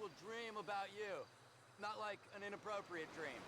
actual dream about you, not like an inappropriate dream.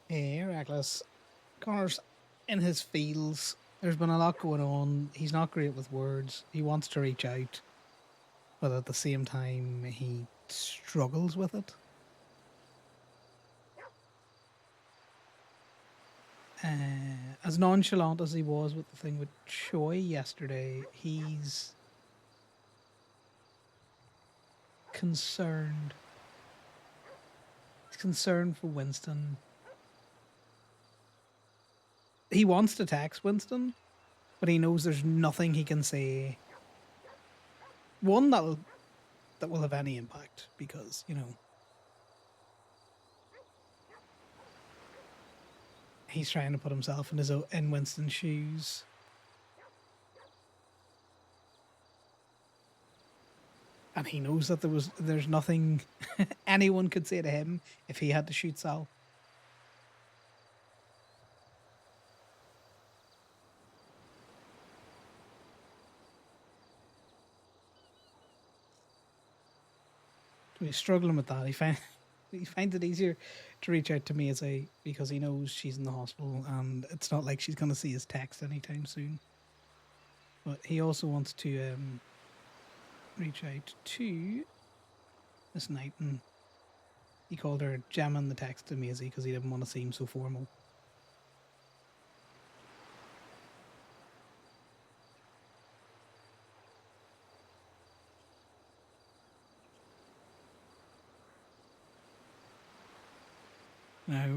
Yeah, reckless. Connor's in his feels. There's been a lot going on. He's not great with words. He wants to reach out, but at the same time, he struggles with it. As nonchalant as he was with the thing with Choi yesterday, he's concerned. He's concerned for Winston. He wants to text Winston, but he knows there's nothing he can say. One that will have any impact because he's trying to put himself in Winston's shoes. And he knows that there's nothing anyone could say to him if he had to shoot Sal. So he's struggling with that. He finds it easier to reach out to Maisie because he knows she's in the hospital and it's not like she's going to see his text anytime soon. But he also wants to reach out to Miss Knighton. He called her jamming the text to Maisie because he didn't want to seem so formal.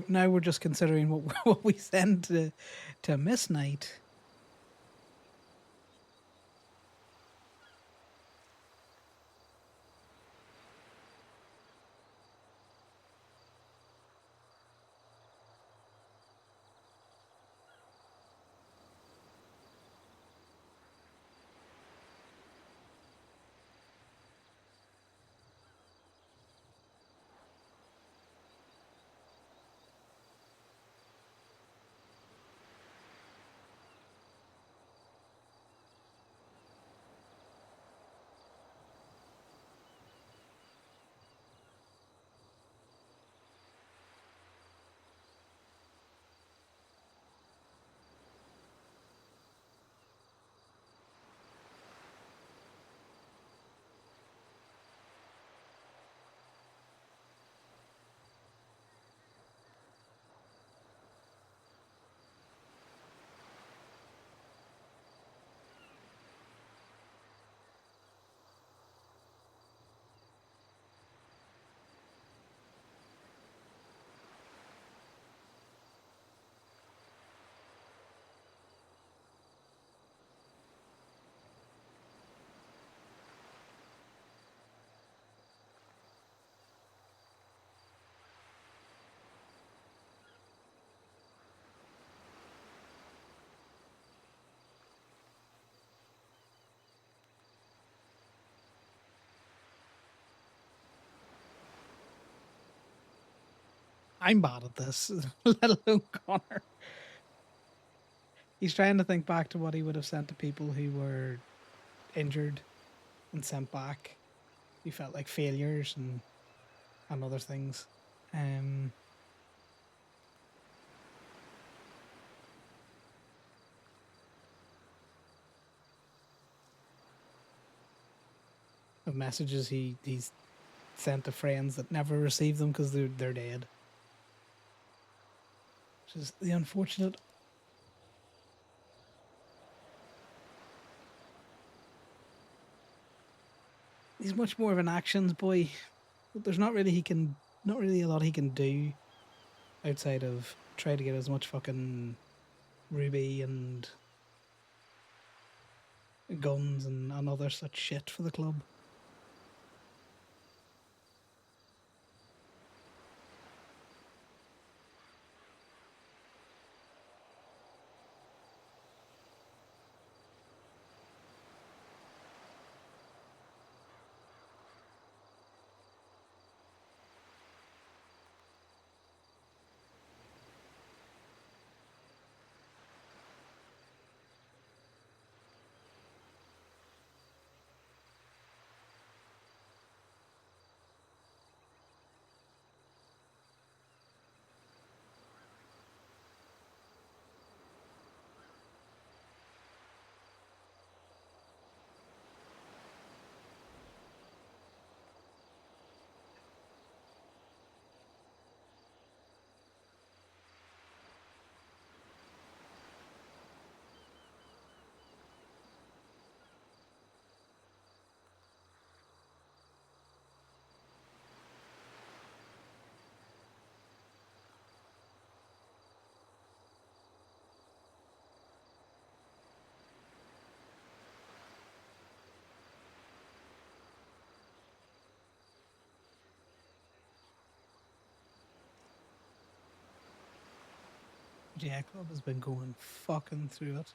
Now we're just considering what we send to Miss Knight. I'm bad at this, let alone Connor. He's trying to think back to what he would have sent to people who were injured and sent back. He felt like failures and other things. Um, of messages he's sent to friends that never received them because they're dead. Which is the unfortunate. He's much more of an actions boy, but there's not really a lot he can do outside of try to get as much fucking ruby and guns and other such shit for the club. Yeah, Club has been going fucking through it.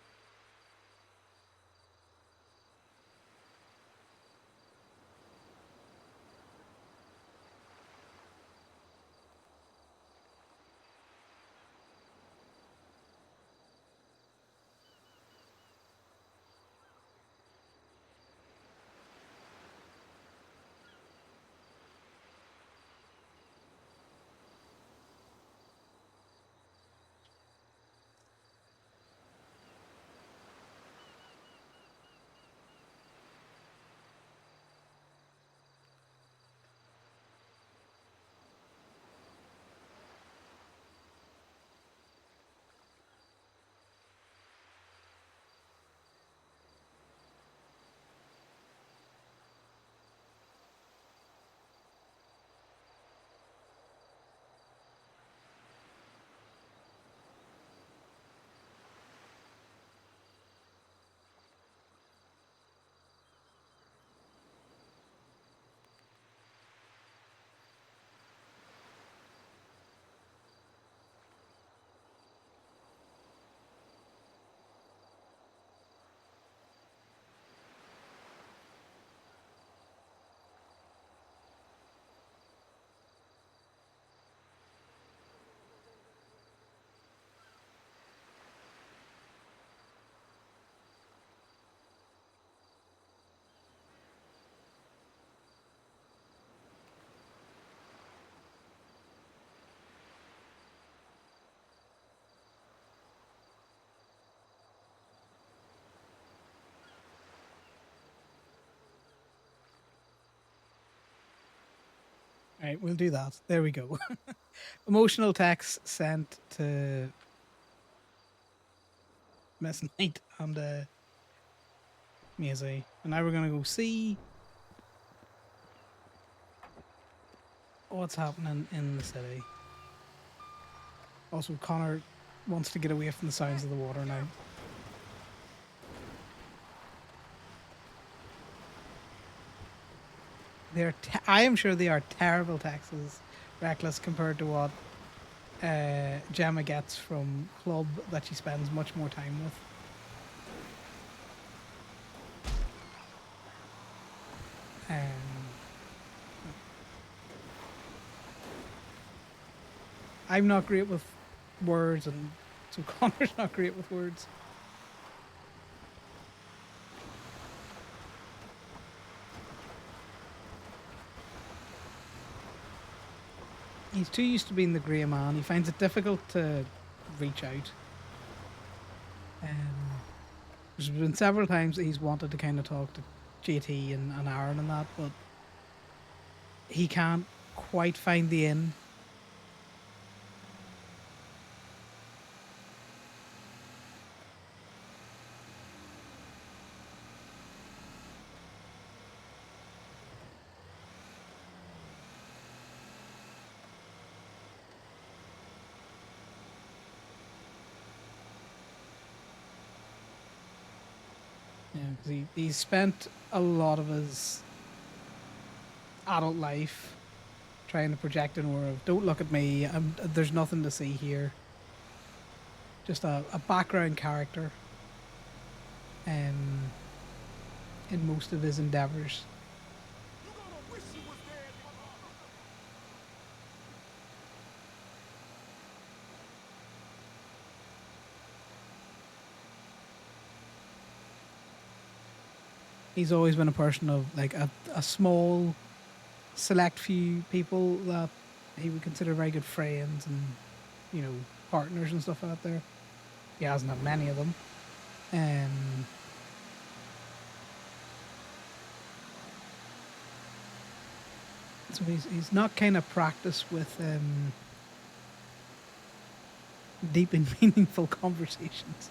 All right, we'll do that. There we go. Emotional text sent to Miss Knight and Maisie. And now we're gonna go see what's happening in the city. Also, Connor wants to get away from the sounds of the water now. I am sure they are terrible taxes, reckless compared to what Gemma gets from Club that she spends much more time with. I'm not great with words, and so Connor's not great with words. He's too used to being the grey man. He finds it difficult to reach out. There's been several times that he's wanted to kind of talk to JT and Aaron and that, but he can't quite find the in. Yeah, because he spent a lot of his adult life trying to project an aura of "Don't look at me. There's nothing to see here." Just a background character, in most of his endeavors. He's always been a person of like a small, select few people that he would consider very good friends and, you know, partners and stuff out there. He hasn't had many of them. So he's not kind of practiced with deep and meaningful conversations.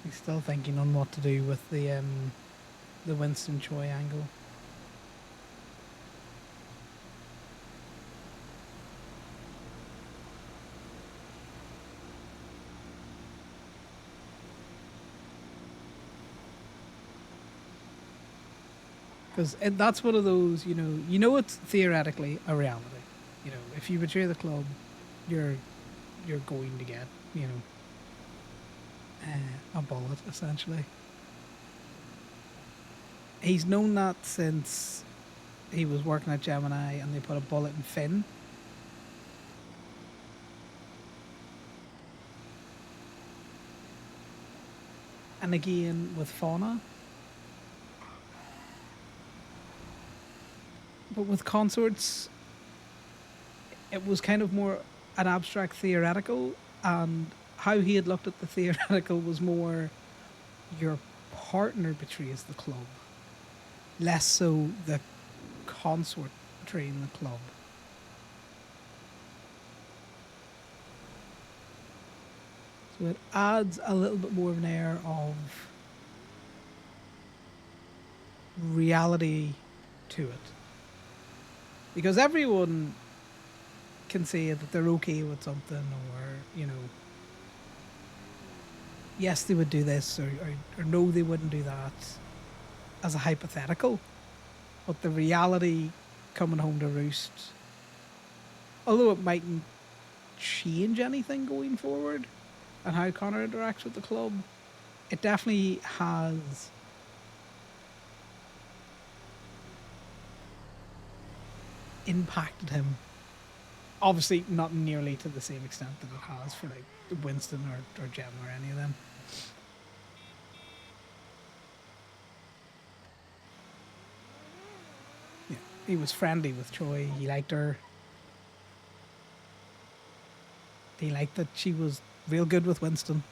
He's still thinking on what to do with the Winston Choi angle. Because that's one of those, it's theoretically a reality. If you betray the club, you're going to get, a bullet essentially. He's known that since he was working at Gemini, and they put a bullet in Finn. And again with Fauna. But with Consorts, it was kind of more an abstract theoretical, and how he had looked at the theoretical was more your partner betrays the club, less so the consort betraying the club. So it adds a little bit more of an air of reality to it. Because everyone can say that they're okay with something, or, yes, they would do this, or no, they wouldn't do that, as a hypothetical. But the reality coming home to roost, although it mightn't change anything going forward and how Conor interacts with the club, it definitely has impacted him. Obviously, not nearly to the same extent that it has for like Winston or Gemma or any of them. Yeah, he was friendly with Troy. He liked her. He liked that she was real good with Winston.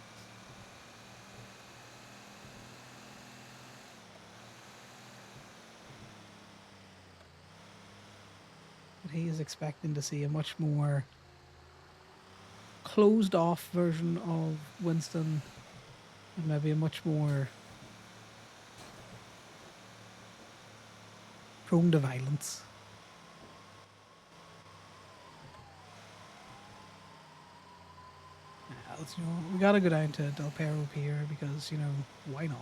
But he is expecting to see a much more closed off version of Winston, and maybe a much more prone to violence. We gotta go down to Del Perro Pier because, why not?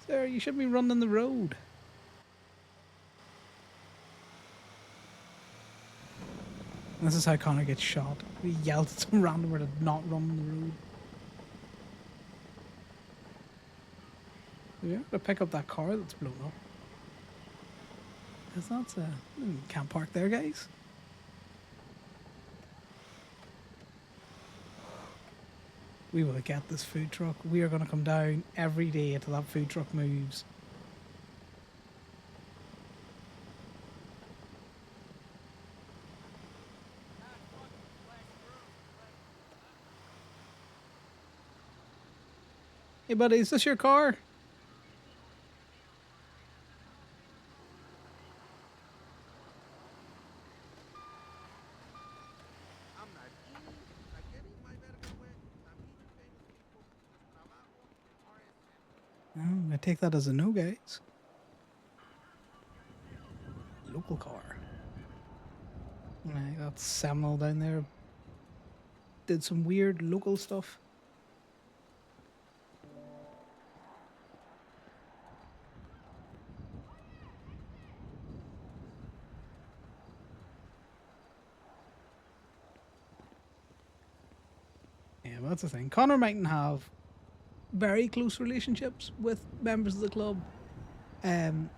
Sir, you should be running the road. And this is how Conor gets shot. He yelled at some randomer to not run the road. Yeah, to pick up that car that's blown up. Because that's can't park there, guys. We will get this food truck. We are going to come down every day until that food truck moves. Hey buddy, is this your car? I take that as a no, guys. Local car. I got Samuel down there. Did some weird local stuff. Yeah, well, that's the thing. Conor mightn't have very close relationships with members of the club,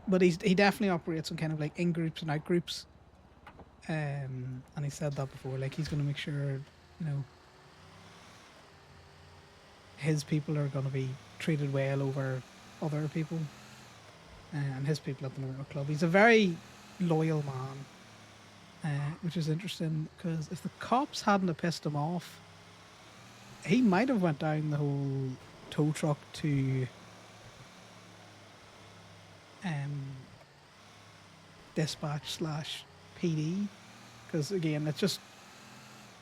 but he definitely operates on kind of like in groups and out groups. And he said that before, like he's going to make sure, his people are going to be treated well over other people, and his people at the Motor Club. He's a very loyal man, which is interesting because if the cops hadn't have pissed him off, he might have went down the whole tow truck to dispatch / PD, because again it's just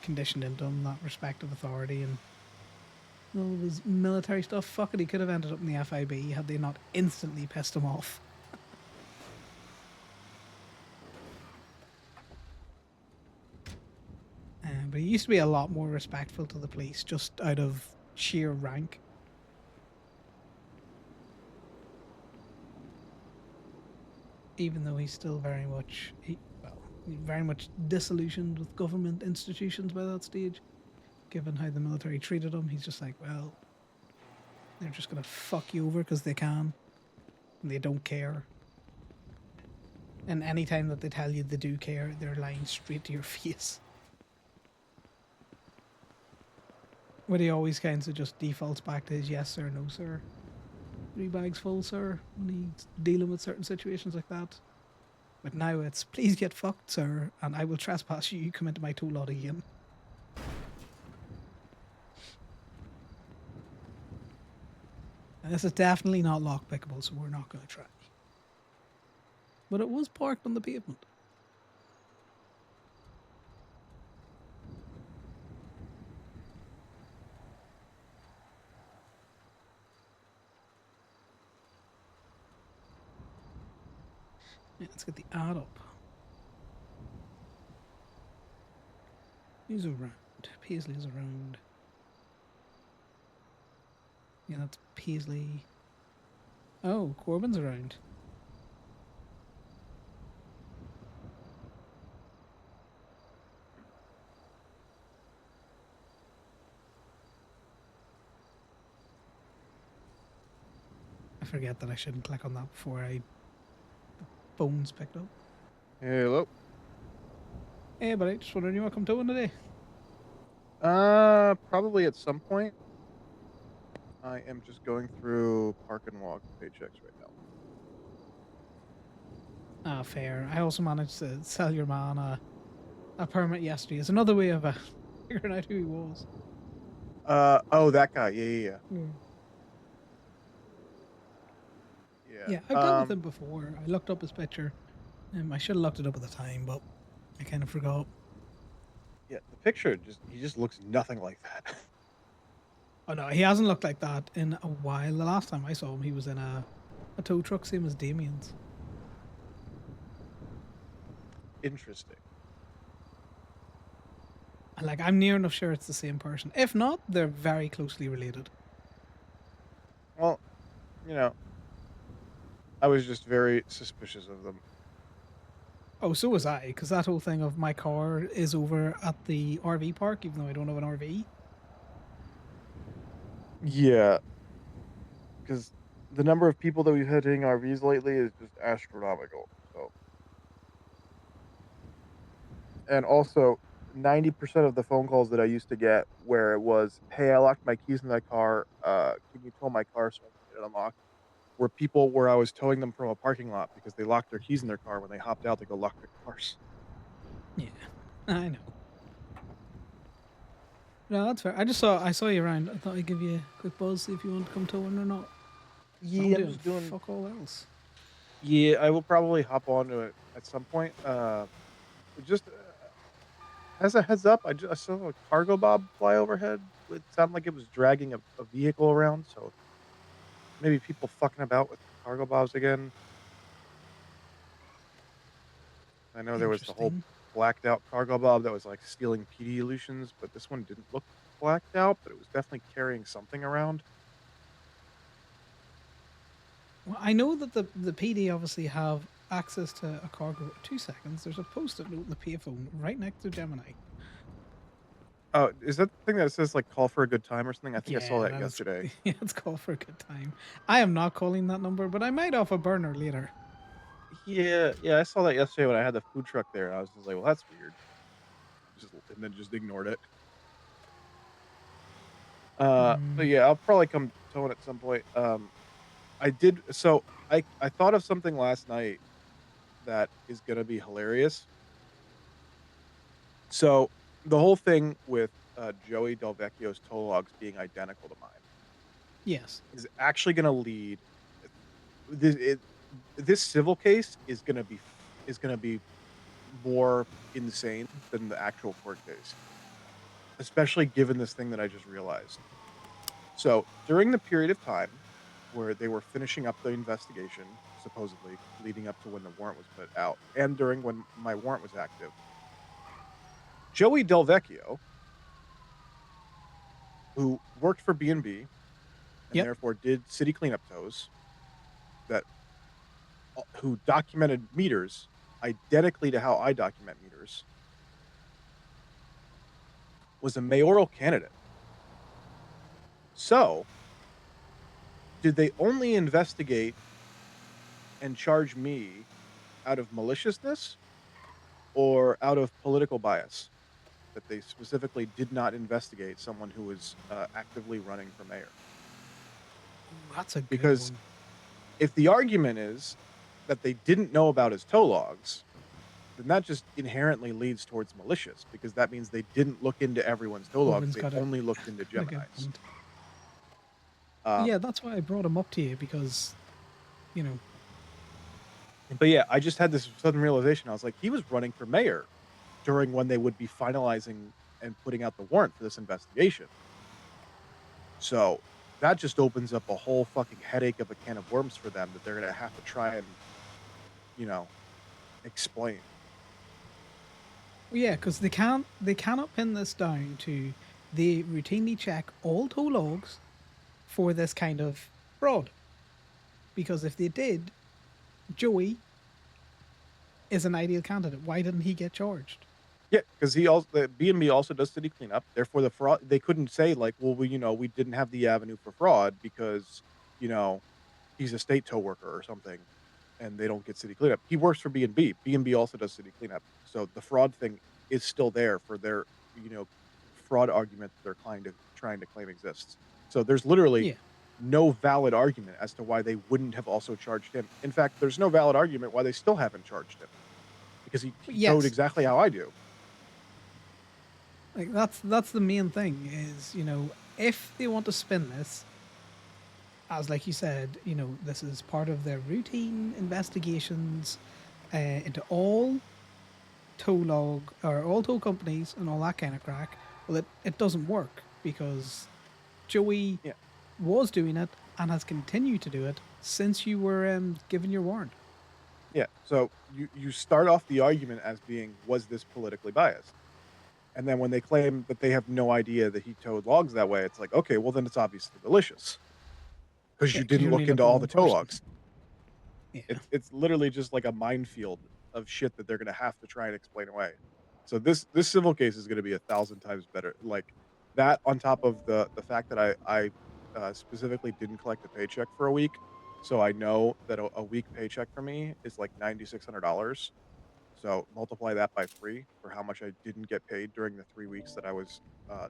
conditioned into him, that respect of authority and all his military stuff. Fuck it, he could have ended up in the FIB had they not instantly pissed him off. But he used to be a lot more respectful to the police, just out of sheer rank. even though he's still very much disillusioned with government institutions by that stage. Given how the military treated him, he's just like, well, they're just gonna fuck you over because they can, and they don't care. And any time that they tell you they do care, they're lying straight to your face. But he always kind of just defaults back to his yes sir, no sir, 3 bags full, sir, when he's dealing with certain situations like that. But now it's please get fucked, sir, and I will trespass you. You come into my tool lot again. And this is definitely not lockpickable, so we're not going to try. But it was parked on the pavement. Yeah, let's get the ad up. Who's around? Paisley's around. Yeah, that's Paisley. Oh, Corbin's around. I forget that I shouldn't click on that before phone's picked up. Hello. Hey, buddy, just wondering, you want to come towing today? Probably at some point. I am just going through park and walk paychecks right now. Ah, fair. I also managed to sell your man a permit yesterday. It's another way of figuring out who he was. Oh, that guy. Yeah. Yeah, I've dealt with him before. I looked up his picture. I should have looked it up at the time, but I kind of forgot. Yeah, the picture he just looks nothing like that. Oh no, he hasn't looked like that in a while. The last time I saw him, he was in a tow truck, same as Damien's. Interesting. And like, I'm near enough sure it's the same person. If not, they're very closely related. Well, I was just very suspicious of them. Oh, so was I, because that whole thing of my car is over at the RV park, even though I don't have an RV. Yeah, because the number of people that we've had hitting RVs lately is just astronomical. So, and also 90% of the phone calls that I used to get where it was, "Hey, I locked my keys in that car. Can you tow my car so I can get it unlocked?" Were people where I was towing them from a parking lot because they locked their keys in their car when they hopped out to go lock their cars. Yeah, I know. No, that's fair. I saw you around. I thought I'd give you a quick buzz, see if you want to come towing or not. Yeah, I'm doing fuck all else. Yeah, I will probably hop onto it at some point. Just as a heads up, I saw a cargo bob fly overhead. It sounded like it was dragging a vehicle around, so maybe people fucking about with cargo bobs again. I know there was the whole blacked out cargo bob that was like stealing PD illusions, but this one didn't look blacked out, but it was definitely carrying something around. Well, I know that the PD obviously have access to a cargo. 2 seconds. There's a post-it note in the payphone right next to Gemini. Oh, is that the thing that says like call for a good time or something? I think I saw that yesterday. Yeah, it's call for a good time. I am not calling that number, but I might off a burner later. Yeah, I saw that yesterday when I had the food truck there. And I was just like, well, that's weird. And then just ignored it. But yeah, I'll probably come towing at some point. I thought of something last night that is gonna be hilarious. So the whole thing with Joey Delvecchio's tow logs being identical to mine, yes, is actually gonna lead this civil case is gonna be more insane than the actual court case, especially given this thing that I just realized. So during the period of time where they were finishing up the investigation, supposedly leading up to when the warrant was put out, and during when my warrant was active, Joey Delvecchio, who worked for B&B and therefore did city cleanup tows that who documented meters identically to how I document meters, was a mayoral candidate. So, did they only investigate and charge me out of maliciousness or out of political bias? That they specifically did not investigate someone who was actively running for mayor. Ooh, that's a good Because one. if the argument is that they didn't know about his tow logs, then that just inherently leads towards malicious because that means they didn't look into everyone's tow logs. Corbin's They got only looked into a good Gemini's. point. Um, Yeah, that's why I brought him up to you because, you know, but yeah, I just had this sudden realization. I was like, he was running for mayor during when they would be finalizing and putting out the warrant for this investigation. So that just opens up a whole fucking headache of a can of worms for them that they're gonna have to try and, you know, explain. well, yeah, because they cannot pin this down to they routinely check all tow logs for this kind of fraud. Because if they did, Joey is an ideal candidate. Why didn't he get charged? Yeah, because he also the B&B also does city cleanup. Therefore, the fraud they couldn't say like, well, we didn't have the avenue for fraud because you know he's a state tow worker or something, and they don't get city cleanup. He works for B&B. B&B also does city cleanup. So the fraud thing is still there for their fraud argument that they're trying to claim exists. So there's literally Yeah. no valid argument as to why they wouldn't have also charged him. In fact, there's no valid argument why they still haven't charged him because he towed Yes. exactly how I do. Like that's the main thing is, if they want to spin this as like you said, this is part of their routine investigations into all tow log or all tow companies and all that kind of crack. Well, it doesn't work because Joey Yeah. was doing it and has continued to do it since you were given your warrant. Yeah. So you start off the argument as being, was this politically biased? And then when they claim that they have no idea that he towed logs that way, it's like, okay, well then it's obviously malicious because Yeah, you 'cause didn't you only look looked into at all one the tow person. logs. Yeah. It's literally just like a minefield of shit that they're gonna have to try and explain away. So this civil case is gonna be 1,000 times better. Like that on top of the fact that I specifically didn't collect a paycheck for a week, so I know that a week paycheck for me is like $9,600. So multiply that by 3 for how much I didn't get paid during the 3 weeks that I was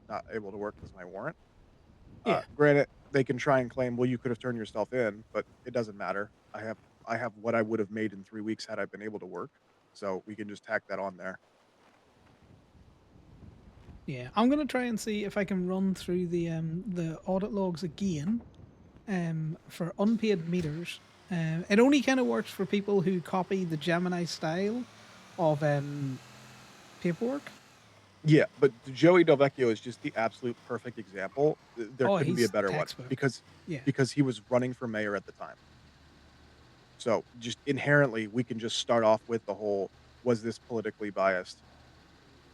not able to work because my warrant. Yeah. Granted, they can try and claim, well, you could have turned yourself in, but it doesn't matter. I have what I would have made in 3 weeks had I been able to work. So we can just tack that on there. Yeah, I'm gonna try and see if I can run through the audit logs again, for unpaid meters. It only kind of works for people who copy the Gemini style of paperwork. Yeah, but Joey Del Vecchio is just the absolute perfect example. There Oh, couldn't be a he's better one textbook. Yeah, because he was running for mayor at the time. So just inherently, we can just start off with the whole, was this politically biased?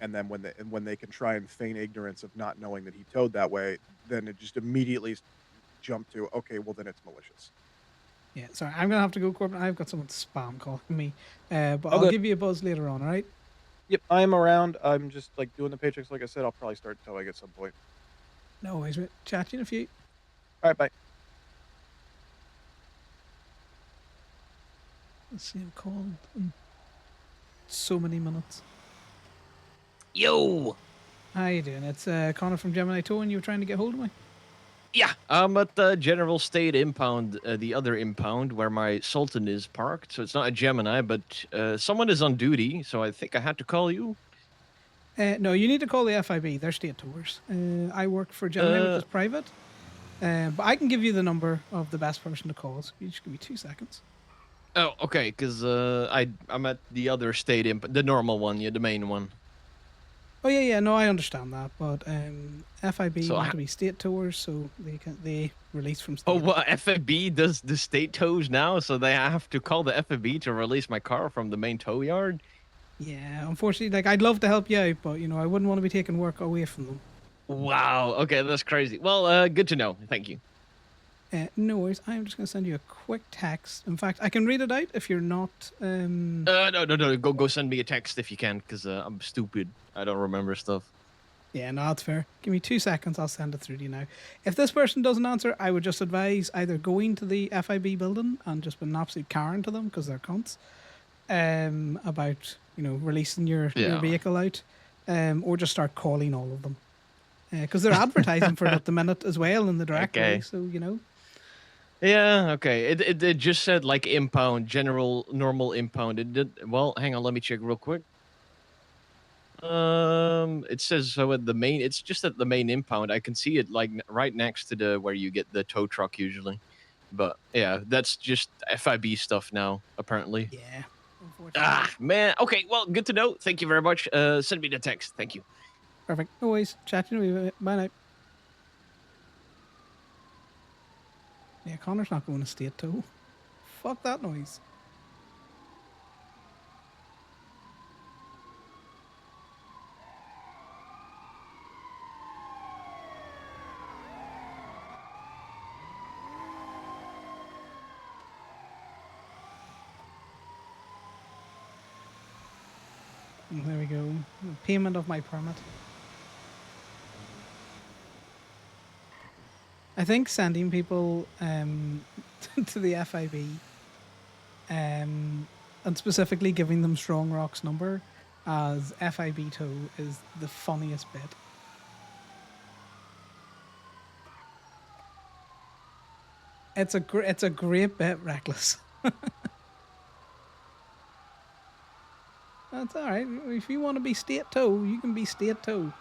And then when they can try and feign ignorance of not knowing that he towed that way, then it just immediately jump to, okay, well then it's malicious. yeah. Sorry, I'm gonna have to go, Corbin. I've got someone spam calling me, but Oh, I'll good. give you a buzz later on. All right? Yep, I'm around. I'm just like doing the paychecks. Like I said, I'll probably start towing at some point. No worries, mate. Chat to you in a few. All right, bye. Let's see. I'm called in so many minutes. Yo! How you doing? It's Connor from Gemini Towing. You were trying to get hold of me. Yeah, I'm at the General State impound, the other impound where my Sultan is parked. So it's not a Gemini, but someone is on duty, so I think I had to call you. No, you need to call the FIB. They're state tours. I work for Gemini, which is private. But I can give you the number of the best person to call. So you just give me 2 seconds. Oh, okay, because I'm at the other state the normal one, yeah, the main one. Oh yeah. No, I understand that, but FIB So want to be state tours, so they release from state. Oh, well, FFB does the state tows now, so they have to call the FFB to release my car from the main tow yard. Yeah, unfortunately, like I'd love to help you out, but I wouldn't want to be taking work away from them. Wow. Okay, that's crazy. Well, good to know. Thank you. No worries. I'm just going to send you a quick text. In fact, I can read it out if you're not. No. Go send me a text if you can, because I'm stupid. I don't remember stuff. Yeah, no, that's fair. Give me 2 seconds. I'll send it through to you now. If this person doesn't answer, I would just advise either going to the FIB building and just being an absolute Karen to them because they're cunts about releasing your Yeah. vehicle out, or just start calling all of them because they're advertising for it at the minute as well in the directory. Okay. So Yeah, okay. It just said like impound, general normal impound. It did well, hang on, let me check real quick. It says so at the main, it's just at the main impound. I can see it like right next to the where you get the tow truck usually. But yeah, that's just FIB stuff now, apparently. yeah, unfortunately. Ah, man. Okay, well, good to know. Thank you very much. Send me the text. Thank you. Perfect. No worries. Chat to you in a wee bit. Bye now. Yeah, Connor's not going to state tow. Fuck that noise. And there we go. Payment of my permit. I think sending people to the FIB and specifically giving them Strong Rock's number as FIB tow is the funniest bit. It's a great bit, Reckless. That's all right. If you want to be state tow, you can be state tow.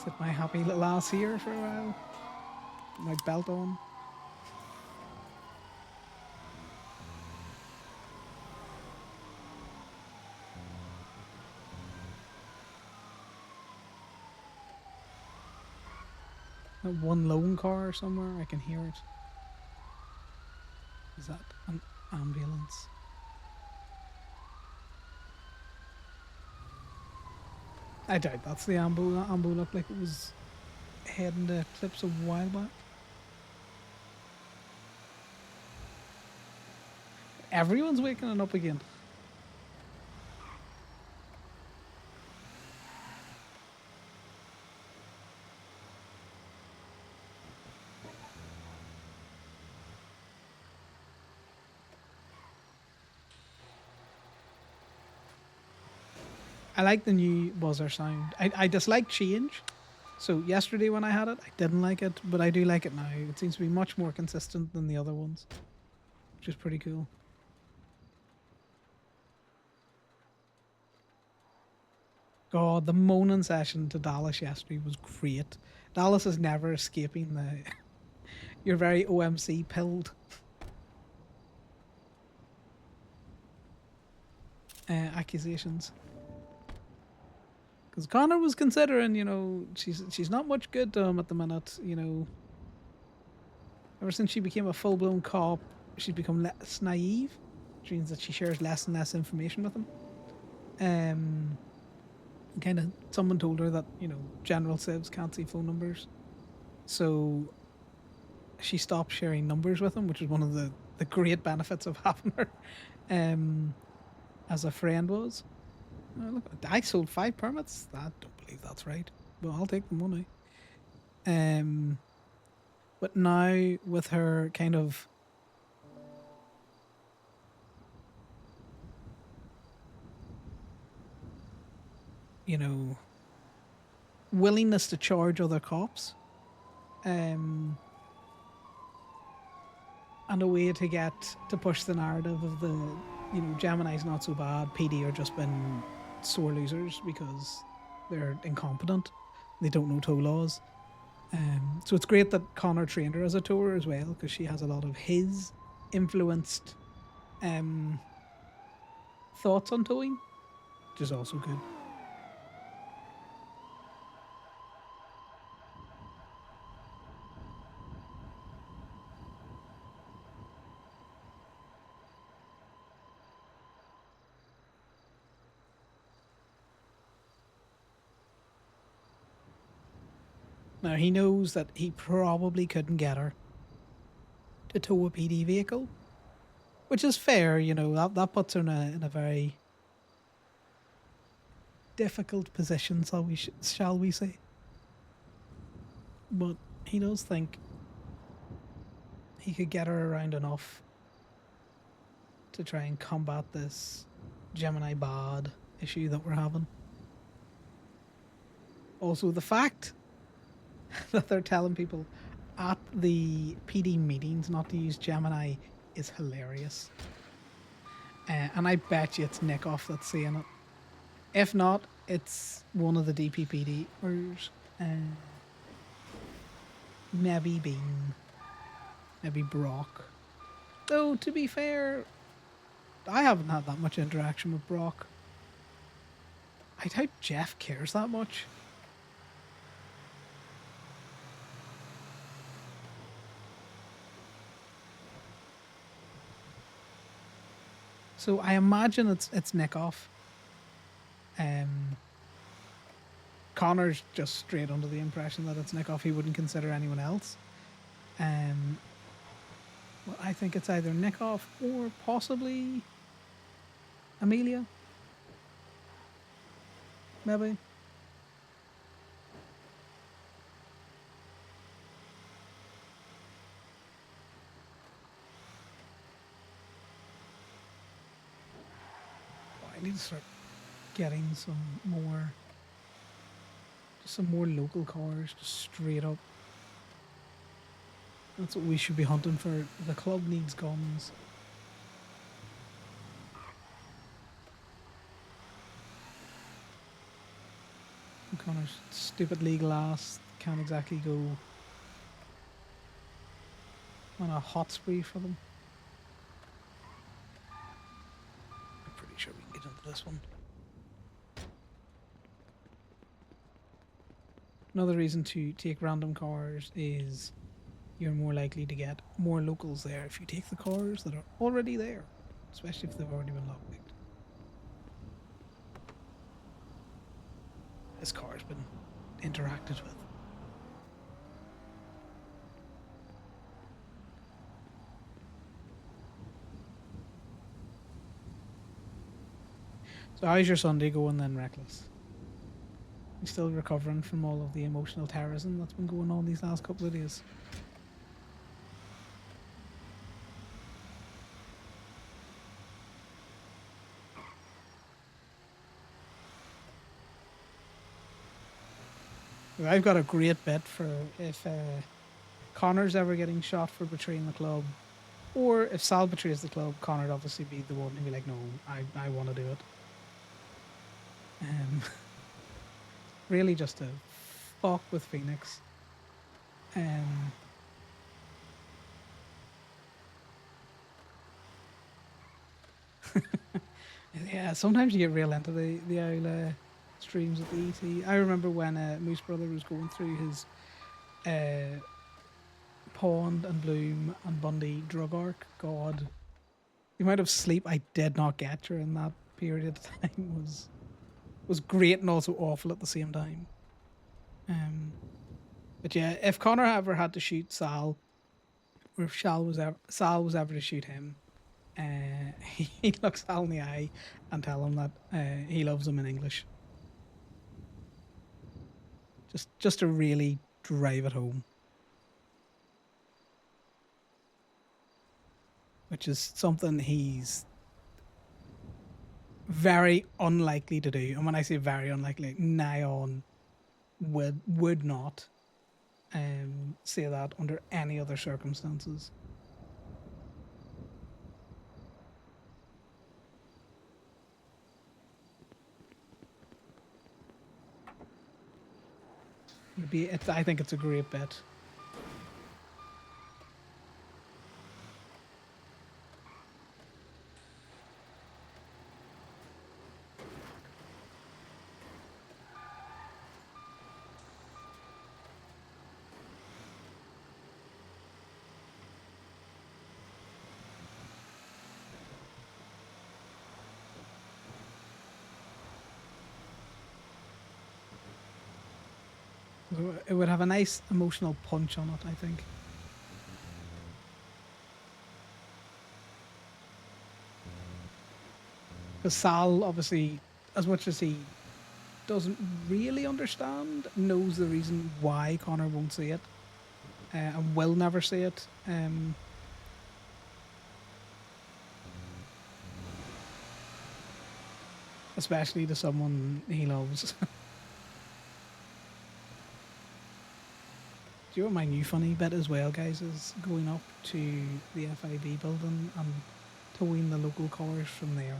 Sit my happy little ass here for a while. My belt on. That one lone car somewhere, I can hear it. Is that an ambulance? I doubt that's the ambo. That ambo looked like it was heading to clips a while back. Everyone's waking up again. I like the new buzzer sound. I dislike change. So yesterday when I had it, I didn't like it, but I do like it now. It seems to be much more consistent than the other ones, which is pretty cool. God, the moaning session to Dallas yesterday was great. Dallas is never escaping the you're very OMC pilled accusations. Because Connor was considering, she's not much good to him at the minute, Ever since she became a full-blown cop, she's become less naive, which means that she shares less and less information with him. Kind of, someone told her that, general civs can't see phone numbers. So she stopped sharing numbers with him, which is one of the great benefits of having her as a friend was. Oh, look, I sold 5 permits. I don't believe that's right, but I'll take the money. But now with her kind of willingness to charge other cops, and a way to push the narrative of the Gemini's not so bad, PD are just been sore losers because they're incompetent, they don't know tow laws. So it's great that Connor trained her as a tower as well, because she has a lot of his influenced thoughts on towing, which is also good. Now, he knows that he probably couldn't get her to tow a PD vehicle, which is fair, you know, that puts her in a very difficult position, shall we say. But he does think he could get her around enough to try and combat this Gemini bad issue that we're having. Also, the fact that they're telling people at the PD meetings not to use Gemini is hilarious. And I bet you it's Nickoff that's saying it. If not, it's one of the DPPD or maybe Bean, maybe Brock. Though, to be fair, I haven't had that much interaction with Brock. I doubt Jeff cares that much. So I imagine it's Nickoff. Connor's just straight under the impression that it's Nickoff. He wouldn't consider anyone else. Well, I think it's either Nickoff or possibly Amelia. Maybe. Oh, I need to start getting some more local cars, just straight up. That's what we should be hunting for. The club needs guns. Connor's stupid legal ass can't exactly go on a hot spree for them. I'm pretty sure we can get into this one. Another reason to take random cars is you're more likely to get more locals there if you take the cars that are already there, especially if they've already been lockpicked. This car's been interacted with. So how's your Sunday going then, Reckless? You still recovering from all of the emotional terrorism that's been going on these last couple of days? I've got a great bit for if Connor's ever getting shot for betraying the club, or if Sal betrays the club, Connor'd obviously be the one who'd be like, no, I want to do it. Really just to fuck with Phoenix. Yeah, sometimes you get real into the old streams of the ET. I remember when Moose Brother was going through his Pond and Bloom and Bundy drug arc. God, the amount of sleep I did not get during that period of time was great and also awful at the same time. But yeah, if Connor ever had to shoot Sal, or if Sal was ever to shoot him, he'd look Sal in the eye and tell him that he loves him in English. Just to really drive it home. Which is something he's very unlikely to do. And when I say very unlikely, nigh on would not say that under any other circumstances. I think it's a great bet. So it would have a nice emotional punch on it, I think. Because Sal, obviously, as much as he doesn't really understand, knows the reason why Connor won't see it, and will never see it. Especially to someone he loves. Do you know what my new funny bit as well, guys, is going up to the FIB building and towing the local cars from there.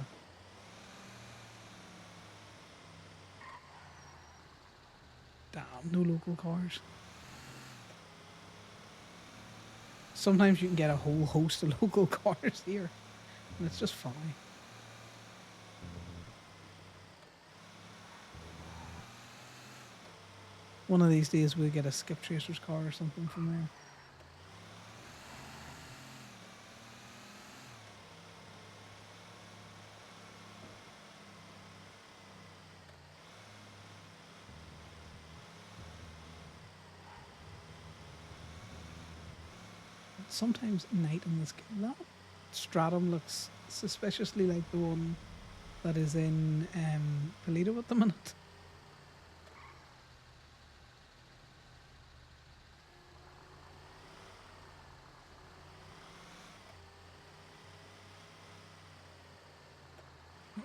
Damn, no local cars. Sometimes you can get a whole host of local cars here, and it's just funny. One of these days we'll get a Skip Tracer's car or something from there. Sometimes at night in this game, that stratum looks suspiciously like the one that is in Polito at the minute.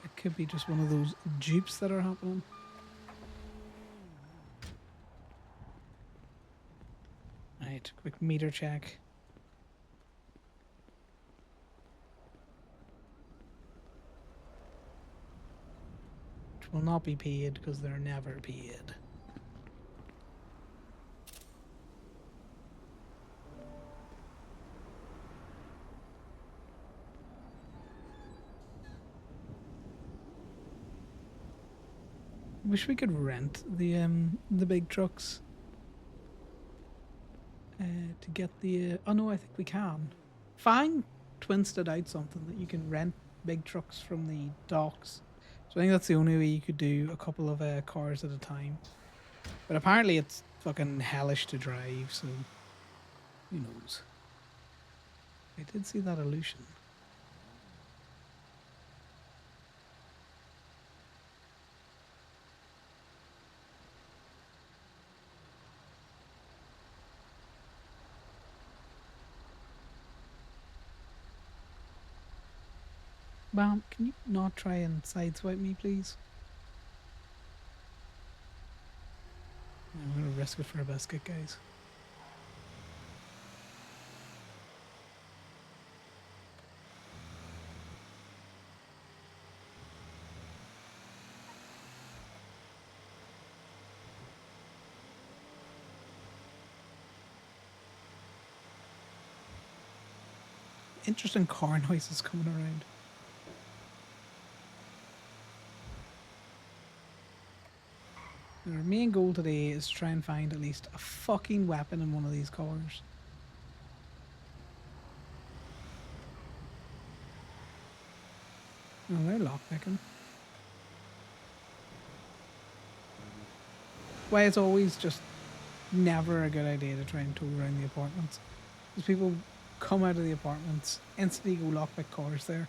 It could be just one of those dupes that are happening. Right, quick meter check. Which will not be paid because they're never paid. Wish we could rent the big trucks to get the. Oh no, I think we can. Fang twisted out something that you can rent big trucks from the docks. So I think that's the only way you could do a couple of cars at a time. But apparently it's fucking hellish to drive, so who knows? I did see that illusion. Bam, can you not try and sideswipe me, please? I'm gonna risk it for a biscuit, guys. Interesting car noises coming around. Our main goal today is to try and find at least a fucking weapon in one of these cars. Oh, they're lockpicking. Why it's always just never a good idea to try and tow around the apartments. Because people come out of the apartments, instantly go lockpick cars there.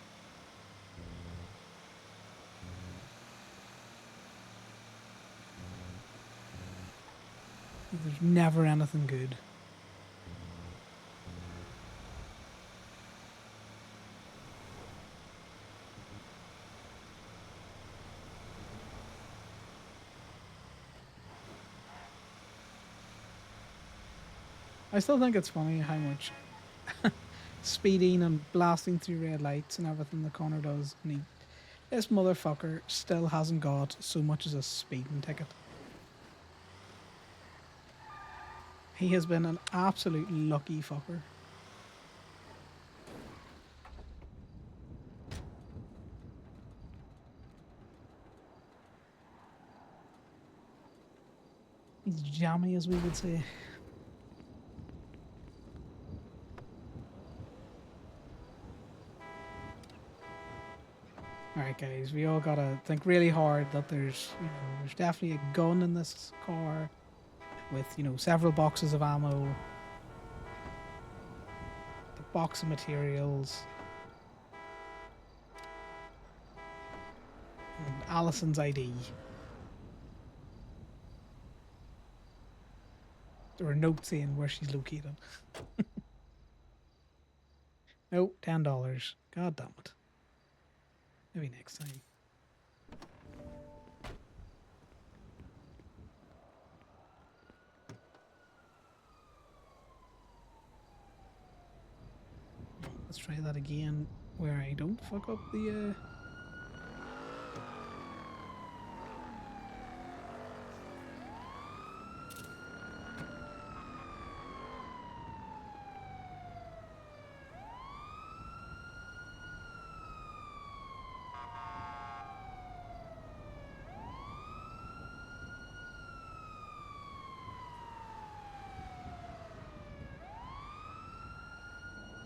There's never anything good. I still think it's funny how much speeding and blasting through red lights and everything that Connor does, and this motherfucker still hasn't got so much as a speeding ticket. He has been an absolute lucky fucker. He's jammy, as we would say. Alright guys, we all gotta think really hard that there's definitely a gun in this car. with, several boxes of ammo, the box of materials, and Allison's ID. There were notes saying where she's located. No, $10. God damn it. Maybe next time. Let's try that again where I don't fuck up the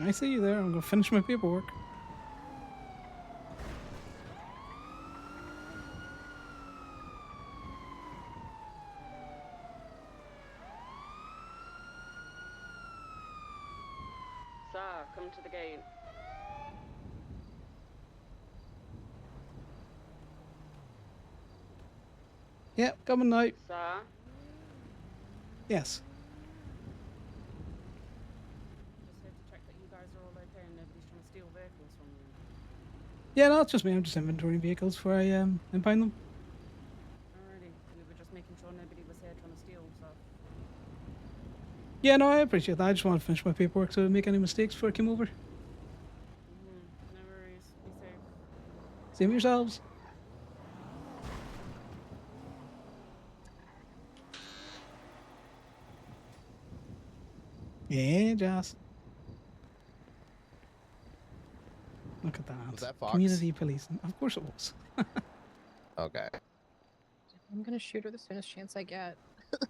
I see you there. I'm gonna finish my paperwork. Sir, come to the gate. Yeah, coming now. Sir? Yes. Just here to check that you guys are all okay and nobody's trying to steal vehicles from you. Yeah, no, it's just me. I'm just inventorying vehicles before I impound them. Alrighty, we were just making sure nobody was here trying to steal, so... Yeah, no, I appreciate that. I just want to finish my paperwork so I don't make any mistakes before I came over. No worries, be safe. Same yourselves. Yeah, Joss. Look at that. Was that Fox? Community policing. Of course it was. Okay. I'm gonna shoot her the soonest chance I get.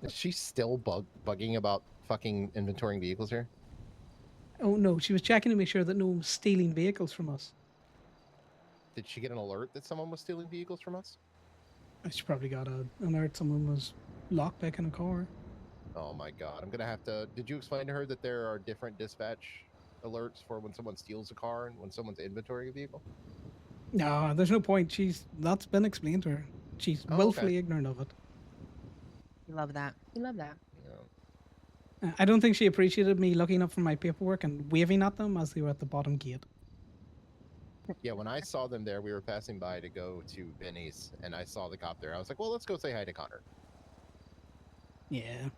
Is she still bugging about fucking inventorying vehicles here? Oh no, she was checking to make sure that no one was stealing vehicles from us. Did she get an alert that someone was stealing vehicles from us? She probably got an alert someone was lockpicking a car. Oh my god, I'm gonna have to... Did you explain to her that there are different dispatch alerts for when someone steals a car and when someone's inventorying a vehicle? No, there's no point. That's been explained to her. She's Oh, willfully okay. ignorant of it. You love that. You love that. Yeah. I don't think she appreciated me looking up for my paperwork and waving at them as they were at the bottom gate. Yeah, when I saw them there, we were passing by to go to Benny's, and I saw the cop there. I was like, well, let's go say hi to Connor. Yeah.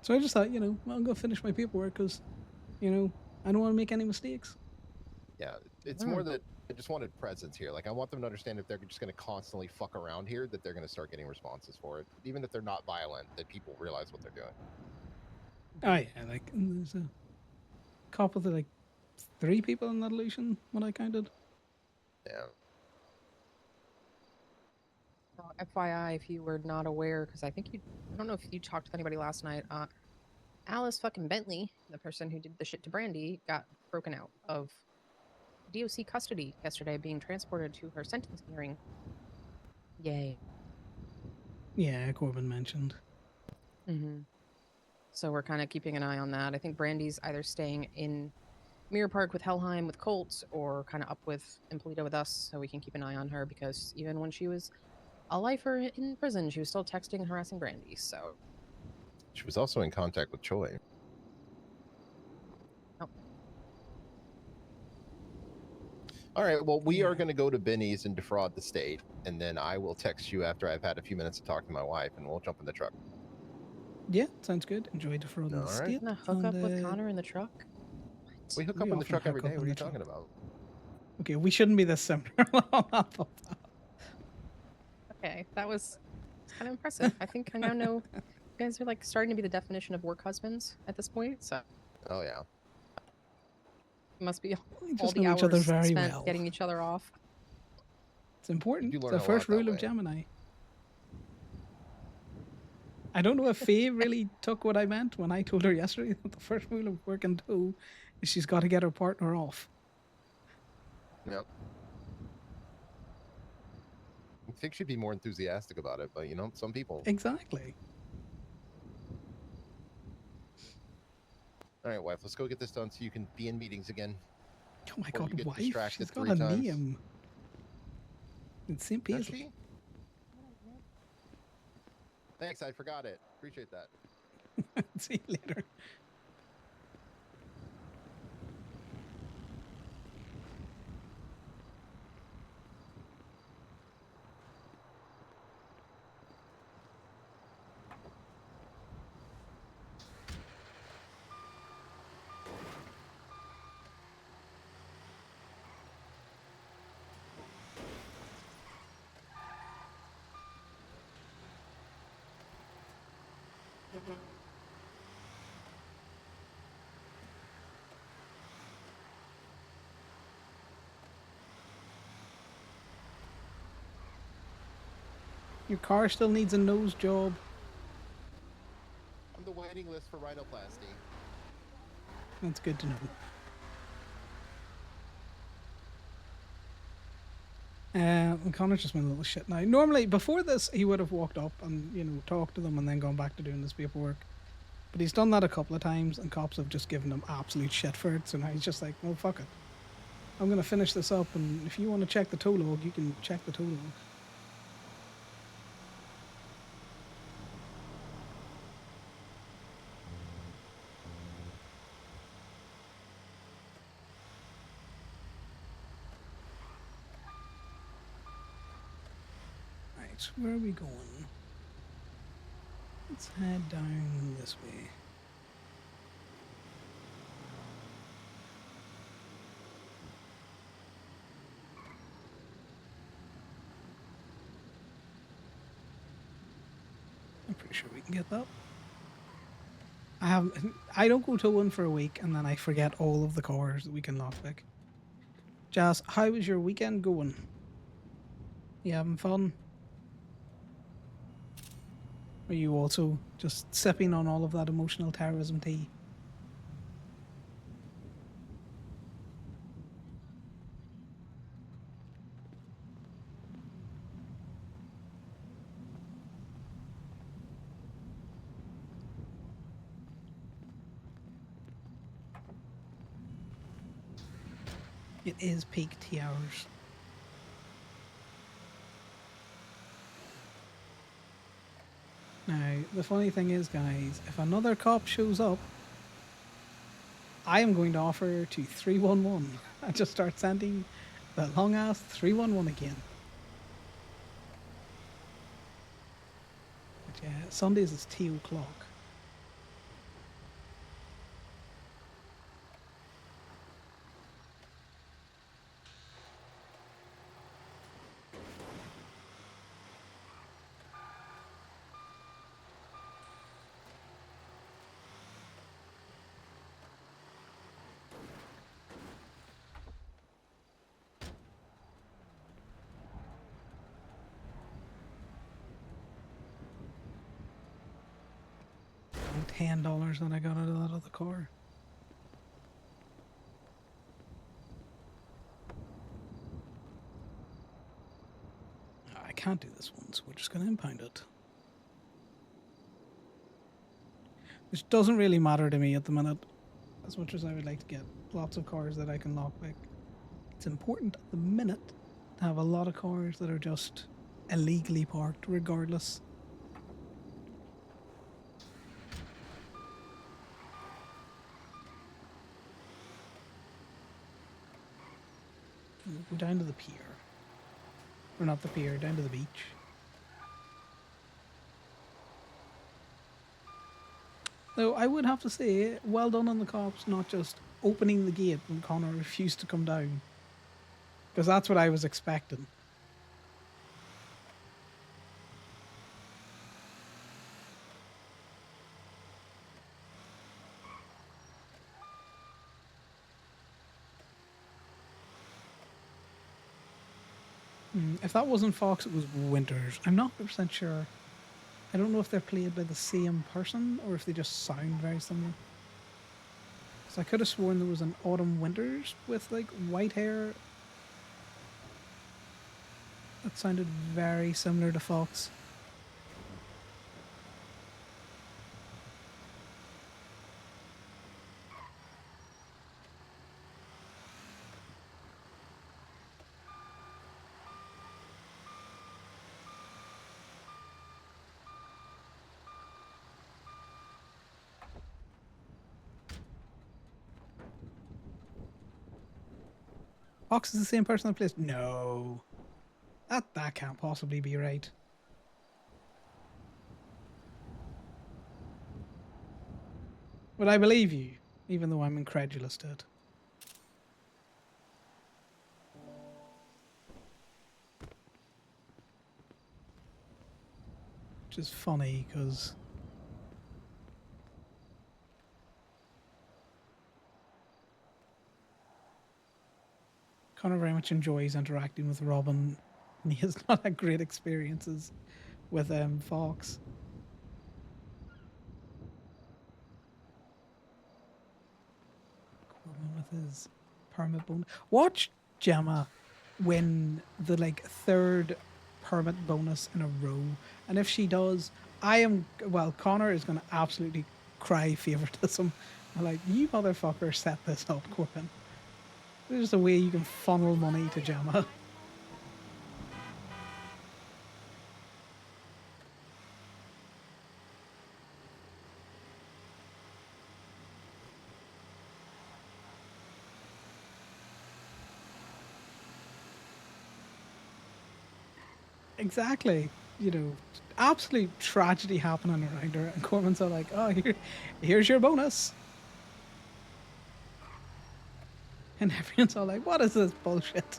So I just thought, I'm going to finish my paperwork because, I don't want to make any mistakes. Yeah, it's more that I just wanted presence here. Like, I want them to understand if they're just going to constantly fuck around here, that they're going to start getting responses for it. Even if they're not violent, that people realize what they're doing. Oh, yeah. And there's a couple of, 3 people in that illusion, what I counted. Yeah. FYI, if you were not aware, because I don't know if you talked to anybody last night. Alice fucking Bentley, the person who did the shit to Brandy, got broken out of DOC custody yesterday, being transported to her sentencing hearing. Yay. Yeah, Corbin mentioned. Mm-hmm. So we're kind of keeping an eye on that. I think Brandy's either staying in Mirror Park with Helheim with Colt, or kind of up with Impolito with us, so we can keep an eye on her, because even when she was a lifer in prison, she was still texting and harassing Brandy, so... She was also in contact with Choi. Oh. All right, well, we are going to go to Benny's and defraud the state, and then I will text you after I've had a few minutes to talk to my wife, and we'll jump in the truck. Yeah, sounds good. Enjoy defrauding the All right. state. Gonna hook up with Connor in the truck? What? We hook We up in the often truck every hook up day. in What are the you truck. talking about? Okay, we shouldn't be this similar. Okay, that was kind of impressive. I think I now know you guys are starting to be the definition of work husbands at this point, so Oh, yeah. it must be We all just the know each other hours very spent well. getting each other off. It's important. You do It's learn the a first lot that rule of way. Gemini. I don't know if Faye really took what I meant when I told her yesterday that the first rule of working two is she's got to get her partner off. Yep. I think she'd be more enthusiastic about it, but some people. Exactly. All right, wife, let's go get this done so you can be in meetings again. Oh my Before you god, get wife. distracted She's got 3 a times. name. It's St. Does Peter. she? Thanks, I forgot it. Appreciate that. See you later. Your car still needs a nose job. On the waiting list for rhinoplasty. That's good to know. And Connor's just been a little shit now. Normally, before this, he would have walked up and, you know, talked to them and then gone back to doing this paperwork. But he's done that a couple of times, and cops have just given him absolute shit for it. So now he's just like, well, fuck it. I'm going to finish this up, and if you want to check the tow log, you can check the tow log. Right, where are we going? Let's head down this way. I'm pretty sure we can get that. I don't go towing for a week and then I forget all of the cars that we can lockpick. Jazz, how was your weekend going? You having fun? Are you also just sipping on all of that emotional terrorism tea? It is peak tea hours. Now, the funny thing is, guys, if another cop shows up, I am going to offer to 311 and just start sending that long ass 311 again. But yeah, Sundays is tea o'clock. $10 that I got out of that other car. I can't do this one, so we're just going to impound it. Which doesn't really matter to me at the minute, as much as I would like to get lots of cars that I can lockpick. It's important at the minute to have a lot of cars that are just illegally parked regardless. Go down to the pier. Or not the pier, down to the beach. Though I would have to say, well done on the cops not just opening the gate when Conor refused to come down. Because that's what I was expecting. If that wasn't Fox, it was Winters. I'm not 100% sure. I don't know if they're played by the same person or if they just sound very similar. So I could have sworn there was an Autumn Winters with like white hair. That sounded very similar to Fox. Fox is the same person that plays. No, that can't possibly be right. But I believe you, even though I'm incredulous to it. Which is funny because Connor very much enjoys interacting with Robin, and he has not had great experiences with Fox. Corbin with his permit bonus. Watch Gemma win the like third permit bonus in a row, and if she does, Connor is going to absolutely cry favoritism. I'm like, you motherfucker set this up, Corbin. There's a way you can funnel money to Gemma. Exactly. You know, absolute tragedy happening around her, and Corbin's all like, "Oh, here's your bonus," and everyone's all like, "What is this bullshit?"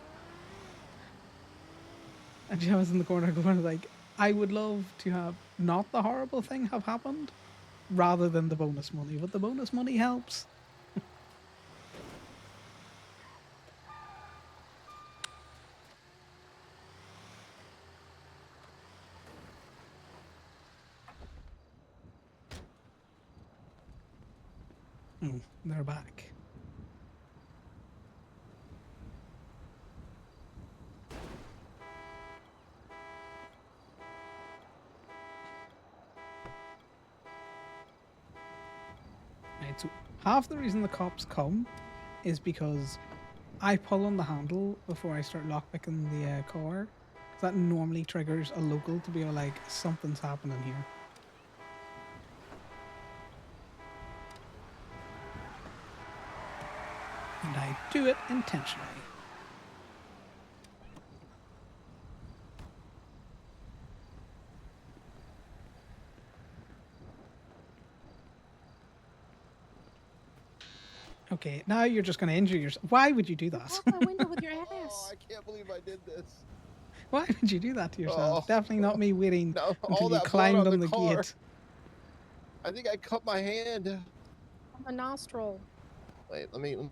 And Gemma's in the corner going like, "I would love to have not the horrible thing have happened, rather than the bonus money, but the bonus money helps." Oh, they're back. Right, so half the reason the cops come is because I pull on the handle before I start lockpicking the car. 'Cause that normally triggers a local to be like, something's happening here. And I do it intentionally. Okay, now you're just going to injure yourself. Why would you do that? Out my window with your Oh, ass. I can't believe I did this. Why would you do that to yourself? Oh. Definitely not me waiting No, until all you that blood climbed on on the the car. gate. I think I cut my hand. On the nostril. Wait, let me.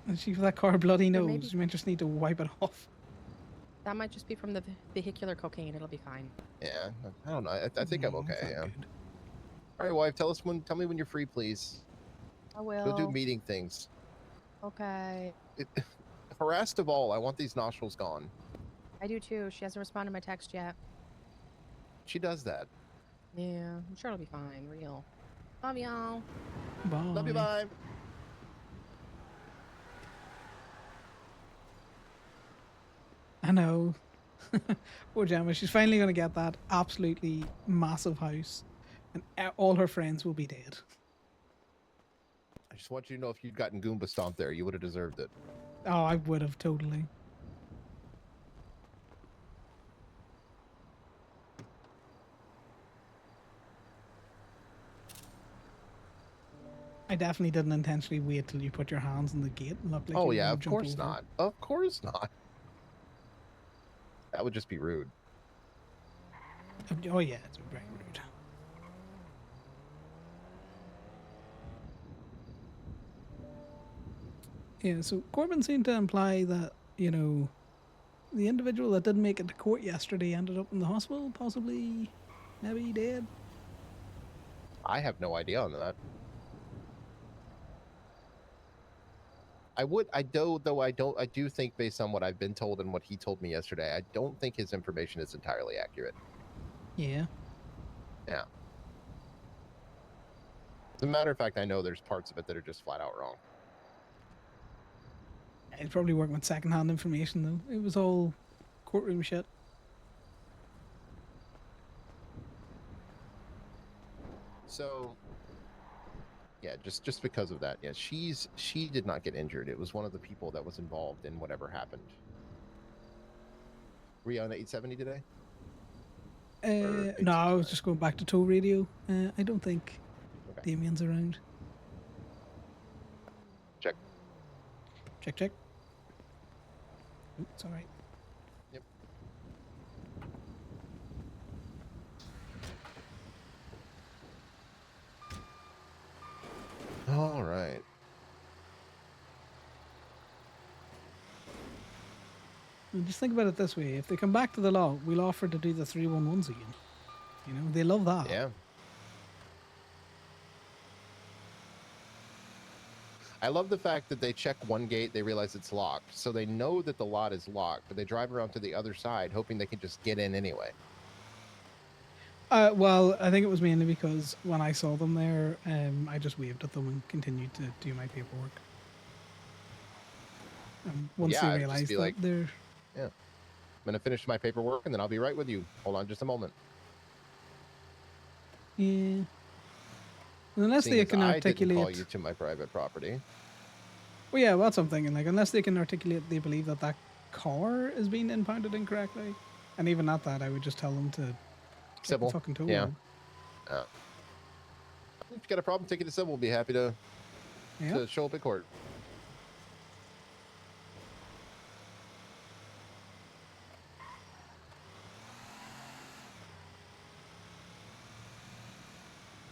And see if that car bloody There nose. may be- You might just need to wipe it off. That might just be from the vehicular cocaine. It'll be fine. Yeah, I don't know. I think I'm That's okay. not Yeah. good. All right, wife. Tell me when you're free, please. I will. Go do meeting things. Okay. Harassed of all, I want these nostrils gone. I do too. She hasn't responded to my text yet. She does that. Yeah, I'm sure it'll be fine. Real. Love y'all. Bye. Love you, bye. I know. Poor Gemma. She's finally going to get that absolutely massive house, and all her friends will be dead. I just want you to know if you'd gotten Goomba stomped there, you would have deserved it. Oh, I would have totally. I definitely didn't intentionally wait till you put your hands on the gate and look like you Oh were yeah, gonna of jump course over. not. Of course not. That would just be rude. Oh yeah, it's very rude. Yeah, so Corbin seemed to imply that, you know, the individual that didn't make it to court yesterday ended up in the hospital, possibly, maybe dead. I have no idea on that. I do think based on what I've been told and what he told me yesterday, I don't think his information is entirely accurate. Yeah. Yeah. As a matter of fact, I know there's parts of it that are just flat out wrong. He's probably working with secondhand information, though. It was all courtroom shit. So, Yeah, just because of that. Yeah, she did not get injured. It was one of the people that was involved in whatever happened. Were you on the 870 today? Or No, I was 869? just going back to tow radio. I don't think Okay. Damien's around. Check. Check. Ooh, it's all right. Yep. All right. And just think about it this way: if they come back to the law, we'll offer to do the 311s again. You know, they love that. Yeah. I love the fact that they check one gate, they realize it's locked, so they know that the lot is locked, but they drive around to the other side, hoping they can just get in anyway. Well, I think it was mainly because when I saw them there, I just waved at them and continued to do my paperwork. Once Yeah, they I'd just realized be that like- they're Yeah. I'm going to finish my paperwork, and then I'll be right with you. Hold on just a moment. yeah. Unless Seeing they as can I didn't call articulate. you to my private property. Well, yeah, well, that's what I'm thinking. Like, unless they can articulate, they believe that that car is being impounded incorrectly, and even at that, I would just tell them to take the Civil. fucking tow Yeah. road. If you got a problem, take it to civil. We'll be happy to Yeah. show up at court.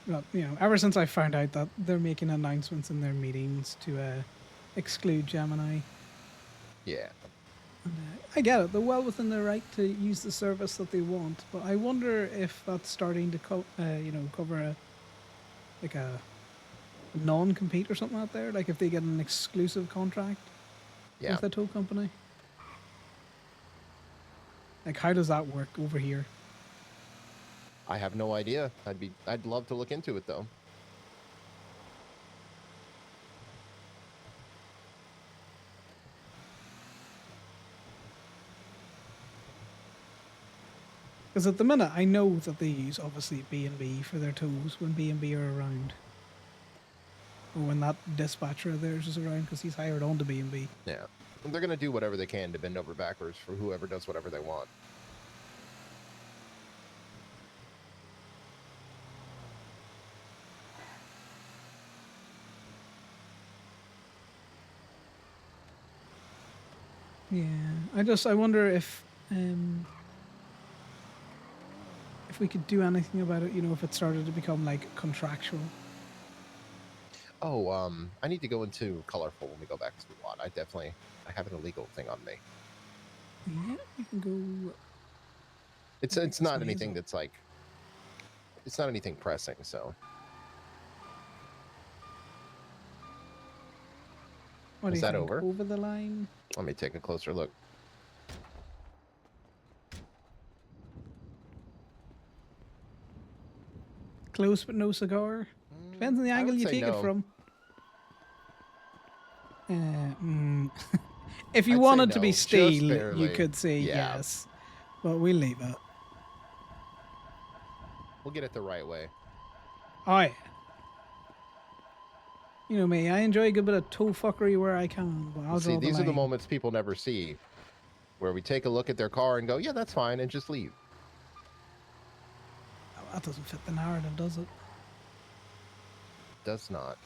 Well, you know, ever since I found out that they're making announcements in their meetings to exclude Gemini, Yeah. and, I get it. They're well within their right to use the service that they want, but I wonder if that's starting to cover a non-compete or something out there. Like if they get an exclusive contract Yeah. with a tow company. Like, how does that work over here? I have no idea. I'd love to look into it though. Because at the minute, I know that they use obviously B&B for their tows when B&B are around, or when that dispatcher of theirs is around, because he's hired on to B&B. Yeah. And they're going to do whatever they can to bend over backwards for whoever does whatever they want. Yeah, I wonder if we could do anything about it. You know, if it started to become like contractual. Oh, I need to go into colorful when we go back to the lot. I have an illegal thing on me. Yeah, you can go. It's this not way, anything is it? that's like, it's not anything pressing. So What do Is you that think? over? Over the line? let me take a closer look. Close but no cigar. Depends on the I angle would you say take no. it from. If you I'd say wanted to no, be just steel, you barely. could say Yeah. yes, but we'll leave it. We'll get it the right way. Oh yeah. You know me, I enjoy a good bit of toe fuckery where I can, but I'll See, draw the these are the line. moments people never see, where we take a look at their car and go, "Yeah, that's fine," and just leave. Oh, that doesn't fit the narrative, does it? Does not.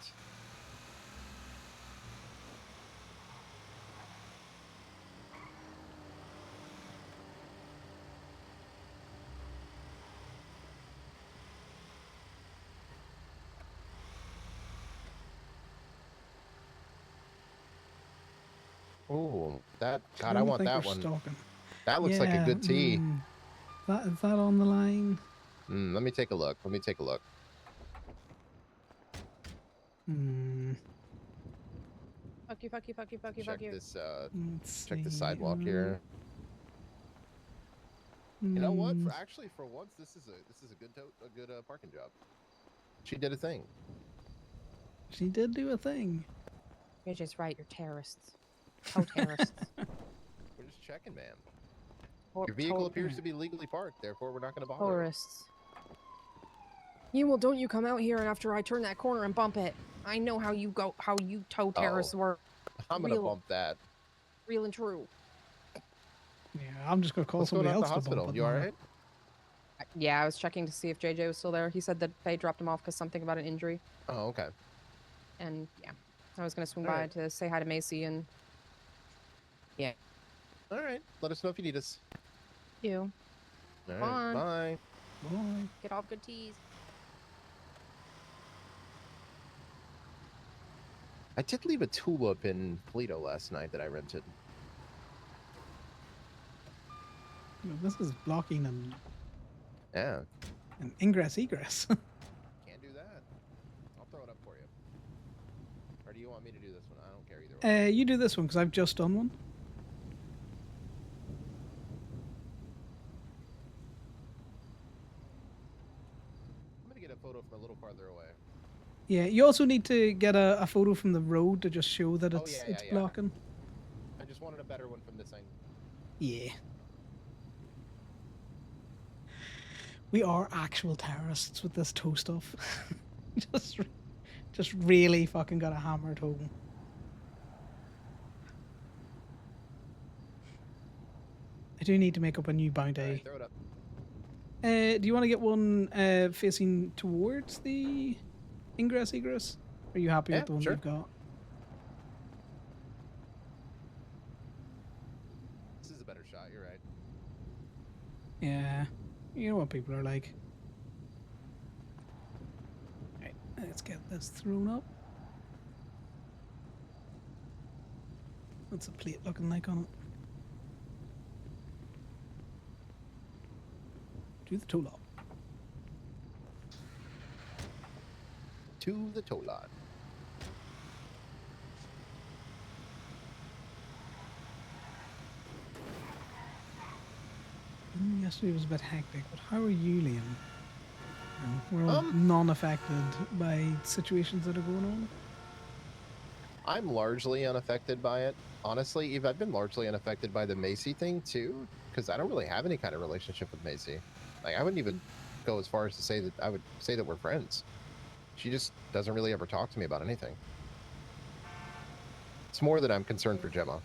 Oh, that God! I don't want think that we're one. stalking. That looks like a Yeah, good tee. Is that on the line? Let me take a look. Let me take a look. Fuck you, fuck you, fuck you, fuck you, Check fuck you. this. Let's Check the see, sidewalk here. You know what? For once, this is a good parking job. She did a thing. She did do a thing. You're just right. You're terrorists. Oh, terrorists. We're just checking, ma'am. Tor- Your vehicle tor- appears to be legally parked, therefore we're not going to bother. Tourists. Yeah, well, don't you come out here after I turn that corner and bump it. I know how you tow terrorists work. I'm gonna Real- bump that. Real and true. Yeah, I'm just gonna call What's going somebody on at the else to bump hospital? it. You now. alright? Yeah, I was checking to see if JJ was still there. He said that they dropped him off because something about an injury. Oh, okay. And yeah, I was gonna swing All by right. to say hi to Macy and All right. Let us know if you need us. you. All right. Fine. Bye. Bye. Get off good teas. I did leave a tulip in Toledo last night that I rented. This is blocking Yeah. an ingress egress. Can't do that. I'll throw it up for you. Or do you want me to do this one? I don't care either way. You do this one because I've just done one. I'm gonna get a photo from a little farther away. Yeah, you also need to get a photo from the road to just show that Oh, it's yeah, yeah. blocking. I just wanted a better one from this angle. Yeah. We are actual terrorists with this toe stuff. just really fucking got a hammered home. I do need to make up a new bounty. All right, throw it up. Do you want to get one facing towards the ingress egress? Are you happy Yeah, with the one sure. you've got? This is a better shot. You're right. Yeah. You know what people are like. Right, let's get this thrown up. What's the plate looking like on it? Do the toe lock. To the tow lot. Yesterday was a bit hectic, but how are you, Liam? We're all Um, non-affected by situations that are going on. I'm largely unaffected by it. Honestly, Eve, I've been largely unaffected by the Macy thing too, because I don't really have any kind of relationship with Macy. Like, I wouldn't even go as far as to say that I would say that we're friends. She just doesn't really ever talk to me about anything. It's more that I'm concerned for Gemma.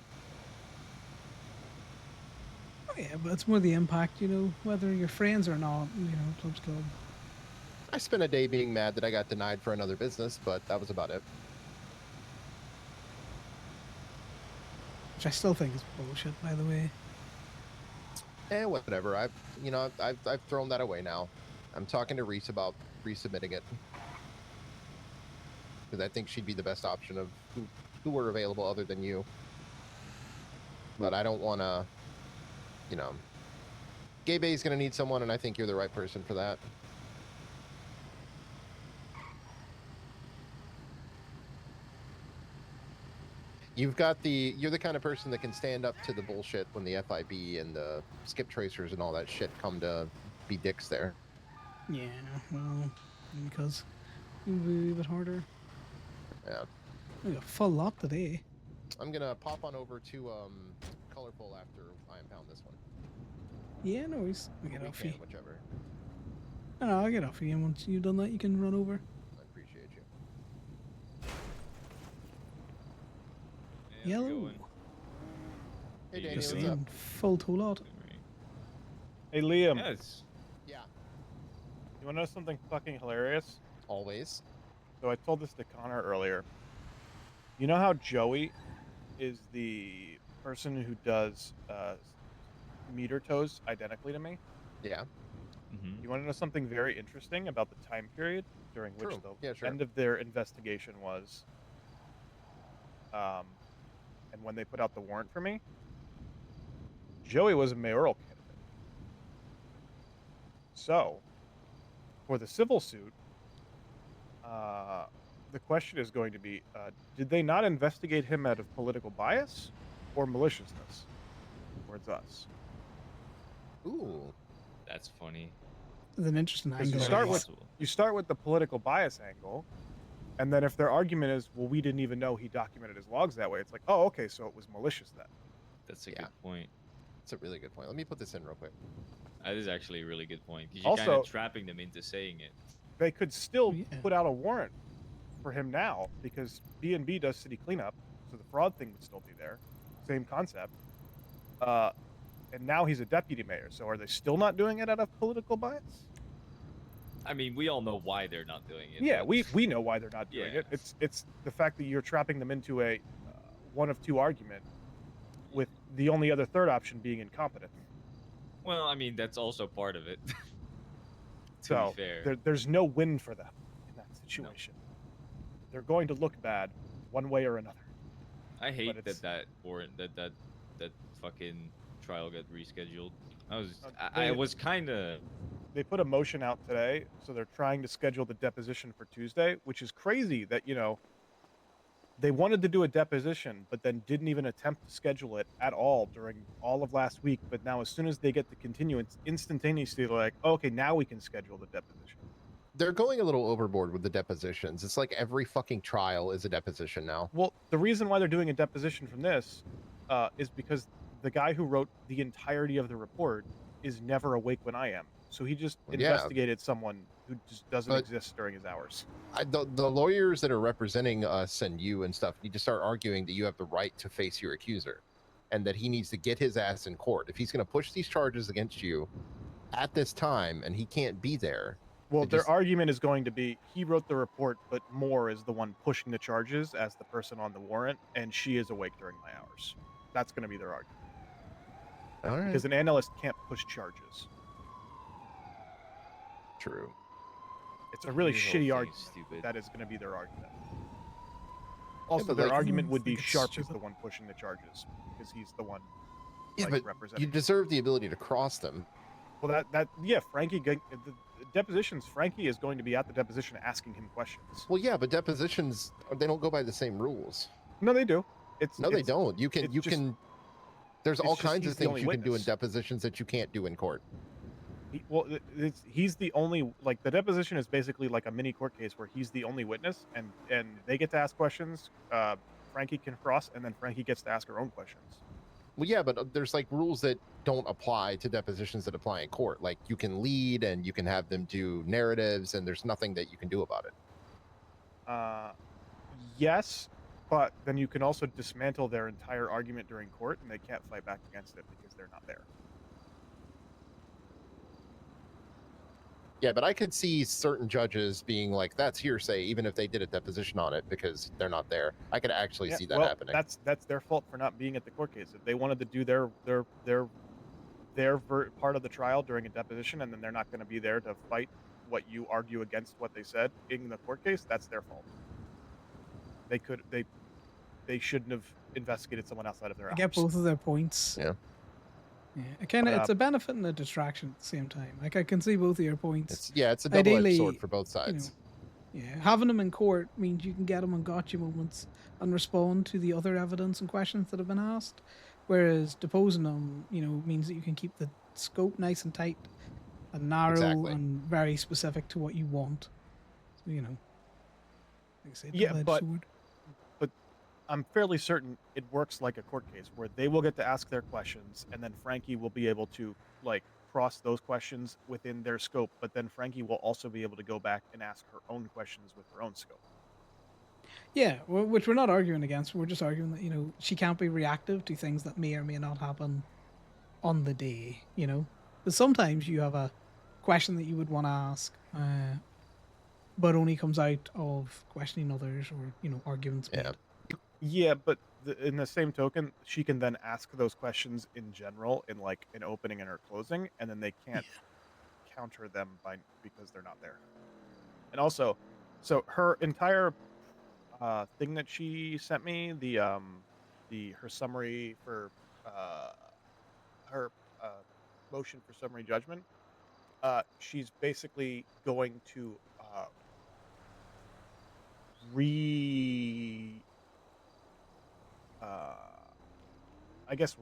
Oh, yeah, but it's more the impact, you know, whether you're friends or not, you know, club's club. I spent a day being mad that I got denied for another business, but that was about it. Which I still think is bullshit, by the way. Whatever. I've thrown that away now. I'm talking to Reese about resubmitting it because I think she'd be the best option of who were available other than you. But I don't want to, you know. Gay Bay's going to need someone, and I think you're the right person for that. You're the kind of person that can stand up to the bullshit when the FIB and the skip tracers and all that shit come to be dicks there. Yeah, well, because it'll be a bit harder. Yeah. We got a full lot today. I'm gonna pop on over to Colorful after I impound this one. Yeah, no worries. I'll get off you. Weekend, whichever. No, I'll get off you, and once you've done that, you can run over. I appreciate you. Yellow. Hey, Yeah, Danny, Just what's up? saying, full tow lot. Hey, Liam, Yes. Yeah, you want to know something fucking hilarious? always. So I told this to Connor earlier. You know how Joey is the person who does meter tows identically to me? Yeah, Mm-hmm. You want to know something very interesting about the time period during which True. the Yeah, sure. end of their investigation was, and when they put out the warrant for me? Joey was a mayoral candidate. So, for the civil suit, the question is going to be, did they not investigate him out of political bias or maliciousness towards us? Ooh. That's funny. It's an interesting 'Cause you angle. start it with- is. Possible. You start with the political bias angle, and then if their argument is, well, we didn't even know he documented his logs that way, it's like, oh, okay, so it was malicious then. That's a Yeah. good point. That's a really good point. Let me put this in real quick. That is actually a really good point because you're kind Also- of trapping them into saying it. they could still Yeah. put out a warrant for him now because B&B does city cleanup, so the fraud thing would still be there. Same concept. And now he's a deputy mayor. So are they still not doing it out of political bias? I mean, we all know why they're not doing it. Yeah, but- we know why they're not doing Yeah. it. It's the fact that you're trapping them into a one of two argument, with the only other third option being incompetent. Well, I mean, that's also part of it. to So be fair. there's no win for them in that situation. They're going to look bad one way or another. I hate it's- that warrant that fucking trial got rescheduled. I They- was kind of They put a motion out today, so they're trying to schedule the deposition for Tuesday, which is crazy that, they wanted to do a deposition, but then didn't even attempt to schedule it at all during all of last week. But now, as soon as they get the continuance, instantaneously they're like, oh, okay, now we can schedule the deposition. They're going a little overboard with the depositions. It's like every fucking trial is a deposition now. Well, the reason why they're doing a deposition from this is because the guy who wrote the entirety of the report is never awake when I am. So he just Well, yeah. investigated someone who just doesn't But- exist during his hours. The lawyers that are representing us and you and stuff need to start arguing that you have the right to face your accuser and that he needs to get his ass in court. If he's going to push these charges against you at this time and he can't be there. Well, It their just- argument is going to be he wrote the report, but Moore is the one pushing the charges as the person on the warrant, and she is awake during my hours. That's going to be their argument. All right. Because an analyst can't push charges. True. It's a really This whole shitty thing's argument. stupid. That is going to be their argument. Also, but their like- argument would I be think it's Sharp is stupid. the one pushing the charges because he's the one Yeah, but representing. you deserve the ability to cross them. Well, Frankie, the depositions. Frankie is going to be at the deposition asking him questions. Well, yeah, but depositions, they don't go by the same rules. No, they do. No, they don't. You can, it's just- there's it's all just kinds he's of the things only you can do in witness. depositions that you can't do in court. He's the only, like, the deposition is basically like a mini court case where he's the only witness, and they get to ask questions. Frankie can cross, and then Frankie gets to ask her own questions. Well, yeah, but there's like rules that don't apply to depositions that apply in court. Like you can lead and you can have them do narratives, and there's nothing that you can do about it. Yes, but then you can also dismantle their entire argument during court, and they can't fight back against it because they're not there. Yeah, but I could see certain judges being like, "That's hearsay," even if they did a deposition on it because they're not there. I could actually Yeah, see that well, happening. That's their fault for not being at the court case. If they wanted to do their part of the trial during a deposition, and then they're not going to be there to fight what you argue against what they said in the court case, that's their fault. They shouldn't have investigated someone outside of their I hours. get both of their points. Yeah. Yeah, it's a benefit and a distraction at the same time. Like I can see both of your points. It's a double-edged Ideally, sword for both sides. Yeah, having them in court means you can get them on gotcha moments and respond to the other evidence and questions that have been asked. Whereas deposing them, means that you can keep the scope nice and tight and narrow Exactly. and very specific to what you want. So, like I say, Yeah, double-edged but- sword. I'm fairly certain it works like a court case where they will get to ask their questions, and then Frankie will be able to cross those questions within their scope. But then Frankie will also be able to go back and ask her own questions with her own scope. Yeah, which we're not arguing against. We're just arguing that she can't be reactive to things that may or may not happen on the day. Because sometimes you have a question that you would want to ask, but only comes out of questioning others or arguments. Yeah. Yeah, but in the same token, she can then ask those questions in general in an opening and her closing, and then they can't counter them because they're not there. And also, so her entire thing that she sent me, her summary for her motion for summary judgment, she's basically going to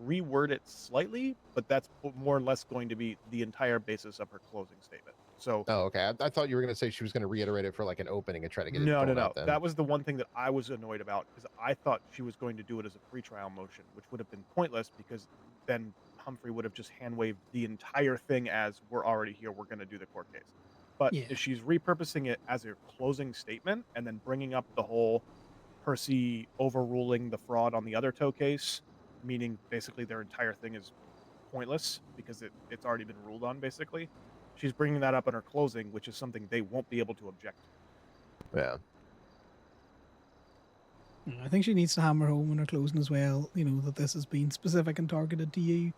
reword it slightly, but that's more or less going to be the entire basis of her closing statement. So, Oh, okay. I thought you were going to say she was going to reiterate it for like an opening and try to get it no. thrown out then. That was the one thing that I was annoyed about, because I thought she was going to do it as a pretrial motion, which would have been pointless because then Humphrey would have just hand waved the entire thing as we're already here, we're going to do the court case. But Yeah. if she's repurposing it as a closing statement and then bringing up the whole Percy overruling the fraud on the other tow case, meaning basically their entire thing is pointless because it's already been ruled on, basically. She's bringing that up in her closing, which is something they won't be able to object to. Yeah. Yeah, I think she needs to hammer home in her closing as well, that this has been specific and targeted to you,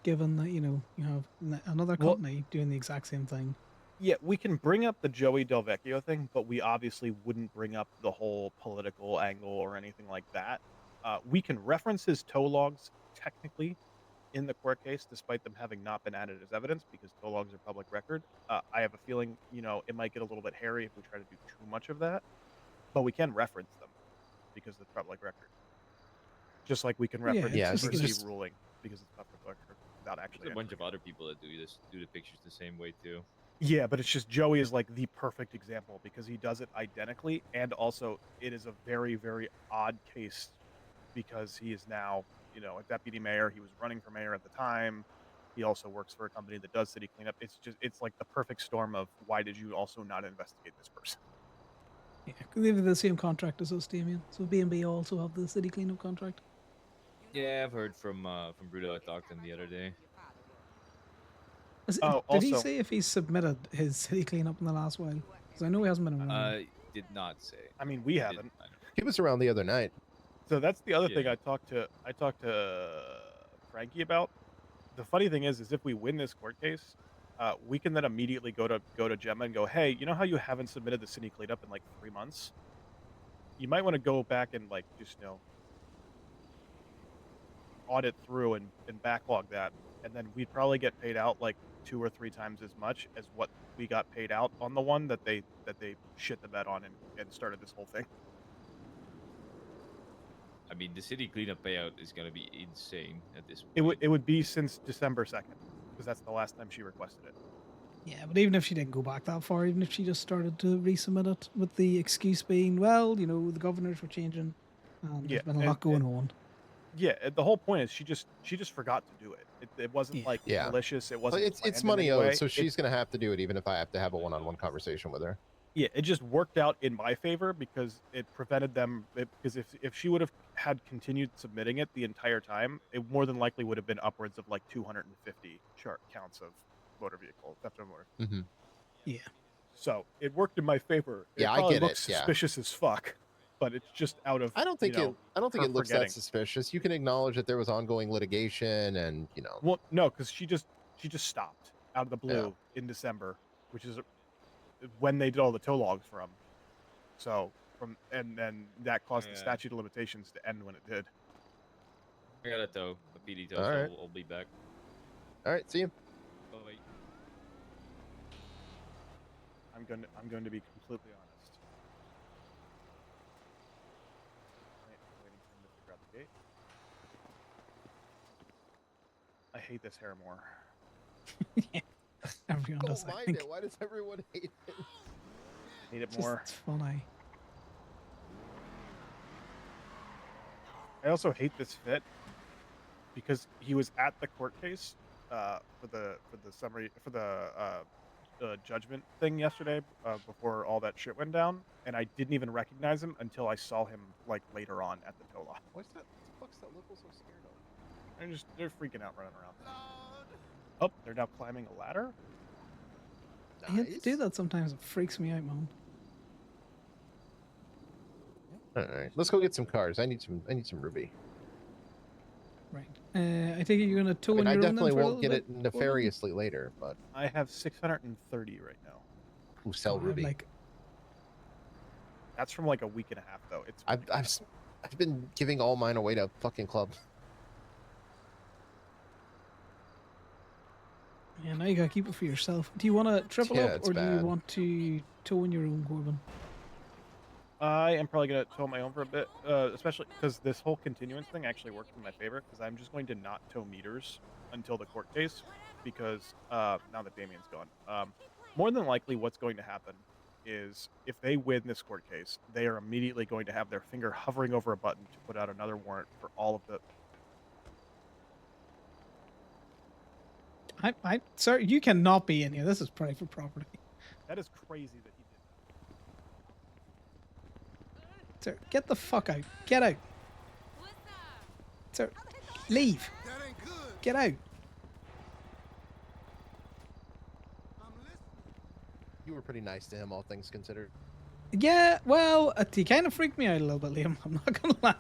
given that, you have another Well- company doing the exact same thing. Yeah, we can bring up the Joey Del Vecchio thing, but we obviously wouldn't bring up the whole political angle or anything like that. We can reference his tow logs technically in the court case, despite them having not been added as evidence, because tow logs are public record. I have a feeling, it might get a little bit hairy if we try to do too much of that, but we can reference them because it's public record. Just like we can Yeah, reference Yeah, the you can Percy just- ruling because it's public record without actually. There's a bunch entering of it. other people that do the pictures the same way too. Yeah, but it's just Joey is like the perfect example because he does it identically, and also it is a very, very odd case because he is now, a deputy mayor. He was running for mayor at the time. He also works for a company that does city cleanup. It's like the perfect storm of why did you also not investigate this person? Yeah, because they have the same contract as us, Damien. So B&B also have the city cleanup contract. Yeah, I've heard from Bruto. I talked to him the other day. Oh, Did he also- say if he submitted his city cleanup in the last while? Because I know he hasn't been around. Did not say. I mean, we Did- haven't. I know. He was around the other night. So that's the other thing Yeah. I talked to Frankie about. The funny thing is if we win this court case, we can then immediately go to Gemma and go, hey, you know how you haven't submitted the city cleanup in like 3 months? You might want to go back and like just audit through and backlog that, and then we'd probably get paid out like 2 or 3 times as much as what we got paid out on the one that they shit the bed on and started this whole thing. I mean, the city cleanup payout is gonna be insane at this point. It would be since December 2nd because that's the last time she requested it. Yeah, but even if she didn't go back that far, even if she just started to resubmit it with the excuse being, well, the governors were changing, and Yeah, there's been a lot going on. Yeah, the whole point is she just forgot to do it. It wasn't Yeah. like Yeah. malicious. It Well, wasn't. it's planned in money any owed, way. so she's gonna have to do it, even if I have to have a one-on-one conversation with her. Yeah, it just worked out in my favor because it prevented them. Because if she would have had continued submitting it the entire time, it more than likely would have been upwards of like 250 chart counts of motor vehicle theft of motor. Mm-hmm. Yeah. So it worked in my favor. It Yeah, I probably get it, looks yeah. suspicious as fuck, but it's just out of. I don't think her it looks forgetting. that suspicious. You can acknowledge that there was ongoing litigation, and Well, no, because she just stopped out of the blue Yeah. in December, which is when they did all the tow logs from. So and then that caused the Yeah. statute of limitations to end when it did. I got a tow, a PD tow, All so right. I'll be back. all right, see you. Bye. I'm going to be completely honest. Wait, I'm waiting for him to figure out the gate. I hate this hair more. Everyone does, Don't I mind think. it. Why does everyone hate it? Hate it Just more. funny. I also hate this fit because he was at the court case for the summary for the judgment thing yesterday before all that shit went down, and I didn't even recognize him until I saw him like later on at the tow lot. What's that? What the fuck's that local so scared of? They're freaking out running around. Oh, they're now climbing a ladder. Yeah, they do that sometimes. It freaks me out, man. All right, let's go get some cars. I need some Ruby. Right. I think you're gonna tow I mean, on I your own then definitely for a won't little get bit, it Corbin? nefariously later, but I have 630 right now. who sell I have, Ruby? like, That's from like a week and a half though. It's I've been giving all mine away to fucking club. yeah, now you gotta keep it for yourself. Do you want to triple Yeah, up, it's or do you bad. want to tow on your own, Corbin? I am probably gonna tow my own for a bit, especially because this whole continuance thing actually worked in my favor. Because I'm just going to not tow meters until the court case, because now that Damien's gone, more than likely what's going to happen is if they win this court case, they are immediately going to have their finger hovering over a button to put out another warrant for all of the. Sir, you cannot be in here. This is private property. That is crazy that he did Sir, get the fuck out. Get out. Sir, leave. Get out. You were pretty nice to him, all things considered. Yeah, well, he kind of freaked me out a little bit, Liam. I'm not gonna lie.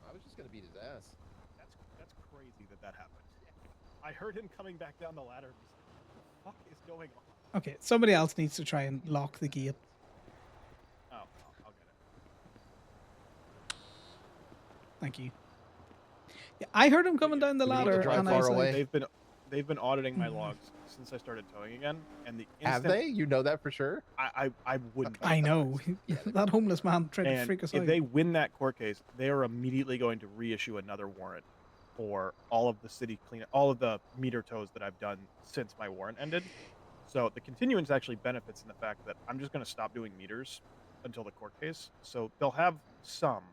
I was just gonna beat his ass. that. That's crazy that happened. I heard him coming back down the ladder. And what the fuck is going on? Okay, somebody else needs to try and lock the gate. Oh, I'll get it. Thank you. Yeah, I heard him coming down the Do we need to ladder, drive and I far was like, away? They've been auditing my logs since I started towing again, and the Have instant they? You know that for sure? I wouldn't. I know. That homeless man tried to And freak us if out. they win that court case, they are immediately going to reissue another warrant for all of the city cleanup, all of the meter tows that I've done since my warrant ended. So the continuance actually benefits in the fact that I'm just going to stop doing meters until the court case. So they'll have some,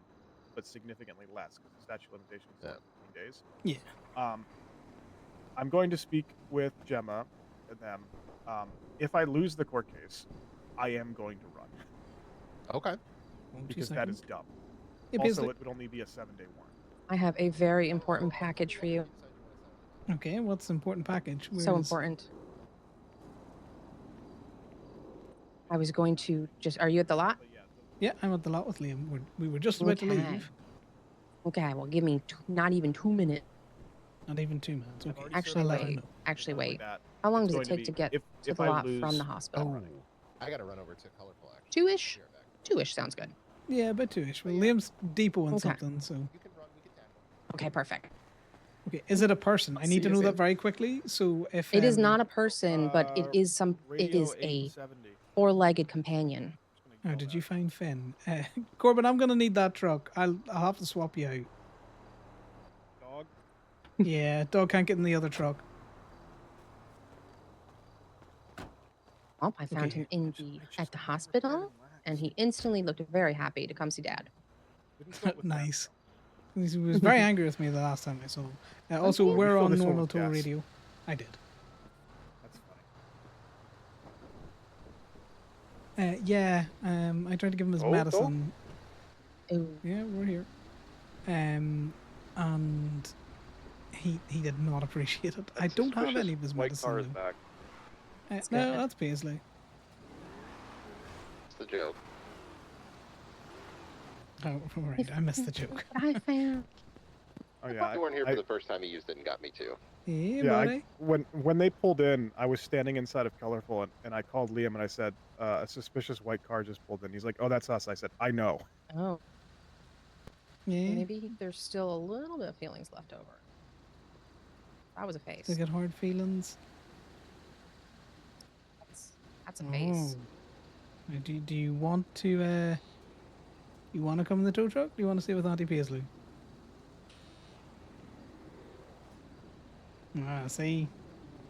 but significantly less because the statute of limitations is only 15 days. Yeah. I'm going to speak with Gemma and them. If I lose the court case, I am going to run Okay. because that is dumb. Yeah, Also, basically- it would only be a 7-day warrant. I have a very important package for you. Okay, what's the important package? So Where's- important. I was going to just. Are you at the lot? But yeah, Yeah, I'm at the lot with Liam. We were just about to Okay. leave. Okay, well, give me not even 2 minutes. Not even 2 minutes. I've Okay. already Actually, I'll let her wait. know. Actually, stuff like wait. that. How long It's does it going take to be- get if to the I lot lose, from the hospital? I gotta run over to Colorful actually. 2-ish? Be right back. 2-ish sounds good. Yeah, about 2-ish. Well, Liam's depoting Okay. something, so... You can run, we can tackle. Okay, perfect. Okay, is it a person? I need to See you know that soon. very quickly, so if... It is not a person, but it Uh, is some. It Radio is a 870. 4-legged companion. Just gonna Oh, yell did that. you find Finn? Corbin, I'm gonna need that truck. I'll have to swap you out. Dog? Yeah, dog can't get in the other truck. Oh, I found Okay. him in at the hospital, and he instantly looked very happy to come see Dad. Didn't fill it with gas. Nice. He was very angry with me the last time I saw him. Also, Okay. we're You fill on this one normal with tow gas. radio. I did. That's funny. Yeah, I tried to give him his Oh, medicine. Ooh. Yeah, we're here. And he did not appreciate it. I don't have any of his White car is medicine. back. No, that's Paisley. It's the joke. Oh, right, I missed the joke. What I found. Oh yeah. You weren't here I- for the first time. You used it and got me too. Hey, Yeah, buddy. when they pulled in, I was standing inside of Colorful, and I called Liam and I said, a suspicious white car just pulled in. He's like, oh, that's us. I said, I know. Oh, Yeah, maybe there's still a little bit of feelings left over. That was a face. still get hard feelings. That's a face. Oh. Do you want to you want to come in the tow truck? Do you want to stay with Auntie Paisley? Ah, see,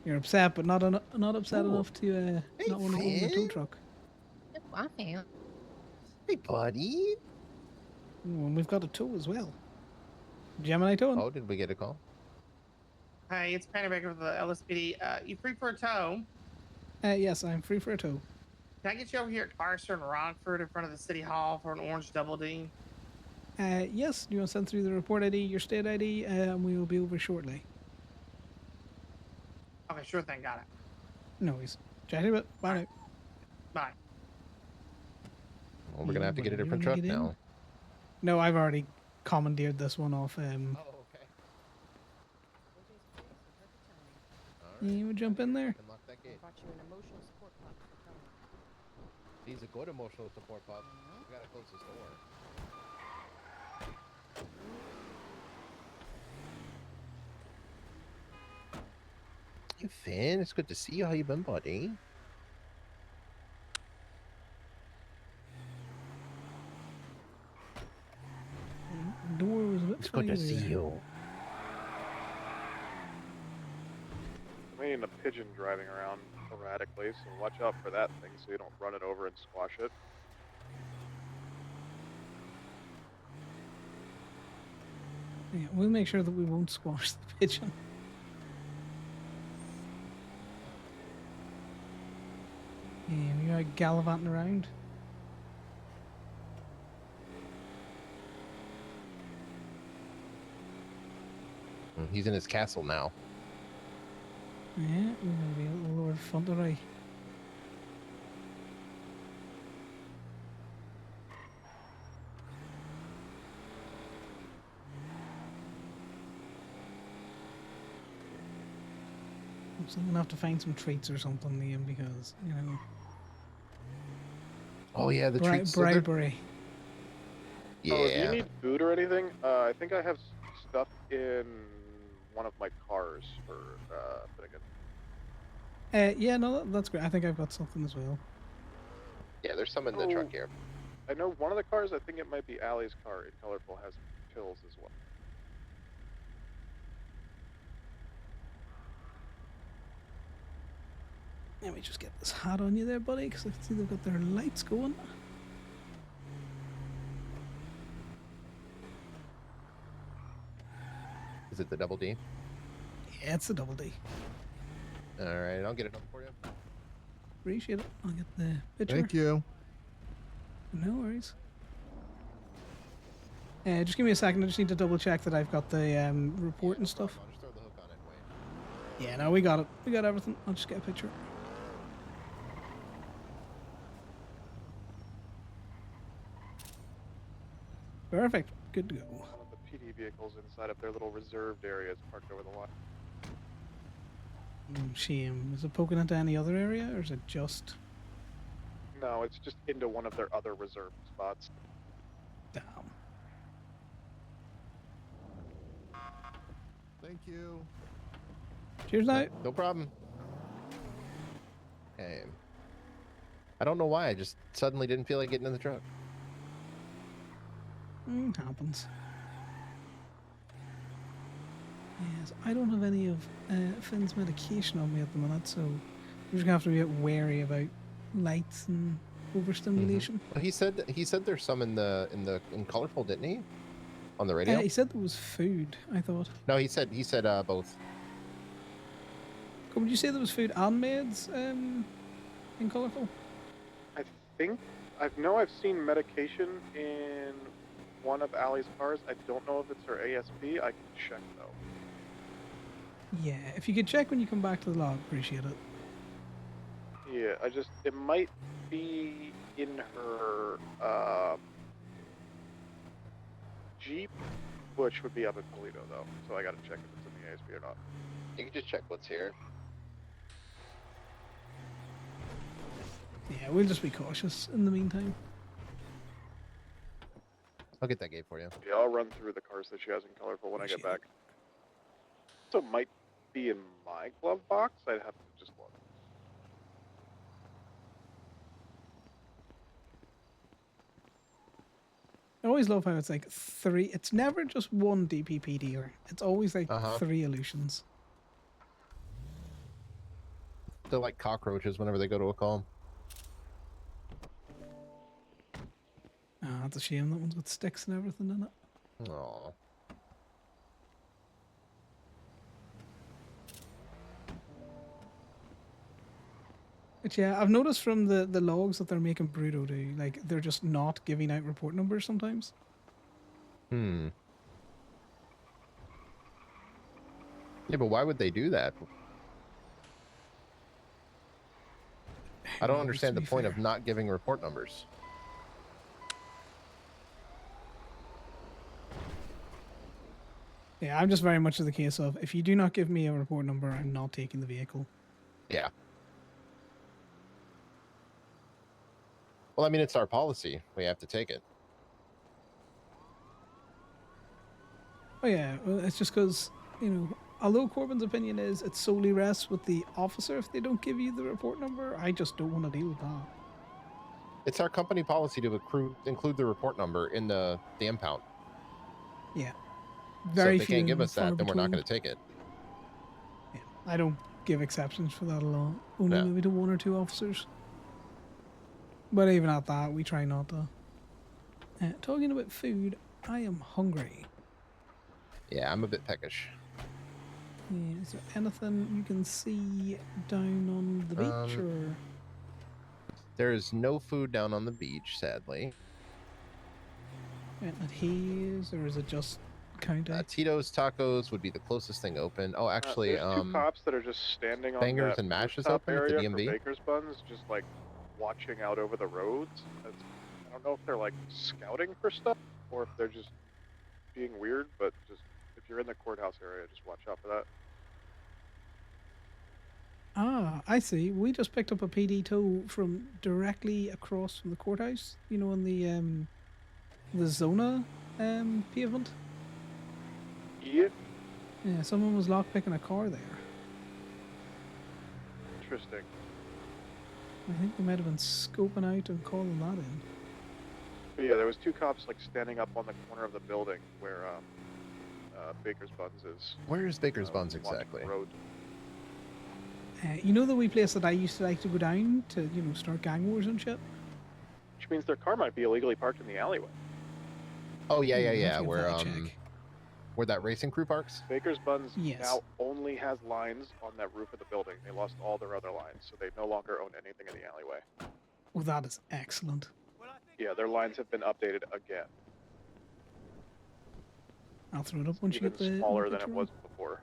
you're upset, but not upset Ooh. enough to Hey, not want to go in the tow Finn. truck. Oh, I found. Hey, buddy. Ooh, and we've got a tow as well. Gemini towing. Oh, did we get a call? Hi, it's Panabaker with the LSPD. You free for a tow? Yes, I'm free for a tow. Can I get you over here at Carson and Rockford in front of the city hall for an orange double D? Yes, you want to send through the report ID, your state ID, and we will be over shortly. Okay, sure thing, got it. No worries. Chat a bit. Bye now. Bye. Well, we're gonna have to get a Whatever, you different wanna truck get in? now. No, I've already commandeered this one off. Oh, okay. You would jump in there? Unlock that gate. Brought you an emotional support club for coming. He's a good emotional support pup. We gotta close this door. Hey, Finn, it's good to see you. How you been, buddy? Door was a bit It's good to tiny see there. you. I mean, a pigeon driving around erratically, so watch out for that thing so you don't run it over and squash it. Yeah, we'll make sure that we won't squash the pigeon. Yeah, we are gallivanting around. He's in his castle now. Yeah, we're gonna be a little Lord Fauntleroy. So I'm gonna have to find some treats or something, Liam, because you know. Oh yeah, the treats. So they're- bribery. yeah. Oh, do you need food or anything? I think I have stuff in one of my cars for Finnegan. Yeah, no, that's great. I think I've got something as well. Yeah, there's some in the truck here. I know one of the cars, I think it might be Allie's car in Colorful, has pills as well. Let me just get this hat on you there, buddy, because I can see they've got their lights going. Is it the double D? Yeah, it's a double D. All right, I'll get it up for you. Appreciate it. I'll get the picture. Thank you. No worries. Just give me a second. I just need to double check that I've got the report and stuff. I'll just throw the hook on it. Wait. Yeah, no, we got it. We got everything. I'll just get a picture. Perfect. Good to go. One of the PD vehicles inside of their little reserved areas parked over the line. Shame. Is it poking into any other area, or is it just... No, it's just into one of their other reserved spots. Damn. Thank you. Cheers now. No problem. Okay. I don't know why. I just suddenly didn't feel like getting in the truck. Happens. Yes, I don't have any of Finn's medication on me at the minute, so we're just gonna have to be a bit wary about lights and overstimulation. Well, he said there's some in Colorful, didn't he? On the radio. He said there was food. I thought. No, he said both. Would you say there was food and meds in Colorful? I think I've seen medication in one of Allie's cars. I don't know if it's her ASP. I can check though. Yeah, if you could check when you come back to the log, appreciate it. Yeah, it might be in her Jeep, which would be up in Toledo though. So I gotta check if it's in the ASP or not. You can just check what's here. Yeah, we'll just be cautious in the meantime. I'll get that gate for you. Yeah, I'll run through the cars that she has in Colorful when I get back. So it might be in my glove box. I'd have to just look. I always love how it's like three. It's never just one DPP dealer. It's always like three illusions. They're like cockroaches whenever they go to a call. Ah, it's a shame that one's got sticks and everything in it. Aww. But yeah, I've noticed from the logs that they're making Bruto do, like they're just not giving out report numbers sometimes. Yeah, but why would they do that? I don't understand the point of not giving report numbers. Yeah, I'm just very much of the case of, if you do not give me a report number, I'm not taking the vehicle. Yeah. Well, I mean, it's our policy. We have to take it. Oh yeah, well, it's just because, you know, although Corbin's opinion is it solely rests with the officer if they don't give you the report number, I just don't want to deal with that. It's our company policy to include the report number in the impound. Yeah. So if they can't give us that, then we're not going to take it. Yeah, I don't give exceptions for that a lot. Only maybe to one or two officers. But even at that, we try not to. Talking about food, I am hungry. Yeah, I'm a bit peckish. Yeah, is there anything you can see down on the beach, or? There is no food down on the beach, sadly. And Hayes, or is it just County? Tito's Tacos would be the closest thing open. Oh, actually, there's two cops that are just standing on Bangers that and Mash is rooftop open at the area for DMV. Baker's Buns, just like watching out over the roads. I don't know if they're like scouting for stuff or if they're just being weird, but just if you're in the courthouse area, just watch out for that. Ah, I see. We just picked up a PD tow from directly across from the courthouse. You know, on the Zona pavement. Yeah. Yeah, someone was lockpicking a car there. Interesting. I think they might have been scoping out and calling that in. But yeah, there was two cops like standing up on the corner of the building where Baker's Buns is. Where is Baker's Buns watching the exactly? road. You know the wee place that I used to like to go down to, you know, start gang wars and shit? Which means their car might be illegally parked in the alleyway. Oh yeah, yeah, Hmm, yeah. let's give Where that a check. where that racing crew parks? Baker's Buns Yes. now only has lines on that roof of the building. They lost all their other lines, so they no longer own anything in the alleyway. Oh, that is excellent. Yeah, their lines have been updated again. I'll throw it up once you Even get the smaller than it picture was on. before.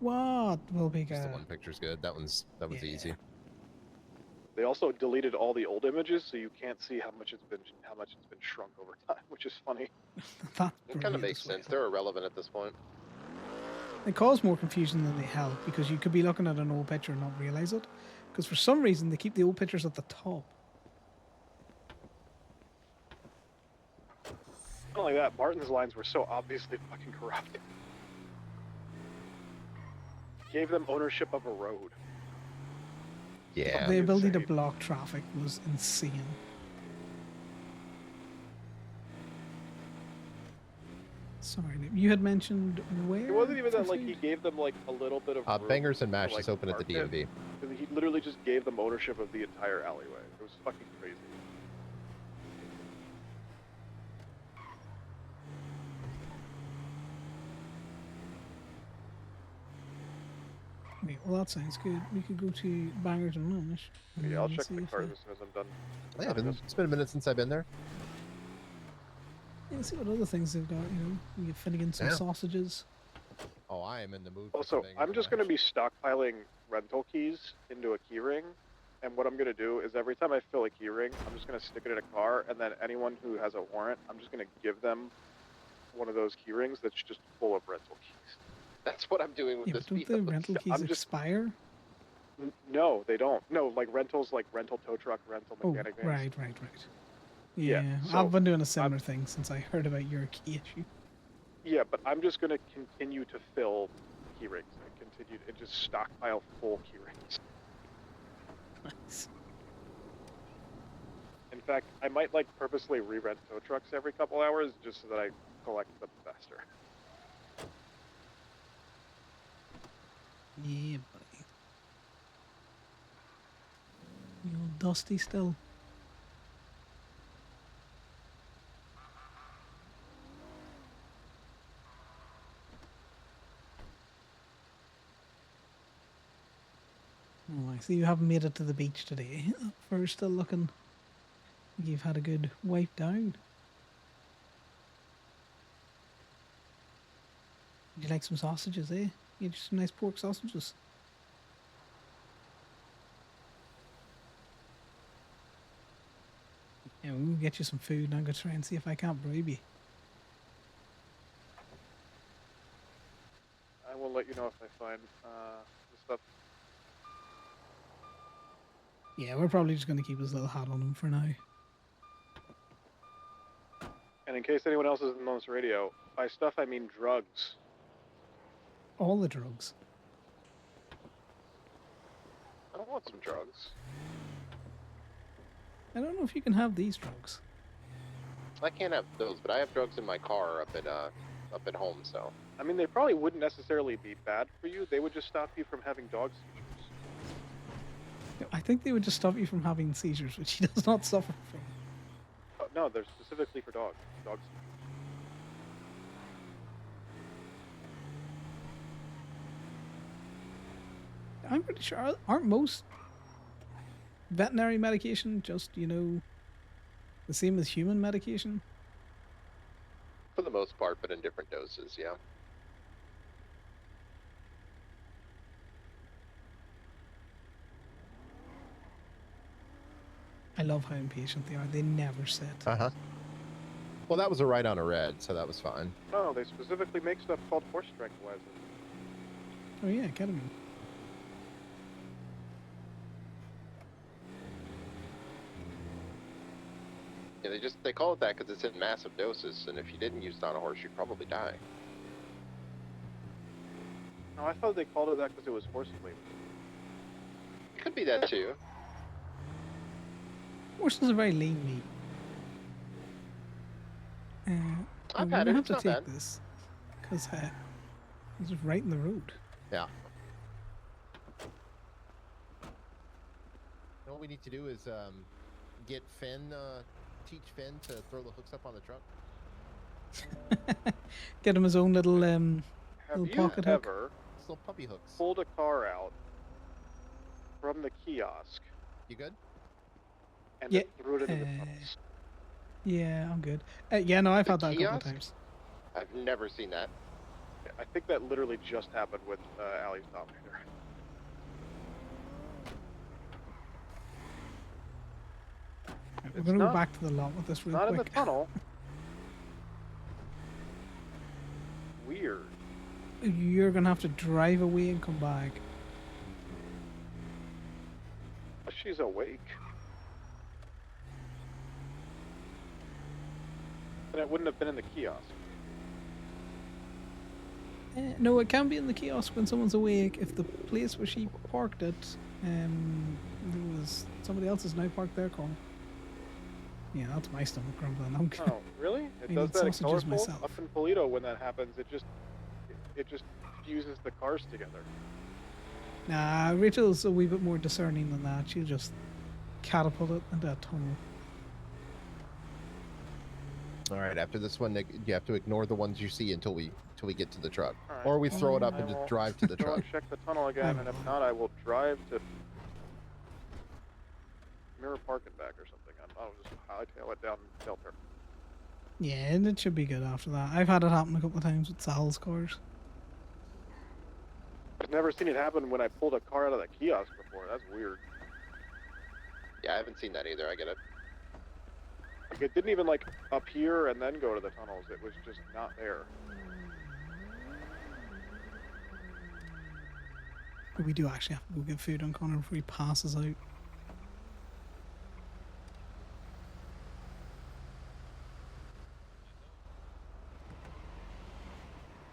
What will be Just the good? one picture's good. That was Yeah. easy. They also deleted all the old images, so you can't see how much it's been shrunk over time, which is funny. That's It kind of brilliant makes as well. sense. They're irrelevant at this point. They cause more confusion than they help because you could be looking at an old picture and not realize it. Because for some reason they keep the old pictures at the top. Not only that, Martin's lines were so obviously fucking corrupt. Gave them ownership of a road. Yeah. The ability to Insane. block traffic was insane. Sorry, Nick, you had mentioned where? It wasn't even for that like he food? gave them like a little bit of room Bangers and to, Mash like, is open at the park it. DMV. He literally just gave them ownership of the entire alleyway. It was fucking crazy. Wait, well that sounds good. We could go to Bangers and Mash. Yeah, I'll and check see the if, cars as soon as I'm done. Yeah, it's been a minute since I've been there. yeah, see what other things they've got. You know, we get Finnegan some Yeah. sausages. Oh, I am in the mood. For Also, Bangers I'm and just going to Mash. be stockpiling rental keys into a keyring, and what I'm going to do is every time I fill a keyring, I'm just going to stick it in a car, and then anyone who has a warrant, I'm just going to give them one of those keyrings that's just full of rental keys. That's what I'm doing with Yeah, this but don't the vehicle. rental keys I'm just expire? No, they don't. No, like rentals, like rental tow truck, rental Oh, mechanic vans. right. Yeah, Yeah, so I've been doing a similar thing since I heard about your key issue. Yeah, but I'm just going to continue to fill keyrings and continue to just stockpile full keyrings. Nice. In fact, I might like purposely re-rent tow trucks every couple hours just so that I collect them faster. Yeah, buddy. You all dusty still? Oh, I see you haven't made it to the beach today. We're still looking like you've had a good wipe down. Would you like some sausages, eh? Get you some nice pork sausages. Yeah, we'll get you some food and I'm going to try and see if I can't bribe you. I will let you know if I find the stuff. Yeah, we're probably just going to keep his little hat on him for now. And in case anyone else isn't on this radio, by stuff I mean drugs. All the drugs. I don't want some drugs. I don't know if you can have these drugs. I can't have those, but I have drugs in my car up at home. So I mean, they probably wouldn't necessarily be bad for you. They would just stop you from having dog seizures. I think they would just stop you from having seizures, which he does not suffer from. Oh, no, they're specifically for dogs. Dog seizures. I'm pretty sure, aren't most veterinary medication, just, you know, the same as human medication? For the most part, but in different doses, yeah. I love how impatient they are. They never sit. Uh-huh. Well, that was a right on a red, so that was fine. No, they specifically make stuff called horse tranquilizer. Oh yeah, ketamine. Yeah, they call it that because it's in massive doses, and if you didn't use it on a horse, you'd probably die. No, I thought they called it that because it was horse flavored. It could be that too. Horses are very lean meat. I've we're had gonna it. have It's to not take bad. this because it's just right in the road. Yeah. What we need to do is get Finn, teach Finn to throw the hooks up on the truck. Get him his own little Have little you pocket hook. ever It's little puppy hooks. pulled a car out from the kiosk You good? and Yeah, then threw it into the tunnels? Yeah, I'm good. Yeah, no, I've The had that a couple of kiosk? times. I've never seen that. I think that literally just happened with Allie's Dominator. Right, we're It's gonna go not- back to the lot with this real Not quick. in the tunnel. Weird. You're gonna have to drive away and come back. She's awake. Then it wouldn't have been in the kiosk. No, it can be in the kiosk when someone's awake. If the place where she parked it, there was somebody else is now parked their car. Yeah, that's my stomach grumbling. I'm good. Oh, really? It I does need that at sausages Colorful? myself. Up in Polito, when that happens, it just fuses the cars together. Nah, Rachel's a wee bit more discerning than that. She'll just catapult it into a tunnel. All right. After this one, Nick, you have to ignore the ones you see until we get to the truck, All right. or we throw it up I and just will drive to the go truck. and check the tunnel again, and if not, I will drive to Mirror Park and back or something. I'll just hightail it down Del Perro. Yeah, and it should be good after that. I've had it happen a couple of times with Sal's cars. I've never seen it happen when I pulled a car out of the kiosk before. That's weird. Yeah, I haven't seen that either. I get it. Like, it didn't even like appear and then go to the tunnels. It was just not there. We do actually have to go get food on Connor before he passes out.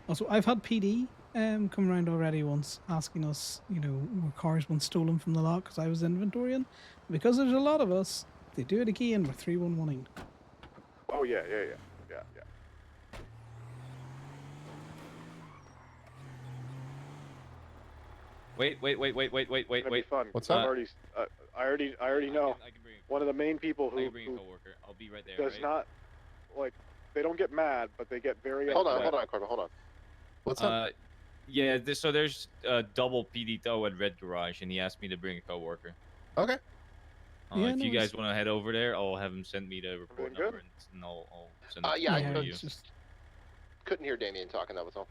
Also, I've had PD come around already once asking us, you know, were cars once stolen from the lot because I was inventorying. Because there's a lot of us, they do it again, we're 311ing. Oh yeah. Wait. It's gonna be fun. What's I've up? I already know I can bring. one of the main people I who, can bring a who coworker. I'll be right there. does right? not like. They don't get mad, but they get very Hold upset. on, Corbin, hold on. What's up? Yeah. So there's a double PD tow at Red Garage, and he asked me to bring a coworker. Okay. Yeah, If no, you guys it's- want to head over there, I'll have him send me the report Everything number, good? and I'll send it Yeah, I to could you. it's just Couldn't hear Damien talking. That was all.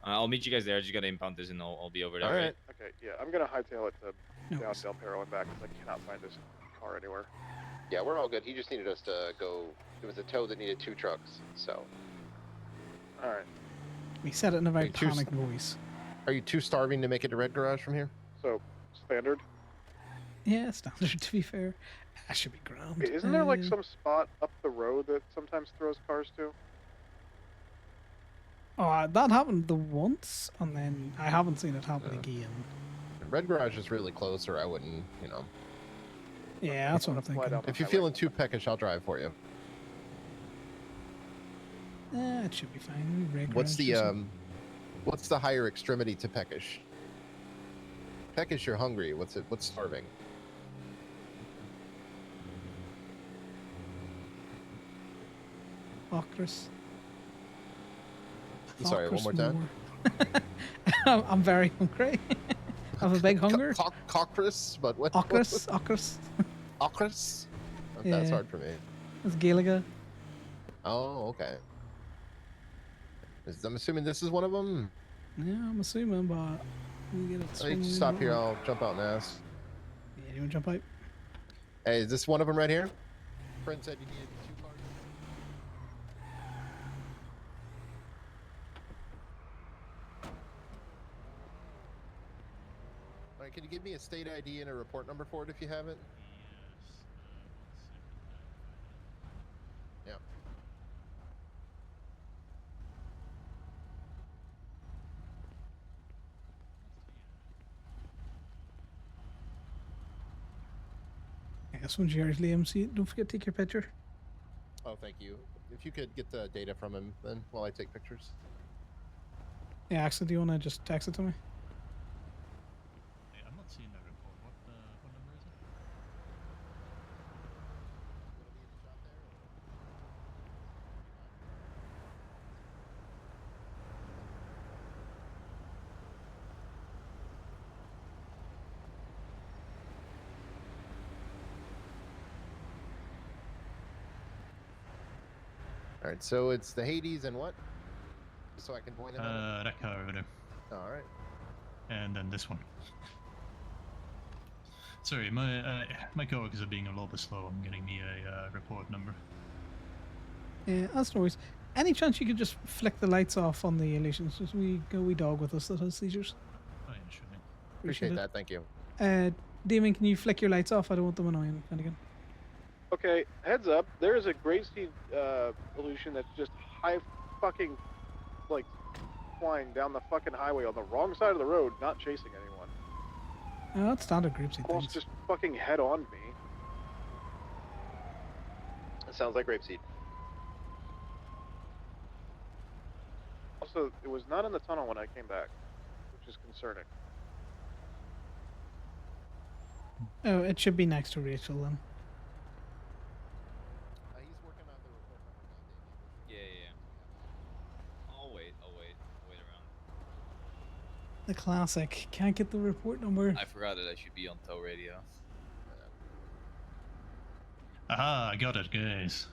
I'll meet you guys there. I just gotta impound this, and I'll be over there. All right. Okay, yeah, I'm gonna hightail it to no, down Del Perro and back because I cannot find this car anywhere. Yeah, we're all good. He just needed us to go. It was a tow that needed 2 trucks. So, All right, we said it in a very Hey, choose- panicked voice. are you too starving to make it to Red Garage from here? so standard. Yeah, standard to be fair. That should be grand. Wait, isn't there like Uh, some spot up the road that sometimes throws cars to? Oh, that happened the once, and then I haven't seen it happen again. Red Garage is really close, or I wouldn't, you know. Yeah, that's what I'm Fly thinking. down the If you're highway. feeling too peckish, I'll drive for you. It should be fine. Red What's Garage the or something. what's the higher extremity to peckish? Peckish, you're hungry. What's starving? Octris. I'm sorry, one more time. I'm very hungry. Have a big hunger? Cockris, but what? Ocris? Ocris? Ocris? Yeah. That's hard for me. It's Gaeliga. Oh, okay. I'm assuming this is one of them. Yeah, I'm assuming, but we get it. Hey, swinging stop here. around. I'll jump out and ask. Yeah, you want to jump out? Hey, is this one of them right here? Friend said you needed 2 cars. All right, can you give me a state ID and a report number for it if you have it? Yeah. Yeah, this one's yours, Liam. See, don't forget to take your picture. Oh, thank you. If you could get the data from him then while I take pictures. Yeah, Axel, do you want to just text it to me? Hey, I'm not seeing that report. What number is it? All right, so it's the Hades and what? So I can point them out. That car over there. All right. And then this one. Sorry, my coworkers are being a little bit slow on getting me a report number. Yeah, that's no worries. Any chance you could just flick the lights off on the illusions? Just we dog with us that has seizures. Oh yeah, sure thing. Appreciate that. Thank you. Damon, can you flick your lights off? I don't want them annoying Finnegan. Okay, heads up. There is a grapeseed illusion that's just high fucking, like, flying down the fucking highway on the wrong side of the road, not chasing anyone. That's standard group seat Almost things. just fucking head on me. It sounds like grapeseed. Also, it was not in the tunnel when I came back, which is concerning. Oh, it should be next to Rachel then. He's working on the report number now, Davey. Yeah. I'll wait around. The classic. Can't get the report number. I forgot that I should be on tow radio. Aha, I got it, guys.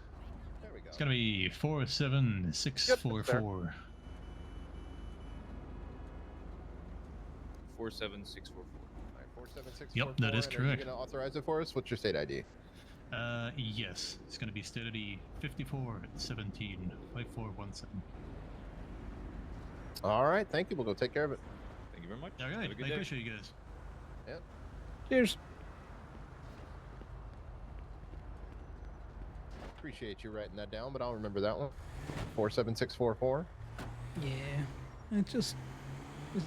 There we go. It's gonna be 47644. 47644. All right, 47644. Yep, that is and correct. Are you gonna authorize it for us? What's your state ID? Yes, it's gonna be state ID 5417 5417. All right, thank you. We'll go take care of it. Thank you very much. All right, Have a good I day. appreciate you guys. Yep. Cheers. Appreciate you writing that down, but I'll remember that one. 47644. Yeah. It was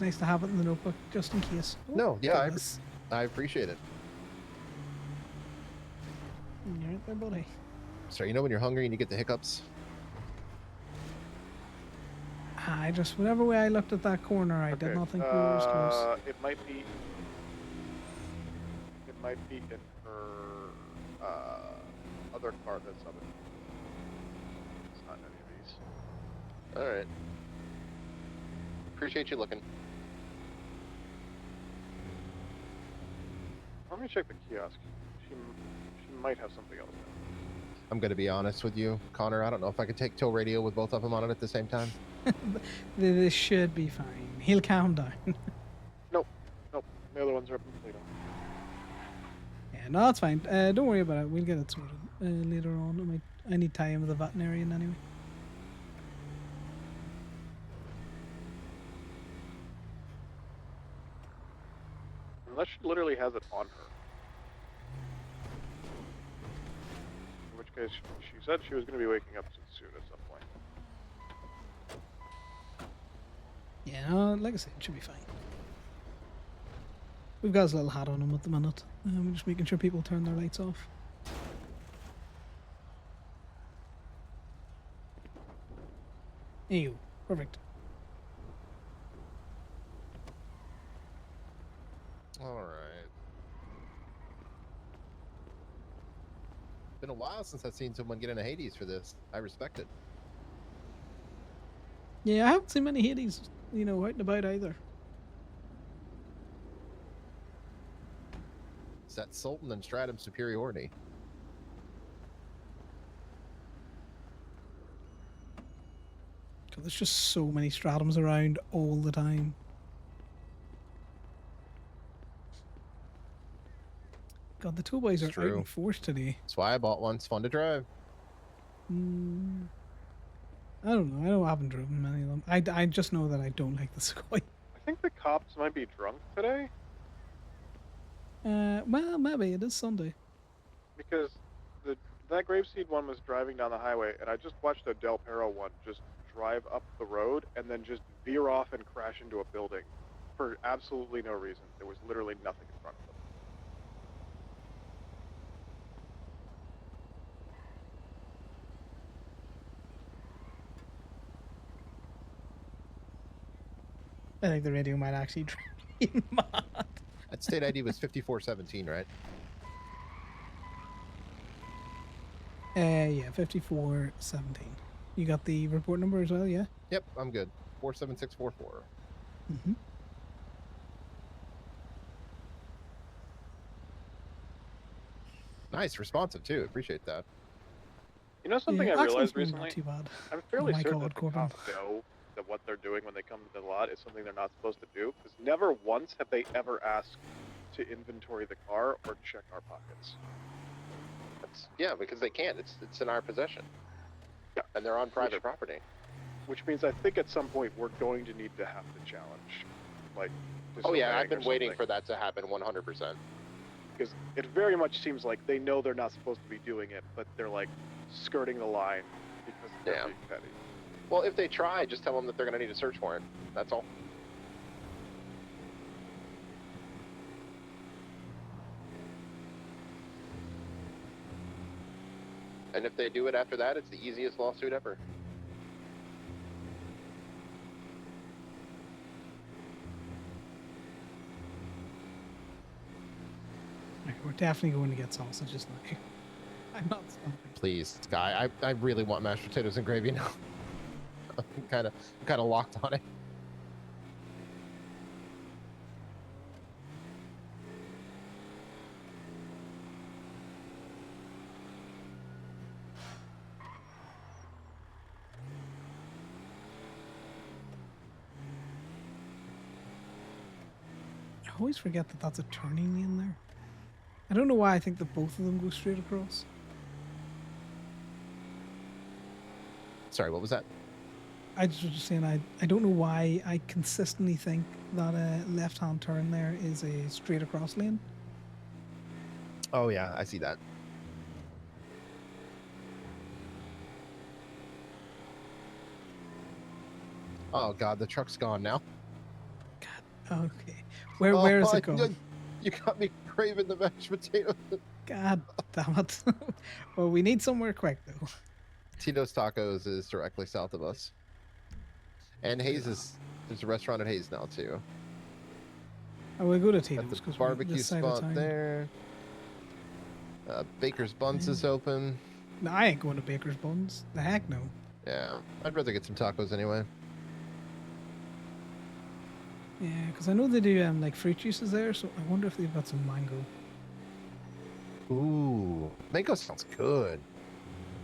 nice to have it in the notebook just in case. Oh, No, yeah, goodness. I appreciate it. You're right there, buddy. So you know when you're hungry and you get the hiccups? Whatever way I looked at that corner, I did not think we were as close. It might be in her other car that's up. It's not in any of these. All right. Appreciate you looking. Let me check the kiosk. She might have something else. I'm gonna be honest with you, Connor. I don't know if I could take tow radio with both of them on it at the same time. This should be fine. He'll calm down. Nope. The other ones are complete. Yeah, no, that's fine. Don't worry about it. We'll get it sorted later on. I need time with the veterinarian anyway. Unless she literally has it on her. In which case, she said she was going to be waking up soon at some point. Yeah, no, like I said, it should be fine. We've got his little hat on him at the minute. We're just making sure people turn their lights off. Ew, perfect. All right. Been a while since I've seen someone get into Hades for this. I respect it. Yeah, I haven't seen many Hades, out and about either. It's that Sultan and Stratum superiority. God, there's just so many Stratums around all the time. God, the toolboys It's are out in true. force today. That's why I bought one. It's fun to drive. I don't know. I haven't driven many of them. I just know that I don't like the Sequoia. I think the cops might be drunk today Well, maybe it is Sunday. because that Grapeseed one was driving down the highway, and I just watched a Del Perro one just drive up the road and then just veer off and crash into a building for absolutely no reason. There was literally nothing in front of them. I think the radio might actually drive me mad. That state ID was 5417, right? Yeah, 5417. You got the report number as well, yeah? Yep, I'm good. 47644. Mm-hmm. Nice, responsive too. Appreciate that. You know something Yeah, I realized accent's recently? not too bad. I'm fairly Oh my certain God, that the Corbin. cops know that what they're doing when they come to the lot is something they're not supposed to do, because never once have they ever asked to inventory the car or check our pockets. Yeah, because they can't. It's in our possession. Yeah. And they're on private property. Which means I think at some point we're going to need to have the challenge. Like, Oh yeah, I've disobeying or been waiting something. for that to happen 100%. Because it very much seems like they know they're not supposed to be doing it, but they're like skirting the line because they're Yeah. being petty. Well, if they try, just tell them that they're going to need a search warrant. That's all. And if they do it after that, it's the easiest lawsuit ever. Okay, we're definitely going to get sausages now. I'm not stopping. Please, Sky. I really want mashed potatoes and gravy now. I'm kind of locked on it. I always forget that that's a turning lane there. I don't know why I think that both of them go straight across. Sorry, what was that? I just was just saying I don't know why I consistently think that a left-hand turn there is a straight across lane. Oh yeah, I see that. Oh god, the truck's gone now. Okay. Where is it going? You got me craving the mashed potatoes. God damn it. Well, we need somewhere quick though. Tito's Tacos is directly south of us. And Hayes is... There's a restaurant at Hayes now, too. I will go to Got Tito's the because barbecue this side of spot town. there. Baker's Buns is open. No, I ain't going to Baker's Buns. The heck no. Yeah, I'd rather get some tacos anyway. Yeah, because I know they do like fruit juices there, so I wonder if they've got some mango. Ooh, mango sounds good.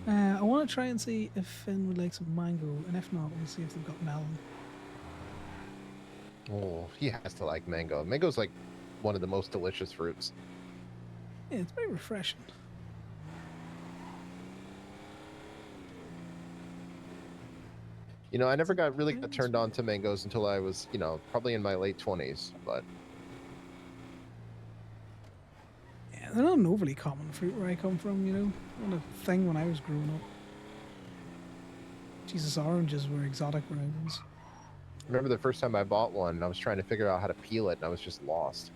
I want to try and see if Finn would like some mango, and if not, we'll see if they've got melon. Oh, he has to like mango. Mango's like one of the most delicious fruits. Yeah, it's very refreshing. You know, I never really got turned on to mangoes until I was, you know, probably in my late 20s, but... Yeah, they're not an overly common fruit where I come from, you know? Not a thing when I was growing up. Jesus, oranges were exotic where I was. I remember the first time I bought one, and I was trying to figure out how to peel it, and I was just lost.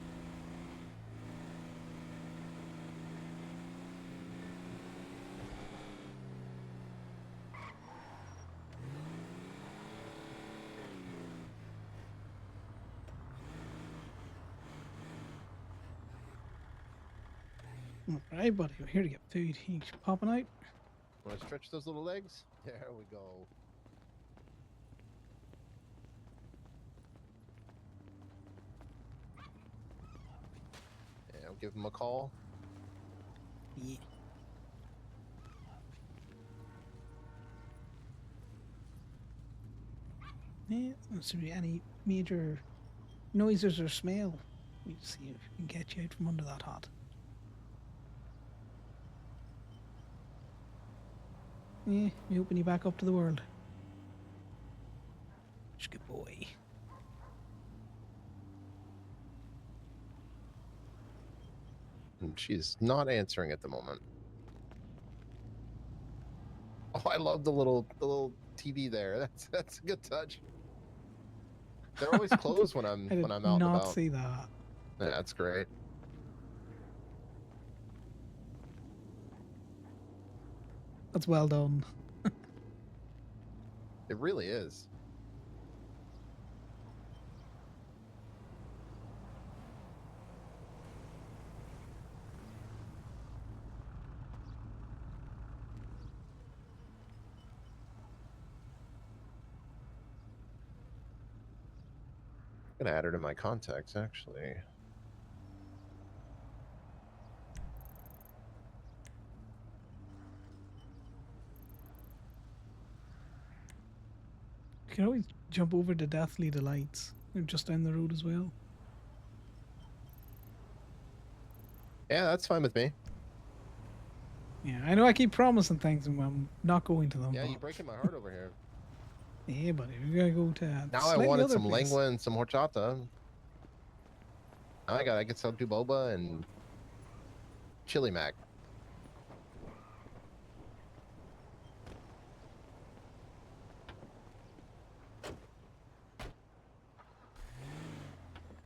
Alright, buddy, we're here to get food. You popping out? Want to stretch those little legs? There we go. Yeah, give him a call. Yeah. Yeah, doesn't be any major noises or smell. We see if we can get you out from under that hut. Yeah, we open you back up to the world. Good boy. And she's not answering at the moment. Oh, I love the little TV there. That's a good touch. They're always closed when I'm I did out and not about. see that. Yeah, that's great. That's well done. It really is. I'm gonna add her to my contacts, actually. You can always jump over the Deathly Delights. They're just down the road as well. Yeah, that's fine with me. Yeah, I know I keep promising things and I'm not going to them. Yeah, but... you're breaking my heart over here. Yeah, buddy, we gotta go to Now I slightly wanted other some place. lengua and some horchata. Now I get some tuboba and chili mac.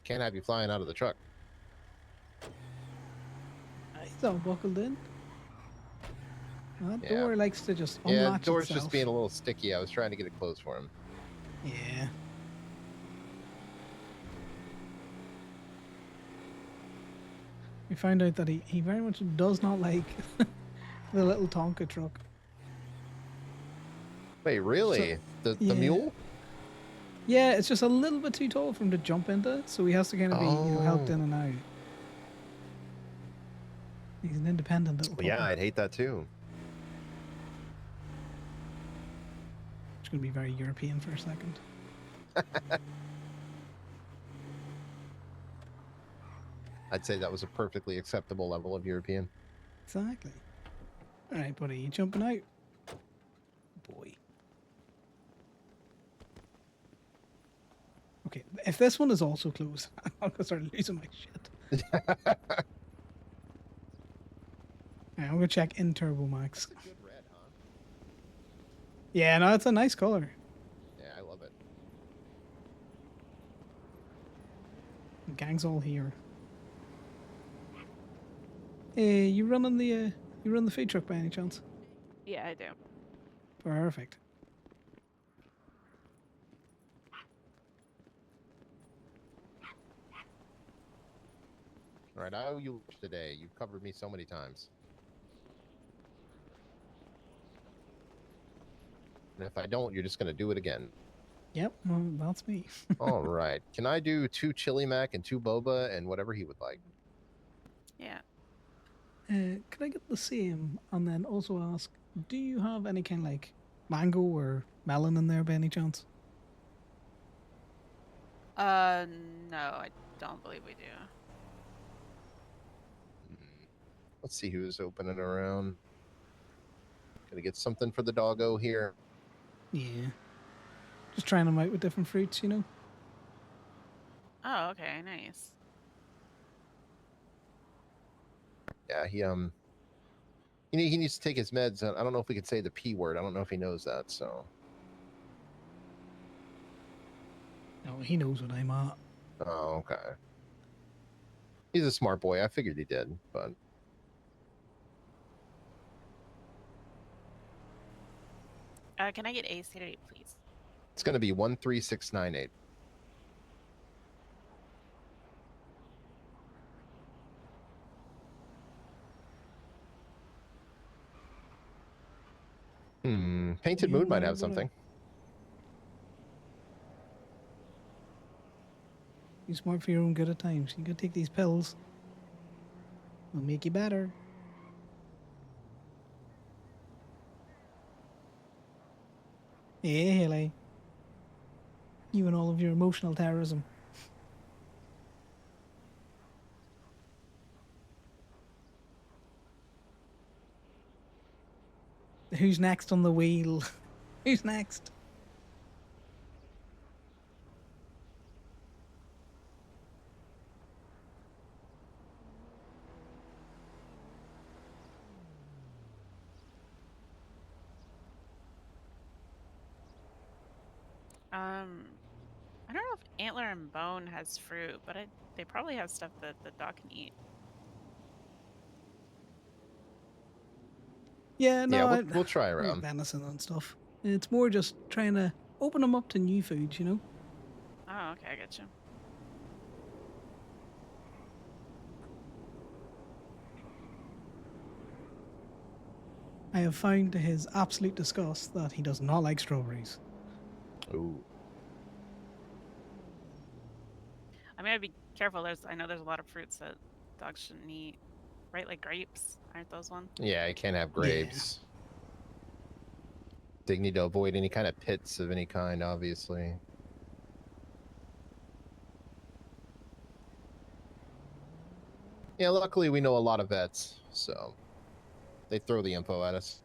Can't have you flying out of the truck. He's all buckled in. That Yeah. door likes to just Yeah, unlatch the door's itself. just being a little sticky. I was trying to get it closed for him. Yeah. We found out that he very much does not like the little Tonka truck. Wait, really? The yeah. mule? Yeah, it's just a little bit too tall for him to jump into, so he has to kind of be helped in and out. He's an independent little puppy. Yeah, I'd hate that too. It's going to be very European for a second. I'd say that was a perfectly acceptable level of European. Exactly. All right, buddy, you jumping out? Boy. Okay, if this one is also closed, I'm gonna start losing my shit. Right, I'm gonna check in Turbo Max. It's a good red, huh? Yeah, no, it's a nice color. Yeah, I love it. The gang's all here. Hey, you running the food truck by any chance? Yeah, I do. Perfect. All right, I owe you today. You've covered me so many times. And if I don't, you're just going to do it again. Yep, well, that's me. All right. Can I do 2 chili mac and 2 boba and whatever he would like? Yeah. Can I get the same and then also ask, do you have any kind of like mango or melon in there by any chance? No, I don't believe we do. Let's see who's opening around. Gonna get something for the doggo here. Yeah. Just trying them out with different fruits, you know? Oh, okay, nice. Yeah, he needs to take his meds. I don't know if we could say the P word. I don't know if he knows that, so. No, he knows what I'm at. Oh, okay. He's a smart boy. I figured he did, but. Can I get a Saturday, please? It's going to be 13698. Painted Moon might have something. You're smart for your own good at times. You gotta take these pills. I'll make you better. Yeah, Haley. You and all of your emotional terrorism. Who's next on the wheel? Who's next? I don't know if Antler and Bone has fruit, but they probably have stuff that the dog can eat. Yeah, no, Yeah, we'll try I like around. venison and stuff. It's more just trying to open them up to new foods, you know? Oh, okay, I get you. I have found to his absolute disgust that he does not like strawberries. Ooh. I mean, I'd be careful. I know there's a lot of fruits that dogs shouldn't eat, right? Like grapes, aren't those ones? Yeah, you can't have grapes. They need to avoid any kind of pits of any kind, obviously. Yeah, luckily we know a lot of vets, so they throw the info at us.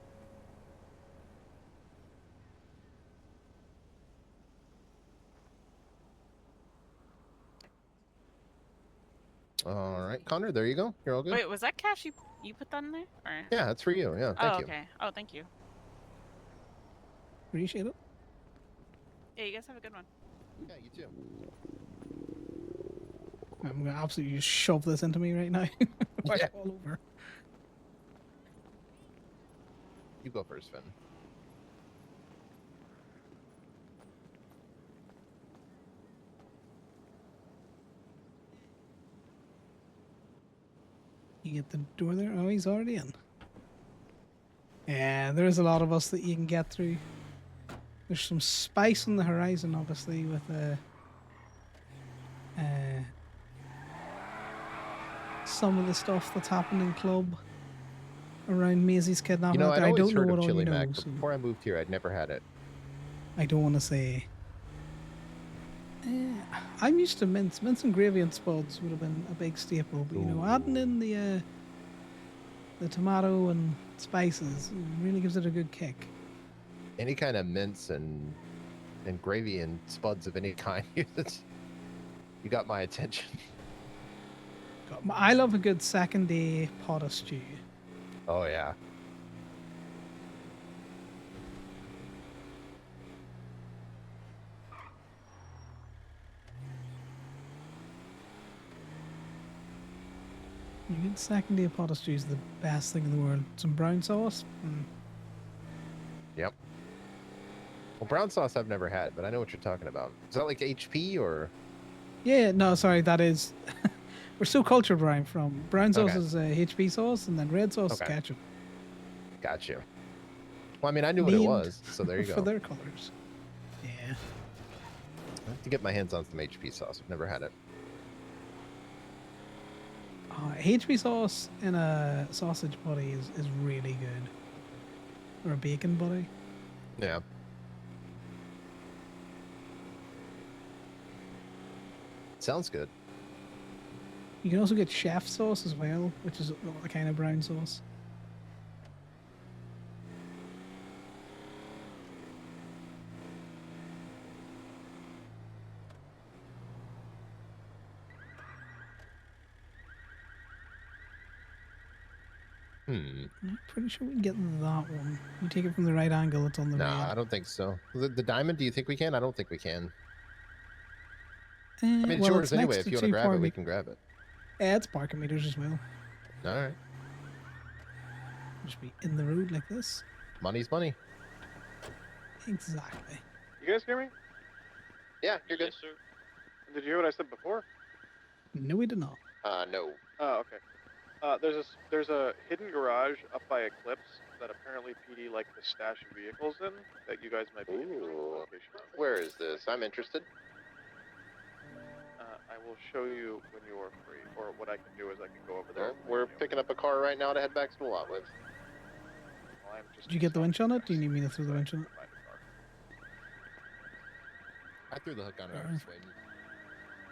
All right, Connor, there you go. You're all good. Wait, was that cash you put that in there? Or... Yeah, that's for you. Yeah, thank you. Okay. Oh, thank you. Appreciate it. Yeah, you guys have a good one. Yeah, you too. I'm gonna absolutely just shove this into me right now. Yeah. All over. You go first, Finn. You get the door there? Oh, he's already in. Yeah, there's a lot of us that you can get through. There's some spice on the horizon, obviously, with some of the stuff that's happened in club around Maisie's kidnapping. You know, I'd I always don't know heard what of all Chili you know, Mac, but so before I moved here, I'd never had it. I don't want to say. I'm used to mince. Mince and gravy and spuds would have been a big staple, but you know, adding in the tomato and spices really gives it a good kick. Any kind of mince and gravy and spuds of any kind, you got my attention. I love a good second day pot of stew. Oh yeah. You get second day pot of stew is the best thing in the world. Some brown sauce. Yep. Well, brown sauce I've never had, but I know what you're talking about. Is that like HP or? Yeah, no, sorry, that is. We're so cultured where I'm from. Brown sauce Okay. is HP sauce, and then red sauce is Okay. ketchup. Got you. Well, I mean, I knew what it Named was, so there you go. For their colors. Yeah. I have to get my hands on some HP sauce. I've never had it. HP sauce in a sausage butty is really good. Or a bacon butty. Yeah. Sounds good. You can also get chef sauce as well, which is a kind of brown sauce. I'm pretty sure we can get that one. You take it from the right angle, it's on the No, red. I don't think so. The diamond, do you think we can? I don't think we can. I mean, it's well, yours anyway. next If you to want to grab it, we parking- can grab it. Yeah, it's parking meters as well. All right. Just be in the road like this. Money's money. Exactly. You guys hear me? Yeah, you're good. sir. Did you hear what I said before? No, we did not. No. Oh, okay. There's a hidden garage up by Eclipse that apparently PD like to stash vehicles in that you guys might be interested in the Ooh. location of. Where is this? I'm interested. I I will show you when you are free, or what I can do is I can go over there. Well, we're picking up a car right now to head back to the lot with. Well, I'm just Did you get the winch on it? Do you stopping need me to throw the so I winch on can it? find a car. I threw the hook on it. Fair I'm just waiting.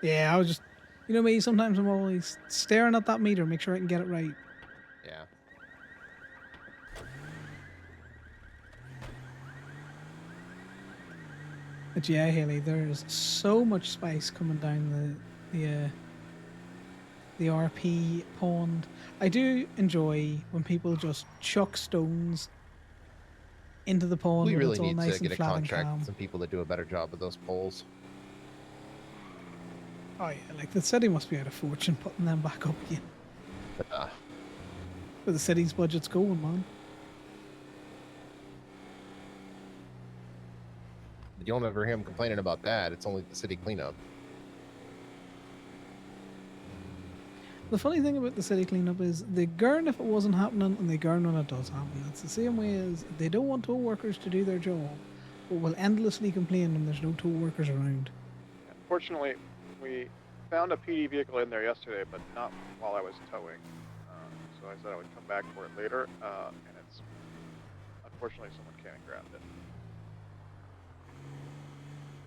Yeah, I was just, you know me, sometimes I'm always staring at that meter, make sure I can get it right. Yeah. But yeah, Haley, there's so much spice coming down the RP pond. I do enjoy when people just chuck stones into the pond We when really it's all need nice to get and a flat and contract calm. with some people that do a better job of those poles. Oh yeah, like the city must be out of fortune putting them back up again. Where the city's budget's going, man. You don't ever hear him complaining about that. It's only the city cleanup. The funny thing about the city cleanup is they gurn if it wasn't happening and they gurn when it does happen. It's the same way as they don't want tow workers to do their job, but will endlessly complain when there's no tow workers around. Fortunately, we found a PD vehicle in there yesterday, but not while I was towing. So I said I would come back for it later, and it's unfortunately someone came and grabbed it.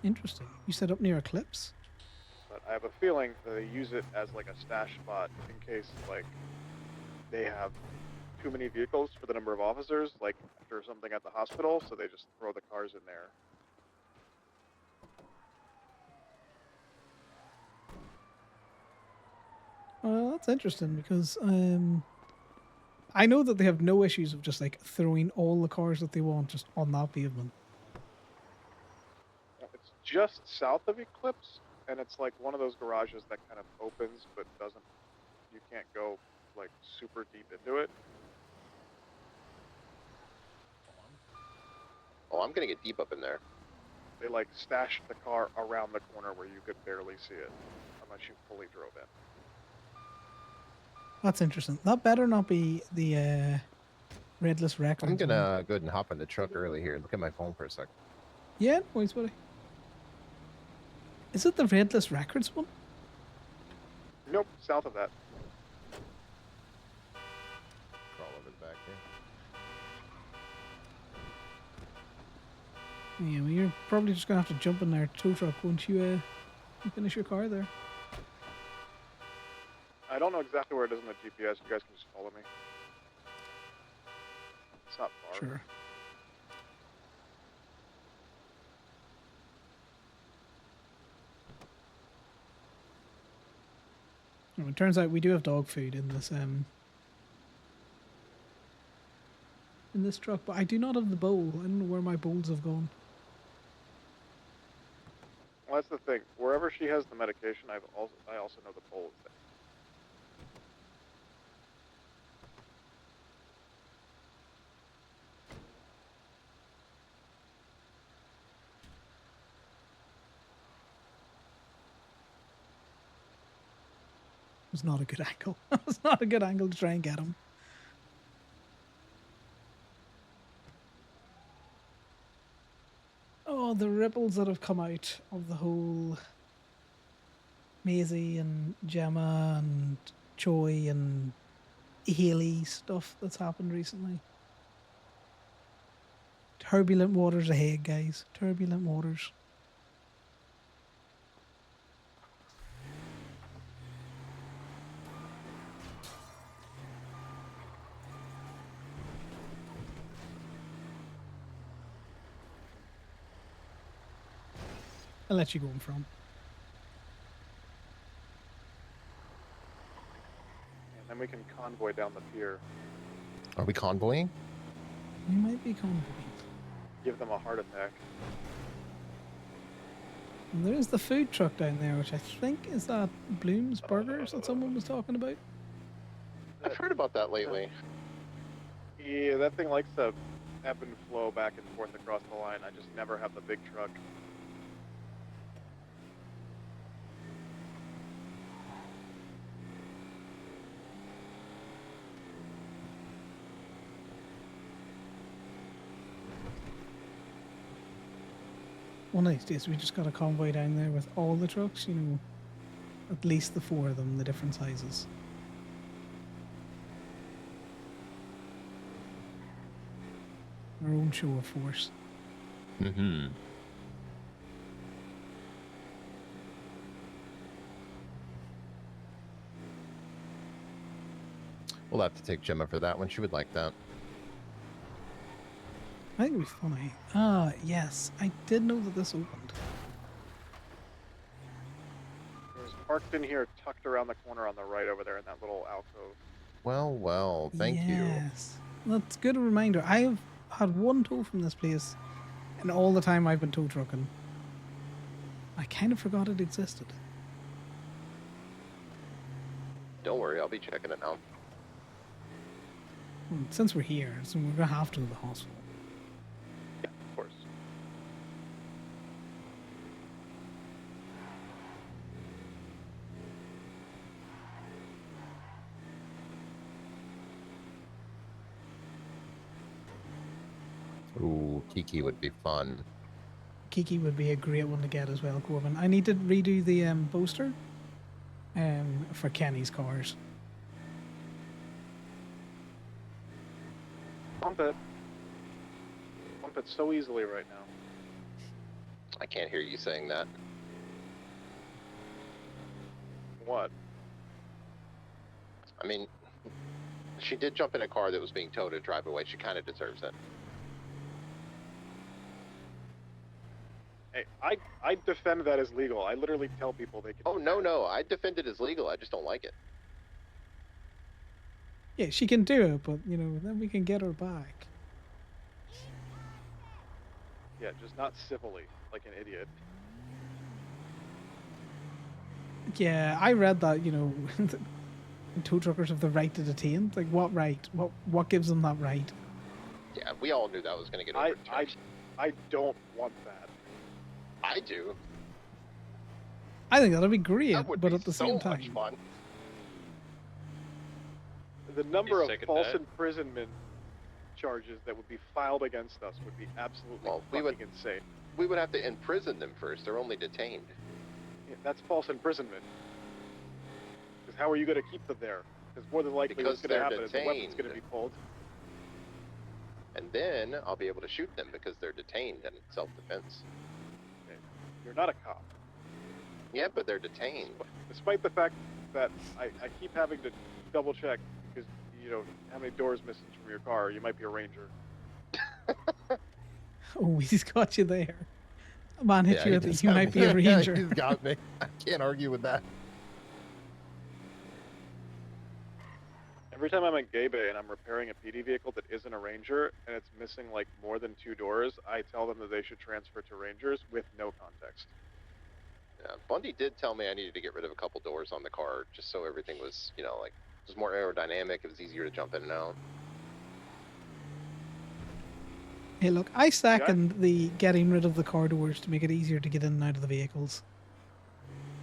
Interesting. You set up near Eclipse? But I have a feeling that they use it as like a stash spot in case like they have too many vehicles for the number of officers, like after something at the hospital, so they just throw the cars in there. Well, that's interesting because I know that they have no issues of just like throwing all the cars that they want just on that pavement. It's just south of Eclipse, and it's like one of those garages that kind of opens but doesn't. You can't go like super deep into it. Oh, I'm gonna get deep up in there. They like stashed the car around the corner where you could barely see it unless you fully drove in. That's interesting. That better not be the Redless Records. I'm gonna go ahead and hop in the truck early here. Look at my phone for a sec. Yeah, boys, buddy. Is it the Redless Records one? Nope, south of that. Crawl over the back here. Yeah, well, you're probably just gonna have to jump in their tow truck once you finish your car there. I don't know exactly where it is in the GPS. You guys can just follow me. It's not far. Sure. Oh, it turns out we do have dog food in this truck, but I do not have the bowl. I don't know where my bowls have gone. Well, that's the thing. Wherever she has the medication, I also know the bowl is there. It was not a good angle. It was not a good angle to try and get him. Oh, the ripples that have come out of the whole Maisie and Gemma and Choi and Haley stuff that's happened recently. Turbulent waters ahead, guys. Turbulent waters. I'll let you go in front. And then we can convoy down the pier. Are we convoying? You might be convoying. Give them a heart attack. And there's the food truck down there, which I think is that Bloom's Burgers that someone was talking about. I've heard about that lately. Yeah, that thing likes to ebb and flow back and forth across the line. I just never have the big truck. One of these days we just got a convoy down there with all the trucks, you know, at least the 4 of them, the different sizes. Our own show of force. Mm-hmm. We'll have to take Gemma for that one. She would like that. I think it'd be funny. Ah, yes. I did know that this opened. There's parked in here, tucked around the corner on the right over there in that little alcove. Well, well, thank you. Yes. That's a good reminder. I have had one tow from this place, and all the time I've been tow trucking. I kind of forgot it existed. Don't worry, I'll be checking it out. Well, since we're here, so we're going to have to go to the hospital. Yeah, of course. Ooh, Kiki would be fun. Kiki would be a great one to get as well, Corbin. I need to redo the poster for Kenny's cars. Pump it. Pump it so easily right now. I can't hear you saying that. What? I mean, she did jump in a car that was being towed to drive away. She kind of deserves it. Hey, I defend that as legal. I literally tell people they can. Oh, no, I defend it as legal. I just don't like it. Yeah, she can do it, but, you know, then we can get her back. Yeah, just not civilly, like an idiot. Yeah, I read that, you know, tow truckers have the right to detain. Like, what right? What gives them that right? Yeah, we all knew that was going to get overturned. I don't want that. I do. I think that'd be great, That would but be at the so same much time, fun. The number of second false that? imprisonment charges that would be filed against us would be absolutely fucking insane. We would have to imprison them first. They're only detained. Yeah, that's false imprisonment. Because how are you going to keep them there? Because more than likely what's going to happen is the weapon's going to be pulled. And then I'll be able to shoot them because they're detained in self-defense. Okay. You're not a cop. Yeah, but they're detained. Despite the fact that I keep having to double check because, you know, how many doors missing from your car, you might be a ranger. oh, he's got you there. A man hit Yeah, you he with it. just You got might me. be a ranger. He's got me. I can't argue with that. Every time I'm at Gay Bay and I'm repairing a PD vehicle that isn't a Ranger and it's missing like more than 2 doors, I tell them that they should transfer to Rangers with no context. Yeah, Bundy did tell me I needed to get rid of a couple doors on the car just so everything was, you know, like, it was more aerodynamic. It was easier to jump in and out. Hey, look, I second the getting rid of the car doors to make it easier to get in and out of the vehicles.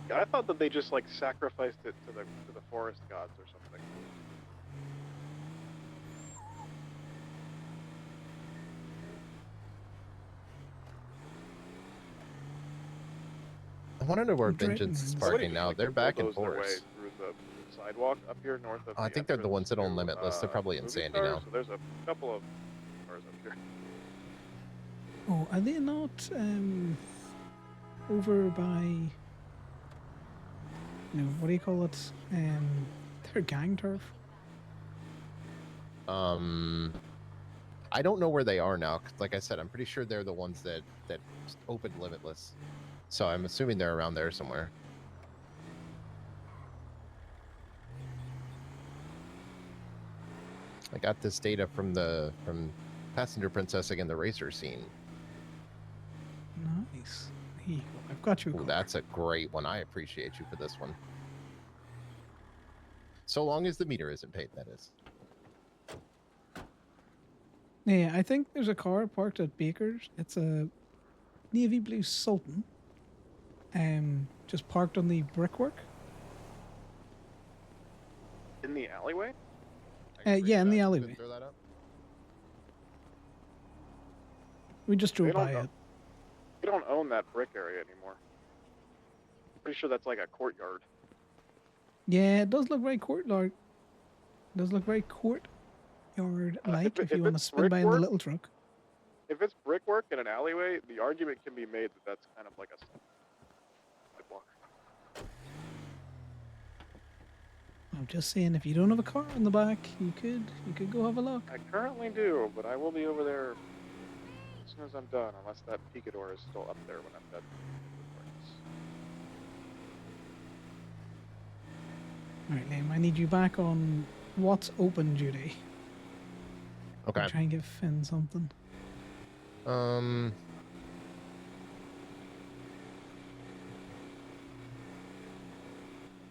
Yeah, I thought that they just like sacrificed it to the forest gods or something. I want to know where I'm driving Vengeance is this. Somebody parking just, now. like, They're back and bulldozed their way forth. through the sidewalk up here north of. I the think they're the entrance ones that own to, Limitless. They're probably in movie Sandy stars, now. So there's a couple of cars up here. Oh, are they not over by? You know, what do you call it? Their gang turf. I don't know where they are now. 'Cause like I said, I'm pretty sure they're the ones that opened Limitless. So I'm assuming they're around there somewhere. I got this data from Passenger Princess again, the racer scene. Nice. Here you go. I've got you. Ooh, that's a great one. I appreciate you for this one. So long as the meter isn't paid, that is. Yeah, I think there's a car parked at Baker's. It's a navy blue Sultan. Just parked on the brickwork. In the alleyway? Yeah, in the alleyway. Throw that up. We just drove They don't by know. it. We don't own that brick area anymore. Pretty sure that's like a courtyard. Yeah, it does look very courtyard. Does look very courtyard-like if you want to it's spin by in the brickwork, little truck. if it's brickwork in an alleyway, the argument can be made that that's kind of like a sidewalk. I'm just saying, if you don't have a car in the back, you could go have a look. I currently do, but I will be over there as soon as I'm done, unless that picador is still up there when I'm done. All right, Liam, I need you back on what's open duty. Okay. Try and give Finn something.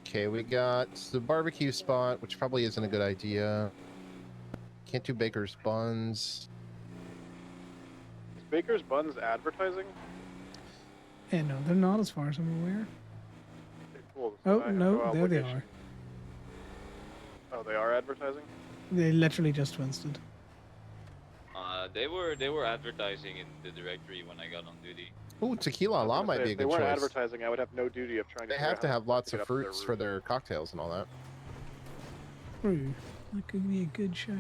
Okay, we got the barbecue spot, which probably isn't a good idea. Can't do Baker's Buns. Is Baker's Buns advertising? Yeah, no, they're not as far as I'm aware. Okay, cool. Oh, I have no, there they obligation. are. Oh, they are advertising? They literally just twisted. They were advertising in the directory when I got on duty. Oh, Tequila La might be a If they good weren't choice. advertising, I would have no duty of trying to They figure out have to how have lots get of up to their fruits roof. for their cocktails and all that. True. That could be a good shout.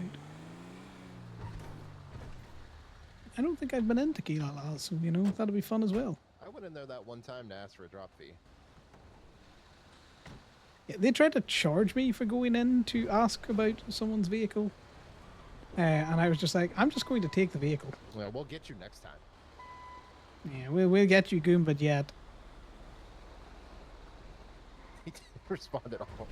I don't think I've been in Tequila La, so, you know, that'll be fun as well. I went in there that one time to ask for a drop fee. Yeah, they tried to charge me for going in to ask about someone's vehicle. And I was just like, I'm just going to take the vehicle. Well, we'll get you next time. Yeah, we'll get you, Goon, but yet. He didn't respond at all.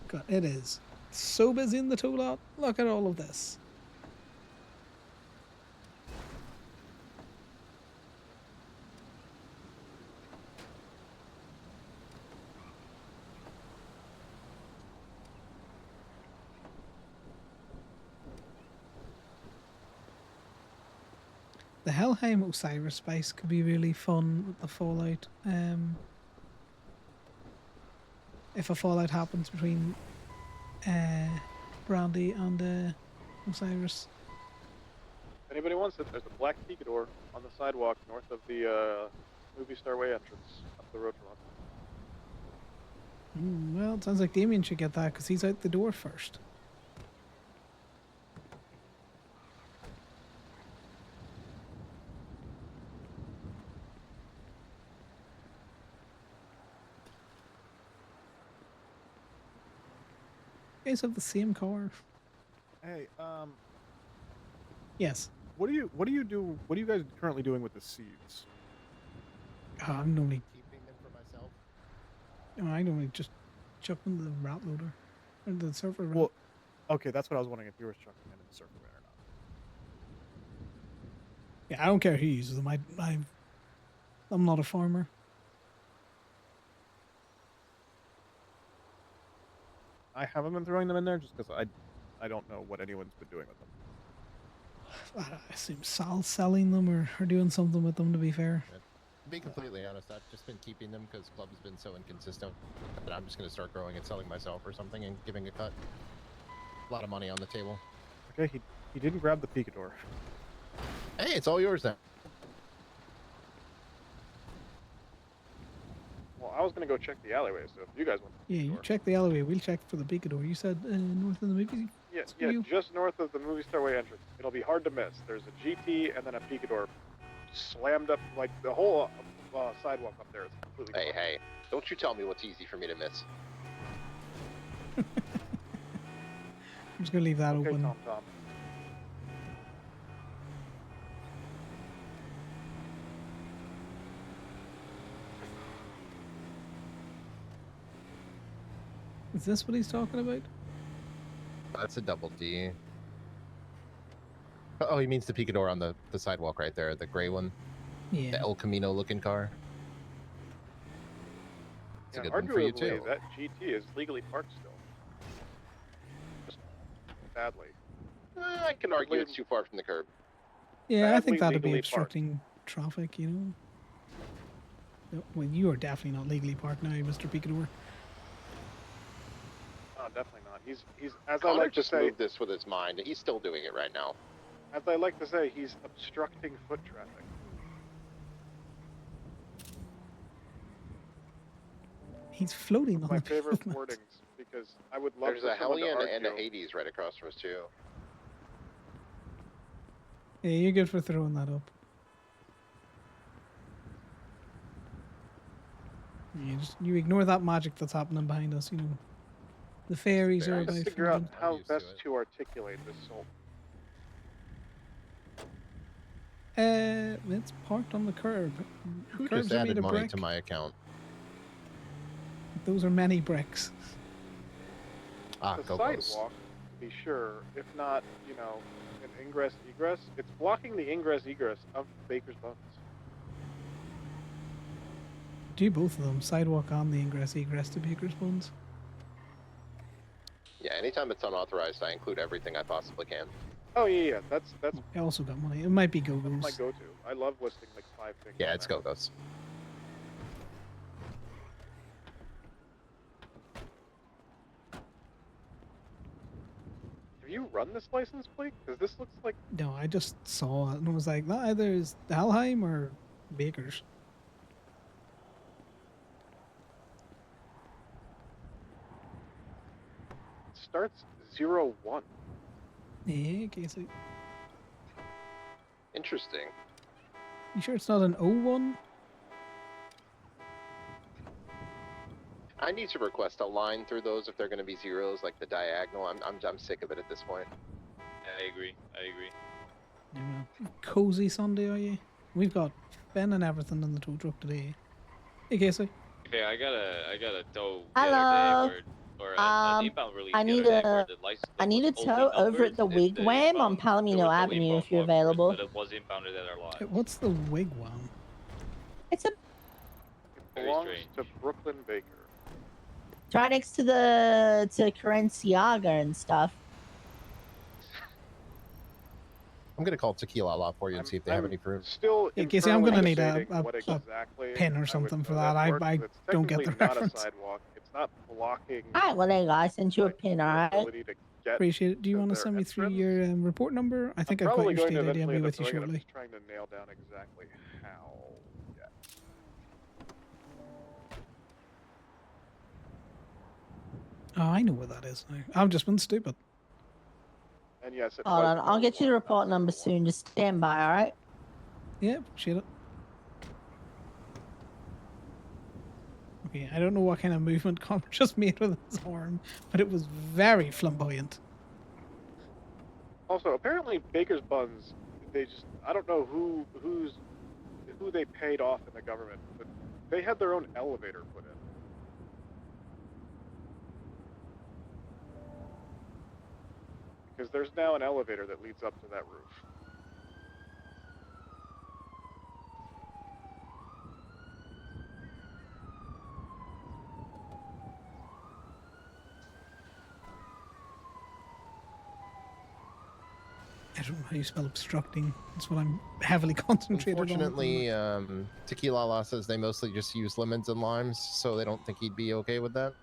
God, it is so busy in the tow lot. Look at all of this. The Helheim Osiris spice could be really fun with the Fallout. If a Fallout happens between Brandy and Osiris. If anybody wants it, there's a black picador on the sidewalk north of the Movie Star Way entrance up the road from us. Well, it sounds like Damien should get that because he's out the door first. You guys have the same car. Hey, Yes. what do you guys currently doing with the seeds? I'm normally. Keeping them for myself. I normally just chuck them in the route loader. Or the surfer route. Well, okay, that's what I was wondering if you were chucking them in the surfer bin or not. Yeah, I don't care who uses them. I'm not a farmer. I haven't been throwing them in there just because I don't know what anyone's been doing with them. I assume Sal's selling them or doing something with them, to be fair. To be completely honest, I've just been keeping them because Club has been so inconsistent that I'm just going to start growing and selling myself or something and giving a cut. A lot of money on the table. Okay, he didn't grab the picador. Hey, it's all yours now. Well, I was gonna go check the alleyway, so if you guys want the Yeah, you picador. check the alleyway. We'll check for the picador. You said north of the movie. Yeah, Screw yeah, you. just north of the Movie Star Way entrance. It'll be hard to miss. There's a GT and then a picador slammed up, like the whole sidewalk up there is completely Hey, blocked. hey, don't you tell me what's easy for me to miss. I'm just gonna leave that Okay, open. Tom. Is this what he's talking about? That's a double D. Oh, he means the picador on the sidewalk right there, the gray one. Yeah. The El Camino looking car. It's a good one for you too. That GT is legally parked still. Just badly. I can argue it's too far from the curb. Yeah, I Badly think that'd be legally obstructing traffic, you know. No, well, you are definitely not legally parked now, Mr. Picador. No, definitely not. He's as I Connor like to just say, moved this with his mind. He's still doing it right now. as I like to say, he's obstructing foot traffic. He's floating on My the favorite pavement. wordings because I would love There's for a someone to Hellion argue. and a Hades right across from us too. Yeah, you're good for throwing that up. You ignore that magic that's happening behind us, you know. The fairies are Trying to about figure out floating. how used to best it. to articulate this soul. It's parked on the curb. Who Curbs just are made added of money brick. to my account? Those are many bricks. Ah, The Go-Go's. sidewalk, to be sure, if not, you know, an ingress egress, it's blocking the ingress egress of Baker's Buns. Do both of them, sidewalk and the ingress egress to Baker's Buns. Yeah, anytime it's unauthorized, I include everything I possibly can. Oh yeah, that's I also got money. It might be my Go-Go's. go-to. I love listing like 5 things. Yeah, on it's there. Go-Go's. Have you run this license plate? Because this looks like No, I just saw it and was like, that either is Dalheim or Baker's. it starts 01. Yeah, okay, so Interesting. you sure it's not an 01? I need to request a line through those if they're going to be zeros, like the diagonal. I'm sick of it at this point. I agree. You know, cozy Sunday, are you? We've got Ben and everything in the tow truck today. Hey, Casey. Okay, I got a tow Hello. the other day where, or an inbound release I the need other day a- where the license I need a was only tow over at numbers the if the Wigwam on inbound- there Palomino was no Avenue inbound if you're markers, available. But it was inbounded at our lives. What's the wigwam? It's a It Very belongs strange. to Brooklyn Baker. right next to the Carenciaga and stuff. I'm going to call Tequila Law for you and see if they have any proof. Still Yeah, Casey, I'm gonna internally need a- debating a- what a exactly pin or I would something for know that. I- works, I but it's don't get the technically not a reference. sidewalk. It's not blocking Alright, well there you go. I sent you a like, pin, the alright? ability to get Appreciate it. Do you to want to their send me through entrance. your report number? I think I'm I've got probably your going to state ID. I'll eventually be end up with you doing it. I'm shortly. just trying to nail down exactly how. Yeah. Oh, I know where that is now. I've just been stupid. And yes, it Hold was on, I'll get you the 01, report not number 01. soon. Just stand by, alright? Yeah, appreciate it. Okay, I don't know what kind of movement Connor just made with his arm, but it was very flamboyant. Also, apparently Baker's Buns, they just I don't know who they paid off in the government, but they had their own elevator put in. Because there's now an elevator that leads up to that roof. I don't know how you spell obstructing. That's what I'm heavily concentrated on. Unfortunately, Tequila Law says they mostly just use lemons and limes, so they don't think he'd be okay with that.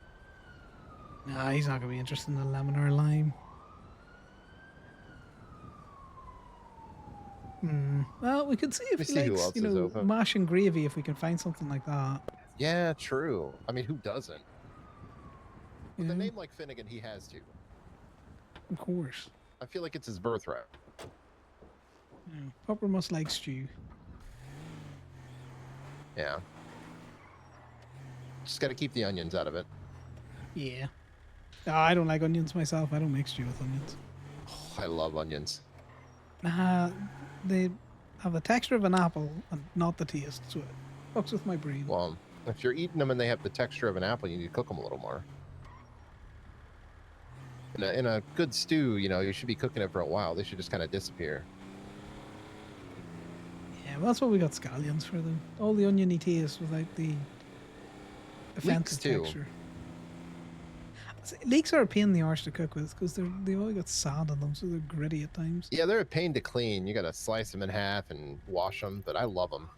Nah, he's not going to be interested in the lemon or lime. Well, we could see if Let me he see who likes, else you is know, open. mash and gravy if we can find something like that. Yeah, true. I mean, who doesn't? With a Yeah, name like Finnegan, he has to. of course. I feel like it's his birthright. Yeah, Pupper must like stew. Yeah. Just got to keep the onions out of it. Yeah. I don't like onions myself. I don't make stew with onions. Oh, I love onions. Nah, they have the texture of an apple and not the taste, so it fucks with my brain. Well, if you're eating them and they have the texture of an apple, you need to cook them a little more. In a good stew, you know, you should be cooking it for a while. They should just kind of disappear. Yeah, well, that's what we got scallions for them. All the oniony taste without the offensive too. texture. Leeks are a pain in the arse to cook with because they've all got sand on them, so they're gritty at times. Yeah, they're a pain to clean. You got to slice them in half and wash them, but I love them.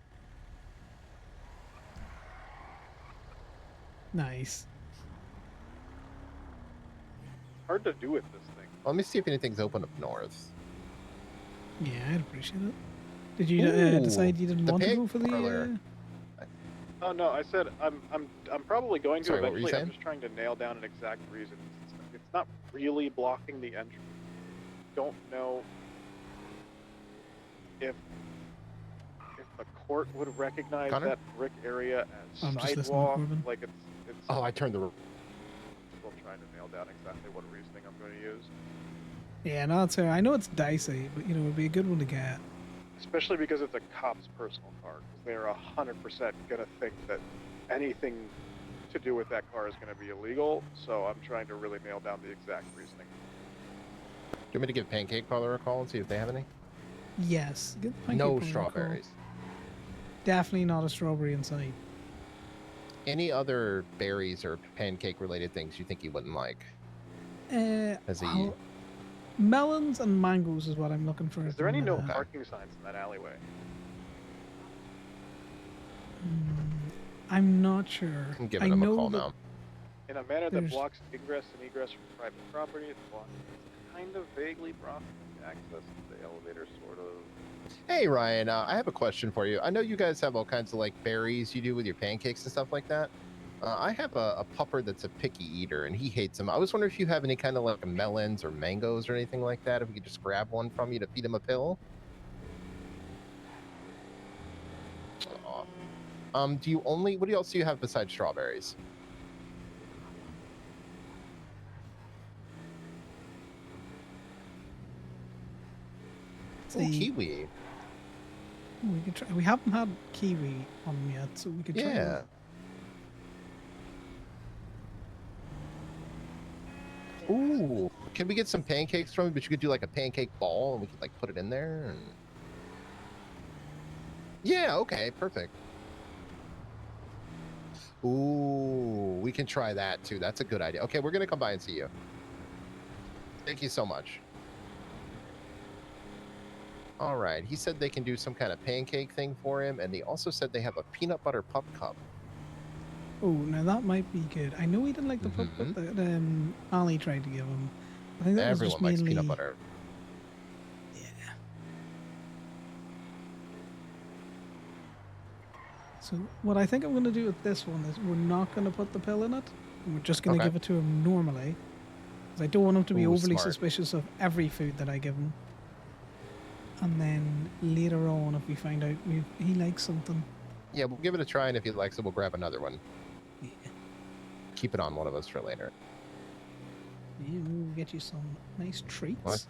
Nice. Hard to do with this thing. Let me see if anything's open up north. Yeah, I'd appreciate it. Did you Ooh, decide you didn't the want to pig go for the? parlor. Oh no, I said I'm probably going to Sorry, what were you eventually. I'm saying? just trying to nail down an exact reason. It's not really blocking the entry. Don't know if the court would recognize Connor? that brick area as I'm just listening to sidewalk. Corbin. Like it's. Oh, I turned the. Still trying to nail down exactly what reasoning I'm going to use. Yeah, no, it's fair. I know it's dicey, but you know, it'd be a good one to get. Especially because it's a cop's personal car, because they're 100% going to think that anything to do with that car is going to be illegal. So I'm trying to really nail down the exact reasoning. Do you want me to give Pancake Parlor a call and see if they have any? Yes. Get the pancake No parlor a call. strawberries. Definitely not a strawberry inside. Any other berries or pancake related things you think he wouldn't like? As he... well, melons and mangoes is what I'm looking for. Is at there the any no minute. parking signs in that alleyway? I'm not sure. I'm giving him a call now. In a manner that There's- blocks ingress and egress from private property, it's kind of vaguely blocking access to the elevator, sort of. Hey, Ryan, I have a question for you. I know you guys have all kinds of like berries you do with your pancakes and stuff like that. I have a pupper that's a picky eater, and he hates them. I was wondering if you have any kind of like melons or mangoes or anything like that. If we could just grab one from you to feed him a pill. Aw. Do you only? What else do you have besides strawberries? Oh, See, kiwi. we could try. We haven't had kiwi on them yet, so we could try. Yeah. that. Ooh, can we get some pancakes from you? But you could do like a pancake ball, and we could like put it in there. And... Yeah. Okay. Perfect. Ooh, we can try that too. That's a good idea. Okay, we're gonna come by and see you. Thank you so much. All right. He said they can do some kind of pancake thing for him, and he also said they have a peanut butter pup cup. Oh, now that might be good. I know he didn't like the pup cup that Ali tried to give him. I think that was Everyone just likes mainly... peanut butter. Yeah. So what I think I'm going to do with this one is we're not going to put the pill in it. And we're just going to Okay. give it to him normally. Because I don't want him to be Ooh, overly smart. suspicious of every food that I give him. And then later on, if we find out he likes something, Yeah, we'll give it a try, and if he likes it, we'll grab another one. yeah, Keep it on one of us for later. we'll get you some nice treats. What?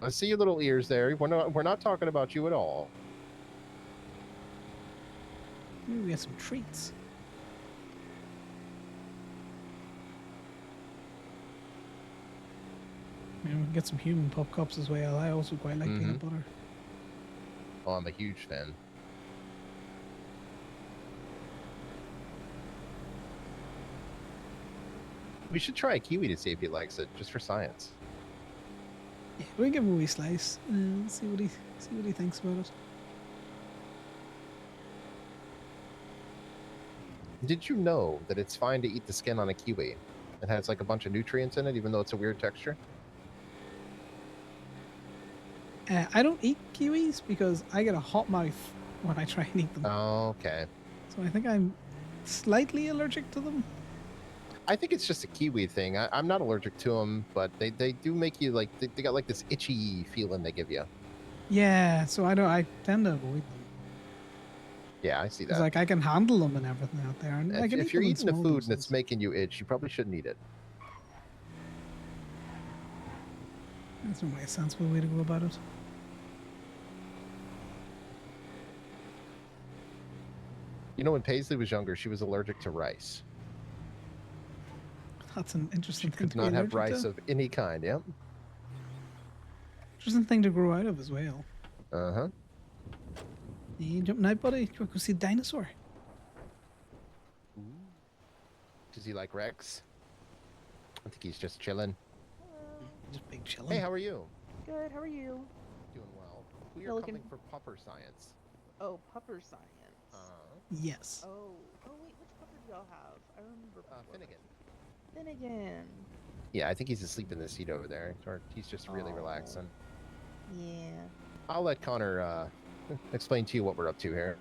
I see your little ears there. We're not talking about you at all. We'll get some treats. We can get some human pup cups as well. I also quite like peanut butter. Oh, I'm a huge fan. We should try a kiwi to see if he likes it, just for science. Yeah, we'll give him a wee slice. See what he thinks about it. Did you know that it's fine to eat the skin on a kiwi? It has like a bunch of nutrients in it, even though it's a weird texture. I don't eat kiwis because I get a hot mouth when I try and eat them. Oh, okay. So I think I'm slightly allergic to them. I think it's just a kiwi thing. I'm not allergic to them, but they do make you like they got like this itchy feeling they give you. Yeah, so I tend to avoid them. Yeah, I see It's that. like I can handle them and everything out there. And I can If eat you're them in eating a small food and it's doses. making you itch, you probably shouldn't eat it. That's not a sensible way to go about it. You know, when Paisley was younger, she was allergic to rice. That's an interesting thing Could to be not have allergic rice to. of any kind. Yep. Interesting thing to grow out of as well. Uh-huh. You jumping out, buddy? Do you want to go see the dinosaur? Does he like Rex? I think he's just chilling. Just big chilling. Hey, how are you? Good, how are you? Doing well. We You're are looking- coming for pupper science. Oh, pupper science. Yes. Oh, wait, which pupper do y'all have? I remember. Finnegan. Finnegan. Yeah, I think he's asleep in the seat over there. Or he's just really relaxing. Yeah. I'll let Connor explain to you what we're up to here.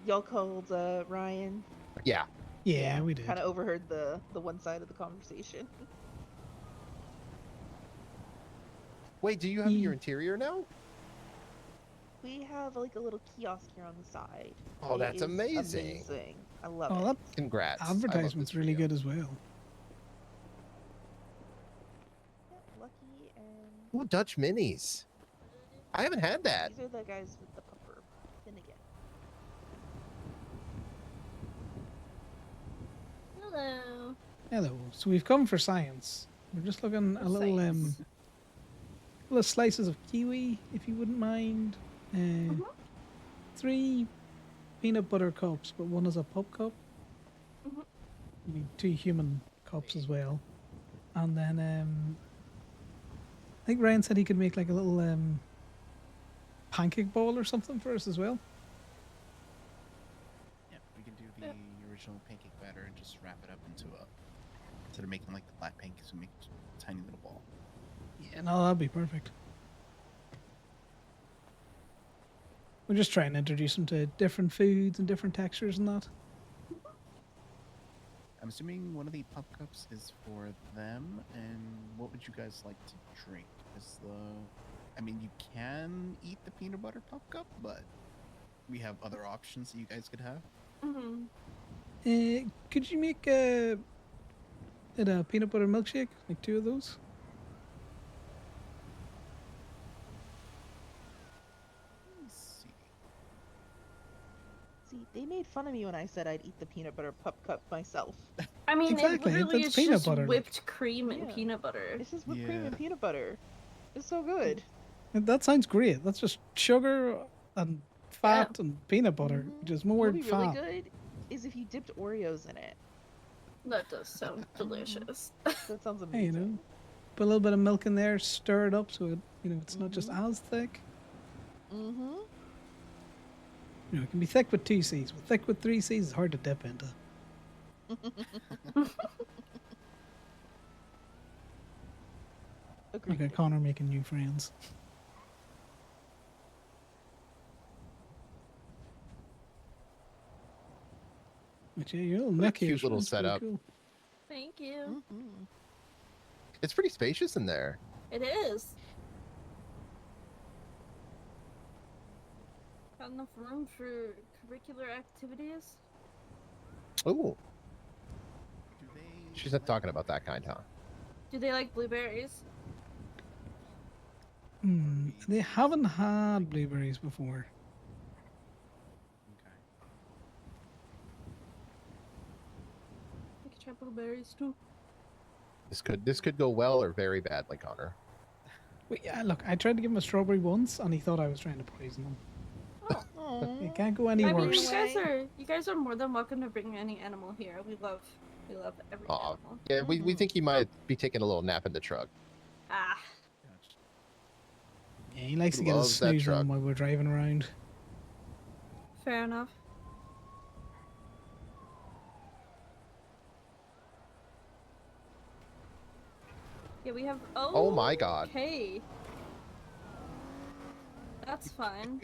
Y'all called Ryan. Yeah. Yeah, we did. Kind of overheard the one side of the conversation. Wait, do you have your interior now? We have like a little kiosk here on the side. Oh, It that's is amazing. amazing. I love Oh, it. that Congrats. I love this advertisement's for really you. good as well. Yeah, Lucky and Ooh, Dutch minis. I haven't had that. these are the guys with the pupper. Finnegan. Hello. Hello. So we've come for science. We're just looking a little little slices of kiwi, if you wouldn't mind. 3 peanut butter cups, but one is a pup cup. I mean, 2 human cups as well. And then I think Ryan said he could make like a little pancake bowl or something for us as well. Yeah, we can do the original pancake batter and just wrap it up into a, instead of making like the flat pancakes, we make a tiny little ball. Yeah, no, that'd be perfect. We're just trying to introduce them to different foods and different textures and that. I'm assuming one of the pup cups is for them, and what would you guys like to drink? Is I mean, you can eat the peanut butter pup cup, but we have other options that you guys could have. Could you make a peanut butter milkshake? Like 2 of those? See, they made fun of me when I said I'd eat the peanut butter pup cup myself. I mean, Exactly, it literally that's is peanut just butter. whipped cream and Yeah. peanut butter. It's just whipped cream and peanut butter. It's so good. That sounds great. That's just sugar and fat and peanut butter. Just more What'd be really fat. good is if you dipped Oreos in it. That does sound delicious. That sounds amazing. Hey, you know, put a little bit of milk in there, stir it up so it, it's not just as thick. Mm-hmm. It can be thick with 2 C's, but thick with 3 C's is hard to dip into. Look at Connor making new friends. But yeah, your little What a neck here cute is little pretty setup. cool. Thank you. It's pretty spacious in there. It is. Got enough room for curricular activities? Ooh. She's not talking about that kind, huh? Do they like blueberries? They haven't had blueberries before. I could try blueberries too. This could go well or very badly, Connor. Wait, yeah, look, I tried to give him a strawberry once, and he thought I was trying to poison him. It can't go any I mean, worse. you guys are more than welcome to bring any animal here. We love every Aw. animal. Yeah, we think he might be taking a little nap in the truck. Ah. Yeah, he likes to get his Loves that snooze truck. on while we're driving around. Fair enough. Yeah, we have. Oh my God. Okay. That's fine.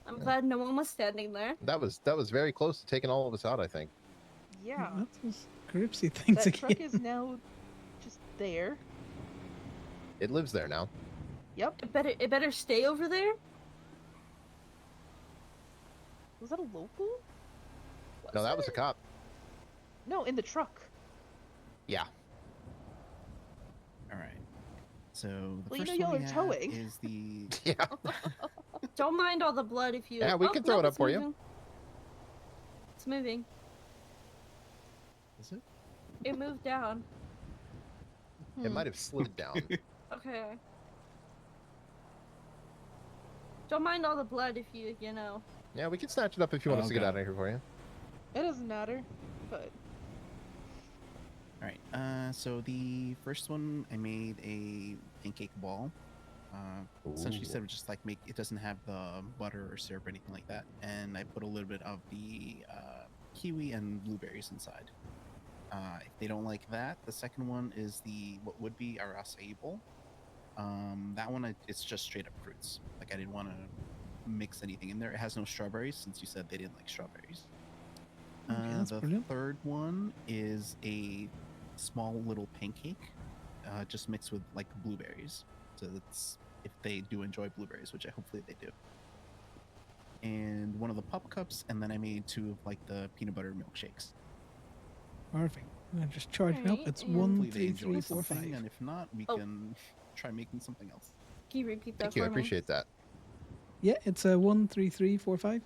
I'm glad no one was standing there. That was very close to taking all of us out, I think. Yeah. That's those Gripsy things That again. truck is now just there. It lives there now. Yep. It better stay over there. Was that a local? No, that was a cop. No, in the truck. Yeah. All right. So the Well, you first know one y'all we are have towing. is the Yeah. Don't mind all the blood if you. Yeah, we can throw it no, up for you. moving. It's moving. Is it? It moved down. It might have slid down. Okay. Don't mind all the blood if you know. Yeah, we can snatch it up if you want us to get out of here for you. It doesn't matter, but All right. So the first one, I made a pancake ball. Essentially, said just like make it doesn't have the butter or syrup or anything like that, and I put a little bit of the kiwi and blueberries inside. If they don't like that, the second one is what would be our acai bowl. That one it's just straight up fruits. Like I didn't want to mix anything in there. It has no strawberries since you said they didn't like strawberries. that's the brilliant. third one is a small little pancake, just mixed with like blueberries. So that's if they do enjoy blueberries, which hopefully they do. And one of the pup cups, and then I made 2 of like the peanut butter milkshakes. Perfect. I'm gonna just charge me up. Alright, It's and- 1, Hopefully they 3, enjoy 3, 4, something, 5. and if not, we Oh. can try making something else. Can you repeat that Thank you. I for me? appreciate that. Yeah, it's a 1, 3, 3, 4, 5.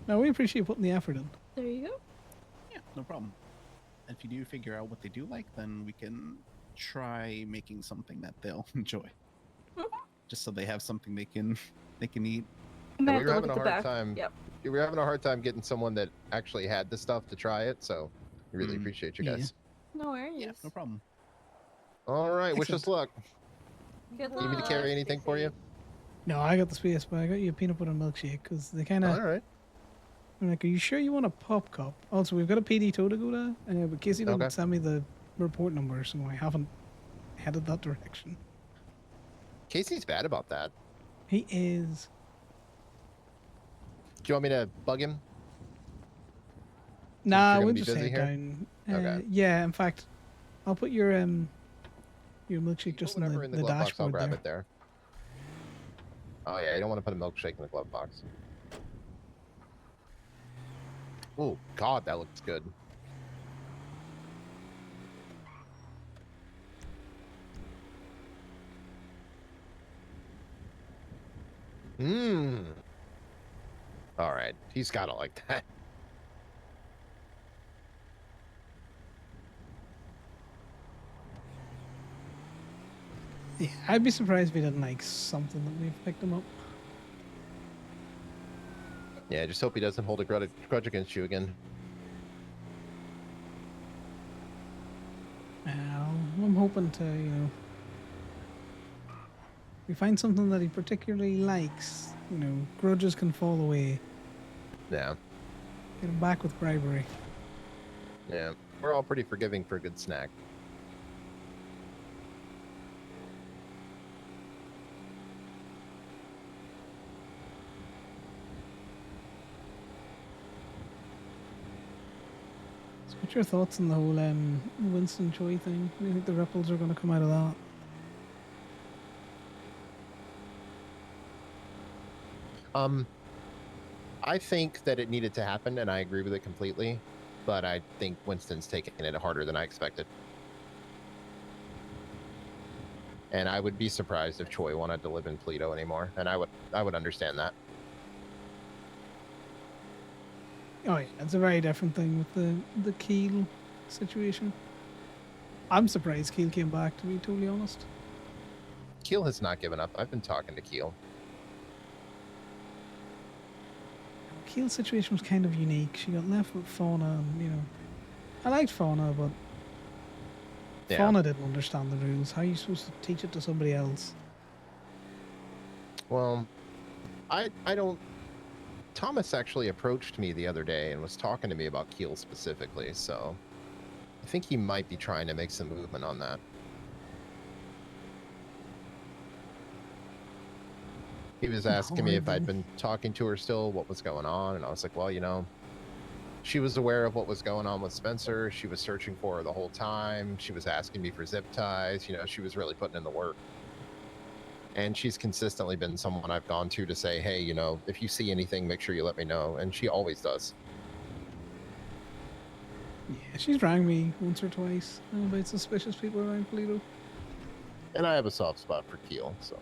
No, we appreciate putting the effort in. There you go. Yeah, no problem. And if you do figure out what they do like, then we can try making something that they'll enjoy. Just so they have something they can eat. I'm Yeah, gonna we have were to look having at a the hard back. time. Yep. We were having a hard time getting someone that actually had the stuff to try it. So we really appreciate you Yeah. guys. No worries. Yeah, no problem. All right. Wish us luck. Good Need me to luck. carry anything for you? No, I got the space, but I got you a peanut butter milkshake because they kind of. All right. I'm like, are you sure you want a pop cup? Also, we've got a PD tow to go to, but Casey didn't Okay. send me the report number, so I haven't headed that direction. Casey's bad about that. He is. Do you want me to bug him? Nah, gonna we'll be just busy head here? down. Okay. Yeah, in fact, I'll put your milkshake just in Whatever the, in the the glove box, I'll dashboard grab there. it there. Oh yeah, you don't want to put a milkshake in the glove box. Oh God, that looks good. Mmm. All right, he's got it like that. Yeah, I'd be surprised if he didn't like something that we've picked him up. Yeah, just hope he doesn't hold a grudge against you again. I'm hoping to, we find something that he particularly likes, grudges can fall away. Yeah. Get him back with bribery. Yeah, we're all pretty forgiving for a good snack. So what's your thoughts on the whole Winston Choi thing? Do you think the ripples are going to come out of that? I think that it needed to happen, and I agree with it completely. But I think Winston's taking it harder than I expected. And I would be surprised if Choi wanted to live in Pluto anymore, and I would understand that. Oh yeah, it's a very different thing with the Keel situation. I'm surprised Keel came back, to be totally honest. Keel has not given up. I've been talking to Keel. Keel's situation was kind of unique. She got left with Fauna, and I liked Fauna, but Yeah. Fauna didn't understand the rules. How are you supposed to teach it to somebody else? Well, I don't. Thomas actually approached me the other day and was talking to me about Keel specifically, so I think he might be trying to make some movement on that. He was asking me if I'd been talking to her still, what was going on, and I was like, well, she was aware of what was going on with Spencer. She was searching for her the whole time. She was asking me for zip ties. She was really putting in the work. And she's consistently been someone I've gone to say, hey, if you see anything, make sure you let me know. And she always does. Yeah, she's rang me once or twice about suspicious people around Pluto. And I have a soft spot for Keel, so.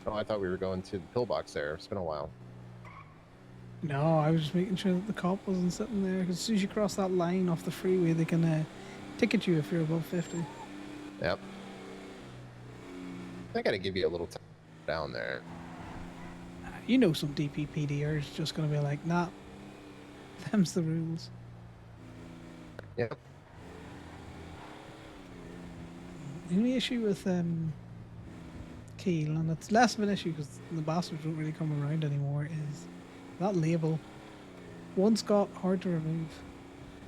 Oh, I thought we were going to the pillbox there. It's been a while. No, I was just making sure that the cop wasn't sitting there, because as soon as you cross that line off the freeway, they can ticket you if you're above 50. Yep. I gotta give you a little time down there. Some DPPDers just going to be like, nah, them's the rules. Yep. The only issue with Keel, and it's less of an issue because the bastards don't really come around anymore, is that label. Once got hard to remove.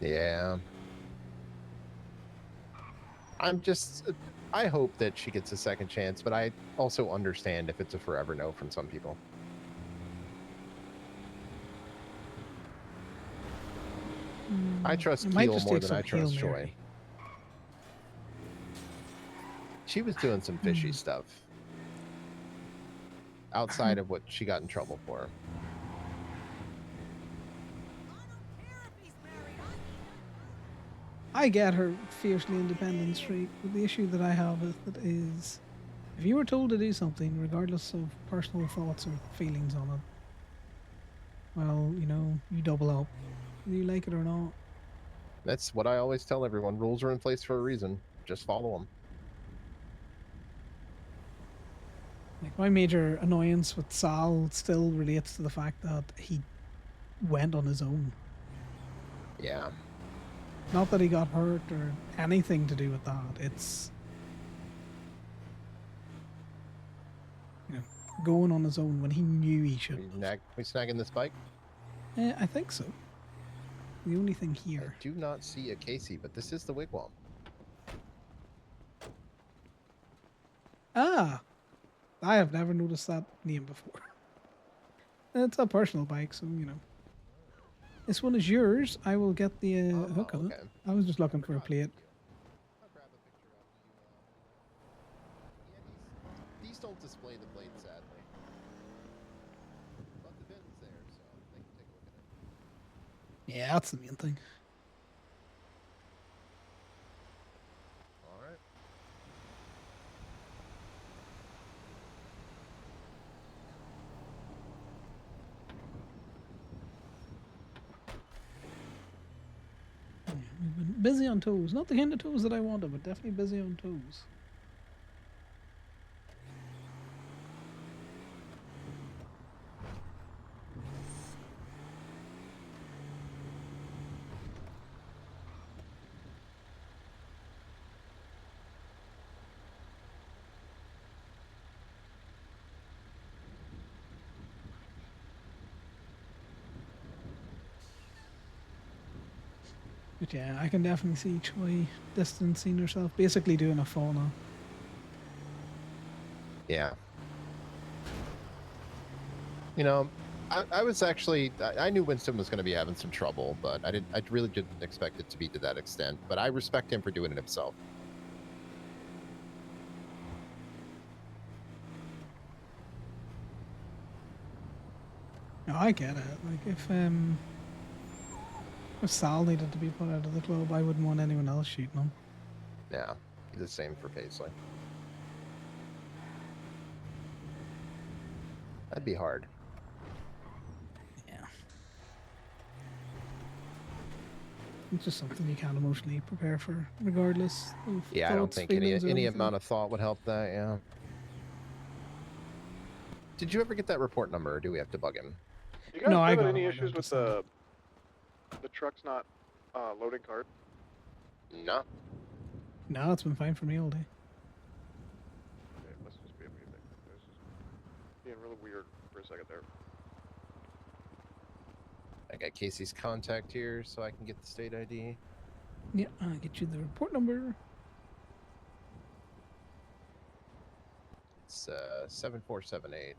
Yeah. I'm just I hope that she gets a second chance, but I also understand if it's a forever no from some people. I trust I might Keel just more take than some I trust Hail Choi. Mary. She was doing some fishy stuff outside of what she got in trouble for. I get her fiercely independent streak, but the issue that I have with it is if you were told to do something, regardless of personal thoughts or feelings on it, well, you know, you double up, whether you like it or not. That's what I always tell everyone. Rules are in place for a reason. Just follow them. Like, my major annoyance with Sal still relates to the fact that he went on his own. Yeah. Not that he got hurt or anything to do with that. It's, you know, going on his own when he knew he should. We snagging this bike? I think so. The only thing here. I do not see a Casey, but this is the Wigwam. Ah! I have never noticed that name before. It's a personal bike, so, you know. This one is yours. I will get the hook on it. I was just looking for a plate. I'll grab a picture after you. Yeah, these don't display the plate, sadly. But the VIN's there, so they can take a look at it. Yeah, that's the main thing. All right. We've been busy on toes. Not the kind of toes that I wanted, but definitely busy on toes. But yeah, I can definitely see Choi distancing herself, basically doing a fauna. Yeah. You know, I was actually I knew Winston was going to be having some trouble, but I really didn't expect it to be to that extent. But I respect him for doing it himself. No, I get it. Like if Sal needed to be put out of the club, I wouldn't want anyone else shooting him. Yeah, the same for Paisley. That'd be hard. Yeah. It's just something you can't emotionally prepare for, regardless of Yeah, I don't thoughts, think feelings, or any anything. amount of thought would help that. Yeah. Did you ever get that report number, or do we have to bug him? You guys No, I having got any it. I issues got with to the trucks not loading card? No. No, it's been fine for me all day. Okay, it must just be a me thing. It was just being really weird for a second there. I got Casey's contact here, so I can get the state ID. Yeah, I'll get you the report number. It's 7478.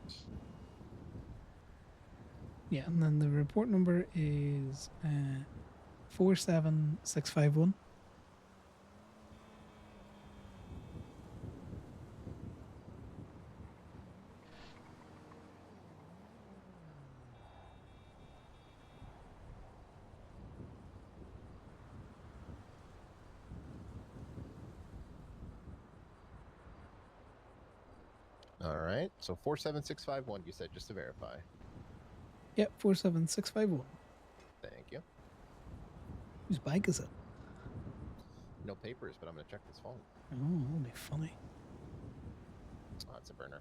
Yeah, and then the report number is 47651. All right, so 47651. You said, just to verify. Yep, 47651. Thank you. Whose bike is it? No papers, but I'm gonna check this phone. Oh, that'll be funny. Oh, it's a burner.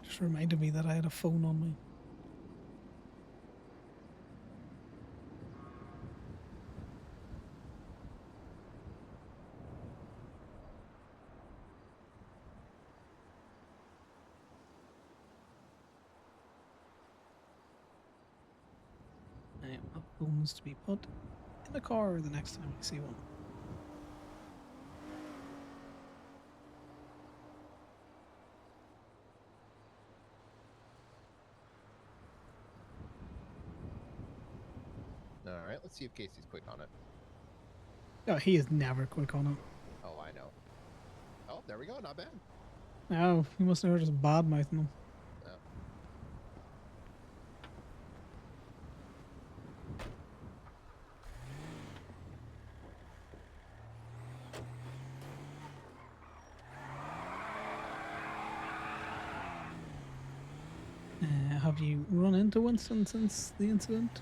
Just reminded me that I had a phone on me. bones to be put in a car the next time we see one. All right, let's see if Casey's quick on it. Oh, he is never quick on it. Oh, I know. Oh, there we go. Not bad. No, he must have heard us bad mouthing him. Yeah. Have you run into Winston since the incident?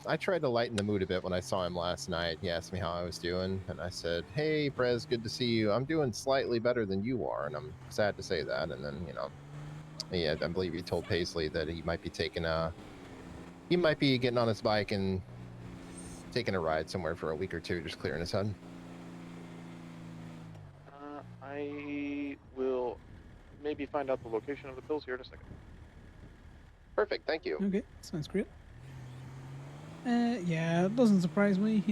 I tried to lighten the mood a bit when I saw him last night. He asked me how I was doing, and I said, "Hey, Prez, good to see you. I'm doing slightly better than you are," and I'm sad to say that. And then, yeah, I believe he told Paisley that he might be getting on his bike and taking a ride somewhere for a week or two, just clearing his head. I will maybe find out the location of the pills here in a second. Perfect, thank you. Okay, sounds great. Yeah, it doesn't surprise me,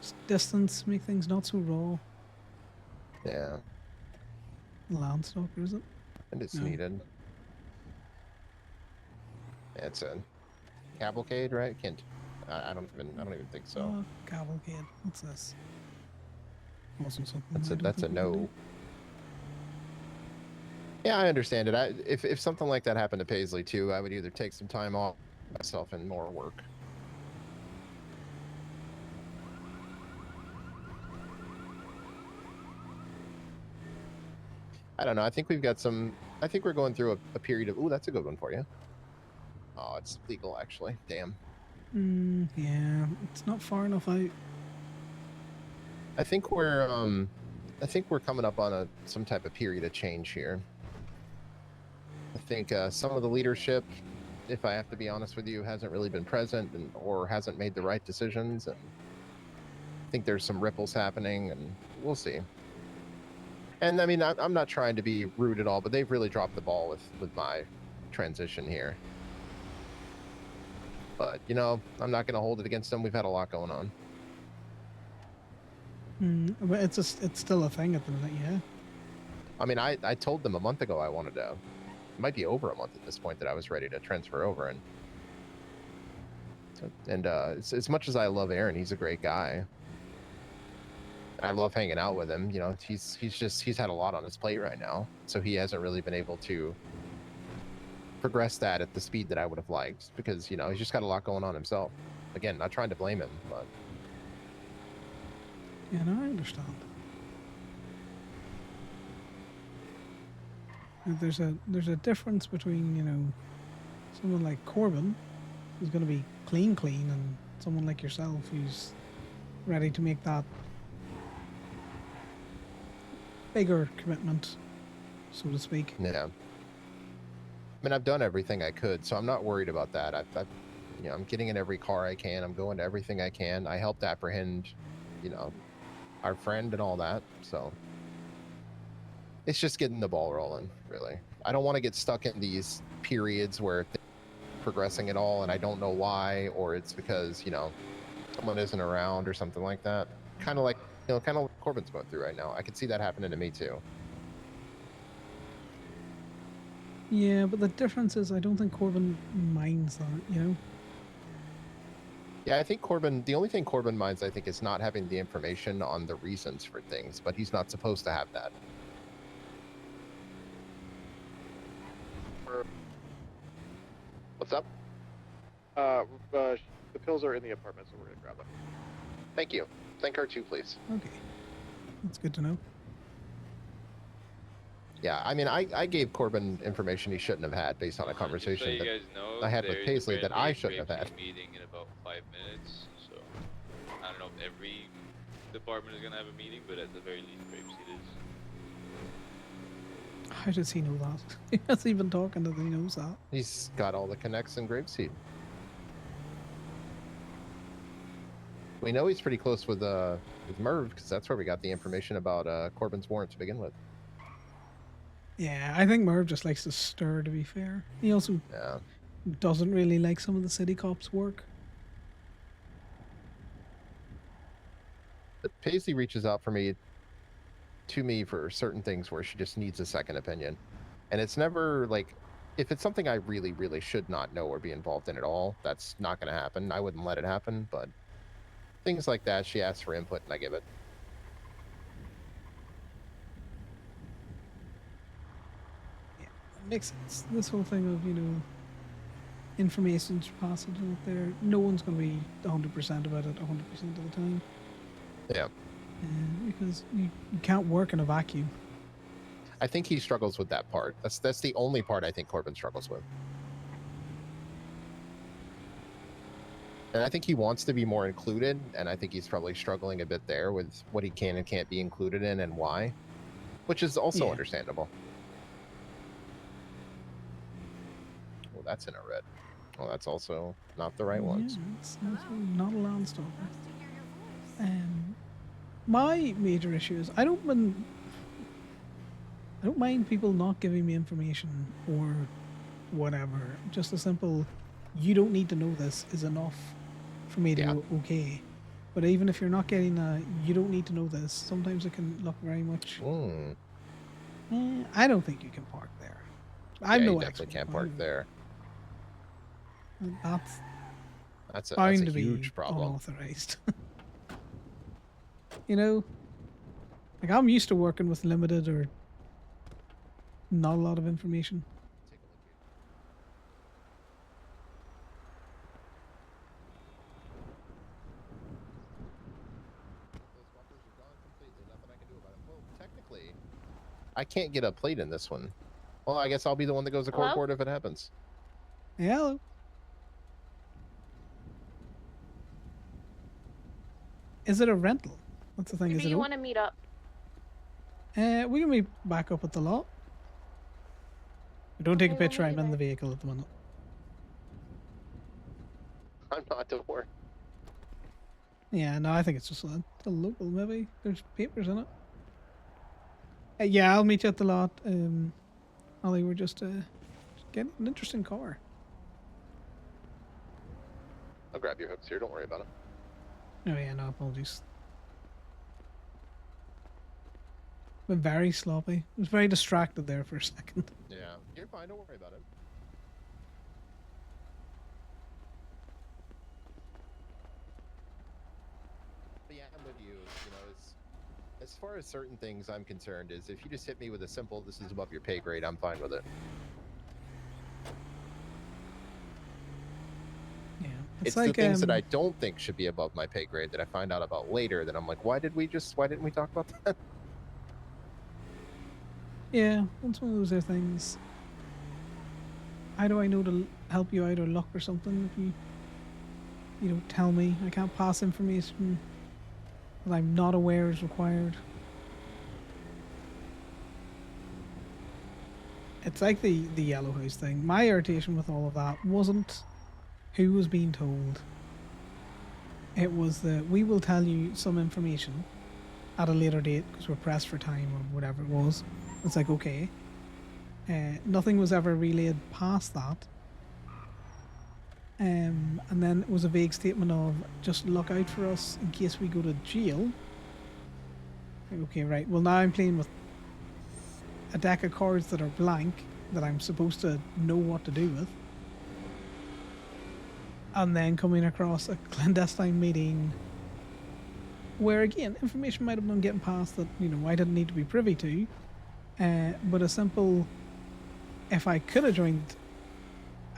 Just distance make things not so raw. Yeah. Landstalker, is it? And it's No. needed. Yeah, it's a cavalcade, right? I don't even think so. Oh, cavalcade. What's this? Wasn't something. That's a no. Yeah, I understand it. If something like that happened to Paisley too, I would either take some time off myself and more work. I don't know. I think we're going through a period of. Ooh, that's a good one for you. Oh, it's legal actually. Damn. Yeah, it's not far enough out. I think we're coming up on some type of period of change here. I think some of the leadership, if I have to be honest with you, hasn't really been present or hasn't made the right decisions. And I think there's some ripples happening, and we'll see. And I mean, I'm not trying to be rude at all, but they've really dropped the ball with my transition here. But I'm not going to hold it against them. We've had a lot going on. But it's still a thing at the minute, yeah. I mean, I told them a month ago I wanted to. It might be over a month at this point that I was ready to transfer over, and as much as I love Aaron, he's a great guy. I love hanging out with him. He's had a lot on his plate right now, so he hasn't really been able to progress that at the speed that I would have liked because he's just got a lot going on himself. Again, not trying to blame him, but yeah, no, I understand. There's a difference between someone like Corbin who's going to be clean and someone like yourself who's ready to make that bigger commitment, so to speak. Yeah. I mean, I've done everything I could, so I'm not worried about that. I'm getting in every car I can. I'm going to everything I can. I helped apprehend, our friend and all that. So it's just getting the ball rolling, really. I don't want to get stuck in these periods where things are progressing at all, and I don't know why, or it's because someone isn't around or something like that. Kind of like what Corbin's going through right now. I could see that happening to me too. Yeah, but the difference is I don't think Corbin minds that, Yeah, I think the only thing Corbin minds, I think, is not having the information on the reasons for things, but he's not supposed to have that. What's up? The pills are in the apartment, so we're gonna grab them. Thank you. Thank her too, please. Okay. That's good to know. Yeah, I mean, I gave Corbin information he shouldn't have had based on a conversation Just so that you guys know, I had with there's Paisley that apparently I a shouldn't have had. meeting in about 5 minutes, so I don't know if every department is gonna have a meeting, but at the very least, Grapeseed is. How does he know that? He hasn't even talking that he knows that. He's got all the connects in Grapeseed. We know he's pretty close with Merv, because that's where we got the information about Corbin's warrant to begin with. Yeah, I think Merv just likes to stir, to be fair. He also doesn't really like some of the city cops' work. But Paisley reaches out to me for certain things where she just needs a second opinion. And it's never like, if it's something I really, really should not know or be involved in at all, that's not going to happen. I wouldn't let it happen, but things like that, she asks for input and I give it. Yeah, it makes sense. This whole thing of, information's passing out there, no one's going to be 100% about it 100% of the time. Yeah. Because you can't work in a vacuum. I think he struggles with that part. That's the only part I think Corbin struggles with. And I think he wants to be more included, and I think he's probably struggling a bit there with what he can and can't be included in and why, which is also understandable. Well, that's in a red. Well, that's also not the right ones. It's not a Landstalker. My major issue is I don't mind people not giving me information or whatever. Just a simple, you don't need to know this is enough for me to go, okay. But even if you're not getting you don't need to know this, sometimes it can look very much. I don't think you can park there. I know you definitely can't park there. That's a to huge be problem. Unauthorized. Like I'm used to working with limited or not a lot of information. Technically, I can't get a plate in this one. Well, I guess I'll be the one that goes to court if it happens. Hello. Is it a rental? That's the thing. Maybe Is it you want to meet up? We can meet back up at the lot. Don't take a Okay, we'll picture. meet I'm you in the there. vehicle at the minute. I'm not, don't worry. Yeah, no, I think it's just a local. Maybe there's papers in it. Yeah, I'll meet you at the lot. Ollie, we're just getting an interesting car. I'll grab your hooks here. Don't worry about it. Oh yeah, no apologies. Been very sloppy. I was very distracted there for a second. Yeah, you're fine. Don't worry about it. But yeah, I'm with you. As far as certain things I'm concerned, is if you just hit me with a simple, this is above your pay grade, I'm fine with it. Yeah, it's like, the things that I don't think should be above my pay grade that I find out about later that I'm like, why didn't we talk about that? Yeah, it's one of those things. How do I know to help you out or look or something if you don't tell me? I can't pass information that I'm not aware is required. It's like the Yellow House thing. My irritation with all of that wasn't who was being told. It was that we will tell you some information at a later date because we're pressed for time or whatever it was. It's like, okay. Nothing was ever relayed past that. And then it was a vague statement of just look out for us in case we go to jail. Like, okay, right. Well, now I'm playing with a deck of cards that are blank that I'm supposed to know what to do with. And then coming across a clandestine meeting where, again, information might have been getting passed that, I didn't need to be privy to. But a simple, if I could have joined,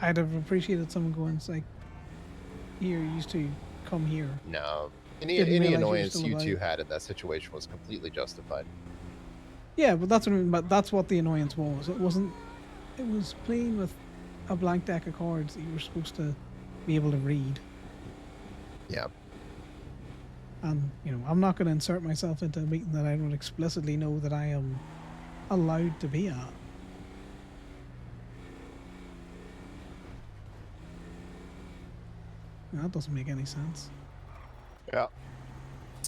I'd have appreciated someone going, it's like, here, you used to come here. No. Any annoyance you two had in that situation was completely justified. Yeah, but that's what I mean. But that's what the annoyance was. It wasn't. It was playing with a blank deck of cards that you were supposed to be able to read. Yeah. And I'm not going to insert myself into a meeting that I don't explicitly know that I am allowed to be at. That doesn't make any sense. Yeah,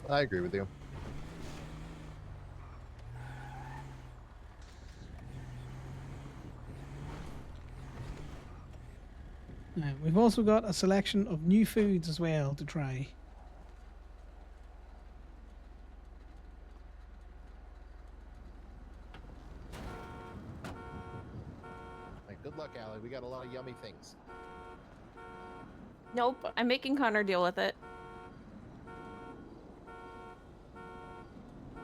I agree with you. We've also got a selection of new foods as well to try. Like, good luck, Allie. We got a lot of yummy things. Nope, I'm making Connor deal with it.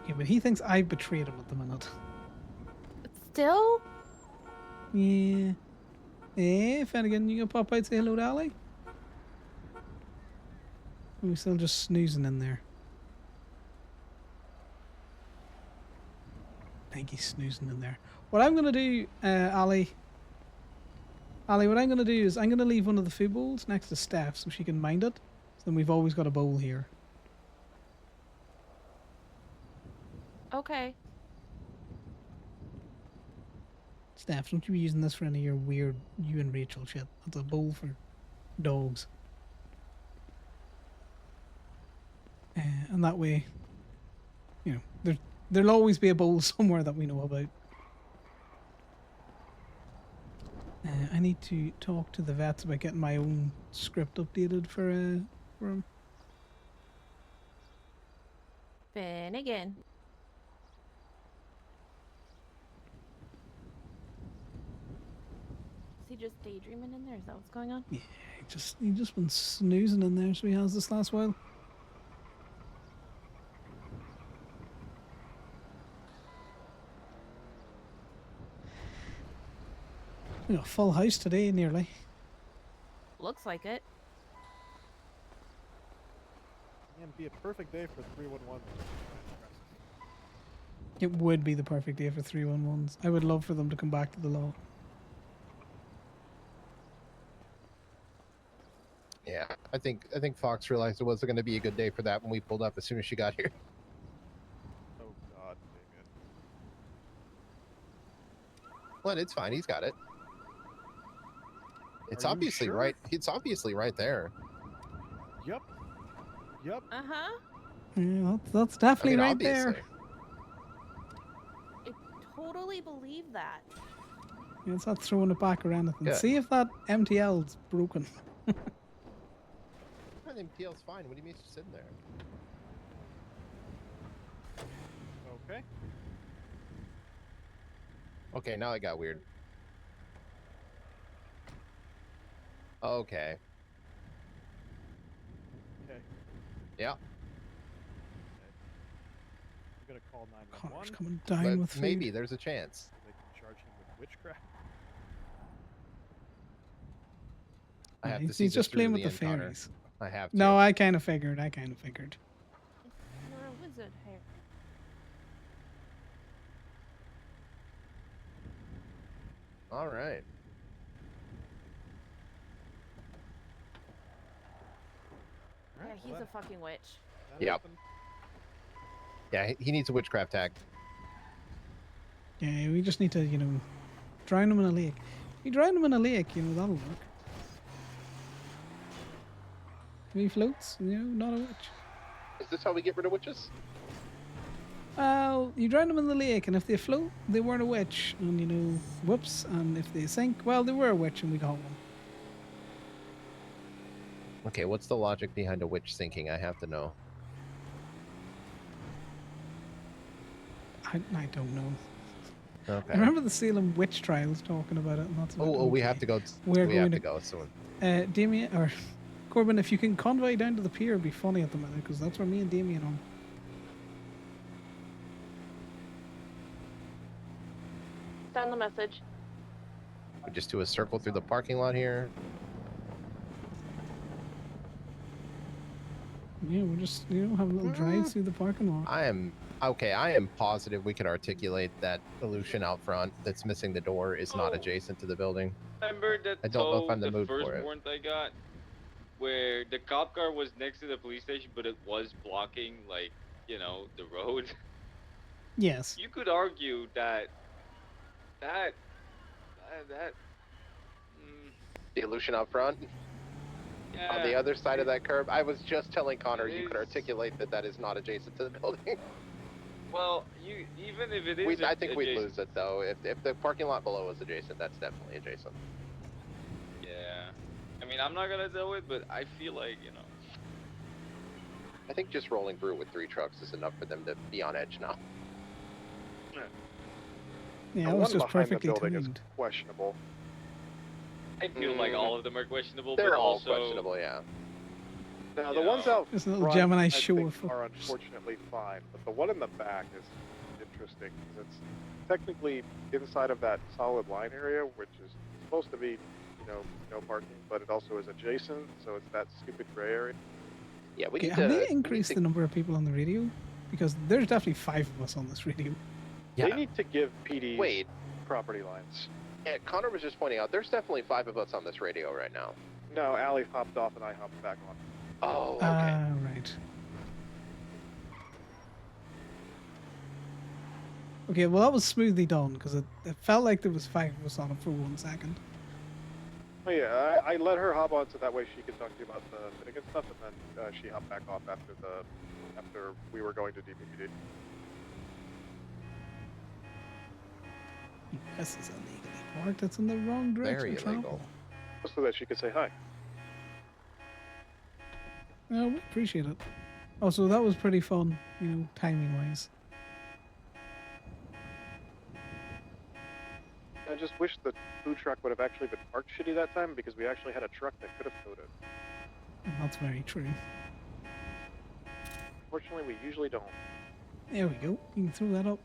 Yeah, but he thinks I betrayed him at the minute. Still? Yeah. Hey, Finnegan, you gonna pop out and say hello to Ali? Or are we still just snoozing in there? I think he's snoozing in there. What I'm gonna do, Ali, what I'm gonna do is I'm gonna leave one of the food bowls next to Steph so she can mind it. So then we've always got a bowl here. Okay. Steph, don't you be using this for any of your weird you and Rachel shit. That's a bowl for dogs. And that way, you know, there'll always be a bowl somewhere that we know about. I need to talk to the vets about getting my own script updated for him. Finnegan. Is he just daydreaming in there? Is that what's going on? Yeah, he just been snoozing in there, so he has this last while. We got a full house today, nearly. Looks like it. And be a perfect day for 311. It would be the perfect day for 311s. I would love for them to come back to the law. Yeah, I think Fox realized it wasn't going to be a good day for that when we pulled up as soon as she got here. Oh God, Damien. Well, it's fine. He's got it. It's Are you obviously sure? right. It's obviously right there. Yep. Yep. Uh-huh. Yeah, that's definitely right obviously. there. I totally believe that. Yeah, it's not throwing it back or anything. Good. See if that MTL's broken. MTL's fine. What do you mean she's sitting there? Okay. Okay, now it got weird. Okay. Okay. Yeah. I'm gonna call 911. Connor's coming down But with food. maybe there's a chance. They can charge him with witchcraft. I have to He's see this just through playing to with the the end, Connor. fairies. I have to. No, I kind of figured. You're a wizard, Harry. All right. Yeah, he's a fucking witch. Yep. Yeah, he needs a witchcraft tag. Yeah, we just need to, you know, drown him in a lake. If we drown him in a lake, you know, that'll work. If he floats, you know, not a witch. Is this how we get rid of witches? Well, you drown them in the lake, and if they float, they weren't a witch, and you know, whoops. And if they sink, well, they were a witch, and we got one. Okay, what's the logic behind a witch sinking? I have to know. I don't know. Okay. I remember the Salem witch trials talking about it, and that's. Like, Oh, we have to go. We're we going have to to go soon. Damien or Corbin, if you can convoy down to the pier, it'd be funny at the minute because that's where me and Damien are. Send the message. We just do a circle through the parking lot here. Yeah, we'll just, you know, have a little drive through the parking lot. I am positive we could articulate that illusion out front that's missing the door is not adjacent to the building. Remember that I don't know if I'm the the mood first for it. warrant I got, where the cop car was next to the police station, but it was blocking, like, you know, the road. Yes. You could argue that The illusion out front. yeah, On the other side of that curb, I was just telling Connor It you could is- articulate that is not adjacent to the building. well, even if it is, I think we'd adjacent- lose it though. If the parking lot below is adjacent, that's definitely adjacent. Yeah, I I mean, I'm not gonna do it, but I feel like, you know. I think just rolling through with 3 trucks is enough for them to be on edge now. Yeah, The it was one just behind the perfectly building is timed. questionable. I feel like all of them are questionable, They're but all also questionable, yeah. Now, You the ones know. out Just a little front, Gemini I show think, of are fuckers. unfortunately fine, but the one in the back is interesting because it's technically inside of that solid line area, which is supposed to be, you know, no parking, but it also is adjacent, so it's that stupid gray area. Yeah, we Okay, need have to they increased the number of people on the radio? Because there's definitely 5 of us on this radio. They need to give PDs Wait. property lines. Yeah, Connor was just pointing out there's definitely 5 of us on this radio right now. No, Allie hopped off and I hopped back on. Oh, okay. Right. Okay, well that was smoothly done because it felt like there was 5 of us on it for 1 second. Oh yeah, I let her hop on so that way she could talk to you about the Finnegan stuff, and then she hopped back off after we were going to DPPD. This is illegally parked. It's in the wrong direction. Very of travel. illegal. So that she could say hi. Well, we appreciate it. Oh, so that was pretty fun, you know, timing wise. I just wish the food truck would have actually been parked shitty that time because we actually had a truck that could have towed it. That's very true. Fortunately, we usually don't. There we go. You can throw that up.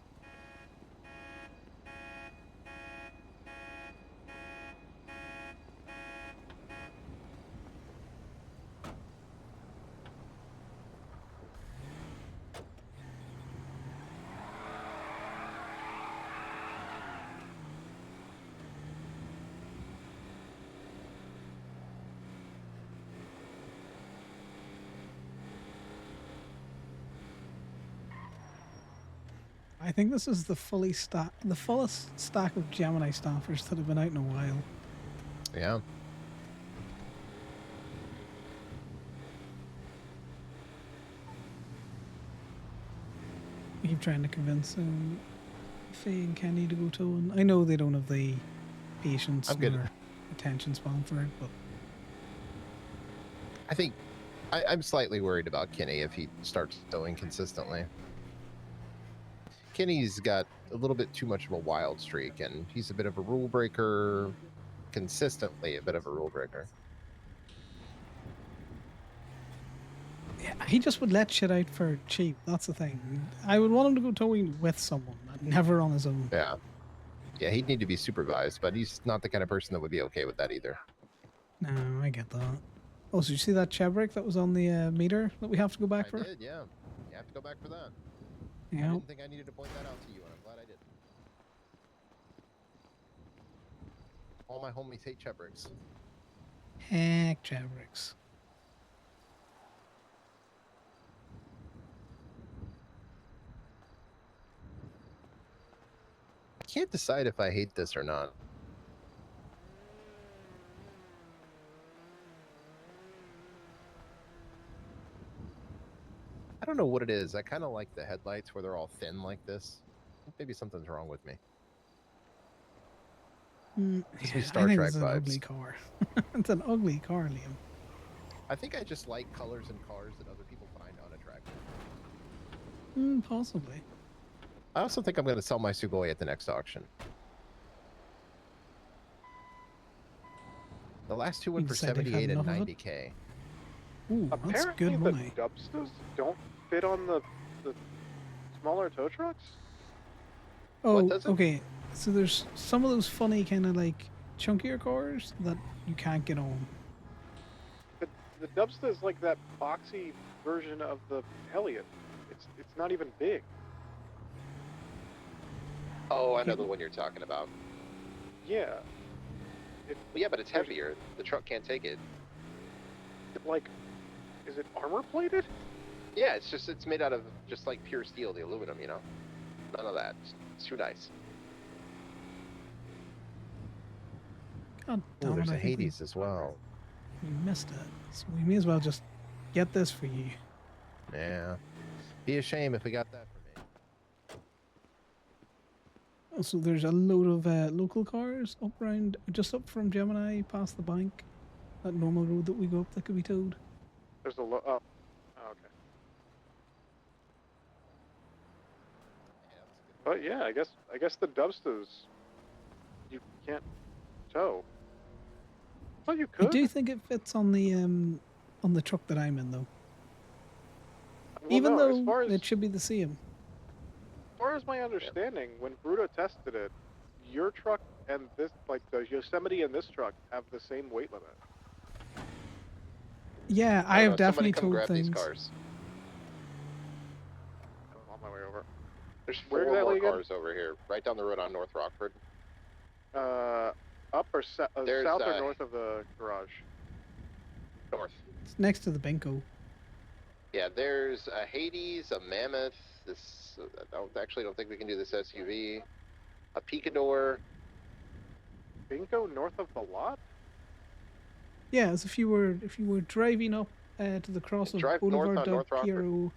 I think this is the fullest stack of Gemini staffers that have been out in a while. Yeah. I keep trying to convince Faye and Kenny to go towing. I know they don't have the patience or attention span for it, but I think I'm slightly worried about Kenny if he starts towing consistently. Kenny's got a little bit too much of a wild streak, and he's a bit of a rule breaker, consistently a bit of a rule breaker. yeah, he just would let shit out for cheap. That's the thing. I would want him to go towing with someone, never on his own. Yeah. Yeah, he'd need to be supervised, but he's not the kind of person that would be okay with that either. No, I get that. Oh, so you see that Chebrick that was on the meter that we have to go back for? I did, yeah. You have to go back for that. Yeah. I didn't think I needed to point that out to you, and I'm glad I did. All my homies hate Chebricks. Heck, Chebricks. I can't decide if I hate this or not. I don't know what it is. I kind of like the headlights where they're all thin like this. Maybe something's wrong with me. Gives me Star I think Trek it's an vibes. ugly car. It's an ugly car, Liam. I think I just like colors in cars that other people find unattractive. Possibly. I also think I'm going to sell my Sugoi at the next auction. The last two went for decide they've had 78 and enough of it? 90K. Ooh, that's Apparently, good the money. Dubsters don't fit on the smaller tow trucks. Oh, doesn't? okay. So there's some of those funny kind of like chunkier cars that you can't get on. The Dubster is like that boxy version of the Elliot. It's not even big. Oh, I know the one you're talking about. Yeah. Well, yeah, but it's heavier. The truck can't take it. Is it armor plated? Yeah, it's made out of just like pure steel, the aluminum, you know? None of that. It's too nice. God Oh, damn there's it, a I think we- Hades as well. We missed it. So we may as well just get this for you. Yeah. Be a shame if we got that for me. Also, there's a load of local cars up around, just up from Gemini, past the bank. that normal road that we go up that could be towed. There's a oh, okay. But yeah, I guess the Dubsters you can't tow. Well, you I could. do think it fits on the truck that I'm in though. Well, Even no, though it should be the same. As far as my understanding, when Bruto tested it, your truck and this, like the Yosemite and this truck, have the same weight limit. Yeah, I have definitely towed grab things. these cars. I'm on my way over. There's Where four more exactly again? cars over here, right down the road on North Rockford. Up or south or north of the garage? North. It's next to the Benko. Yeah, there's a Hades, a Mammoth. This I don't think we can do this SUV. A Picador. Bingo north of the lot? Yeah, as if you were driving up to the cross of Drive north Boulevard on del North Rockford. Piero.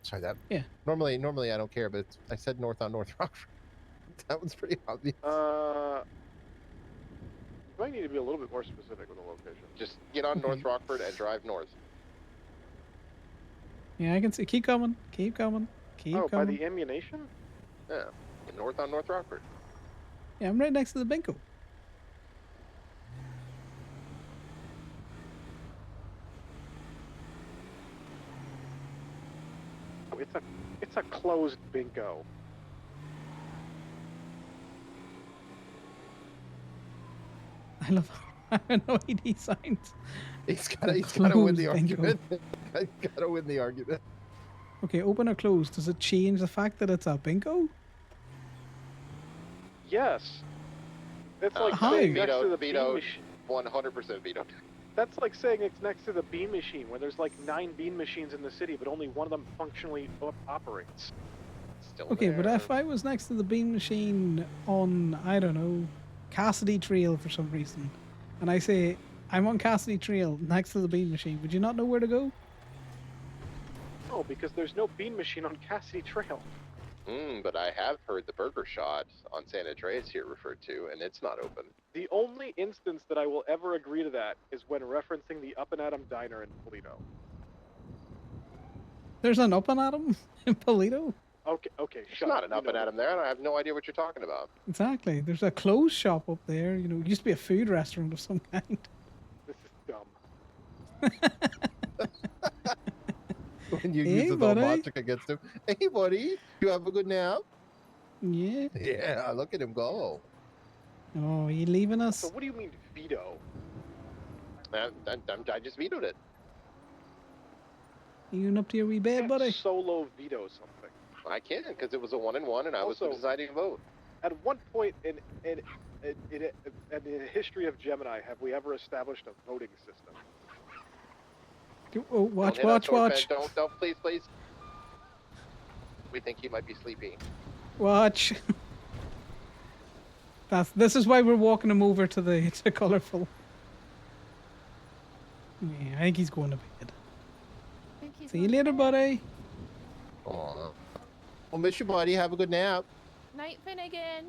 Sorry, that. Yeah. Normally I don't care, but I said north on North Rockford. That was pretty obvious. You might need to be a little bit more specific with the location. Just get on North Rockford and drive north. Yeah, I can see. Keep coming. Keep coming. Keep by coming. the ammunition? Yeah, north on North Rockford. Yeah, I'm right next to the Benko. Oh, it's a closed bingo. I love how annoyed he sounds. He's gotta win the argument. He's gotta win the argument. Okay, open or close. Does it change the fact that it's a bingo? Yes. It's like How? saying next to the veto, bean machine. 100% veto. That's like saying it's next to the bean machine, where there's like 9 bean machines in the city, but only one of them functionally operates. Still Okay, there. but if I was next to the bean machine on, I don't know, Cassidy Trail for some reason, and I say, I'm on Cassidy Trail next to the bean machine, would you not know where to go? No, because there's no bean machine on Cassidy Trail. But I have heard the burger shot on San Andreas here referred to, and it's not open. The only instance that I will ever agree to that is when referencing the Up and Atom Diner in Polito. There's an Up and Atom in Polito? Okay, It's shut not up. an Up and Atom there, and I have no idea what you're talking about. Exactly. There's a clothes shop up there. You know, it used to be a food restaurant of some kind. This is dumb. When you Hey, use the buddy. logic against him. Hey, buddy, you have a good nap? Yeah. Yeah, look at him go. Oh, are you leaving us? So what do you mean veto? I just vetoed it. You up to your wee bed, buddy? Solo veto something. I can, because it was a 1-1, and I was the Also- deciding vote. At one point in the history of Gemini, have we ever established a voting system? Oh, watch, Don't hit watch, us, Orphan. watch. Don't, please, please. We think he might be sleepy. Watch. This is why we're walking him over to the colourful. Yeah, I think he's going to bed. See you later, buddy. Aw. Well, miss you, buddy. Have a good nap. Night, Finnegan.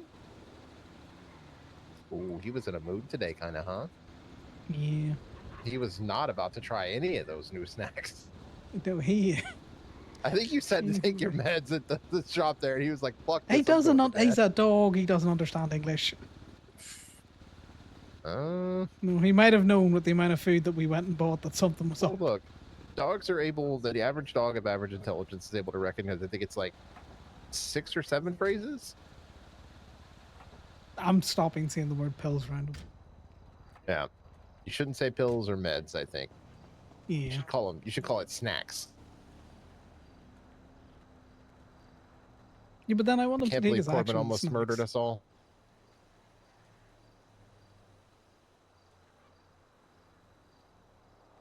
Ooh, he was in a mood today, kind of, huh? Yeah. He was not about to try any of those new snacks. No, he. I think you said to take your meds at the shop there, and he was like, fuck this. He I'm doesn't. going to He's bed." a dog. He doesn't understand English. Uh, No, he might have known with the amount of food that we went and bought that something was oh, up. look. Dogs are able, the average dog of average intelligence is able to recognize, I think it's like 6 or 7 phrases. I'm stopping saying the word pills around him. Yeah. You shouldn't say pills or meds, I think. You Yeah. should call it snacks. Yeah, but then I want him to Can't take believe his Corbin actual almost snacks. murdered us all.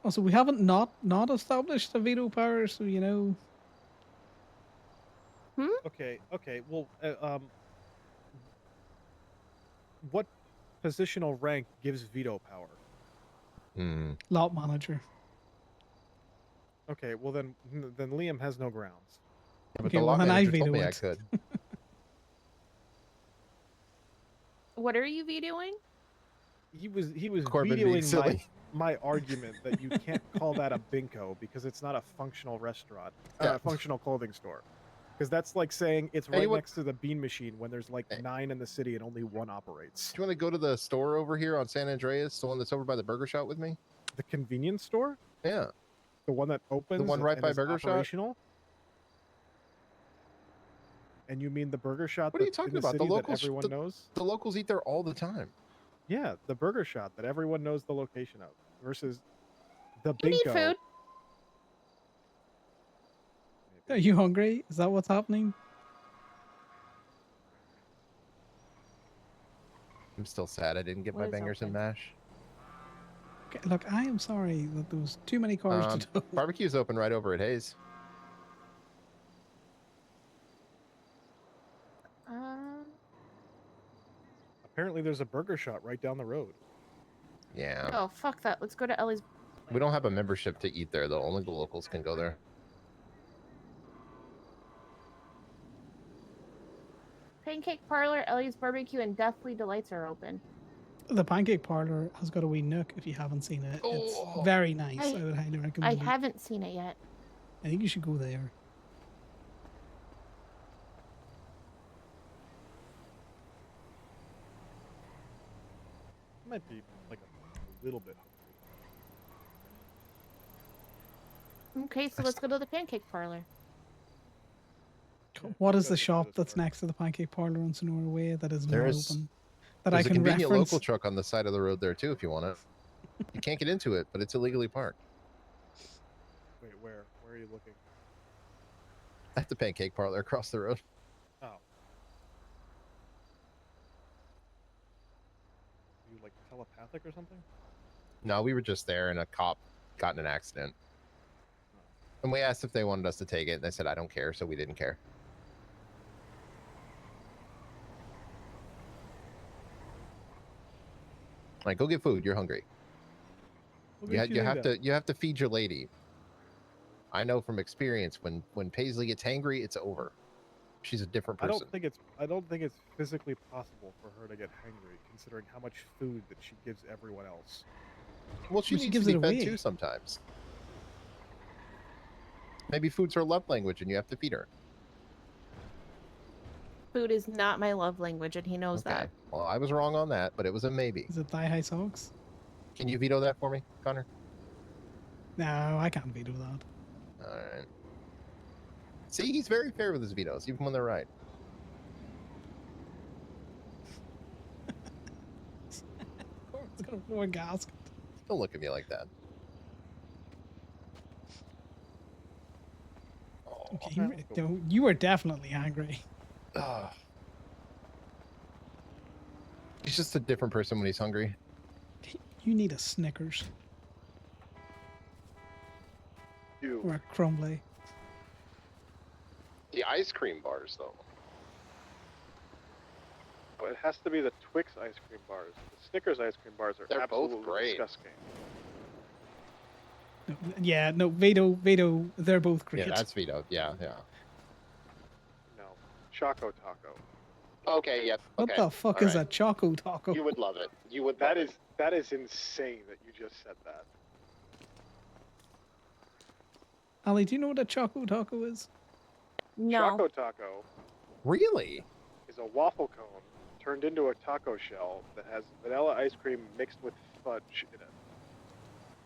Also, we haven't not established a veto power, so you know. Okay. Well, what positional rank gives veto power? Lot manager. Okay. Well, then Liam has no grounds. Yeah, but Okay, the well, law then I manager told veto me I it. could. What are you vetoing? He was Corbin being vetoing silly. my argument that you can't call that a binko because it's not a functional restaurant, Yeah. functional clothing store. Because that's like saying it's Hey, right what- next to the bean machine when there's like 9 in the city and only 1 operates. Do you want to go to the store over here on San Andreas, the one that's over by the burger shop with me? The convenience store? Yeah. The one that opens one right and by is Burger Shot? operational? And you mean the burger shop What are you that's in talking the about? The city that locals, everyone knows? the locals eat there all the time. Yeah, the burger shop that everyone knows the location of versus the You need binko. food. Are you hungry? Is that what's happening? I'm still sad I didn't get What my is bangers and open? mash. Okay, look, I am sorry that there was too many cars to tow. Barbecue's open right over at Hayes. Apparently there's a burger shop right down the road. Yeah. Oh, fuck that. Let's go to Ellie's. We don't have a membership to eat there, though. Only the locals can go there. Pancake Parlor, Ellie's Barbecue, and Deathly Delights are open. The Pancake Parlor has got a wee nook if you haven't seen it. It's very nice. I would highly I recommend it. haven't seen it yet. I think you should go there. Might be like a little bit hungry. Okay, so let's go to the Pancake Parlor. What is the shop that's next to the Pancake Parlor on Sonora Way that is not There's open? That There's I a can convenient reference. local truck on the side of the road there, too, if you want it. You can't get into it, but it's illegally parked. Wait, where? Where are you looking? At the Pancake Parlor across the road. Oh. You like telepathic or something? No, we were just there, and a cop got in an accident. And we asked if they wanted us to take it, and they said, I don't care, so we didn't care. All right, go get food. You're hungry. You have to feed your lady. I know from experience when Paisley gets hangry, it's over. She's a different person. I don't think it's physically possible for her to get hangry, considering how much food that she gives everyone else. Well, she She needs gives to be it fed away. too sometimes. Maybe food's her love language, and you have to feed her. Food is not my love language, and he knows that. Well, I was wrong on that, but it was a maybe. Is it thigh high socks? Can you veto that for me, Connor? No, I can't veto that. All right. See, he's very fair with his vetoes, even when they're right. It's gonna blow a gasket. Don't look at me like that. Okay, you were definitely angry. He's just a different person when he's hungry. You need a Snickers or a Crumbly. The ice cream bars, though. Well, it has to be the Twix ice cream bars. The Snickers ice cream bars are They're both absolutely great. disgusting. Yeah, no, veto. They're both great. Yeah, that's vetoed. Yeah. No, Choco Taco. Okay, yep. What okay. the fuck all is right. a Choco Taco? You would love it. You would. That is insane that you just said that. Ali, do you know what a Choco Taco is? No. Choco Taco Really? is a waffle cone turned into a taco shell that has vanilla ice cream mixed with fudge in it.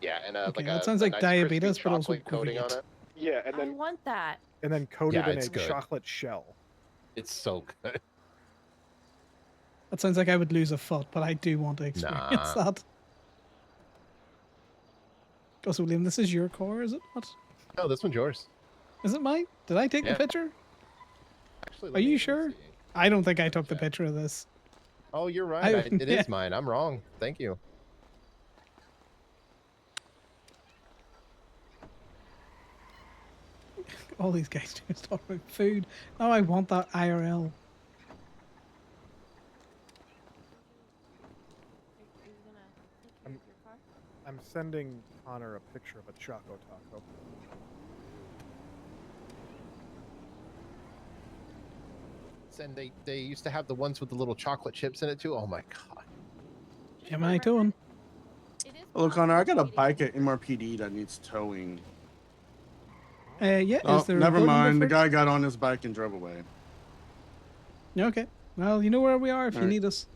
Yeah, and Okay, like that a sounds like nice diabetes, crispy but also chocolate coating on great. it. Yeah, and I then want that. coated Yeah, in it's a good. chocolate shell. It's so good. That sounds like I would lose a foot, but I do want to experience Nah. that. Also, William, this is your car, is it? What? No, this one's yours. Is it mine? Did I take Yeah. the picture? Actually, Are let me you sure? see. I don't think I took the picture of this. Oh, you're right. I- It yeah. is mine. I'm wrong. Thank you. All these guys do is talk about food. Now I want that IRL. I'm sending Connor a picture of a Choco Taco. cigarettes, and they used to have the ones with the little chocolate chips in it too. Oh my god. Am I doing? Hello, Connor. I got a bike at MRPD that needs towing. Yeah. Oh, Is there? never a phone number mind. The for it? guy got on his bike and drove away. Okay. Well, you know where we are if you Alright. need us.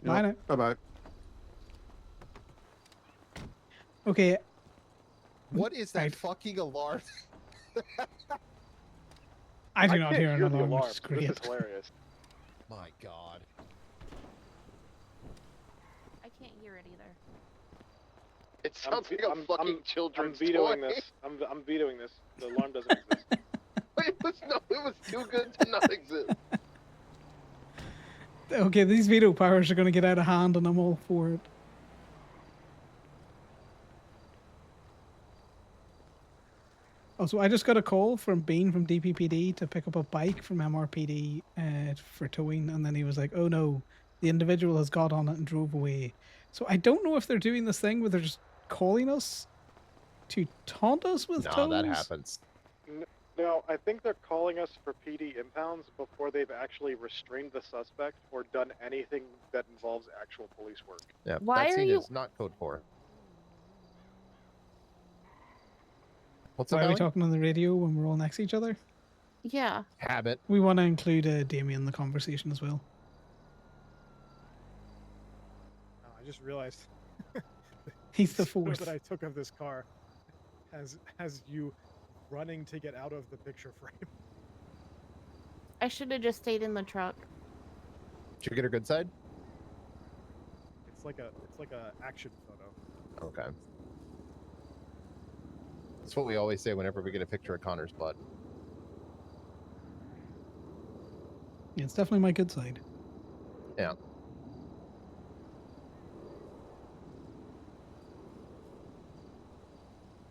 Bye now. Bye bye. Okay. What is that fucking alarm? I do not can't hear an the alarm, which alarm, is so great. This is hilarious. My god. I can't hear it either. It sounds like a fucking children's I'm vetoing toy. this. I'm vetoing this. The alarm doesn't exist. it was too good to not exist. Okay, these veto powers are going to get out of hand, and I'm all for it. Also, I just got a call from Bean from DPPD to pick up a bike from MRPD for towing, and then he was like, "Oh no, the individual has got on it and drove away." So I don't know if they're doing this thing where they're just calling us to taunt us with No, tows. that happens. No, I think they're calling us for PD impounds before they've actually restrained the suspect or done anything that involves actual police work. Yeah, Why that are scene you- is not code 4. What's Why up, are we Allie? talking on the radio when we're all next to each other? Yeah. Habit. We want to include Damien in the conversation as well. Oh, I just realized He's the photo fourth. that I took of this car has you running to get out of the picture frame. I should have just stayed in the truck. Did you get a good side? It's like a action photo. Okay. That's what we always say whenever we get a picture of Connor's butt. Yeah, it's definitely my good side. Yeah.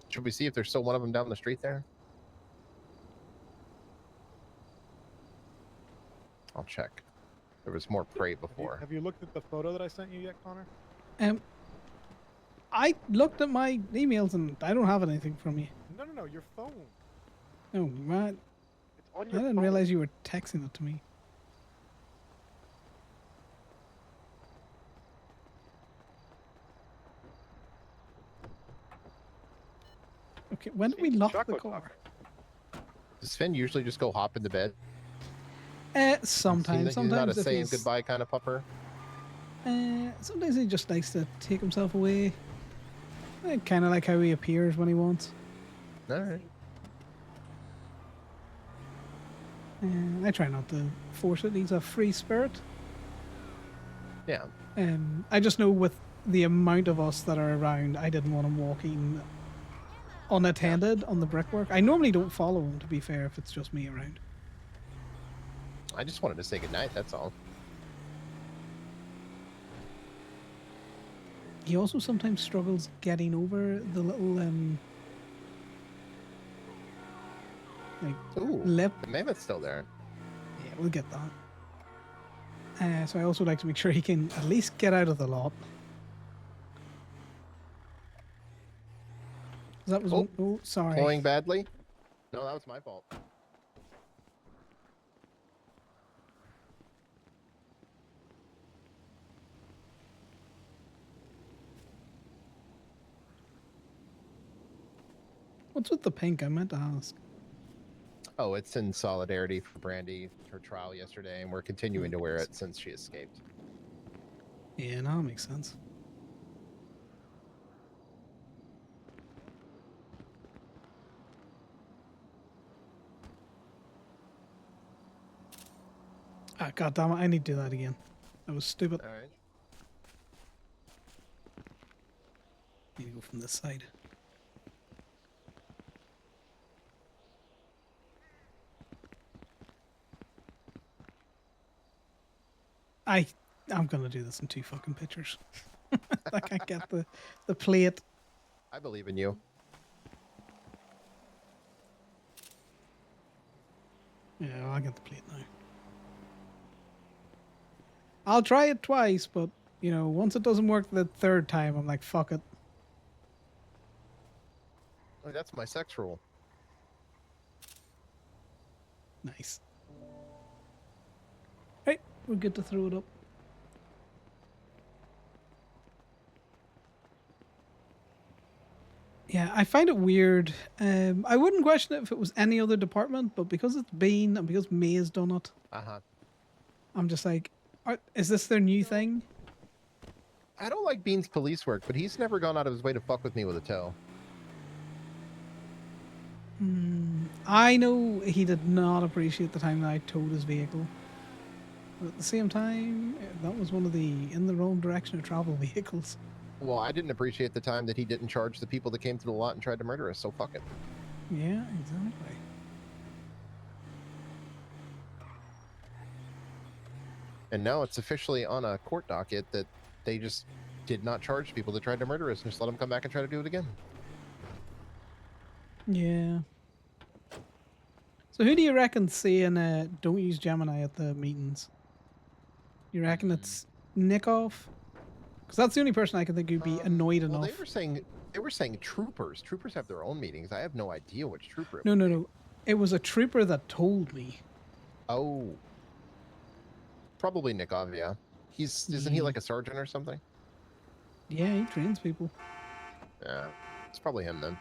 Should we see if there's still one of them down the street there? I'll check. There was more prey before. Have you looked at the photo that I sent you yet, Connor? I looked at my emails and I don't have anything from you. No, your phone. No, what? It's on I your didn't phone. realize you were texting it to me. Okay, when did we lock the car? Does Finn usually just go hop in the bed? Sometimes. He's not a if saying he's- goodbye kind of pupper. Sometimes he just likes to take himself away. Kind of like how he appears when he wants. Alright. I try not to force it. He's a free spirit. Yeah. I just know with the amount of us that are around, I didn't want him walking unattended on the brickwork. I normally don't follow him, to be fair, if it's just me around. I just wanted to say goodnight, that's all. He also sometimes struggles getting over the little like Ooh, lip. the mammoth's still there. Yeah, we'll get that. So I also like to make sure he can at least get out of the lot. That was oh sorry. Pulling badly? No, that was my fault. What's with the pink? I meant to ask. Oh, it's in solidarity for Brandy, her trial yesterday, and we're continuing to wear it since she escaped. Yeah, now it makes sense. Ah, God damn it, I need to do that again. That was stupid. Alright. Need to go from this side. I'm gonna do this in 2 fucking pictures. I can't get the plate. I believe in you. Yeah, I'll get the plate now. I'll try it twice, but you know, once it doesn't work the 3rd time, I'm like, fuck it. Oh, that's my sex rule. Nice. we're good to throw it up. Yeah, I find it weird. I wouldn't question it if it was any other department, but because it's Bean and because May has done it, I'm just like, is this their new thing? I don't like Bean's police work, but he's never gone out of his way to fuck with me with a tow. I know he did not appreciate the time that I towed his vehicle. But at the same time, that was one of the in the wrong direction of travel vehicles. Well, I didn't appreciate the time that he didn't charge the people that came to the lot and tried to murder us, so fuck it. Yeah, exactly. And now it's officially on a court docket that they just did not charge people that tried to murder us and just let them come back and try to do it again. Yeah. So who do you reckon saying don't use Gemini at the meetings? You reckon it's Nickov? Because that's the only person I can think who'd be annoyed enough. Well, they were saying troopers. Troopers have their own meetings. I have no idea which trooper. No. It was a trooper that told me. Oh. Probably Nikov, yeah. Isn't he like a sergeant or something? Yeah, he trains people. Yeah. It's probably him then.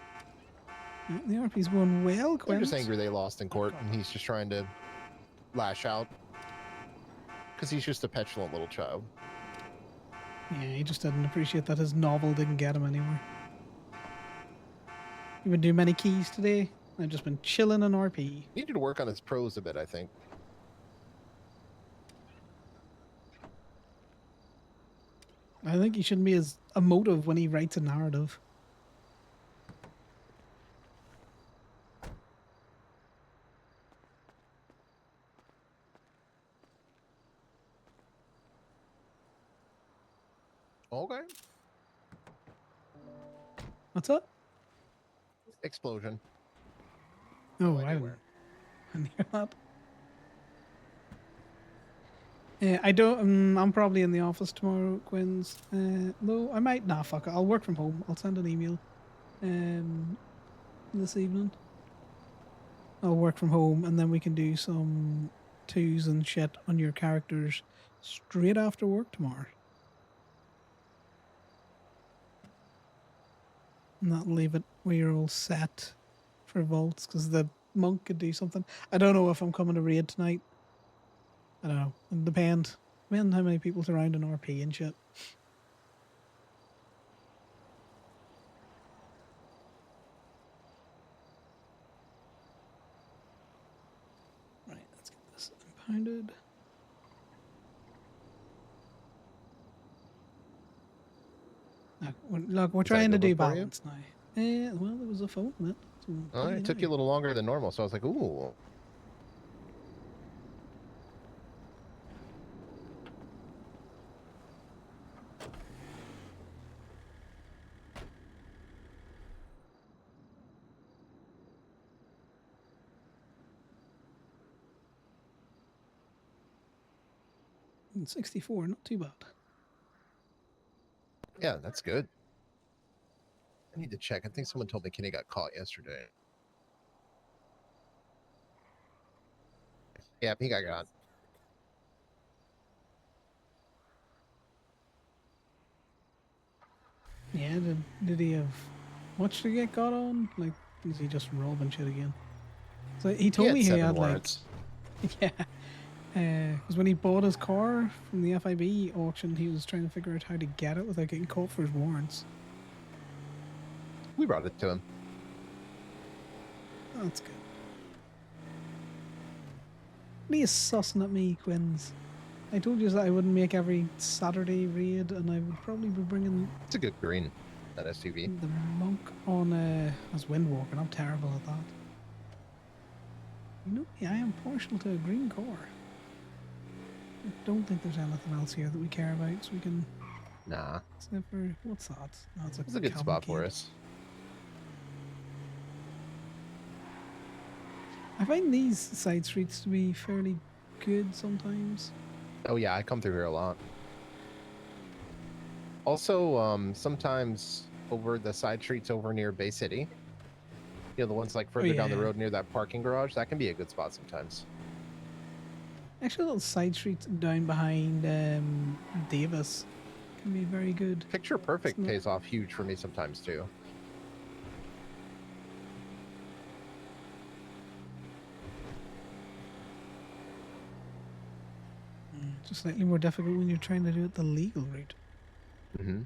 Yeah, the RP's going well, They're Quinn. just angry they lost in court and he's just trying to lash out. Because he's just a petulant little child. Yeah, he just didn't appreciate that his novel didn't get him anywhere. You been doing many keys today? I've just been chilling in RP. Needed to work on his prose a bit, I think. I think he shouldn't be as emotive when he writes a narrative. Okay. What's up? Explosion. Oh, I didn't hear that. Yeah, I don't. I'm probably in the office tomorrow, Quinn's. No, I might. Nah, fuck it. I'll work from home. I'll send an email. This evening. I'll work from home, and then we can do some twos and shit on your characters straight after work tomorrow. And that'll leave it where you're all set for vaults, because the monk could do something. I don't know if I'm coming to raid tonight. I don't know. It'll depend how many people's around in RP and shit. Right, let's get this impounded. Look, we're trying to do balance now. Well, there was a phone in it. So Oh, it took you a little longer than normal, so I was like, ooh. And 64, not too bad. Yeah, that's good. I need to check. I think someone told me Kenny got caught yesterday. Yeah, he got caught. Yeah, did he have much to get caught on? Like, is he just robbing shit again? So he told me he had warrants. Like, yeah, because when he bought his car from the FIB auction, he was trying to figure out how to get it without getting caught for his warrants. We brought it to him. Oh, that's good. What are you sussing at me, Quinns? I told you that I wouldn't make every Saturday raid, and I would probably be bringing... It's a good green, that SUV. The monk on as Windwalker. I'm terrible at that. You know, yeah, I am partial to a green car. I don't think there's anything else here that we care about, so we can... Nah. Except for... What's that? No, it's a good spot for us. I find these side streets to be fairly good sometimes. Oh yeah, I come through here a lot. Also, sometimes over the side streets over near Bay City, you know, the ones like further down the road near that parking garage, that can be a good spot sometimes. Actually, little side streets down behind Davis can be very good. Picture Perfect pays off huge for me sometimes too. Just slightly more difficult when you're trying to do it the legal route. Mm-hmm.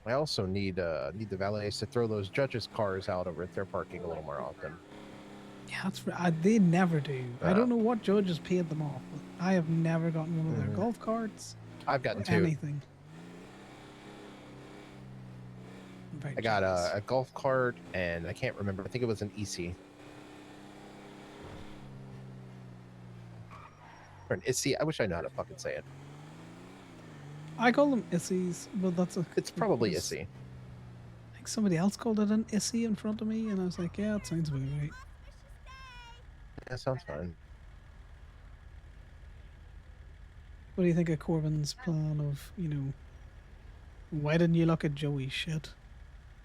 I also need the valets to throw those judges' cars out over at their parking a little more often. Yeah, that's they never do. I don't know what judges paid them off, but I have never gotten one of their golf carts. I've gotten or 2. anything. I got a golf cart, and I can't remember. I think it was an EC. Or an ISI. I wish I knew how to fucking say it. I call them issies, but it's probably ISI. I think somebody else called it an issy in front of me, and I was like, yeah, it sounds about right. That sounds fine. What do you think of Corbin's plan of, why didn't you look at Joey's shit?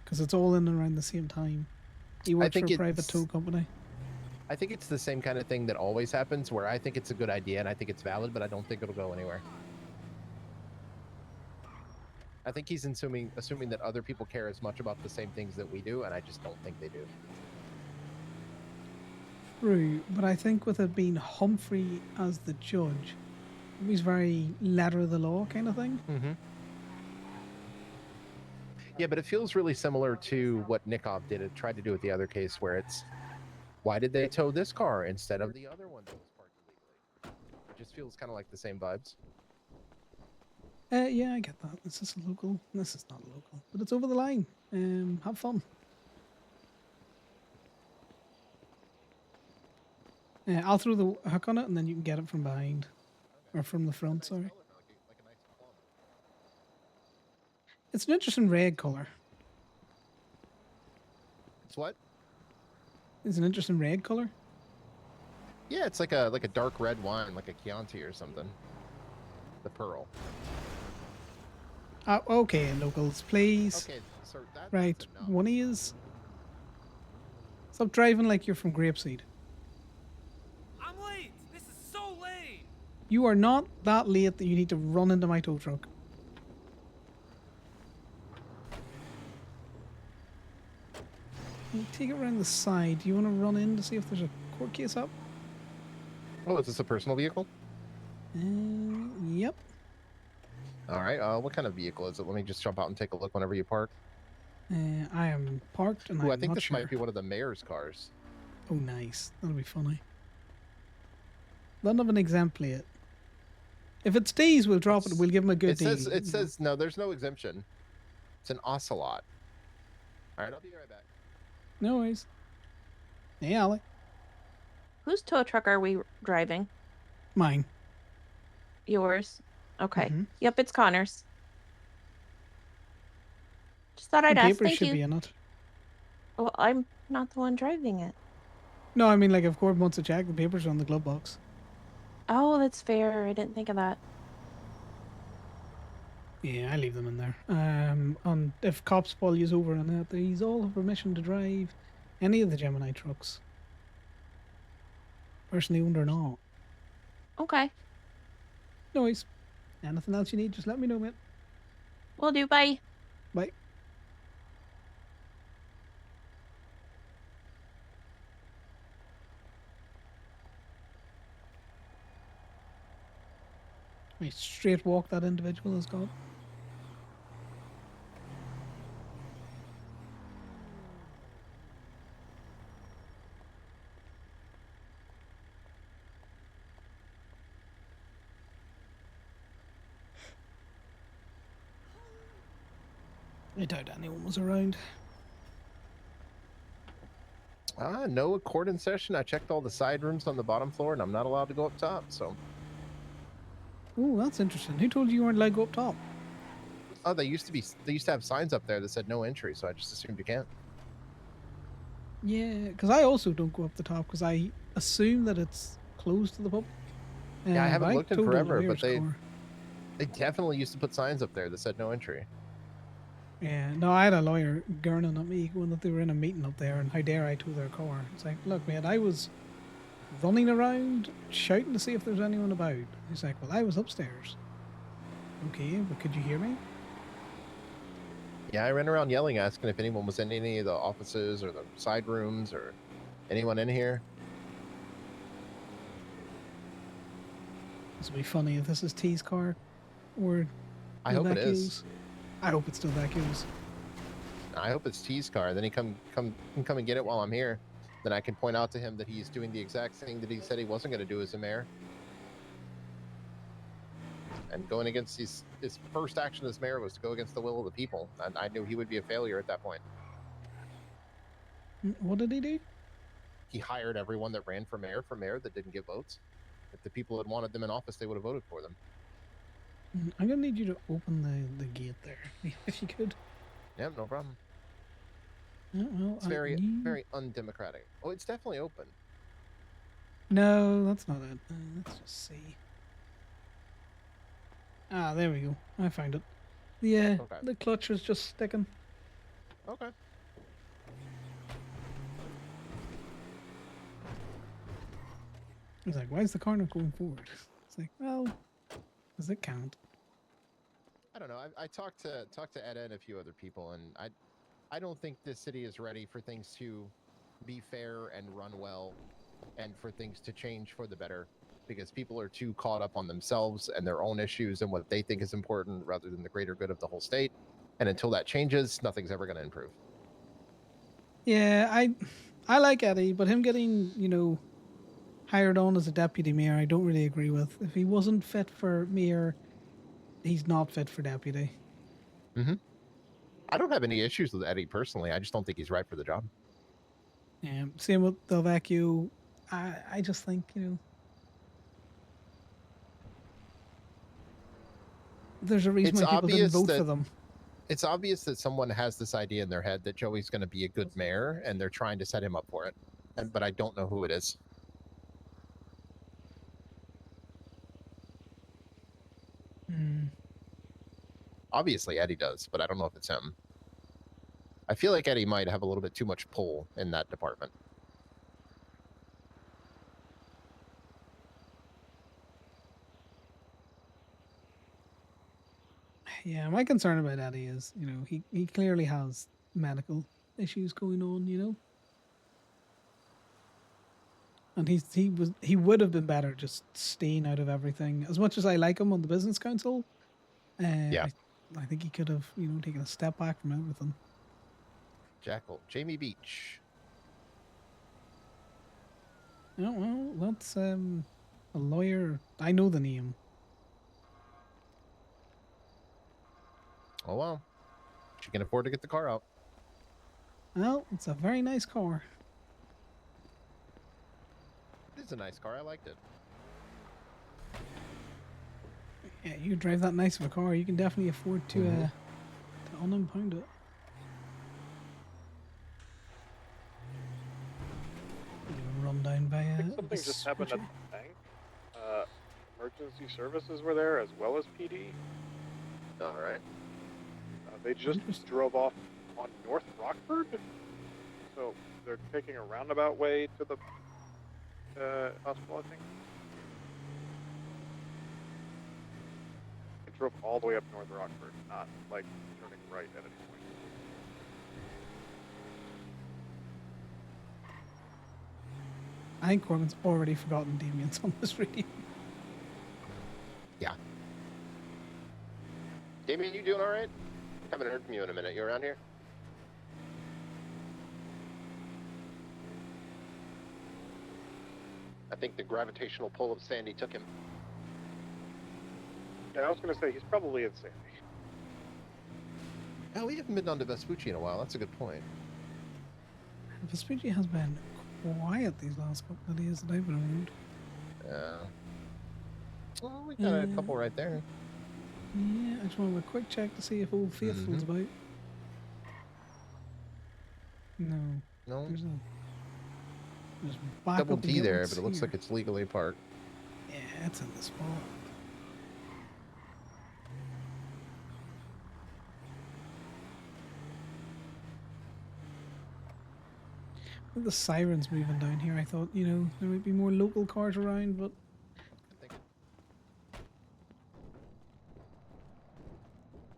Because it's all in and around the same time. He works for a private tow company. I think it's the same kind of thing that always happens, where I think it's a good idea and I think it's valid, but I don't think it'll go anywhere. I think he's assuming that other people care as much about the same things that we do, and I just don't think they do. True, but I think with it being Humphrey as the judge, he's very letter of the law kind of thing. Mm-hmm. Yeah, but it feels really similar to what Nikov tried to do with the other case, where it's, why did they tow this car instead of the other one that was parked illegally? It just feels kind of like the same vibes. Yeah, I get that. This is local. This is not local, but it's over the line. Have fun. I'll throw the hook on it, and then you can get it from behind, or from the front. Sorry. It's an interesting red color. It's what? It's an interesting red color. Yeah, it's like a dark red wine, like a Chianti or something. The pearl. Okay, locals, please. Okay, so right, one is. Stop driving like you're from Grapeseed. I'm late. This is so late. You are not that late that you need to run into my tow truck. Take it around the side. Do you want to run in to see if there's a court case up? Oh, is this a personal vehicle? Yep. All right. What kind of vehicle is it? Let me just jump out and take a look whenever you park. I am parked, and I think this might be one of the mayor's cars. Oh, nice. That'll be funny. Doesn't have an exempt plate. If it stays, we'll drop it. We'll give him a good deal. It says no. There's no exemption. It's an ocelot. All right. I'll be right back. No worries. Hey, Alec. Whose tow truck are we driving? Mine. Yours. Okay. Yep, it's Connor's. Just thought I'd the ask. papers Thank should you. be in it. Well, I'm not the one driving it. No, I mean, like, if Corbin wants to check, the papers are on the glove box. Oh, that's fair. I didn't think of that. Yeah, I leave them in there. And if cops pull you over on that, these all have permission to drive any of the Gemini trucks. Personally owned or not. Okay. No worries. Anything else you need, just let me know, mate. Will do. Bye. Bye. A straight walk that individual has got. I doubt anyone was around. No court in session. I checked all the side rooms on the bottom floor, and I'm not allowed to go up top. So. Oh, that's interesting. Who told you weren't allowed to go up top? Oh, they used to have signs up there that said no entry, so I just assumed you can't. Yeah, because I also don't go up the top because I assume that it's closed to the public. Yeah, I haven't looked in told forever, the but mayor's car. they definitely used to put signs up there that said no entry. Yeah, no, I had a lawyer gurning at me when they were in a meeting up there, and how dare I tow their car. It's like, look, man, I was running around, shouting to see if there's anyone about. He's like, well, I was upstairs. Okay, but could you hear me? Yeah, I ran around yelling, asking if anyone was in any of the offices or the side rooms or anyone in here. This would be funny if this is T's car or I hope it is. I hope it's still Vecchio's. I hope it's T's car. Then he can come and get it while I'm here. Then I can point out to him that he's doing the exact thing that he said he wasn't going to do as a mayor. And going against his first action as mayor was to go against the will of the people. And I knew he would be a failure at that point. What did he do? He hired everyone that ran for mayor that didn't get votes. If the people had wanted them in office, they would have voted for them. I'm going to need you to open the gate there, if you could. Yeah, no problem. Oh, well, It's very, very undemocratic. Oh, it's definitely open. No, that's not it. Let's just see. Ah, there we go. I found it. Yeah, Okay. the clutch was just sticking. Okay. He's like, why is the car not going forward? It's like, well, does it count? I don't know. I talked to Etta and a few other people, and I don't think this city is ready for things to be fair and run well, and for things to change for the better, because people are too caught up on themselves and their own issues and what they think is important rather than the greater good of the whole state. And until that changes, nothing's ever going to improve. Yeah, I like Eddie, but him getting, hired on as a deputy mayor, I don't really agree with. If he wasn't fit for mayor, he's not fit for deputy. Mm-hmm. I don't have any issues with Eddie personally. I just don't think he's right for the job. Yeah, same with Del Vecchio. I just think, there's a reason why people didn't vote for them. It's obvious that someone has this idea in their head that Joey's going to be a good mayor, and they're trying to set him up for it. But I don't know who it is. Obviously, Eddie does, but I don't know if it's him. I feel like Eddie might have a little bit too much pull in that department. Yeah, my concern about Eddie is, he clearly has medical issues going on, and he would have been better just staying out of everything. As much as I like him on the business council, Yeah. I think he could have, taken a step back from everything. Jackal, Jamie Beach. Oh, well, that's a lawyer. I know the name. Oh, well. She can afford to get the car out. Well, it's a very nice car. It is a nice car. I liked it. Yeah, you drive that nice of a car, you can definitely afford to unimpound it. Run down by I think something just happened at the bank. Emergency services were there as well as PD. All right. They just drove off on North Rockford, so they're taking a roundabout way to the hospital, I think. They drove all the way up North Rockford, not like turning right at any point. I think Corbin's already forgotten Damien's on this radio. Yeah. Damien, you doing all right? Haven't heard from you in a minute. You around here? I think the gravitational pull of Sandy took him. Yeah, I was going to say, he's probably in Sandy. Oh, we haven't been on to Vespucci in a while. That's a good point. Vespucci has been quiet these last couple of days that I've been around. Yeah. Well, we got a couple right there. Yeah, I just want a quick check to see if Old Faithful's about. No. No. There's back Double up T and there, it's but it looks here. like it's legally parked. Yeah, it's in the spot. The sirens moving down here. I thought, you know, there might be more local cars around, but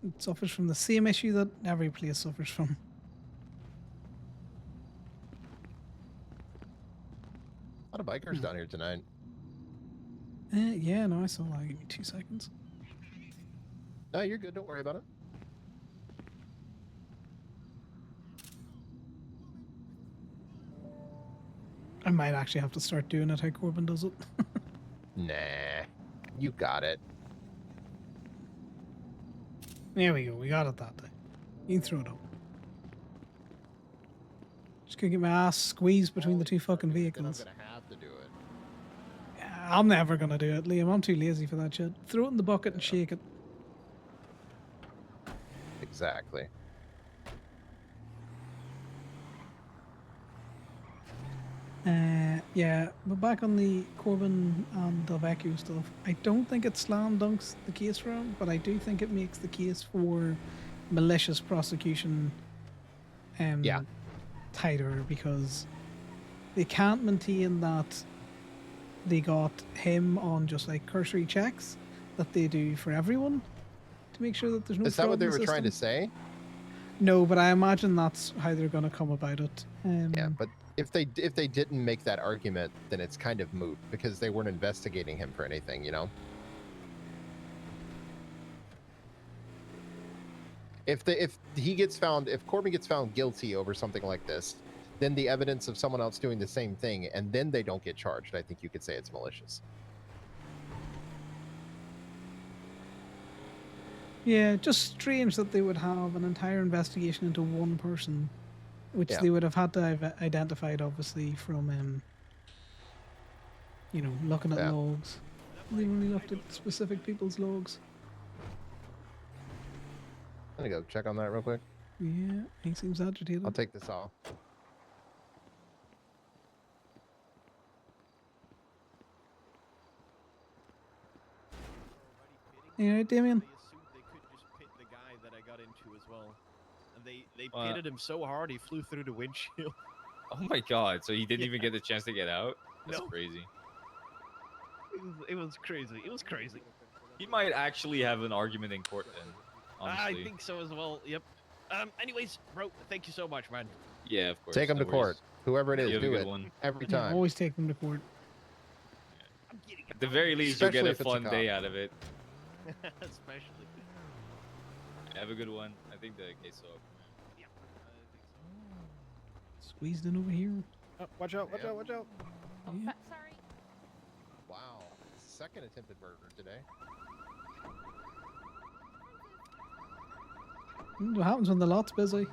it suffers from the same issue that every place suffers from. A lot of bikers down here tonight. Yeah, no, I saw that. Give me 2 seconds. No, you're good. Don't worry about it. I might actually have to start doing it how Corbin does it. Nah, you got it. There we go. We got it that day. You can throw it up. Just gonna get my ass squeezed between the two fucking vehicles. I'm gonna have to do it. I'm never gonna do it, Liam. I'm too lazy for that shit. Throw it in the bucket and shake it. Exactly. Yeah, but back on the Corbin and Delvecchio stuff, I don't think it slam dunks the case for him, but I do think it makes the case for malicious prosecution tighter, because they can't maintain that they got him on just like cursory checks that they do for everyone to make sure that there's no. Is that what they fraud in were the trying to system. say? No, but I imagine that's how they're going to come about it. Yeah, but if they didn't make that argument, then it's kind of moot because they weren't investigating him for anything, you know. If Corbin gets found guilty over something like this, then the evidence of someone else doing the same thing, and then they don't get charged, I think you could say it's malicious. Yeah, just strange that they would have an entire investigation into one person, which Yeah. they would have had to have identified, obviously, from, you know, looking at logs. They only looked at specific people's logs. I'm gonna go check on that real quick. Yeah, he seems agitated. I'll take this off. You all right, Damien? They could just pit the guy that I got into as well. And they pitted him so hard he flew through the windshield. Oh my god, so he didn't even get the chance to get out? That's No. crazy. It was crazy. It was crazy. He might actually have an argument in court then, honestly. I think so as well. Yep. Anyways, bro, thank you so much, man. Yeah, of course. Take him no to court. worries. Whoever it You is, have a do good it one. every Yeah, time. always take them to court. At the very least, Especially you'll get if a it's a fun cop. day out of it. Especially. Have a good one. I think the case will open. Squeezed in over here. Oh, watch out! Watch out! Watch out! Yeah. Sorry. Wow. Second attempted murder today. What happens when the lot's busy?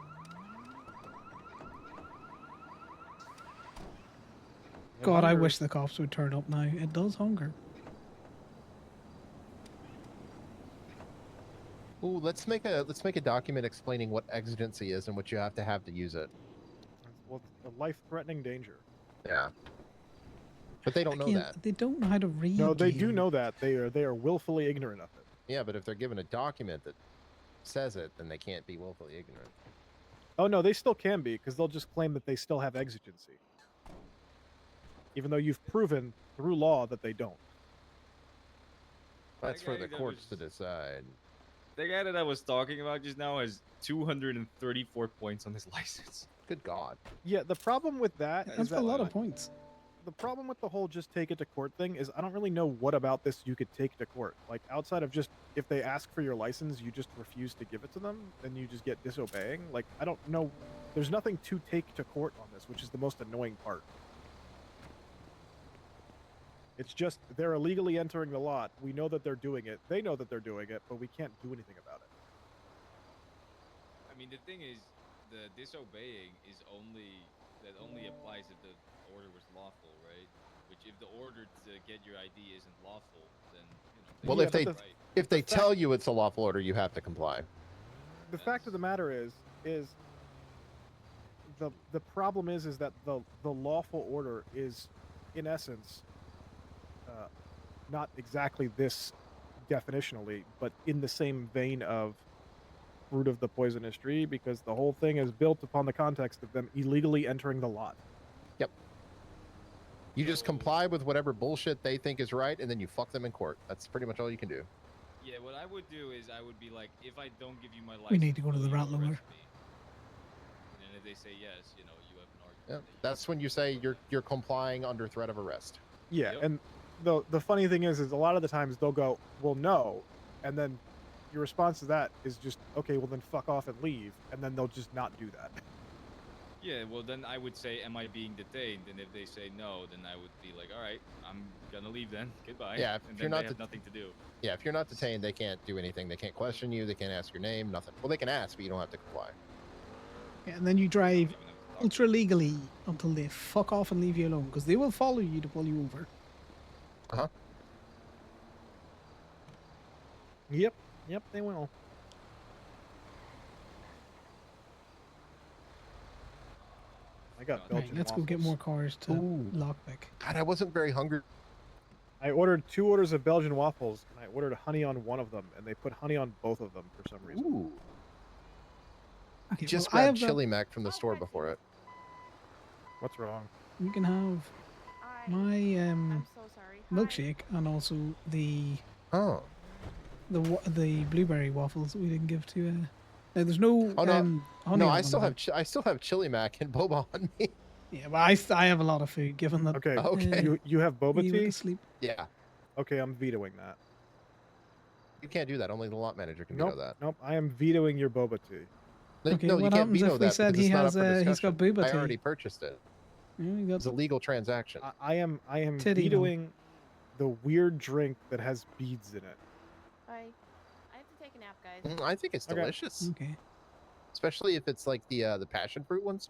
God, I wish the cops would turn up now. It does hunger. Ooh, let's make a document explaining what exigency is and what you have to use it. Well, it's a life-threatening danger. Yeah. But they don't know Again, that. They don't know how to read. No, they do game. know that. They are willfully ignorant of it. Yeah, but if they're given a document that says it, then they can't be willfully ignorant. Oh no, they still can be, because they'll just claim that they still have exigency. Even though you've proven through law that they don't. That's for guy the that courts to decide. The guy that I was talking about just now has 234 points on his license. Good God. Yeah, the problem with that is That's that a lot of points. the problem with the whole just take it to court thing is I don't really know what about this you could take to court. Like, outside of just if they ask for your license, you just refuse to give it to them, and you just get disobeying. Like, I don't know. There's nothing to take to court on this, which is the most annoying part. It's just they're illegally entering the lot. We know that they're doing it. They know that they're doing it, but we can't do anything about it. I mean, the thing is, the disobeying is only applies if the order was lawful, right? Which, if the order to get your ID isn't lawful, then Well, Yeah, if but they if they tell you it's a lawful order, you have to comply. The fact of the matter is the problem is that the lawful order is, in essence, not exactly this definitionally, but in the same vein of Fruit of the Poisonous Tree, because the whole thing is built upon the context of them illegally entering the lot. Yep. You just comply with whatever bullshit they think is right, and then you fuck them in court. That's pretty much all you can do. Yeah, what I would do is I would be like, if I don't give you my license, We need to go to the will you rat lower. arrest me? And then if they say yes, you know, you have an argument. Yeah. That's when you say you're complying under threat of arrest. Yeah, Yep. and the funny thing is a lot of the times they'll go, well, no, and then your response to that is just, okay, well then fuck off and leave, and then they'll just not do that. Yeah, well then I would say, am I being detained? And if they say no, then I would be like, all right, I'm gonna leave then. Goodbye. Yeah, if and you're then not they have nothing to do. Yeah, if you're not detained, they can't do anything. They can't question you. They can't ask your name. Nothing. Well, they can ask, but you don't have to comply. Yeah, and then you drive ultra legally until they fuck off and leave you alone, because they will follow you to pull you over. Uh-huh. Yep, they will. I got Right, Belgian let's go get waffles. more cars to lockpick. God, I wasn't very hungry. I ordered 2 orders of Belgian waffles, and I ordered honey on one of them, and they put honey on both of them for some reason. Ooh. Okay, Just well, I grabbed have Chili Mac from the store before it. What's wrong? You can have my I'm so sorry. milkshake and also the Oh. the blueberry waffles that we didn't give to. Now there's no Oh no, honey no, on I them, still but- have I still have Chili Mac and boba on me. Yeah, but I have a lot of food. Given that. Okay, Okay. You have boba you went tea? to sleep. Yeah. Okay, I'm vetoing that. You can't do that. Only the lot manager can Nope, veto that. nope, I am vetoing your boba tea. Okay, No, you what can't happens veto if we that said because he it's not has up for he's got discussion. booba I tea? already purchased it. Yeah, we got It's a legal transaction. I am Titty milk. vetoing the weird drink that has beads in it. I have to take a nap, guys. I think it's Okay. delicious. Okay. Especially if it's like the passion fruit ones.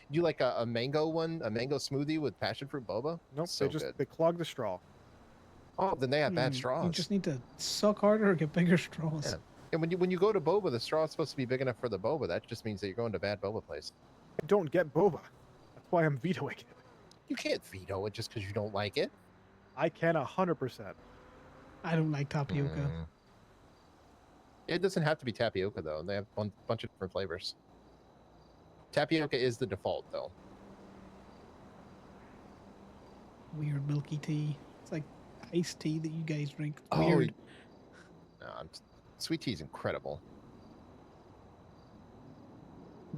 You like a mango one, a mango smoothie with passion fruit boba? Nope, So they clog the straw. Oh, then they have bad You straws. just need to suck harder or get bigger straws. Yeah. And when you go to boba, the straw is supposed to be big enough for the boba. That just means that you're going to a bad boba place. I don't get boba. That's why I'm vetoing it. You can't veto it just because you don't like it. I can 100%. I don't like tapioca. It doesn't have to be tapioca though. They have a bunch of different flavors. Tapioca is the default though. Weird milky tea. It's like iced tea that you guys drink. It's Oh, weird. Sweet tea is incredible.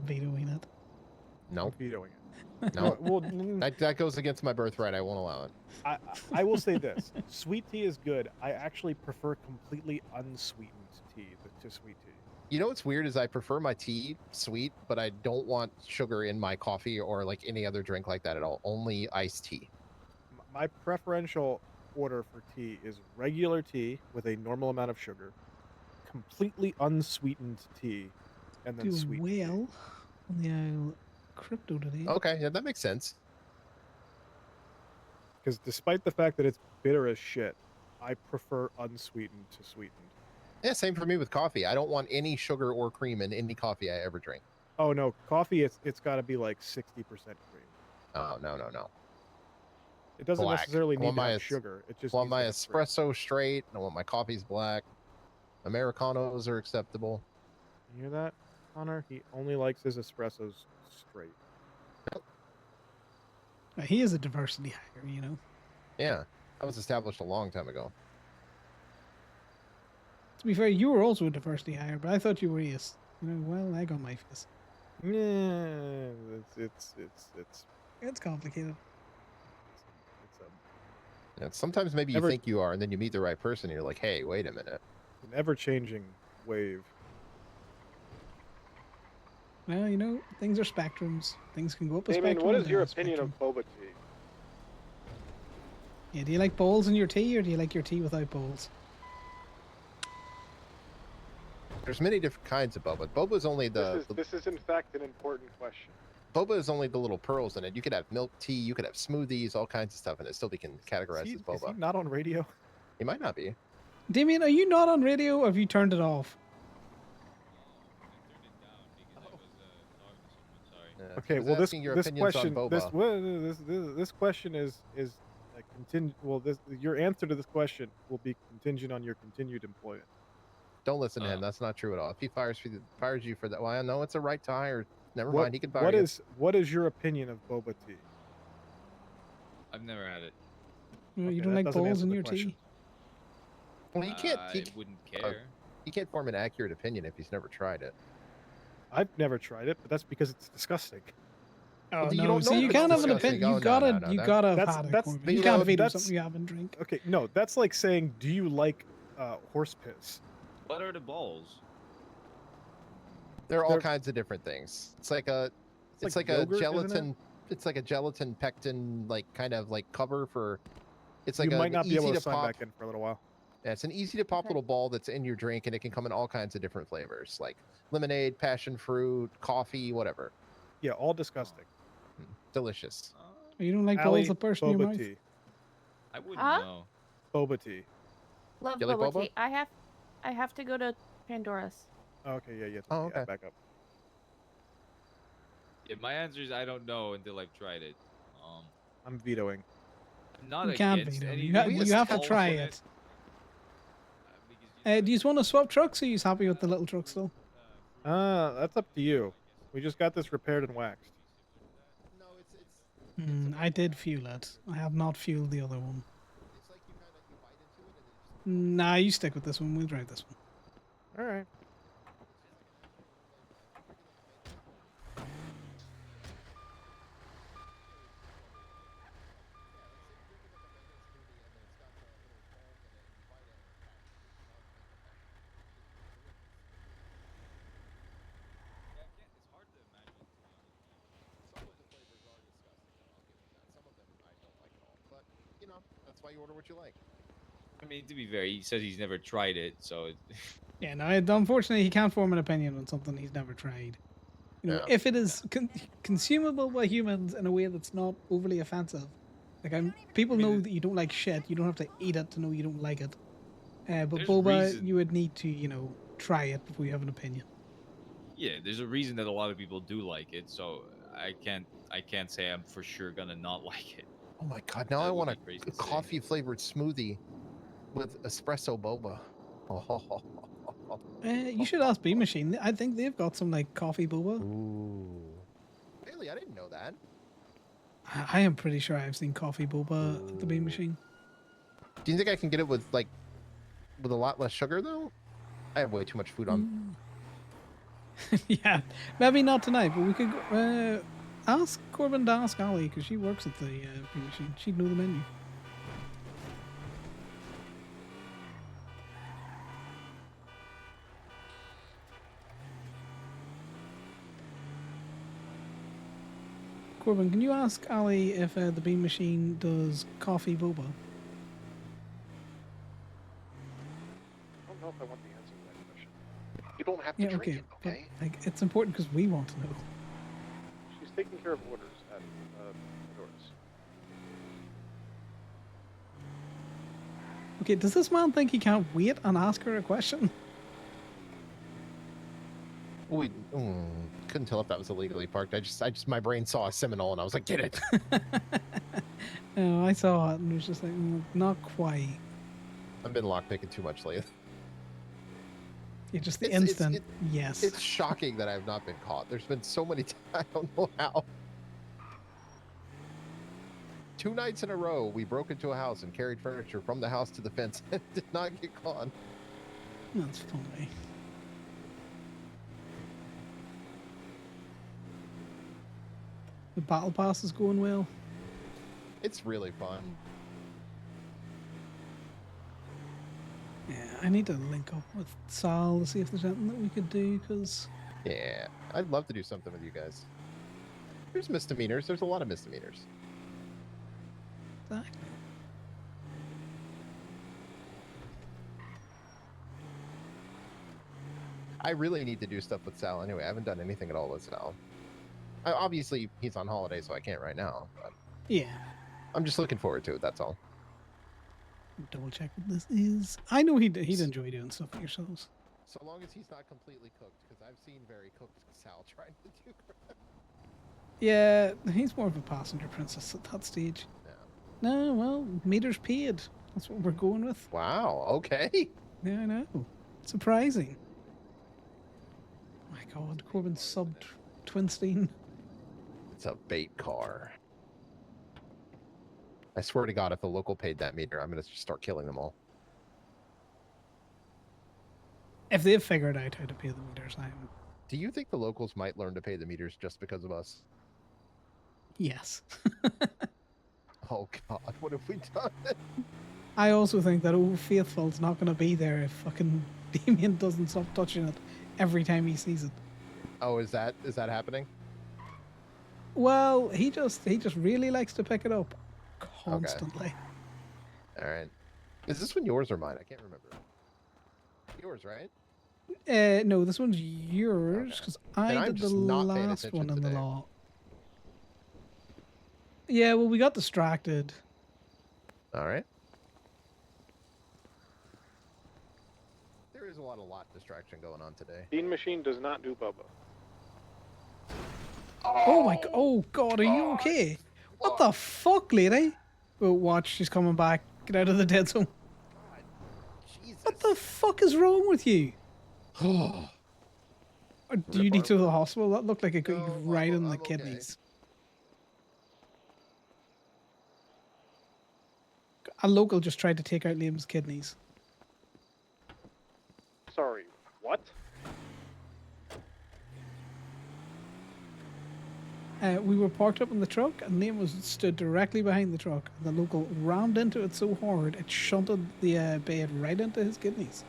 Vetoing it. No, I'm vetoing it. no. Well, that goes against my birthright. I won't allow it. I will say this: sweet tea is good. I actually prefer completely unsweetened tea to sweet tea. You know what's weird is I prefer my tea sweet, but I don't want sugar in my coffee or like any other drink like that at all. Only iced tea. My preferential order for tea is regular tea with a normal amount of sugar, completely unsweetened tea, and then Do sweet. well on the old crypto today. Okay, yeah, that makes sense. Because despite the fact that it's bitter as shit, I prefer unsweetened to sweetened. Yeah, same for me with coffee. I don't want any sugar or cream in any coffee I ever drink. Oh no, coffee it's got to be like 60% cream. Oh no. It doesn't Black. necessarily I need want to my have sugar. It just want needs my to have cream. espresso straight. I want my coffees black. Americanos are acceptable. You hear that, Connor? He only likes his espressos straight. He is a diversity hacker, you know. Yeah, that was established a long time ago. To be fair, you were also a diversity hire, but I thought you were ace. You know, well, egg on my face. Yeah, It's complicated. Yeah, sometimes maybe you Ever- think you are, and then you meet the right person, and you're like, hey, wait a minute. an ever-changing wave. Well, you know, things are spectrums. Things can go up a Damien, spectrum. what and is your down a opinion spectrum. of boba tea? Yeah, do you like bowls in your tea, or do you like your tea without bowls? There's many different kinds of boba. Boba is only the This is in fact an important question. boba is only the little pearls in it. You could have milk tea, you could have smoothies, all kinds of stuff, and it still be categorized as Is boba. he not on radio? He might not be. Damien, are you not on radio, or have you turned it off? Yeah, Okay, he was well this asking your this opinions on question boba. this question is like contingent. Well, your answer to this question will be contingent on your continued employment. Don't listen to him. That's not true at all. If he fires you for that, well, I know it's a right to hire. Never What- mind. He can fire you. What is your opinion of boba tea? I've never had it. You Okay, don't that like doesn't balls answer in the your question. tea? Well, he can't. I wouldn't care. He can't form an accurate opinion if he's never tried it. I've never tried it, but that's because it's disgusting. Oh you no! don't See, know you if it's can't have an disgusting. opinion. Oh, You no, gotta, no, no, you that- gotta have That's had it, that's Corbin. you You can't know, feed him that's something you haven't drink. okay. No, that's like saying, do you like horse piss? What are the balls? There are all They're- kinds of different things. It's like a, it's like like, a yogurt, isn't it? gelatin. It's like a gelatin pectin, like kind of like cover for. It's like you might an not be easy able to to sign pop. back in for a little while. Yeah, it's an easy to pop Okay. little ball that's in your drink, and it can come in all kinds of different flavors, like lemonade, passion fruit, coffee, whatever. Yeah, all disgusting. Delicious. You don't like Allie, balls that burst in your boba mouth? tea. I wouldn't Huh? know. Boba tea. Love You like boba boba? tea. I have to go to Pandora's. Okay, yeah, yeah. Oh, okay. Back up. Yeah, my answer is I don't know until I've tried it. I'm vetoing. I'm not You can't against beat him. anything. You have to that's try called it. Do you just want to swap trucks, or are you happy with the little truck still? That's up to you. We just got this repaired and waxed. I did fuel it. I have not fueled the other one. Nah, you stick with this one. We'll drive this one. All right. You know, that's why you order what you like. I mean, to be fair, he says he's never tried it, so it, Yeah, no. Unfortunately, he can't form an opinion on something he's never tried. You know, Yeah. if it is consumable by humans in a way that's not overly offensive, like people know that you don't like shit. You don't have to eat it to know you don't like it. But There's boba, reason- you would need to, try it before you have an opinion. yeah, there's a reason that a lot of people do like it. So I can't say I'm for sure gonna not like it. Oh my god! Now That I would want be crazy a to say. coffee flavored smoothie with espresso boba. You should ask B Machine. I think they've got some like coffee boba. Ooh. Really, I didn't know that. I am pretty sure I've seen coffee boba at the B Machine. Do you think I can get it with a lot less sugar though? I have way too much food on. Yeah, maybe not tonight, but we could ask Corbin to ask Ali because she works at the B Machine. She'd know the menu. Corbin, can you ask Ali if the Bean Machine does coffee boba? I don't know if I want the answer to that question. You don't have to Yeah, drink okay. it, okay? But, like, it's important because we want to know. She's taking care of orders at Pandora's. Okay, does this man think he can't wait and ask her a question? We couldn't tell if that was illegally parked. I just my brain saw a Seminole and I was like, get it. Oh, I saw it and it was just like, not quite. I've been lockpicking too much lately. Yeah, just the It's- instant yes. It's shocking that I've not been caught. There's been so many times. I don't know how. 2 nights in a row, we broke into a house and carried furniture from the house to the fence and did not get caught. That's funny. The battle pass is going well. It's really fun. Yeah, I need to link up with Sal to see if there's anything that we could do, because... Yeah, I'd love to do something with you guys. There's misdemeanors. There's a lot of misdemeanors. Exactly. I really need to do stuff with Sal anyway. I haven't done anything at all with Sal. Obviously, he's on holiday, so I can't right now. But Yeah. I'm just looking forward to it, that's all. Double check what this is. I know he'd enjoy doing stuff with yourselves. So long as he's not completely cooked, because I've seen very cooked Sal trying to do crap. Yeah, he's more of a passenger princess at that stage. Yeah. No, well, meters paid. That's what we're going with. Wow, okay. Yeah, I know. Surprising. My god, Corbin subbed Twinstein. It's a bait car. I swear to God, if a local paid that meter, I'm gonna just start killing them all. If they've figured out how to pay the meters, Do you think the locals might learn to pay the meters just because of us? yes. Oh God, what have we done? I also think that Old Faithful's not going to be there if fucking Damien doesn't stop touching it every time he sees it. Oh, is that happening? Well, he just really likes to pick it up constantly. All right. Is this one yours or mine? I can't remember. Yours, right? No, this one's yours because And I I'm did the just not paying last attention one in the today. law. Yeah, well, we got distracted. All right. There is a lot distraction going on today. Bean Machine does not do Boba. Oh my! Oh God, are you okay? What the fuck, lady? Oh, watch, she's coming back. Get out of the dead zone. What the fuck is wrong with you? Or do you need to go to the hospital? That looked like it got you right in the kidneys. A local just tried to take out Liam's kidneys. Sorry, what? We were parked up in the truck, and Liam was stood directly behind the truck. The local rammed into it so hard it shunted the bed right into his kidneys.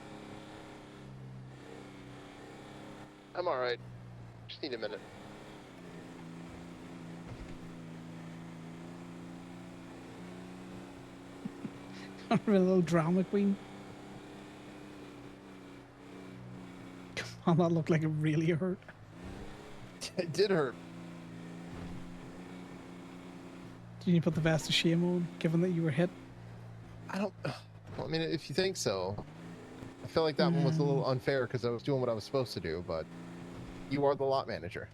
I'm all right. Just need a minute. A little drama queen. Come on, that looked like it really hurt. It did hurt. Do you need to put the vest of shame on, given that you were hit? I don't. I mean, if you think so, I feel like that one was a little unfair because I was doing what I was supposed to do. But you are the lot manager.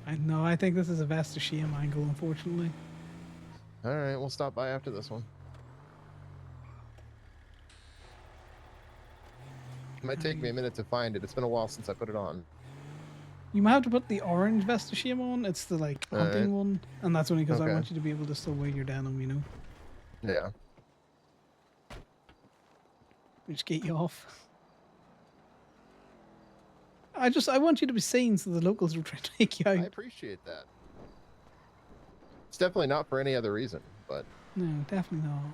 I know. I think this is a vest of shame angle, unfortunately. All right, we'll stop by after this one. It might take me a minute to find it. It's been a while since I put it on. You might have to put the orange vest of shame on. It's the like hunting one, and that's only because I Okay. want you to be able to still wear your denim, you know. Yeah. Just get you off. I want you to be seen so the locals will try to take you out. I appreciate that. It's definitely not for any other reason, but No, definitely not.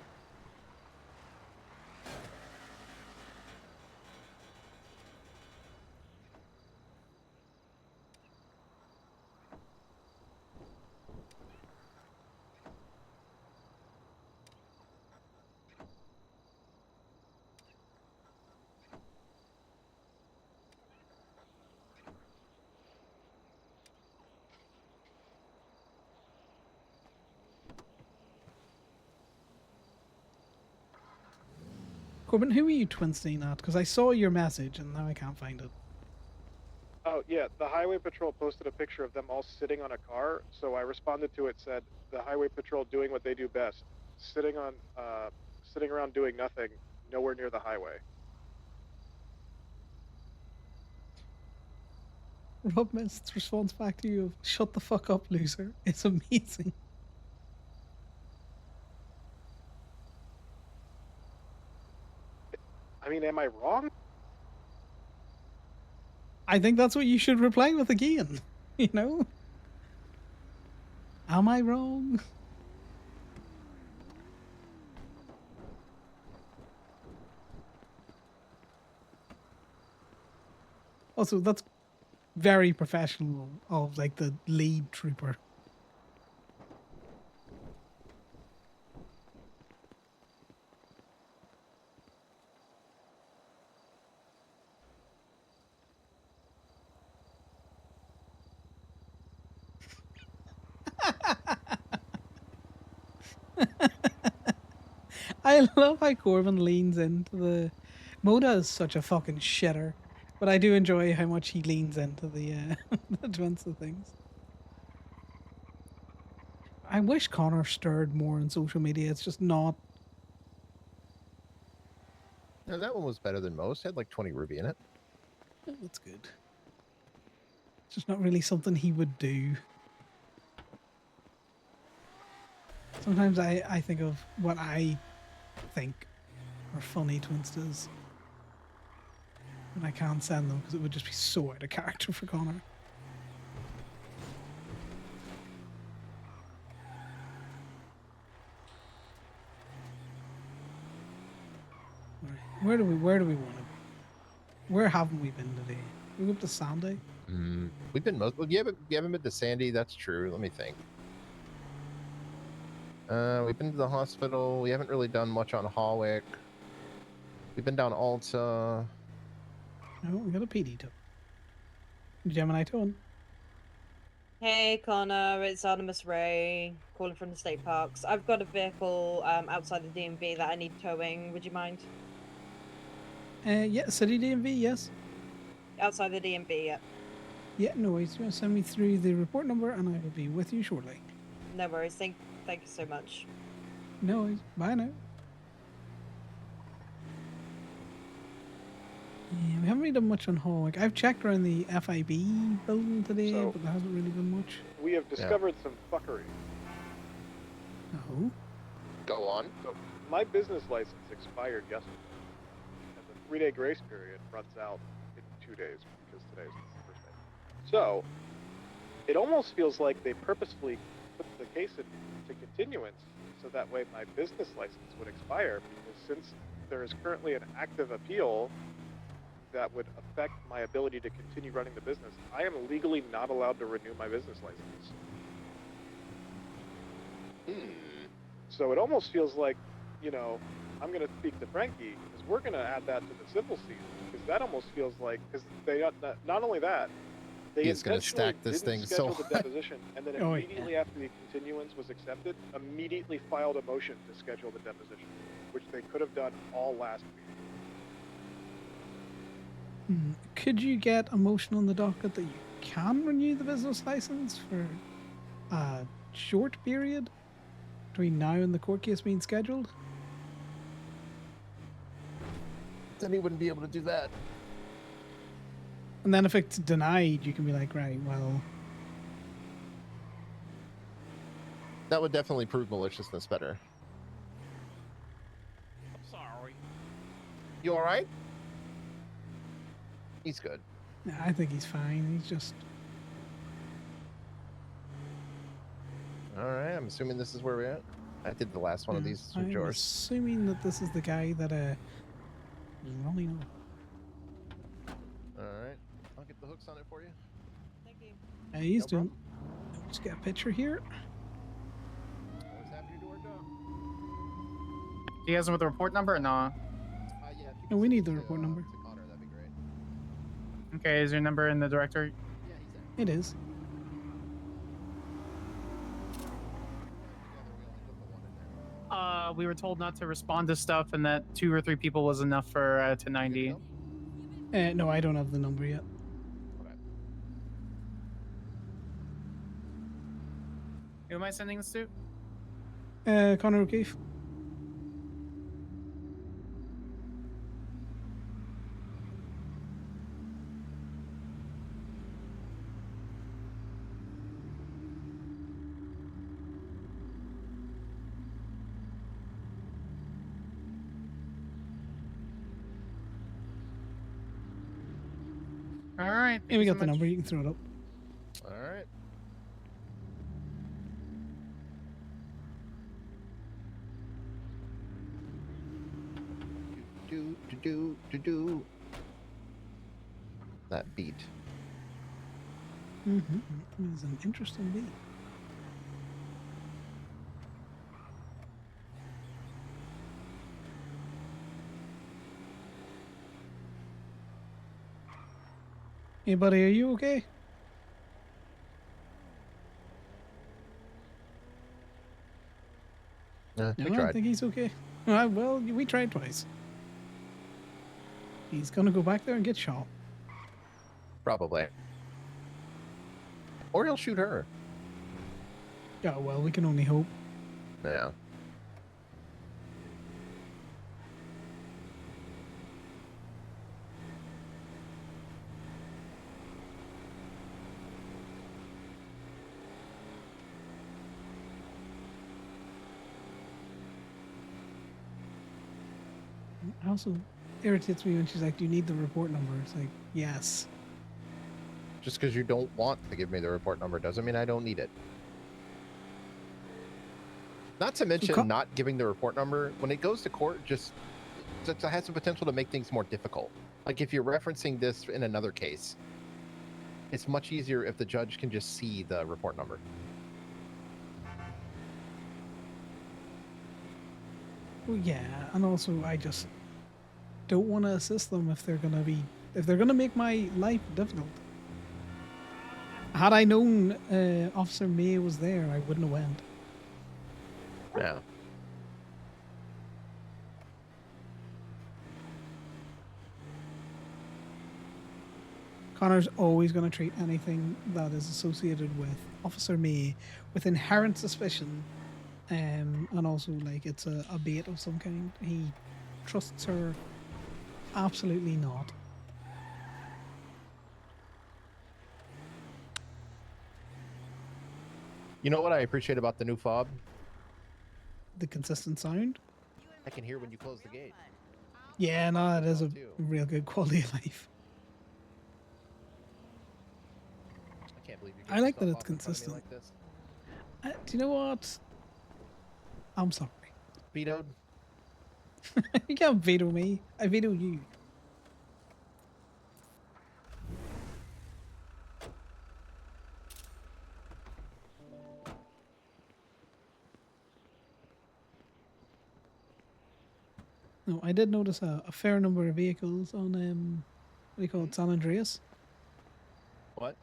Corbin, who are you twin staying at? Because I saw your message and now I can't find it. Oh yeah, the highway patrol posted a picture of them all sitting on a car, so I responded to it, said the highway patrol doing what they do best, sitting around doing nothing, nowhere near the highway. Rob Mist's response back to you of "Shut the fuck up, loser." It's amazing. I mean, am I wrong? I think that's what you should reply with again. You know? Am I wrong? Also, that's very professional of like the lead trooper. I love how Corbin leans into the... Moda is such a fucking shitter, but I do enjoy how much he leans into the the Twinsa things. I wish Connor stirred more on social media. It's just not... no, that one was better than most. It had like 20 ruby in it. Oh, that's good. It's just not really something he would do. Sometimes I think of what I think are funny Twinstas, and I can't send them because it would just be so out of character for Connor. Right. Where do we want to? Where haven't we been today? We go up to Sandy. We've been most. Well, you haven't been to Sandy. That's true. Let me think. We've been to the hospital. We haven't really done much on Hawick. We've been down Alta. No, we got a PD tow. Gemini towing. Hey Connor, it's Artemis Ray calling from the state parks. I've got a vehicle outside the DMV that I need towing. Would you mind? Yeah, City DMV, yes. Outside the DMV, yeah. Yeah, no worries. You want to send me through the report number and I will be with you shortly. No worries. Thank you so much. No worries. Bye now. Yeah, we haven't really done much on Hawick. I've checked around the FIB building today, So- but there hasn't really been much. We have discovered some fuckery. Oh? Go on. So my business license expired yesterday, and the 3-day grace period runs out in 2 days because today's the first day. So it almost feels like they purposefully put the case into continuance so that way my business license would expire, because since there is currently an active appeal that would affect my ability to continue running the business, I am legally not allowed to renew my business license. So it almost feels like, you know, I'm going to speak to Frankie, because we're going to add that to the civil season, because that almost feels like, because they not only that, they He is gonna intentionally stack this didn't thing schedule so the deposition, and then Oh, yeah. immediately after the continuance was accepted, immediately filed a motion to schedule the deposition, which they could have done all last week. Could you get a motion on the docket that you can renew the business license for a short period between now and the court case being scheduled? Then he wouldn't be able to do that. And then if it's denied, you can be like, right, well, That would definitely prove maliciousness better. I'm sorry. You all right? He's good. nah, I think he's fine. He's just, All right. I'm assuming this is where we're at. I did the last one of these with I'm yours. assuming that this is the guy that is running over. All right. I'll get the hooks on it for you. Thank you. He's No doing. problem. Let's get a picture here. Always happy to do our job. Do you guys know what the report number or not? Yeah. If you No, could we send need it the to, report number. To Connor, that'd be great. Okay, is your number in the directory? Yeah, he's there. It is. We were told not to respond to stuff, and that 2 or 3 people was enough for to 90. No, I don't have the number yet. Okay. Who am I sending this to? Conor O'Keefe. All right. Yeah, we got the number. You can throw it up. All right. Do. That beat. Mm-hmm. It was an interesting beat. Hey, buddy, are you okay? We No, I tried. think he's okay. Well, we tried twice. He's gonna go back there and get shot. Probably. Or he'll shoot her. Yeah, well, we can only hope. Yeah. It also irritates me when she's like, "Do you need the report number?" It's like, yes. Just because you don't want to give me the report number doesn't mean I don't need it. Not to mention, not giving the report number, when it goes to court, just it has the potential to make things more difficult. Like if you're referencing this in another case, it's much easier if the judge can just see the report number. Well, yeah, and also I just don't want to assist them if they're gonna make my life difficult. Had I known Officer May was there, I wouldn't have went. Yeah. Connor's always going to treat anything that is associated with Officer May with inherent suspicion, and also like it's a bait of some kind. He trusts her absolutely not. You know what I appreciate about the new fob? The consistent sound. I can hear when you close the gate. Yeah, no, it is a real good quality of life. I can't believe you. I like that it's consistent. Like this. Do you know what? I'm sorry. Vetoed. You can't veto me. I veto you. No, I did notice a fair number of vehicles on what do you call it, San Andreas. What?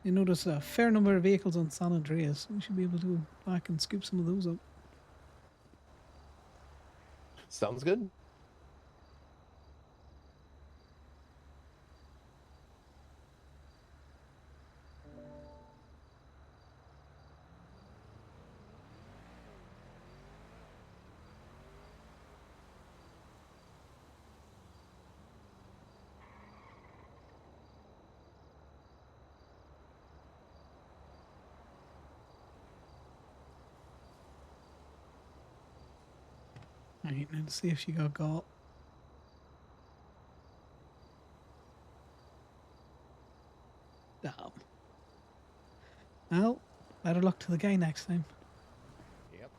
You notice a fair number of vehicles on San Andreas. We should be able to go back and scoop some of those up. Sounds good. Right, let's see if she got. Damn. Well, better luck to the guy next time. Yep.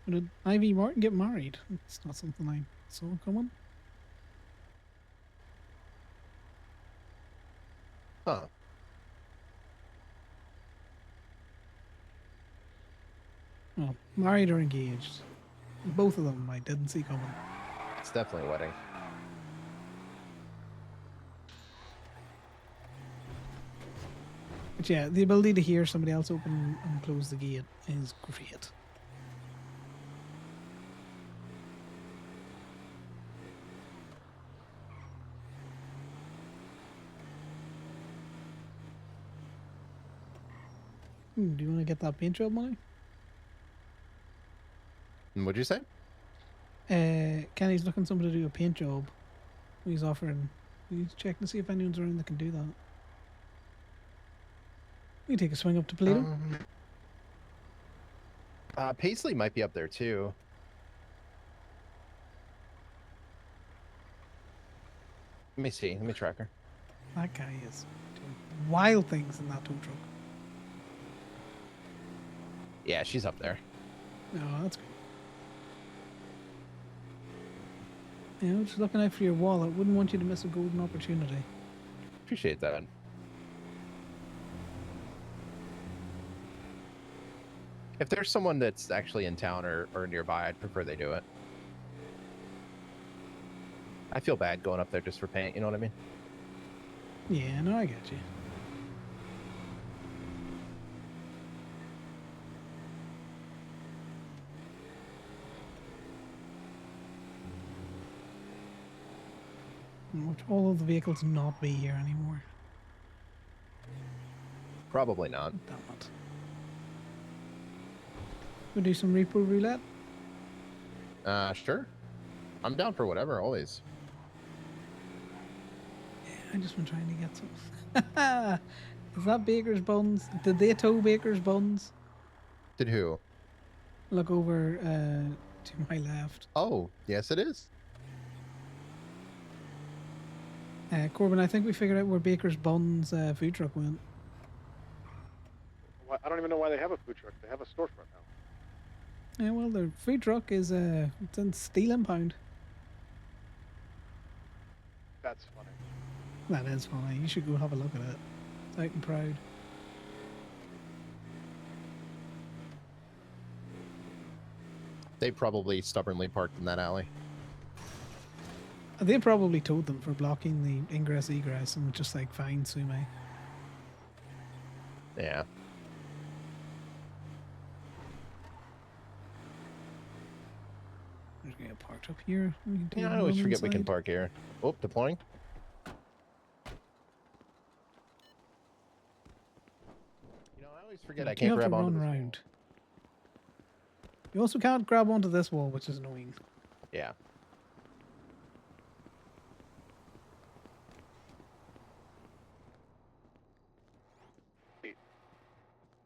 Did Ivy Martin get married? It's not something I saw coming. Huh. Well, married or engaged. Both of them I didn't see coming. It's definitely a wedding. But yeah, the ability to hear somebody else open and close the gate is great. Do you want to get that paint job money? What'd you say? Kenny's looking somebody to do a paint job. He's offering. He's checking to see if anyone's around that can do that. You take a swing up to Toledo. Paisley might be up there too. Let me see. Let me track her. That guy is doing wild things in that tow truck. Yeah, she's up there. No, that's good. You know, just looking out for your wallet. Wouldn't want you to miss a golden opportunity. Appreciate that. If there's someone that's actually in town or nearby, I'd prefer they do it. I feel bad going up there just for paint, you know what I mean? Yeah, no, I get you. Would all of the vehicles not be here anymore? Probably not. Damn it. We do some repo roulette. Sure. I'm down for whatever, always. I just been trying to get some. Is that Baker's Buns? Did they tow Baker's Buns? Did who? Look over to my left. Oh, yes, it is. Corbin, I think we figured out where Baker's Buns food truck went. I don't even know why they have a food truck. They have a storefront now. Yeah, well, their food truck is it's in Steel Impound. That's funny. That is funny. You should go have a look at it. It's out and proud. They probably stubbornly parked in that alley. They probably told them for blocking the ingress egress and just like, fine, sue me. Yeah. We're gonna get parked up here. We can Yeah, take I always one forget we can inside. park here. Oh, deploying. You know, I always forget I You can't have grab to onto run this. around. You also can't grab onto this wall, which is annoying. Yeah.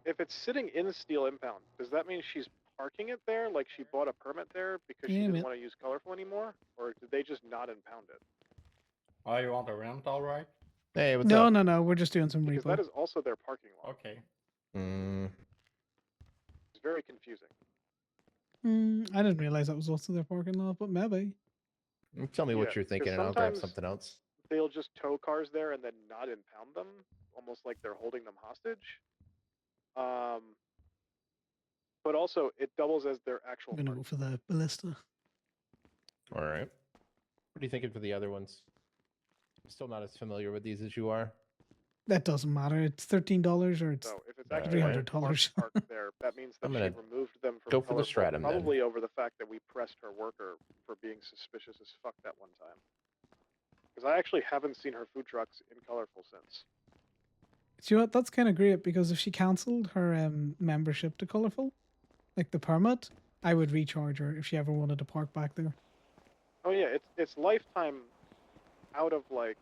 If it's sitting in Steel Impound, does that mean she's parking it there, like she bought a permit there because she Damn didn't it. want to use colorful anymore, or did they just not impound it? Oh, you want a rental, right? Hey, what's No, up? no, no. We're just doing some Because repo. that is also their parking lot. Okay. It's very confusing. I didn't realize that was also their parking lot, but maybe. Tell me Yeah, what you're 'cause thinking, and I'll grab sometimes something else. They'll just tow cars there and then not impound them, almost like they're holding them hostage. But also, it doubles as their actual I'm gonna go for the ballista. All right. What are you thinking for the other ones? I'm still not as familiar with these as you are. That doesn't matter. It's $13 or it's So if it's actually $300. parked there, that means that I'm she gonna removed them from go for the colorful, stratum then. probably over the fact that we pressed her worker for being suspicious as fuck that one time. Because I actually haven't seen her food trucks in colorful since. Do you know what? That's kind of great because if she cancelled her membership to Colourful, like the permit, I would recharge her if she ever wanted to park back there. Oh yeah, it's lifetime out of like,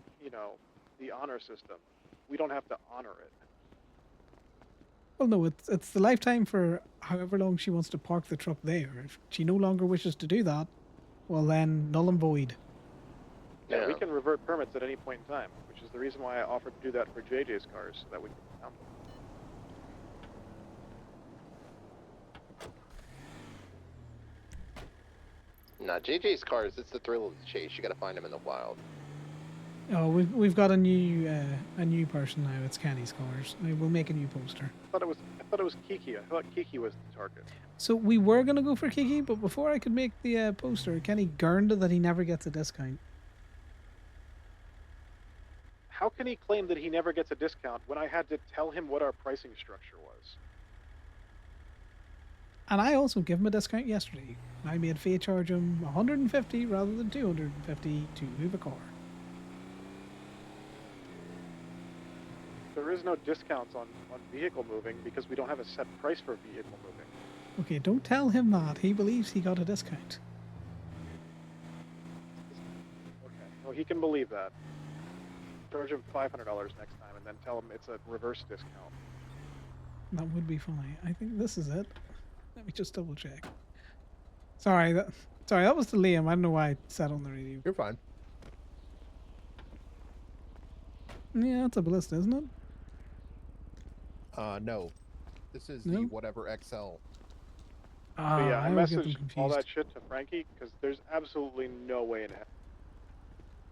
the honor system. We don't have to honor it. Well, no, it's the lifetime for however long she wants to park the truck there. If she no longer wishes to do that, well then null and void. Yeah, we can revert permits at any point in time, which is the reason why I offered to do that for JJ's cars, so that we can count them. Nah, JJ's cars, it's the thrill of the chase. You gotta find them in the wild. Oh, we've got a new person now. It's Kenny's cars. We'll make a new poster. I thought it was Kiki. I thought Kiki was the target. So we were gonna go for Kiki, but before I could make the poster, Kenny gurned that he never gets a discount. How can he claim that he never gets a discount when I had to tell him what our pricing structure was? And I also gave him a discount yesterday. I made Faye charge him 150 rather than 250 to move a car. There is no discounts on vehicle moving because we don't have a set price for vehicle moving. Okay, don't tell him that. He believes he got a discount. Okay, well he can believe that. Charge him $500 next time and then tell him it's a reverse discount. That would be fine. I think this is it. Let me just double check. Sorry, that was to Liam. I don't know why I said on the radio. You're fine. Yeah, that's a ballista, isn't it? No. This is No? the whatever XL. But yeah, I always get them messaged all confused. that shit to Frankie because there's absolutely no way in hell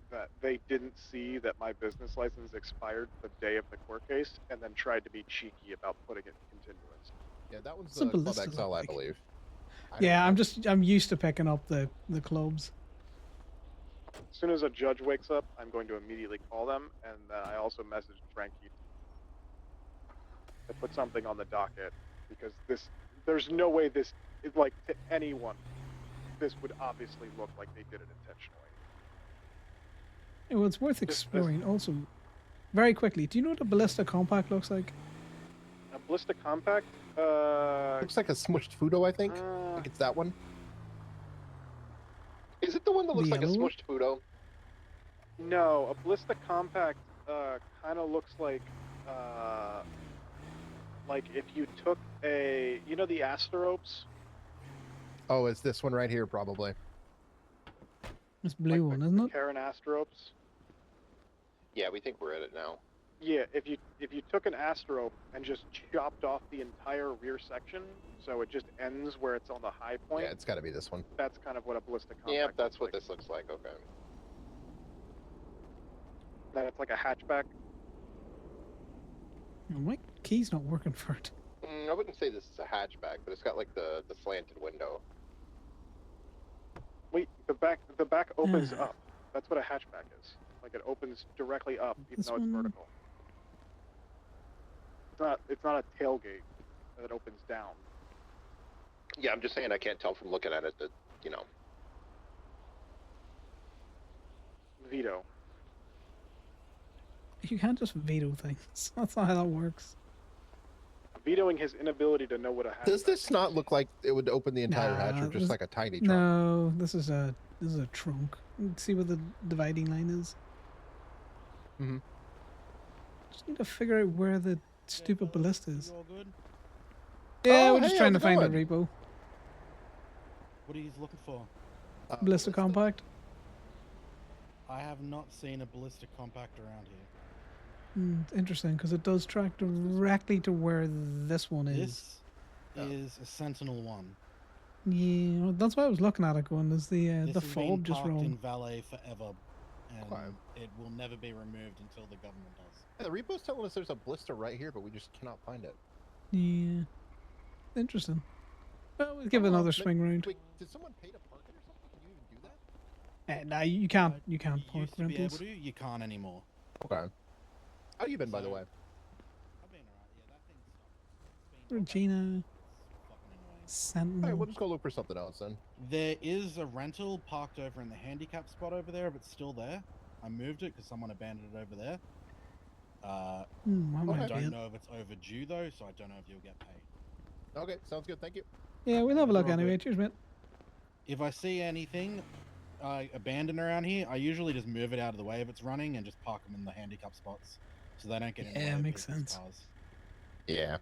that they didn't see that my business license expired the day of the court case and then tried to be cheeky about putting it in continuance. Yeah, that one's It's a the Club ballista, XL, I like. believe. Yeah, I'm used to picking up the clubs. As soon as a judge wakes up, I'm going to immediately call them, and I also messaged Frankie to put something on the docket because there's no way this is like to anyone. This would obviously look like they did it intentionally. Well, it's worth exploring. Also, very quickly, do you know what a ballista compact looks like? A Ballista Compact Looks like a smushed Fudo, I think. I think it's that one. Is it the one that looks The like a yellow one? smushed Fudo? No, a Ballista Compact kind of looks like if you took you know the Asteropes? Oh, it's this one right here, probably. This blue one, isn't it? Karen Asteropes? Yeah, we think we're at it now. Yeah, if you took an Asterope and just chopped off the entire rear section, so it just ends where it's on the high point. Yeah, it's got to be this one. That's kind of what a Ballista Compact Yeah, that's looks what like. this looks like. Okay. Then it's like a hatchback. Oh, my key's not working for it. I wouldn't say this is a hatchback, but it's got like the slanted window. Wait, the back opens up. That's what a hatchback is. Like it opens directly up, even This though it's one? vertical. It's not a tailgate that opens down. Yeah, I'm just saying I can't tell from looking at it that, you know. Veto. You can't just veto things. That's not how that works. Vetoing his inability to know what a hatchback Does this not look like it would open the entire hatch, or just this- like a tiny trunk? No, this is a trunk. See where the dividing line is? Mm-hmm. Just need to figure out where the stupid ballista is. all good? Yeah, Oh, we're just hey, trying to how's it find a going? repo. What are you looking for? Ballista compact. I have not seen a ballista compact around here. It's interesting because it does track directly to where this one is. This is a Sentinel one. Yeah, well, that's why I was looking at it going, is the This has been fob just parked wrong? in valet forever, and it will never be removed until the government does. Yeah, the repo's telling us there's a blister right here, but we just cannot find it. Yeah. Interesting. Well, we'll give it another swing round. Wait, did someone pay to park it or something? Can you even do that? Nah, you can't park Used to be able rentals. to, you can't anymore. Okay. How you been, by the way? Regina. Sentinel. Alright, we'll just go look for something else then. There is a rental parked over in the handicap spot over there, but still there. I moved it because someone abandoned it over there. that I might be don't it. know if it's overdue though, so I don't know if you'll get paid. Okay, sounds good. Thank you. Yeah, we'll have a look You're all anyway. good. Cheers, mate. If I see anything abandoned around here, I usually just move it out of the way if it's running and just park them in the handicap spots, so they don't get in the way Yeah, of makes people's sense. cars. Yeah.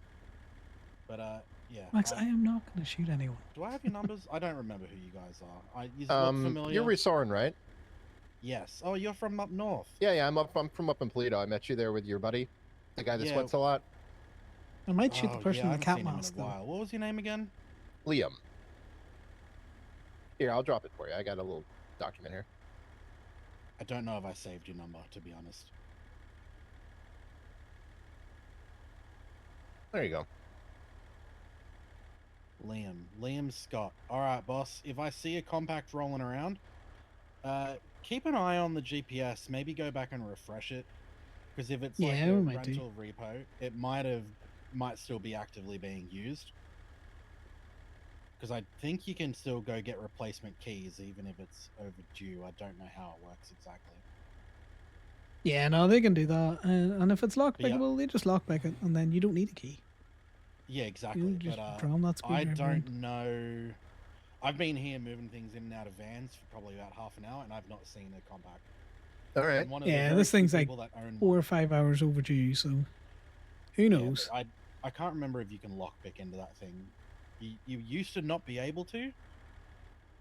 But yeah. Max, I am not going to shoot anyone. Do I have your numbers? I don't remember who you guys are. You look familiar. You're Resorin, right? Yes. Oh, you're from up north. Yeah, I'm from up in Toledo. I met you there with your buddy, the guy that Yeah. sweats a lot. I might shoot the Oh, person yeah, I in the haven't cat seen him in a mask, though. while. What was your name again? Liam. Here, I'll drop it for you. I got a little document here. I don't know if I saved your number, to be honest. There you go. Liam Scott. All right, boss. If I see a compact rolling around, keep an eye on the GPS. Maybe go back and refresh it, because if it's like Yeah, a we might do. rental repo, it might still be actively being used. Because I think you can still go get replacement keys even if it's overdue. I don't know how it works exactly. Yeah, no, they can do that. And if it's yeah. lockpickable, they just lockpick it, and then you don't need a key. Yeah, exactly. You just But drown that I screwdriver don't in. know. I've been here moving things in and out of vans for probably about half an hour, and I've not seen a compact. All right. I'm one of the Yeah, very this few thing's like people that own 4 or 5 hours overdue, so who Yeah, knows? but I can't remember if you can lockpick into that thing. You used to not be able to,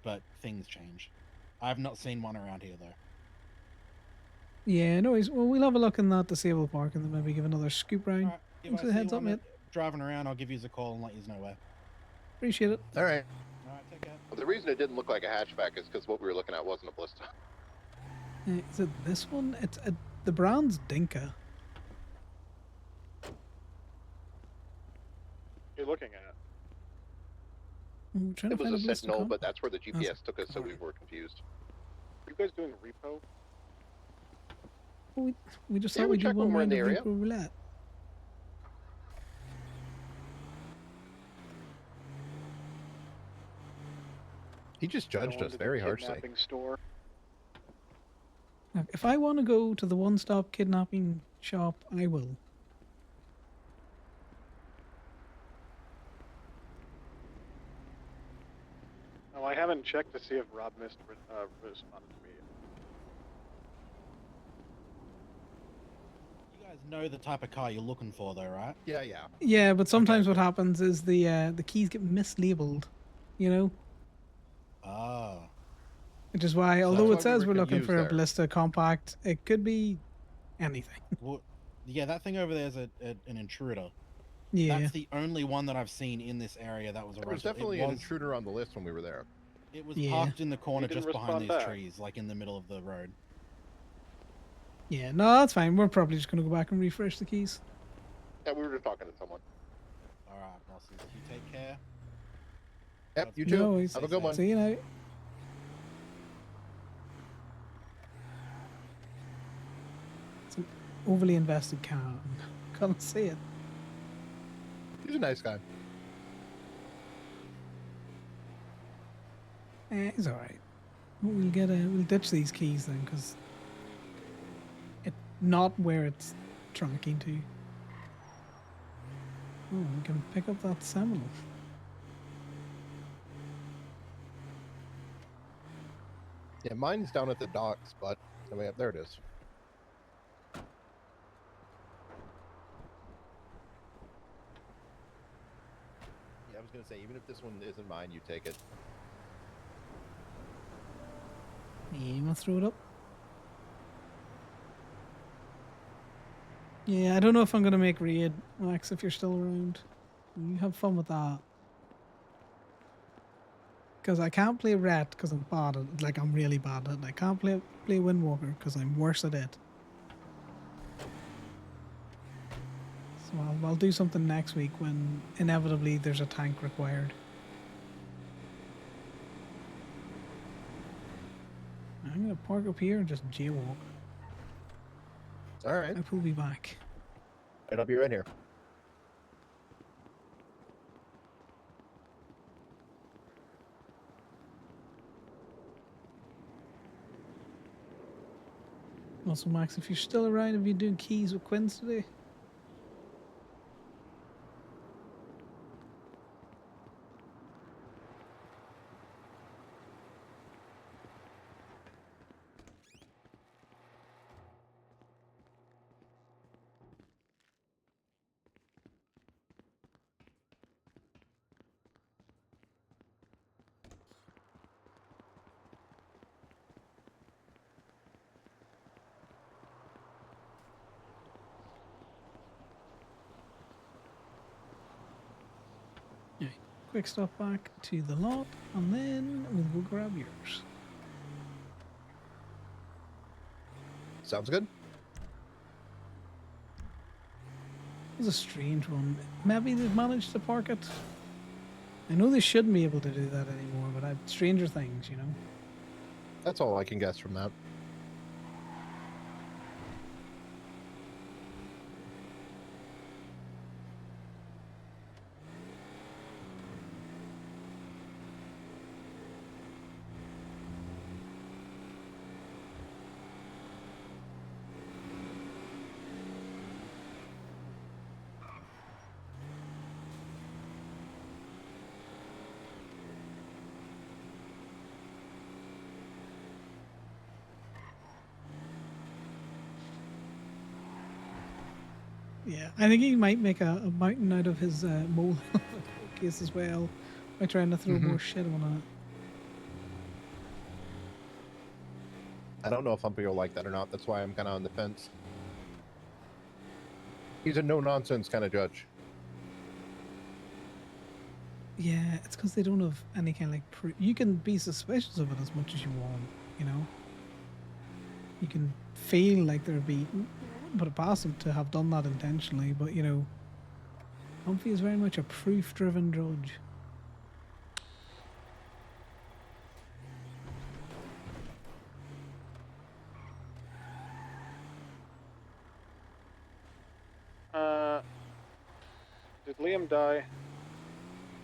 but things change. I have not seen one around here though. Yeah, no worries. Well, we'll have a look in that disabled park and then maybe give another scoop round. If Thanks I for the see heads up, one mate. driving around, I'll give you a call and let you know where. Appreciate it. All right. All right, take care. Well, the reason it didn't look like a hatchback is because what we were looking at wasn't a Ballista. Is it this one? It's the brand's Dinka. You're looking at. I'm trying It to was find a a Ballista Sentinel, comp. but that's where the GPS took us, so we were confused. Are you guys doing repo? We just Yeah, thought we we'd do check one when we're in round the of area. Repo Roulette. He just judged us very harshly. Store. Look, if I want to go to the one-stop kidnapping shop, I will. haven't checked to see if Rob Mist responded to me. You guys know the type of car you're looking for, though, right? Yeah, yeah. Yeah, but sometimes what happens is the keys get mislabeled, you know? Ah. Which is why, So although that's it why we says were we're looking confused for a there. ballista compact, it could be anything. Well, yeah, that thing over there is an intruder. Yeah. That's the only one that I've seen in this area that was a There was rental. definitely an intruder on the list when we were there. It was Yeah. parked in the corner didn't just behind respond these back. trees, like in the middle of the road. Yeah, no, that's fine. We're probably just going to go back and refresh the keys. Yeah, we were just talking to someone. All right, bosses, you take care. Yep, you No too. worries. Have a good one. See you now. It's an overly invested car. Can't see it. He's a nice guy. It's all right. We'll ditch these keys then, because it's not where it's trunking to. Oh, we can pick up that Seminole. Yeah, mine's down at the docks, but the way up there it is. Yeah, I was gonna say, even if this one isn't mine, you take it. Yeah, you want to throw it up? Yeah, I don't know if I'm going to make raid, Max, if you're still around. You have fun with that. Because I can't play Rat because I'm bad at it. Like, I'm really bad at it. I can't play Windwalker because I'm worse at it. So I'll do something next week when inevitably there's a tank required. I'm going to park up here and just jaywalk. All right. I will be back. I'll be right here. Also, Max, if you're still around, have you doing keys with Quinns today? Yeah. Quick stop back to the lot, and then we'll go grab yours. Sounds good. It was a strange one. Maybe they've managed to park it. I know they shouldn't be able to do that anymore, but I've stranger things, you know. That's all I can guess from that. Yeah, I think he might make a mountain out of his mole case as well by trying to throw more shit on it. I don't know if Humpy will like that or not. That's why I'm kind of on the fence. He's a no-nonsense kind of judge. Yeah, it's because they don't have any kind of like proof. You can be suspicious of it as much as you want, you know. You can feel like they're beaten, but it past them to have done that intentionally. But you know, Humphrey is very much a proof-driven judge. Did Liam die?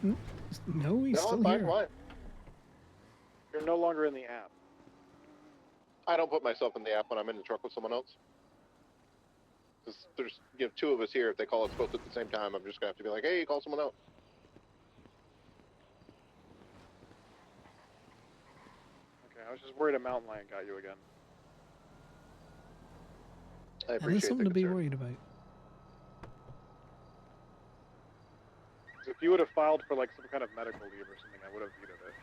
No, he's No, still I'm fine. here. Why? You're no longer in the app. I don't put myself in the app when I'm in the truck with someone else. 'Cause there's two of us here. If they call us both at the same time, I'm just gonna have to be like, "Hey, call someone else." was just worried a mountain lion got you again. I And there's appreciate something the to be concern. worried about. If you would have filed for like some kind of medical leave or something, I would have vetoed it.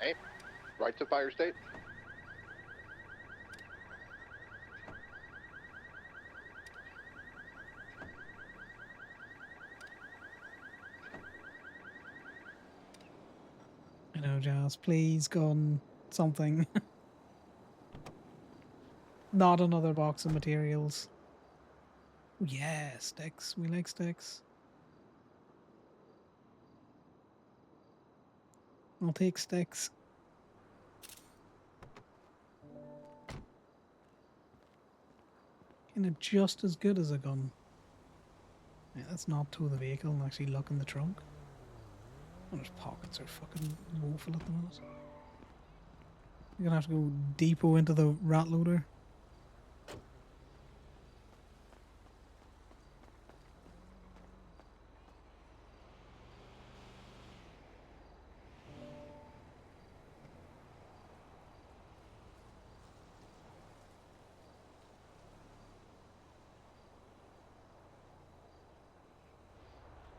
Hey, right to fire state. I know, Jazz. Please, gun, something. Not another box of materials. Oh, yeah, sticks. We like sticks. I'll take sticks. Kind of just as good as a gun. Yeah, let's not tow the vehicle and actually look in the trunk. Oh, those pockets are fucking woeful at the moment. You're gonna have to go depot into the rat loader.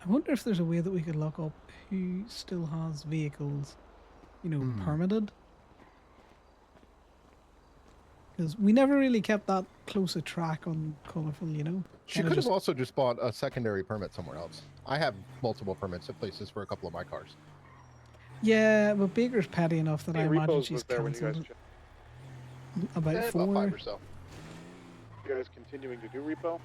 I wonder if there's a way that we could look up who still has vehicles, you know, permitted. Because we never really kept that close a track on Colourful, you know? She Kinda could have just- also just bought a secondary permit somewhere else. I have multiple permits at places for a couple of my cars. Yeah, but Baker's petty enough that I imagine repos she's was there when you guys cancelled about About 4. 5 or so. You guys continuing to do repo?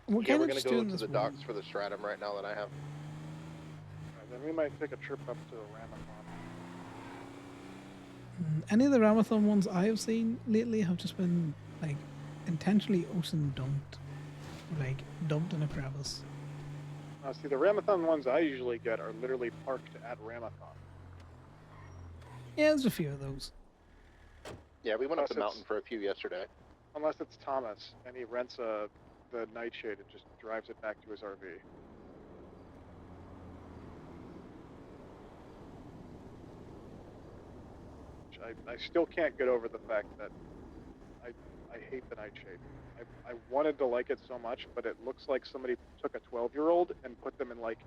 We're Yeah, kind we're of gonna just go doing to this the docks for the stratum right now that I have. Alright, then we might take a trip up to Ramathon. Any of the Ramathon ones I have seen lately have just been like intentionally ocean dumped, like dumped in a crevice. See, the Ramathon ones I usually get are literally parked at Ramathon. Yeah, there's a few of those. Yeah, we went up the Unless mountain for a few yesterday. Unless it's Thomas and he rents the Nightshade and just drives it back to his RV. Which I still can't get over the fact that I hate the Nightshade. I wanted to like it so much, but it looks like somebody took a 12-year-old and put them in like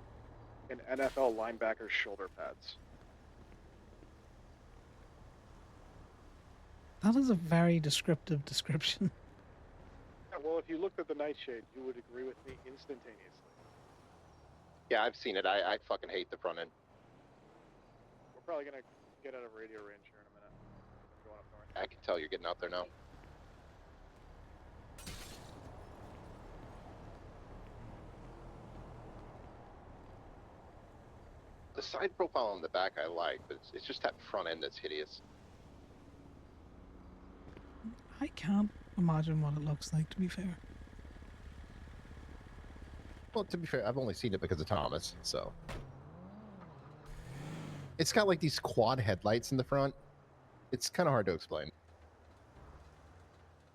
an NFL linebacker's shoulder pads. That is a very descriptive description. Yeah, well, if you looked at the Nightshade, you would agree with me instantaneously. Yeah, I've seen it. I fucking hate the front end. We're probably gonna get out of radio range here in a minute. I'm going up north. I can tell you're getting out there now. The side profile on the back I like, but it's just that front end that's hideous. I can't imagine what it looks like, to be fair. Well, to be fair, I've only seen it because of Thomas, so. It's got like these quad headlights in the front. It's kind of hard to explain.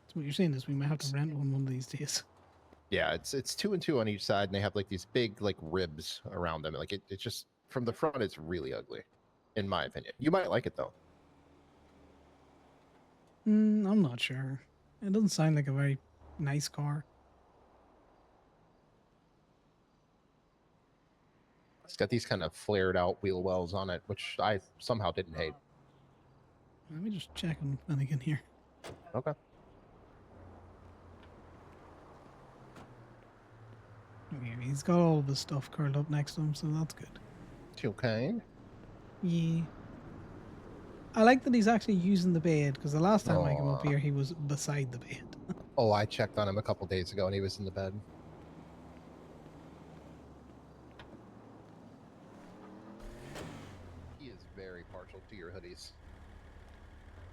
So what you're saying is we might have to rent one of these days. Yeah, it's 2 and 2 on each side, and they have like these big like ribs around them. Like it's just from the front, it's really ugly, in my opinion. You might like it though. I'm not sure. It doesn't sound like a very nice car. It's got these kind of flared out wheel wells on it, which I somehow didn't hate. Let me just check on Finnegan here. Okay. Okay, he's got all of his stuff curled up next to him, so that's good. Okay. Yeah. I like that he's actually using the bed, because the last time I came up Aw. here, he was beside the bed. Oh, I checked on him a couple days ago, and he was in the bed. He is very partial to your hoodies.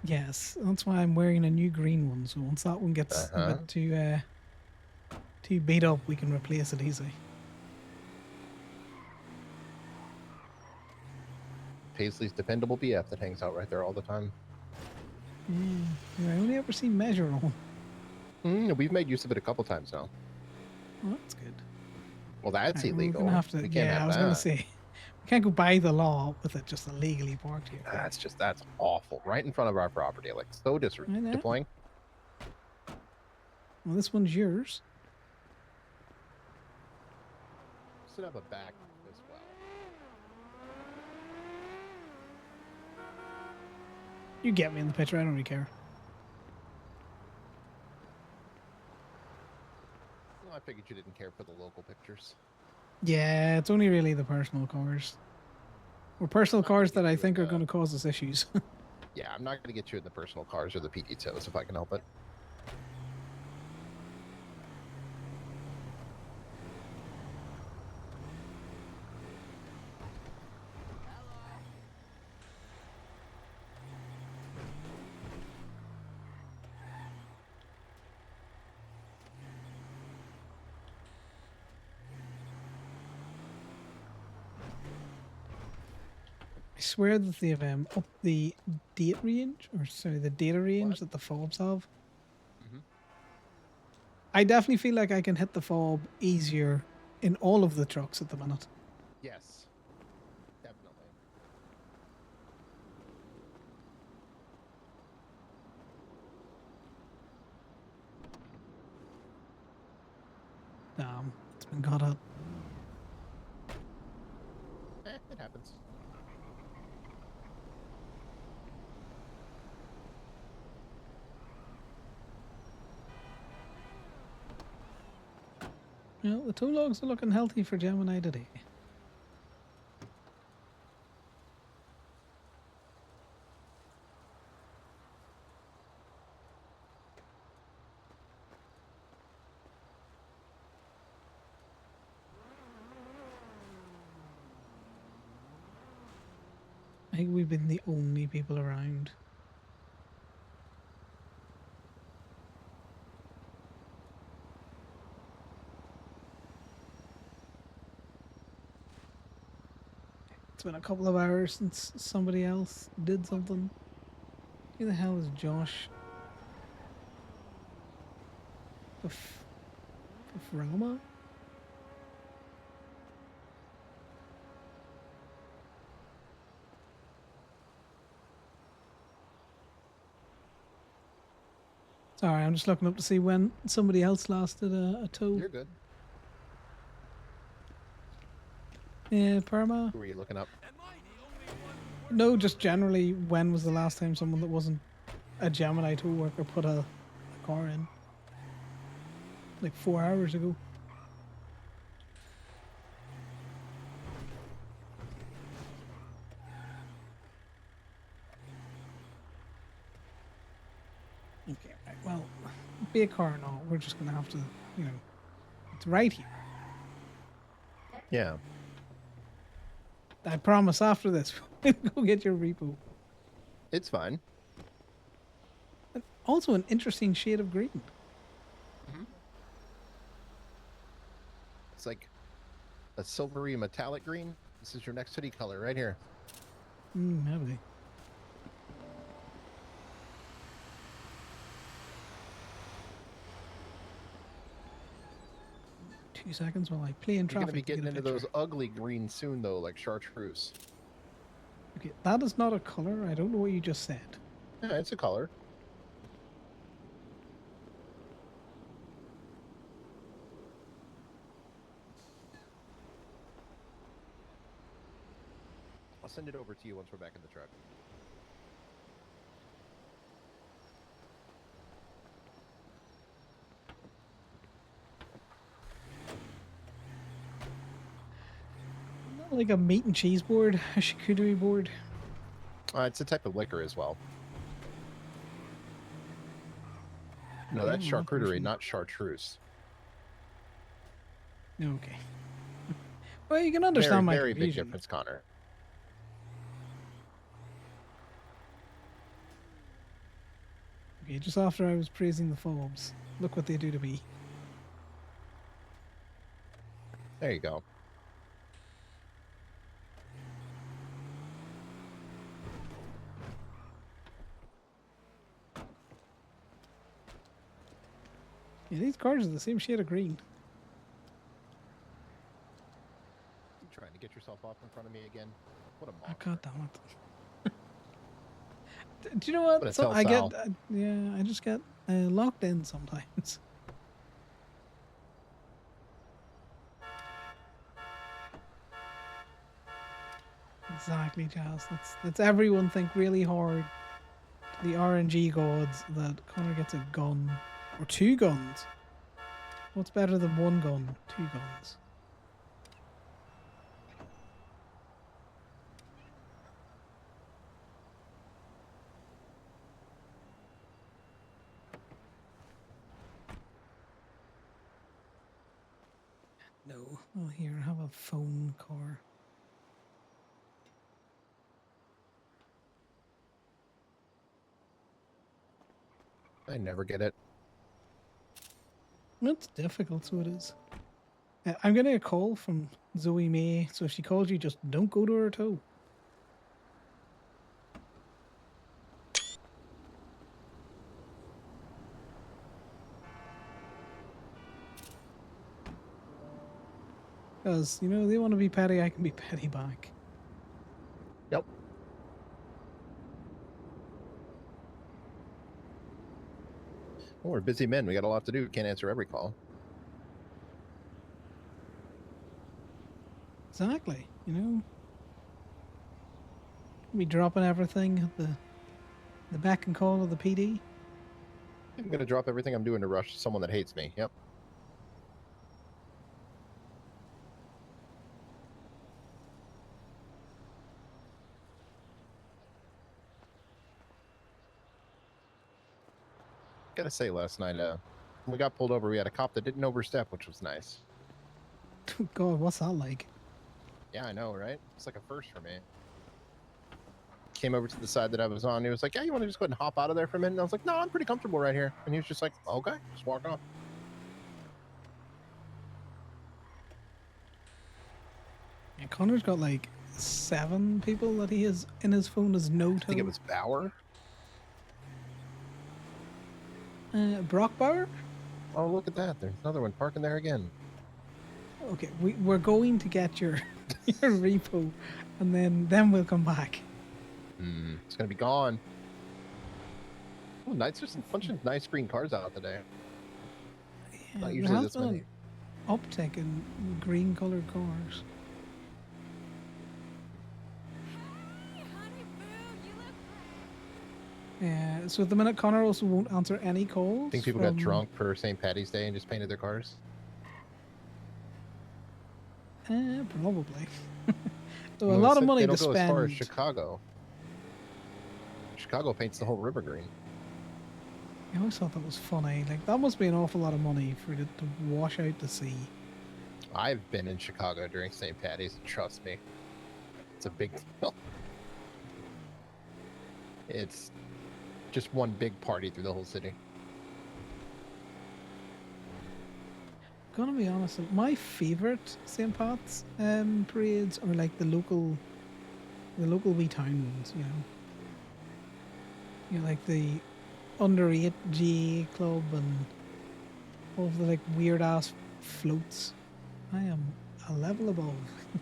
Yes, that's why I'm wearing a new green one, so once that one gets a bit too beat up, we can replace it easy. Paisley's dependable BF that hangs out right there all the time. Yeah, I only ever seen Measure on. We've made use of it a couple times now. Well, that's good. Well, that's Alright, illegal. We're gonna have to, We can't yeah, have I was gonna that. say, You can't go by the law with it just illegally parked here. That's awful. Right in front of our property, like so I know. deploying. Well, this one's yours. Should have a back as well. You get me in the picture. I don't really care. Well, I figured you didn't care for the local pictures. Yeah, it's only really the personal cars. Or personal cars that I think are going to cause us issues. Yeah, I'm not going to get you in the personal cars or the PD tows if I can help it. I swear that they've up the date range, or sorry, the data range that the fobs have. I definitely feel like I can hit the fob easier in all of the trucks at the minute. Yes, definitely. Damn, it's been got up. It happens. Well, the tow logs are looking healthy for Gemini today. I think we've been the only people around. It's been a couple of hours since somebody else did something. Who the hell is Josh? Rama? Sorry, I'm just looking up to see when somebody else last did a tow. You're good. Yeah, Parma? Who are you looking up? No, just generally, when was the last time someone that wasn't a Gemini tow worker put a car in? Like 4 hours ago. Okay, right, well, be a car or not, we're just going to have to, you know, it's right here. Yeah. I promise after this, we'll go get your repo. It's fine. Also an interesting shade of green. It's like a silvery metallic green. This is your next hoodie color right here. Maybe. Two seconds while I play in You're going traffic. to be getting get a into picture. those ugly greens soon, though, like chartreuse. Okay, that is not a color. I don't know what you just said. Yeah, it's a color. I'll send it over to you once we're back in the truck. Not like a meat and cheese board, a charcuterie board. It's a type of liquor as well. No, that's Oh, charcuterie, not chartreuse. Okay. Well, you can understand my very big confusion. difference, Connor. Okay, just after I was praising the fobs, look what they do to me. There you go. Yeah, these cars are the same shade of green. Trying to get yourself off in front of me again. What a Oh, monster. God damn it. Do you know But what? it's So El I get, Sal. yeah, I just get locked in sometimes. Exactly, Jazz. That's everyone think really hard. The RNG gods that Connor gets a gun or 2 guns. What's better than 1 gun? 2 guns. No. Oh, here, I have a phone car. I never get it. It's difficult, so it is. I'm getting a call from Zoe May, so if she calls you, just don't go to her toe. Because, you know, they want to be petty, I can be petty back. Yep. Well, we're busy men. We got a lot to do. Can't answer every call. Exactly, you know. Be dropping everything at the beck and call of the PD. I'm going to drop everything I'm doing to rush someone that hates me. Yep. Gotta say, last night, when we got pulled over, we had a cop that didn't overstep, which was nice. God, what's that like? Yeah, I know, right? It's like a first for me. Came over to the side that I was on. He was like, yeah, you want to just go ahead and hop out of there for a minute? And I was like, no, I'm pretty comfortable right here. And he was just like, okay, just walk off. Yeah, Connor's got like 7 people that he has in his phone as no I think it was Bauer. Brock Bauer? Oh, look at that. There's another one parking there again. Okay, we're going to get your your repo, and then we'll come back. It's gonna be gone. Oh, nice. There's a bunch of nice green cars out today. Yeah, Not there usually has this been many. an uptick in green colored cars. Yeah, so at the minute, Connor also won't answer any calls. I think people got drunk for St. Patty's Day and just painted their cars. Probably. So a Well, lot of they money don't to go as far as spend. Chicago. Chicago paints the whole river green. I always thought that was funny. Like, that must be an awful lot of money for it to wash out the sea. I've been in Chicago during St. Patty's. Trust me, it's a big deal. It's just one big party through the whole city. Gonna be honest, like, my favorite St. Pat's parades are like the local wee town ones. You know, like the under 8 GA club and all of the like weird ass floats. I am a level above.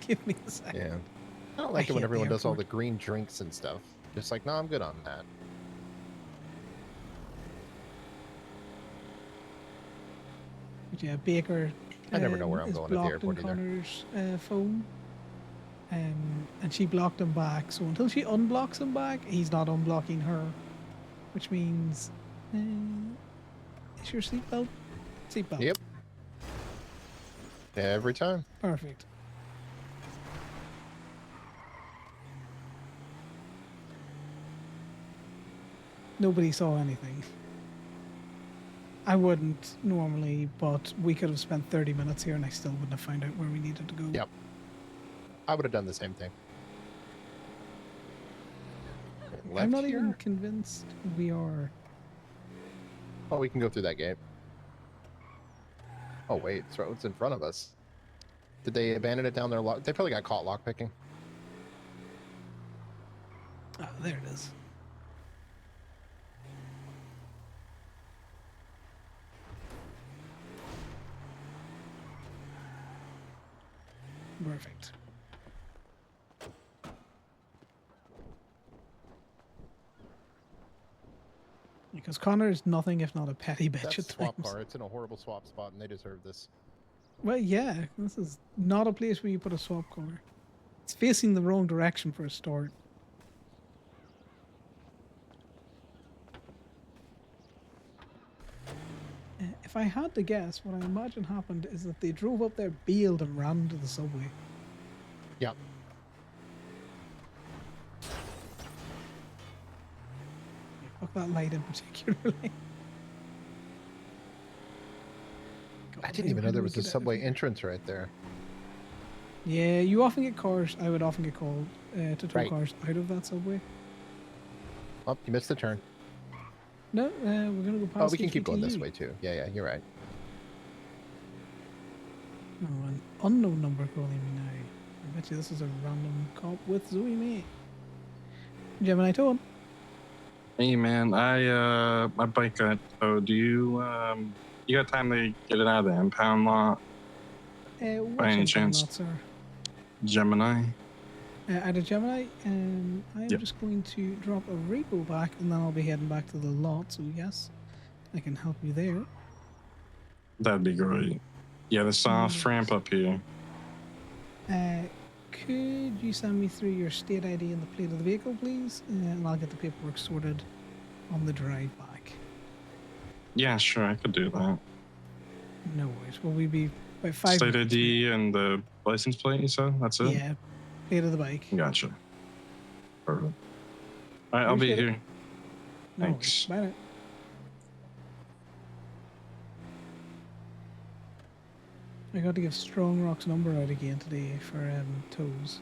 Give me a second. Yeah, I don't like it when hate the everyone does all the airport. green drinks and stuff. Just like, no, I'm good on that. But yeah, Baker. I never know where I'm is going at the blocked airport in either. Connor's phone. And she blocked him back. So until she unblocks him back, he's not unblocking her. Which means, is your seatbelt? Seatbelt. Yep. Every time. Perfect. Nobody saw anything. I wouldn't normally, but we could have spent 30 minutes here and I still wouldn't have found out where we needed to go. Yep. I would have done the same thing. I'm not Left even here? convinced we are. Oh, we can go through that gate. Oh wait, it's what's in front of us. Did they abandon it down there? They probably got caught lockpicking. Oh, there it is. Perfect. Because Connor is nothing if not a petty bitch That's at swap times. car. It's in a horrible swap spot, and they deserve this. Well, yeah, this is not a place where you put a swap car. It's facing the wrong direction for a start. If I had to guess, what I imagine happened is that they drove up there, bailed, and ran to the subway. Yep. Fuck that light in particularly. I didn't even know there was a subway entrance right there. Yeah, you often get cars. I would often get called to tow Right. cars out of that subway. Oh, you missed the turn. No, we're gonna go past. Oh, we can keep going this HVTU. way too. Yeah, you're right. Oh, an unknown number calling me now. I bet you this is a random cop with Zoe May. Gemini towing. Hey man, I my bike got towed. Do you you got time to get it out of the impound lot by any chance? Not, sir. Gemini. At a Gemini, I'm Yep. just going to drop a repo back, and then I'll be heading back to the lot. So yes, I can help you there. That'd be great. Yeah, the soft ramp up here. Could you send me through your state ID and the plate of the vehicle, please? And I'll get the paperwork sorted on the drive back. Yeah, sure, I could do that. No worries. Will we be about 5 State minutes? ID and the license plate, you said? That's it? Yeah, plate of the bike. Gotcha. Perfect. All right, I'll be Appreciate it. here. No Thanks. worries. Bye now. I got to give Strong Rock's number out again today for tows.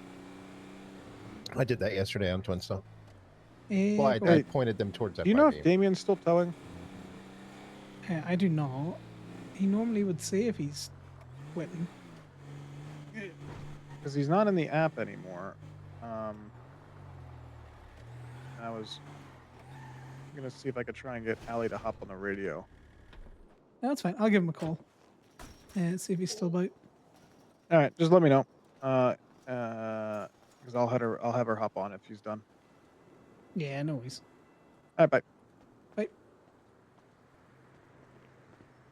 I did that yesterday on Twin Stone. Eh, Well, I but- pointed them towards that. Do you know if Damien's still towing? I do not. He normally would say if he's quitting. Because he's not in the app anymore. I was gonna see if I could try and get Allie to hop on the radio. That's fine. I'll give him a call. See if he's still about. All right, just let me know. Because I'll have her hop on if she's done. Yeah, no worries. All right, bye. Bye.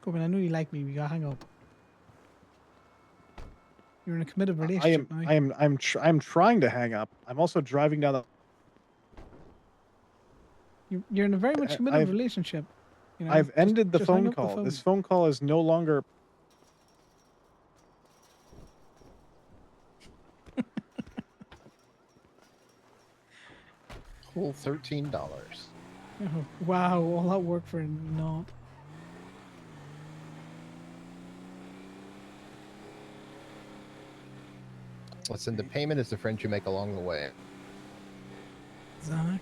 Corbin, I know you like me. We gotta hang up. You're in a committed relationship now. I'm trying to hang up. I'm also driving down the. You're in a very much committed I've- relationship. You know, I've ended the just hang phone up the call. phone. This phone call is no longer. Cool, $13. Oh, wow, all that work for naught. Listen, the payment is the friends you make along the way. Exactly.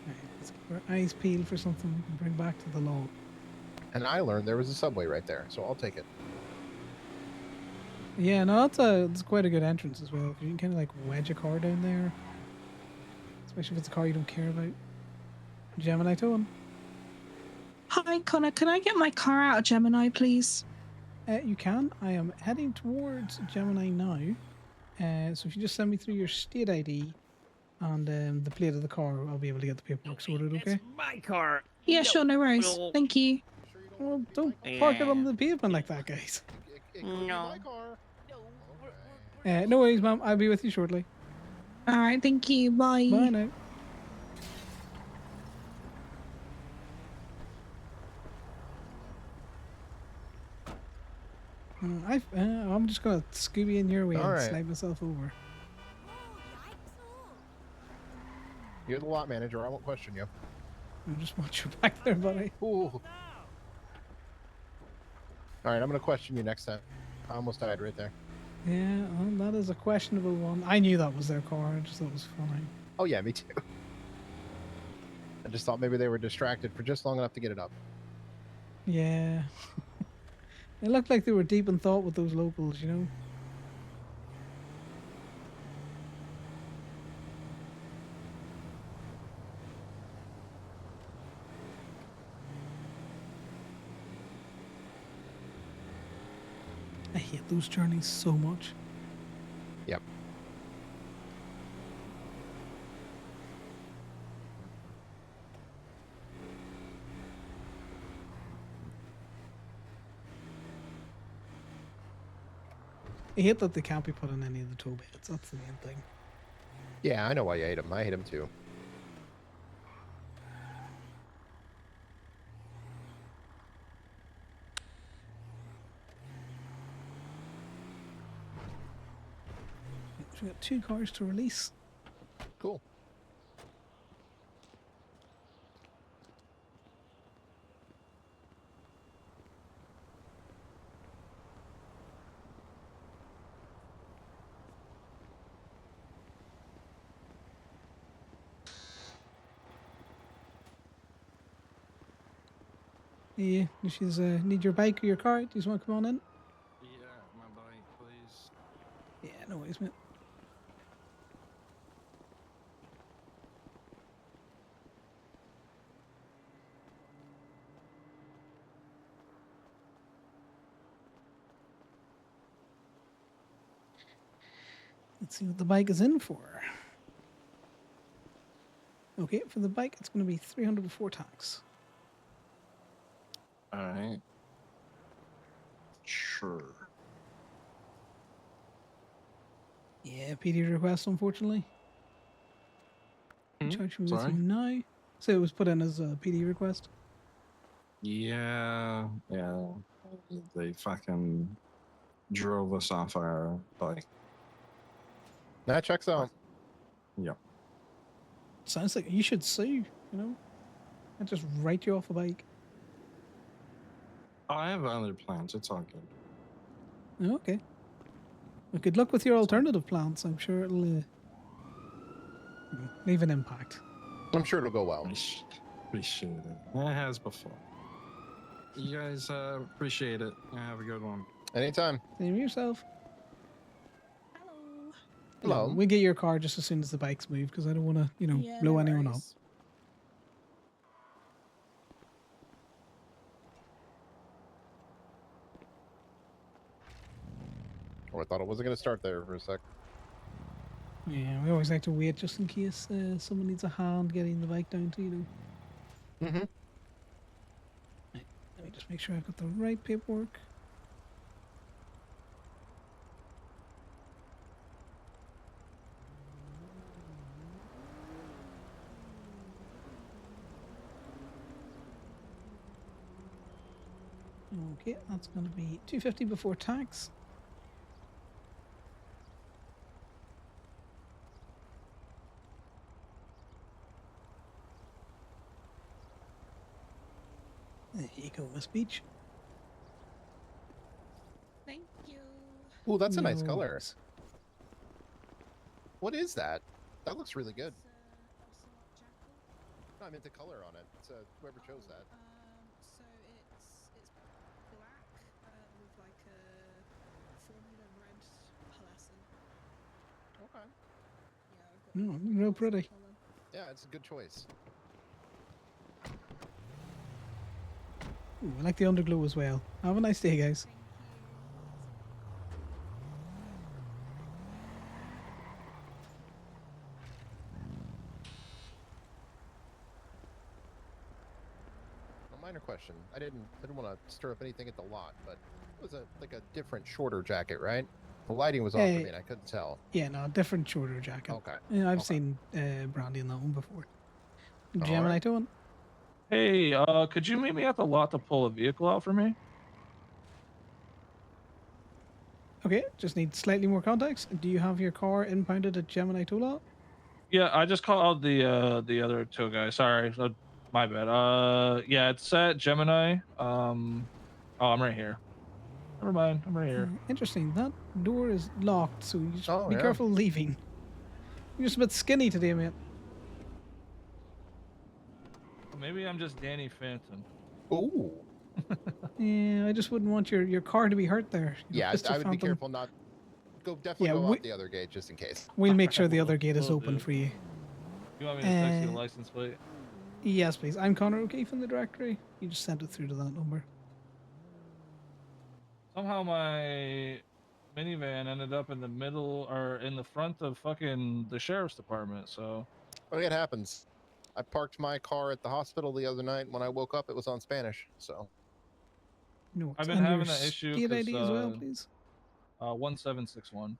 Right, let's keep our eyes peeled for something we can bring back to the law. And I learned there was a subway right there, so I'll take it. Yeah, no, it's quite a good entrance as well. 'Cause you can kind of like wedge a car down there, especially if it's a car you don't care about. Gemini towing. Hi, Connor. Can I get my car out of Gemini, please? You can. I am heading towards Gemini now. So if you just send me through your state ID and the plate of the car, I'll be able to get the paperwork sorted. Okay. My car. Yeah, sure. No worries. Well- Thank you. Well, don't park it on the pavement like that, guys. No. No worries, ma'am. I'll be with you shortly. All right. Thank you. Bye. Bye now. I'm just gonna Scooby in your way and Alright. slide myself over. You're the lot manager. I won't question you. I'll just watch you back there, buddy. Ooh. All right, I'm gonna question you next time. I almost died right there. Yeah, well, that is a questionable one. I knew that was their car. I just thought it was funny. Oh yeah, me too. I just thought maybe they were distracted for just long enough to get it up. Yeah. It looked like they were deep in thought with those locals, you know? I hate those journeys so much. I hate that they can't be put in any of the tow beds. That's the main thing. Yeah, I know why you hate them. I hate them too. We've got 2 cars to release. Cool. Yeah, she's need your bike or your car. Do you just want to come on in? Yeah, my bike, please. Yeah, no worries, mate. Let's see what the bike is in for. Okay, for the bike, it's going to be 300 before tax. All right. Sure. Yeah, PD request, unfortunately. Charge from Sorry? you now. So it was put in as a PD request. Yeah. They fucking drove us off our bike. That checks out. Yep. Sounds like you should sue, you know? And just write you off a bike. I have other plans. It's all good. Oh, okay. Well, good luck with your alternative plans. I'm sure it'll leave an impact. I'm sure it'll go well. Appreciate it. It has before. You guys appreciate it. Have a good one. Anytime. Same yourself. Hello. We get your car just as soon as the bikes move because I don't want to, blow anyone up. Oh, I thought it wasn't going to start there for a sec. Yeah, we always like to wait just in case someone needs a hand getting the bike down to, Mm-hmm. Right, let me just make sure I've got the right paperwork. Okay, that's going to be $250 before tax. There you go, Miss Beach. Thank you. Oh, that's a nice No color. worries. What is that? That looks really good. No, I meant the color on it. It's whoever chose that. So it's black with like a formula red pearlescent. Okay. Yeah, I've got No, real pretty. Yeah, it's a good choice. Ooh, I like the underglow as well. Have a nice day, guys. A minor question. I didn't want to stir up anything at the lot, but it was like a different, shorter jacket, right? The lighting was off for me, and I couldn't tell. Yeah, no, different shorter jacket. Okay. Yeah, I've seen Brandy in that one before. Gemini Alright. towing. Hey, could you meet me at the lot to pull a vehicle out for me? Okay, just need slightly more context. Do you have your car impounded at Gemini tow lot? Yeah, I just called the other tow guy. Sorry, my bad. Yeah, it's at Gemini. Oh, I'm right here. Never mind, I'm right here. Interesting. That door is locked, so you just be yeah. careful leaving. You're just a bit skinny today, mate. Maybe I'm just Danny Phantom. Ooh. Yeah, I just wouldn't want your car to be hurt there. Yeah, Mr. I would be Phantom. careful not. Definitely Yeah, go we- out the other gate just in case. We'll make sure the other gate is Will open do. for you. You want me to text you the license plate? Yes, please. I'm Conor O'Keefe in the directory. You just send it through to that number. Somehow my minivan ended up in the middle or in the front of fucking the sheriff's department. So Oh, it happens. I parked my car at the hospital the other night. When I woke up, it was on Spanish. So. No, I've been and having your that issue. state 'Cause, ID as well, please. 1761.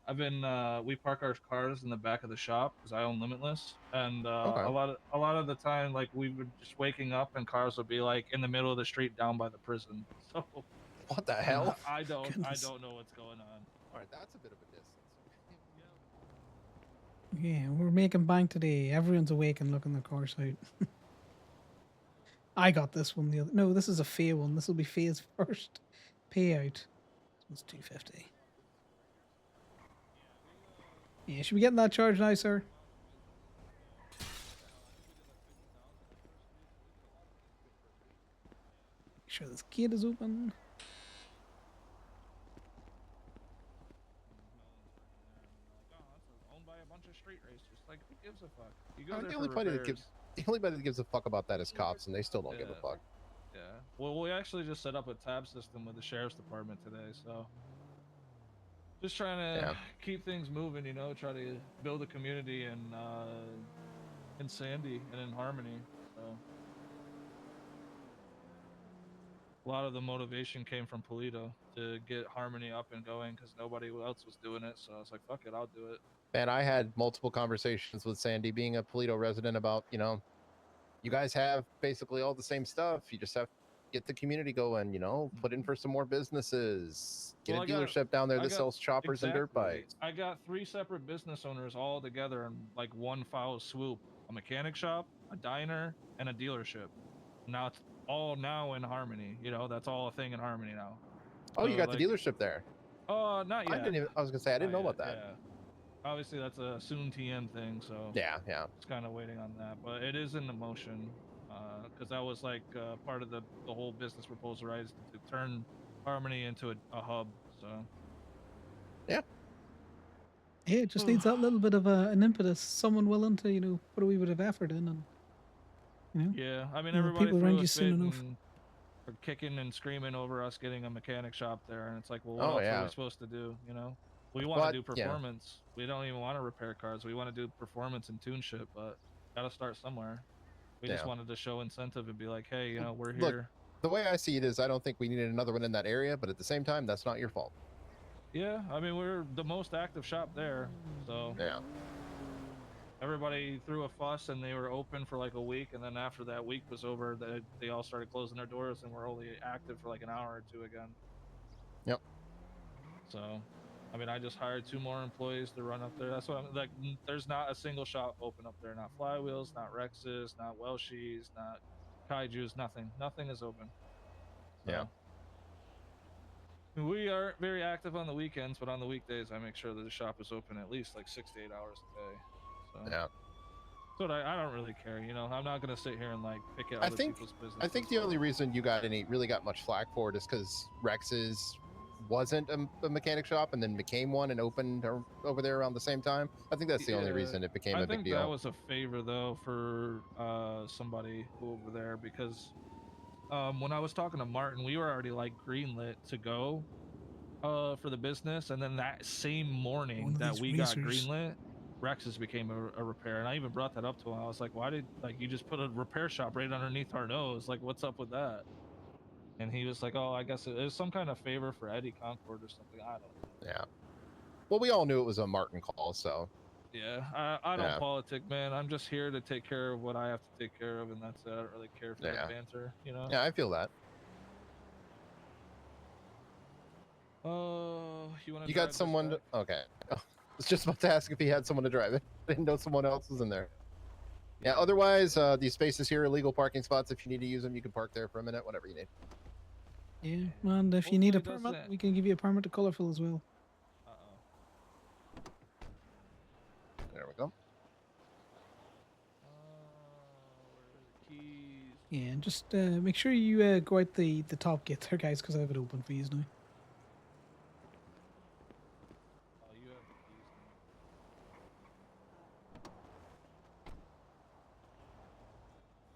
I've been we park our cars in the back of the shop because I own Limitless, and Okay. a lot of the time, like we would just waking up and cars would be like in the middle of the street down by the prison. So what the hell? I don't know what's going on. All right, that's a bit of a distance. Yeah, we're making bank today. Everyone's awake and looking their cars out. I got this one. No, this is a Faye one. This will be Faye's first payout. This one's 250. Yeah, should we get in that charge now, sir? Make sure this gate is open. Owned by a bunch of street racers. Like, who gives a fuck? You I go mean, there the for only party that repairs. gives a fuck about that is cops, and they still don't give a fuck. Yeah. Well, we actually just set up a tab system with the sheriff's department today, so just trying to keep things moving. You know, try to build a community in Sandy and in Harmony. So a lot of the motivation came from Polito to get Harmony up and going because nobody else was doing it. So I was like, fuck it, I'll do it. Man, I had multiple conversations with Sandy, being a Polito resident, about, you know, you guys have basically all the same stuff. You just have to get the community going, you know, put in for some more businesses, get Well, a dealership down there I that got- sells choppers and dirt exactly. bikes. I got 3 separate business owners all together in like one foul swoop: a mechanic shop, a diner, and a dealership. Now it's all now in Harmony. You know, that's all a thing in Harmony now. Oh, you So, got like, the dealership there. Not yet. I was gonna say I didn't know about that. Yeah. Obviously, that's a soon TM thing, so Yeah. Just kind of waiting on that, but it is in the motion, because that was like part of the whole business proposal, right? Is to turn Harmony into a hub. So yeah, it just needs that little bit of an impetus. Someone willing to, you know, put a wee bit of effort in, and you know. yeah, I mean, you know, everybody people threw around a you fit soon enough. and are kicking and screaming over us getting a mechanic shop there, and it's like, well, what Oh, else are yeah. we supposed to do? You know, we want to But, do yeah. performance. We don't even want to repair cars. We want to do performance and tune shit, but gotta start somewhere. We just Yeah. wanted to show incentive and be like, hey, you know, we're Look, here. the way I see it is, I don't think we needed another one in that area, but at the same time, that's not your fault. Yeah, I mean, we're the most active shop there, so yeah. Everybody threw a fuss, and they were open for like a week, and then after that week was over, they all started closing their doors, and we're only active for like an hour or two again. Yep. So, I mean, I just hired 2 more employees to run up there. That's what I'm like. There's not a single shop open up there. Not Flywheels, not Rexes, not Welshies, not Kaiju's. Nothing. Nothing is open. So, Yeah. we are very active on the weekends, but on the weekdays, I make sure that the shop is open at least like 6 to 8 hours a day. So, Yeah. But I don't really care. You know, I'm not gonna sit here and like pick at other people's business. I think the only reason you really got much flack for it is because Rex's wasn't a mechanic shop and then became one and opened over there around the same time. I think that's the only reason it became a big I think deal. that was a favor though for somebody over there, because when I was talking to Martin, we were already like greenlit to go for the business, and then that same morning that we got greenlit, Rex's became a repair. And I even brought that up to him. I was like, why did you just put a repair shop right underneath our nose? Like, what's up with that? And he was like, oh, I guess it was some kind of favor for Eddie Concord or something. I don't know. Yeah. Well, we all knew it was a Martin call, so. Yeah, I don't politic, man. I'm just here to take care of what I have to take care of, and that's it. I don't really care for the banter, you know? Yeah, I feel that. You got someone to, okay. I was just about to ask if he had someone to drive it. I didn't know someone else was in there. Yeah, otherwise, these spaces here are legal parking spots. If you need to use them, you can park there for a minute, whatever you need. Yeah, and if you need a permit, we can give you a permit to colorful as well. There we go. Yeah, and just make sure you go out the top gate there, guys, because I have it open for you now.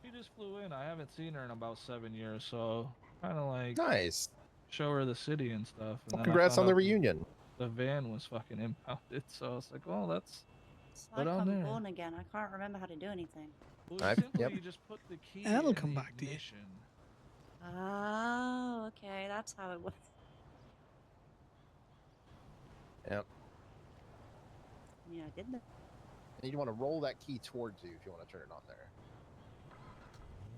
She just flew in. I haven't seen her in about 7 years, so kind of like nice. Show her the city and stuff. And Well, then I congrats found on the out reunion. The van was fucking impounded, so I was like, well, that's It's go like down I'm there. born again. I can't remember how to do anything. Well, simply just put the key That'll in come the back to you. ignition. Oh, okay. That's how it works. Yep. Yeah, I did that. And you want to roll that key towards you if you want to turn it on there.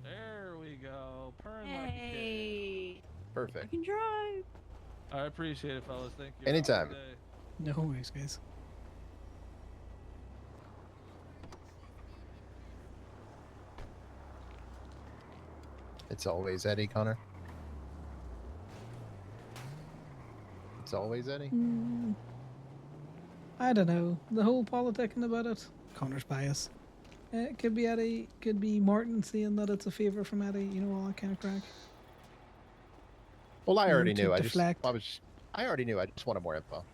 There we go. Purring like a kid. Hey, I Perfect. can drive. I appreciate it, fellas. Thank you. Anytime. Have a good day. No worries, guys. It's always Eddie, Connor. It's always Eddie. I don't know. The whole politicking about it. Connor's bias. It could be Eddie, could be Martin saying that it's a favour from Eddie, you know, all that kind of crack. Well, I already to knew. I deflect. already knew. I just wanted more info.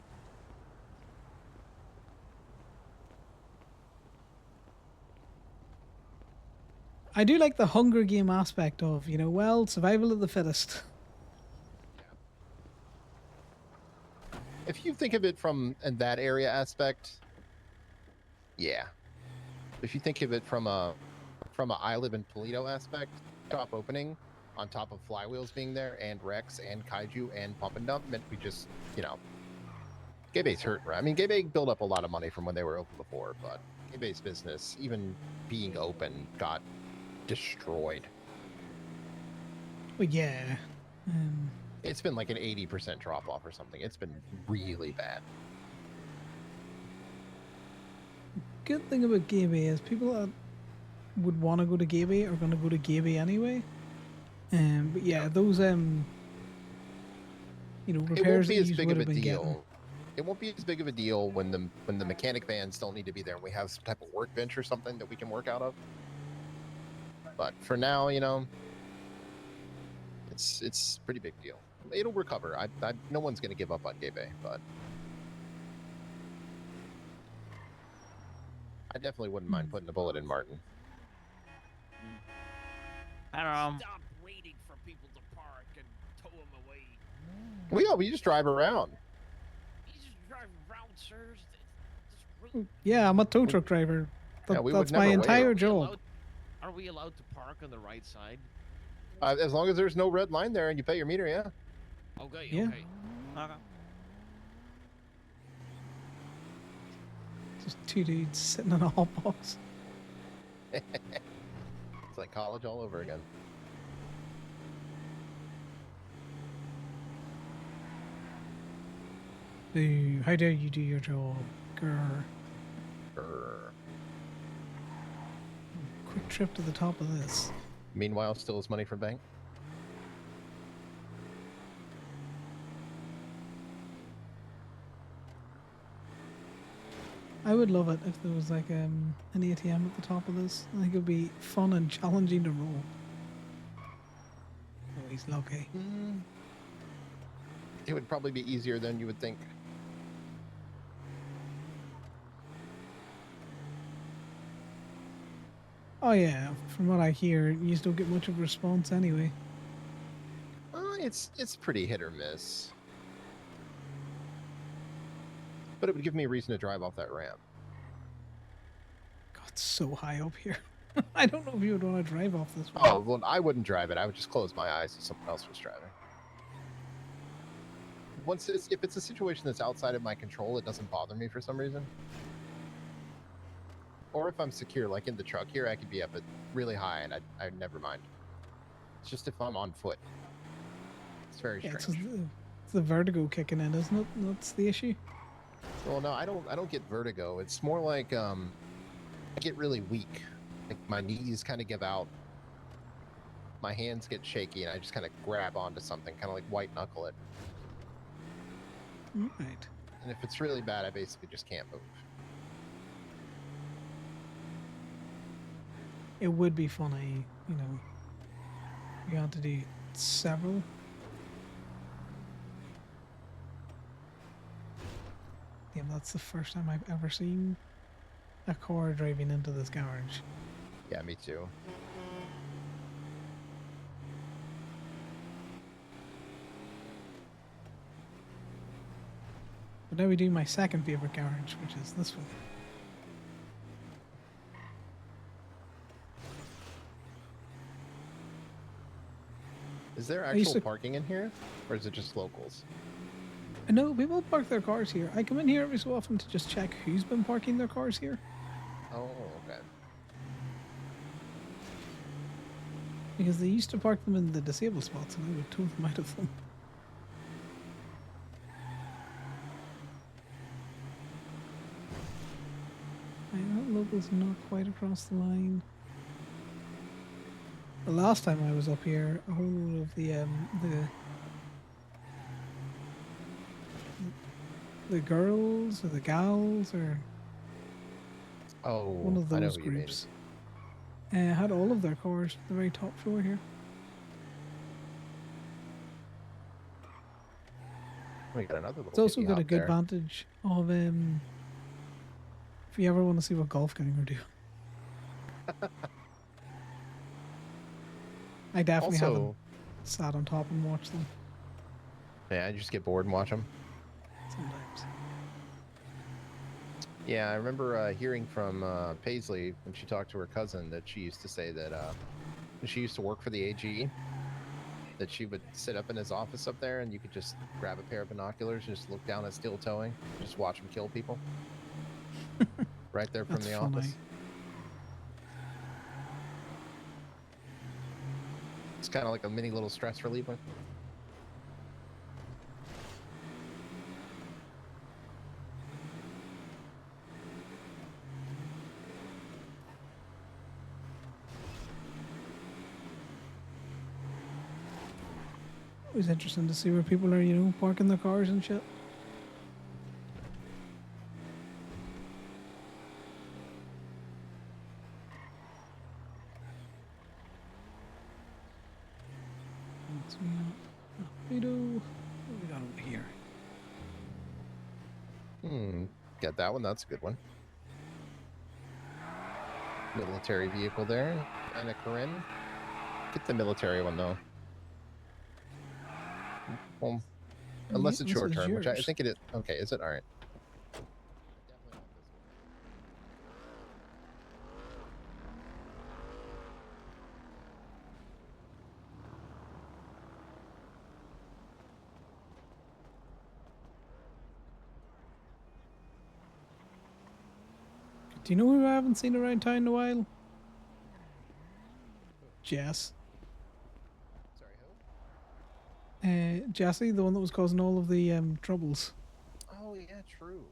I do like the Hunger Game aspect of, you know, well, survival of the fittest. If you think of it from that area aspect, yeah. If you think of it from a I live in Toledo aspect, top opening on top of flywheels being there and Rex and Kaiju and Pump and Dump meant we just, you know, Gay Bay's hurt, right? I mean, Gay Bay built up a lot of money from when they were open before, but Gay Bay's business, even being open, got destroyed. Well, yeah. It's been like an 80% drop off or something. It's been really bad. Good thing about Gay Bay is people that would want to go to Gay Bay are going to go to Gay Bay anyway. But yeah, those you know, repairs It won't be that as you big would of have a been deal. getting. It won't be as big of a deal when the mechanic vans don't need to be there and we have some type of workbench or something that we can work out of. But for now, you know, it's a pretty big deal. It'll recover. No one's going to give up on Gay Bay, but I definitely wouldn't mind putting a bullet in Martin. I don't know. Stop waiting for people to park and tow them away. We just drive around. You just drive around, sirs. Just wait. Yeah, I'm a tow truck driver. Yeah, we would That's my never wait. entire job. Are we allowed to park on the right side? As long as there's no red line there and you pay your meter, yeah. Okay, Yeah. okay. Just two dudes sitting in a hot box. It's like college all over again. Boo, how dare you do your job? Grr. Grr. Quick trip to the top of this. Meanwhile, steals money from bank. I would love it if there was like an ATM at the top of this. I think it would be fun and challenging to roll. Oh, he's lucky. It would probably be easier than you would think. Oh yeah, from what I hear, you just don't get much of a response anyway. It's pretty hit or miss. But it would give me a reason to drive off that ramp. God, it's so high up here. I don't know if you would want to drive off this one. Oh, well, I wouldn't drive it. I would just close my eyes if someone else was driving. If it's a situation that's outside of my control, it doesn't bother me for some reason. Or if I'm secure, like in the truck here, I could be up at really high and I'd never mind. It's just if I'm on foot. It's very Yeah, strange. it's the vertigo kicking in, isn't it? That's the issue. Well, no, I don't get vertigo. It's more like I get really weak. Like my knees kind of give out. My hands get shaky, and I just kind of grab onto something, kind of like white knuckle it. Right. And if it's really bad, I basically just can't move. It would be funny, you know. You have to do several. Damn, that's the first time I've ever seen a car driving into this garage. Yeah, me too. But now we do my second favorite garage, which is this one. Is there I used actual to- parking in here, or is it just locals? I know people park their cars here. I come in here every so often to just check who's been parking their cars here. Oh, okay. Because they used to park them in the disabled spots and I would tow them out of them. That local's not quite across the line. The last time I was up here, a whole lot of the girls or the gals or one of I know those who you mean. groups had all of their cars at the very top floor here. We got another little. It's also hippie got a hop good there. vantage of if you ever want to see what golf gang are doing. I definitely Also- haven't sat on top and watched them Yeah, I just get bored and watch them. sometimes. Yeah, I remember hearing from Paisley when she talked to her cousin that she used to say that when she used to work for the AG, that she would sit up in his office up there and you could just grab a pair of binoculars and just look down at steel towing, just watch him kill people. Right there from That's the funny. office. It's kind of like a mini little stress reliever. Always interesting to see where people are, parking their cars and shit. What's we got? What we got over here? Get that one. That's a good one. Military vehicle there. And a Corinne. Get the military one though. Well, unless it's this short is term, which I yours. think it is. Okay, is it? All right. Do you know who I haven't seen around town in a while? Jess. Sorry, who? Jessie, the one that was causing all of the troubles. Oh yeah, true.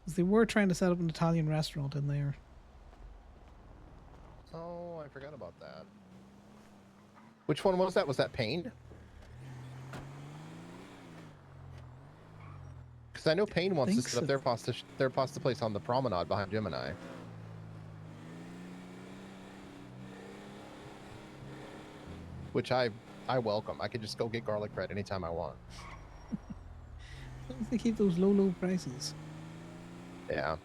'Cause they were trying to set up an Italian restaurant in there. Oh, I forgot about that. Which one was that? Was that Payne? Because I know Payne wants to think set up their pasta place on the promenade behind Gemini. Which I welcome. I could just go get garlic bread anytime I want. As long as they keep those low prices. Yeah.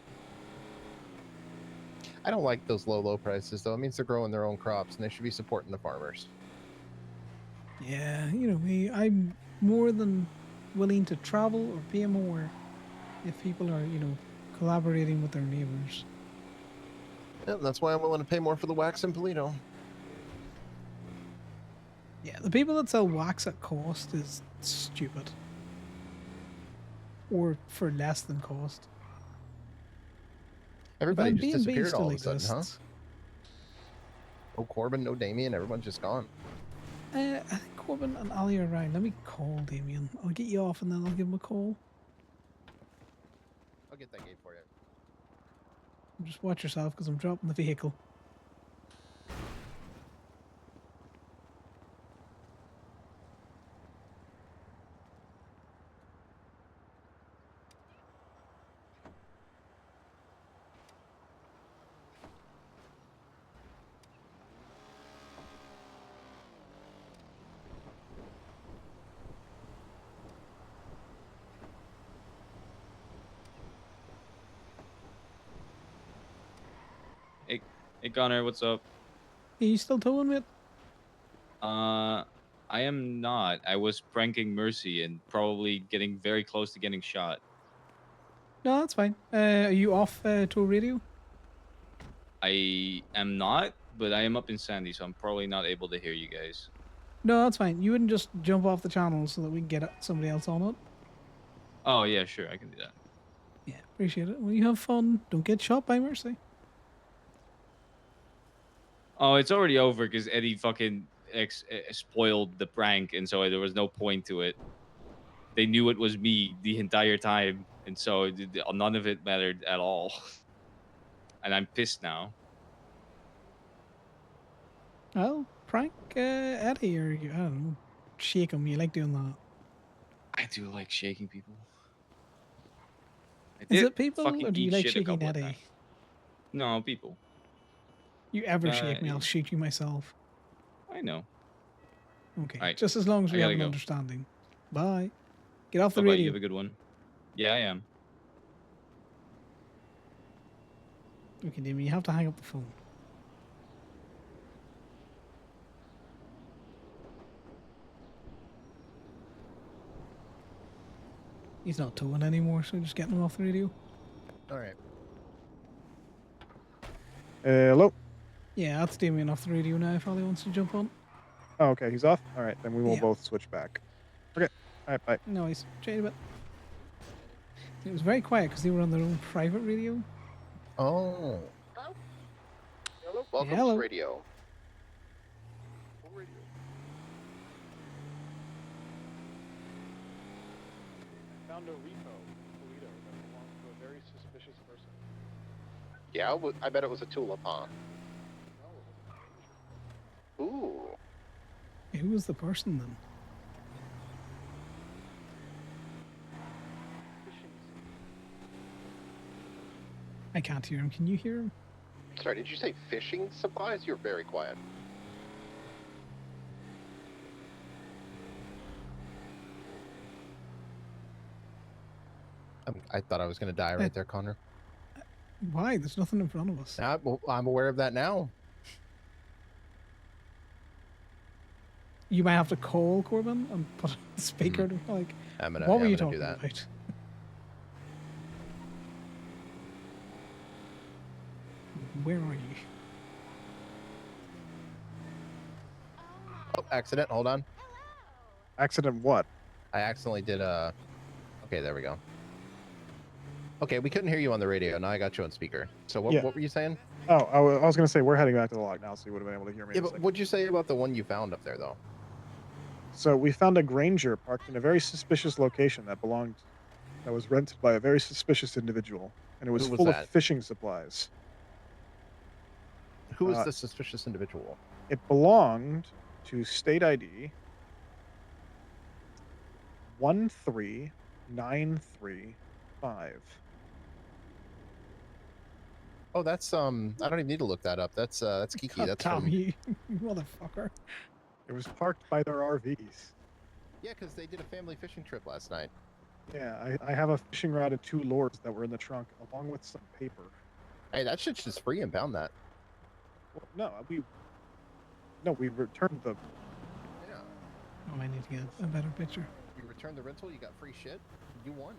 I don't like those low prices though. It means they're growing their own crops and they should be supporting the farmers. Yeah, me, I'm more than willing to travel or pay more if people are, collaborating with their neighbors. Yeah, that's why I'm willing to pay more for the wax in Polito. Yeah, the people that sell wax at cost is stupid. Or for less than cost. Everybody But just B&B disappeared still all of a sudden, huh? exists. No Corbin, no Damien, everyone's just gone. I think Corbin and Ali are around. Let me call Damien. I'll get you off and then I'll give him a call. I'll get that gate for you. Just watch yourself because I'm dropping the vehicle. Hey Connor, what's up? Are you still towing, mate? I am not. I was pranking Mercy and probably getting very close to getting shot. No, that's fine. Are you off tow radio? I am not, but I am up in Sandy, so I'm probably not able to hear you guys. No, that's fine. You wouldn't just jump off the channel so that we can get somebody else on it. Oh yeah, sure, I can do that. Yeah, appreciate it. Well, you have fun. Don't get shot by Mercy. Oh, it's already over because Eddie fucking spoiled the prank, and so there was no point to it. They knew it was me the entire time, and so none of it mattered at all. And I'm pissed now. Well, prank Eddie or I don't know, shake him. You like doing that. I do like shaking people. I Is did it people fucking or do you eat like shit a shaking couple of Eddie? times. No, people. You ever shake me, I'll shoot you myself. I know. Okay, All right, just as long as I we have gotta an go. understanding. Bye. Get off the Bye-bye, radio. you have a good one. Yeah, I am. Okay, Damien, you have to hang up the phone. He's not towing anymore, so just getting him off the radio. All right. Hello. Yeah, that's Damien off the radio now if Ali wants to jump on. Oh, okay, he's off. All right, then we will Yeah. both switch back. Okay. All right, bye. No, he's straight a bit. It was very quiet because they were on their own private radio. Oh. Hello. Welcome Hello. to radio. Found a repo in Toledo that belongs to a very suspicious person. Yeah, I bet it was a tulip, huh? Ooh. Who was the person then? I can't hear him. Can you hear him? Sorry, did you say fishing supplies? You're very quiet. I thought I was going to die right there, Connor. Why? There's nothing in front of us. I'm aware of that now. You might have to call Corbin and put on the speaker to like. What were you talking about? Where are you? Oh, accident. Hold on. Accident what? I accidentally did a... Okay, there we go. Okay, we couldn't hear you on the radio. Now I got you on speaker. So what, Yeah. what were you saying? Oh, I was going to say we're heading back to the log now, so you would have been able to hear me. Yeah, but what'd you say about the one you found up there, though? So we found a Granger parked in a very suspicious location that was rented by a very suspicious individual, and it was Who was full that? of fishing supplies. Who was the suspicious individual? It belonged to state ID 13935. Oh, that's I don't even need to look that up. That's Kiki. God That's damn from... you, motherfucker. It was parked by their RVs. Yeah, because they did a family fishing trip last night. Yeah, I have a fishing rod and 2 lures that were in the trunk, along with some paper. Hey, that shit's just free. Impound that. Well, we returned the. Oh, I need to get a better picture. You returned the rental. You got free shit. You won.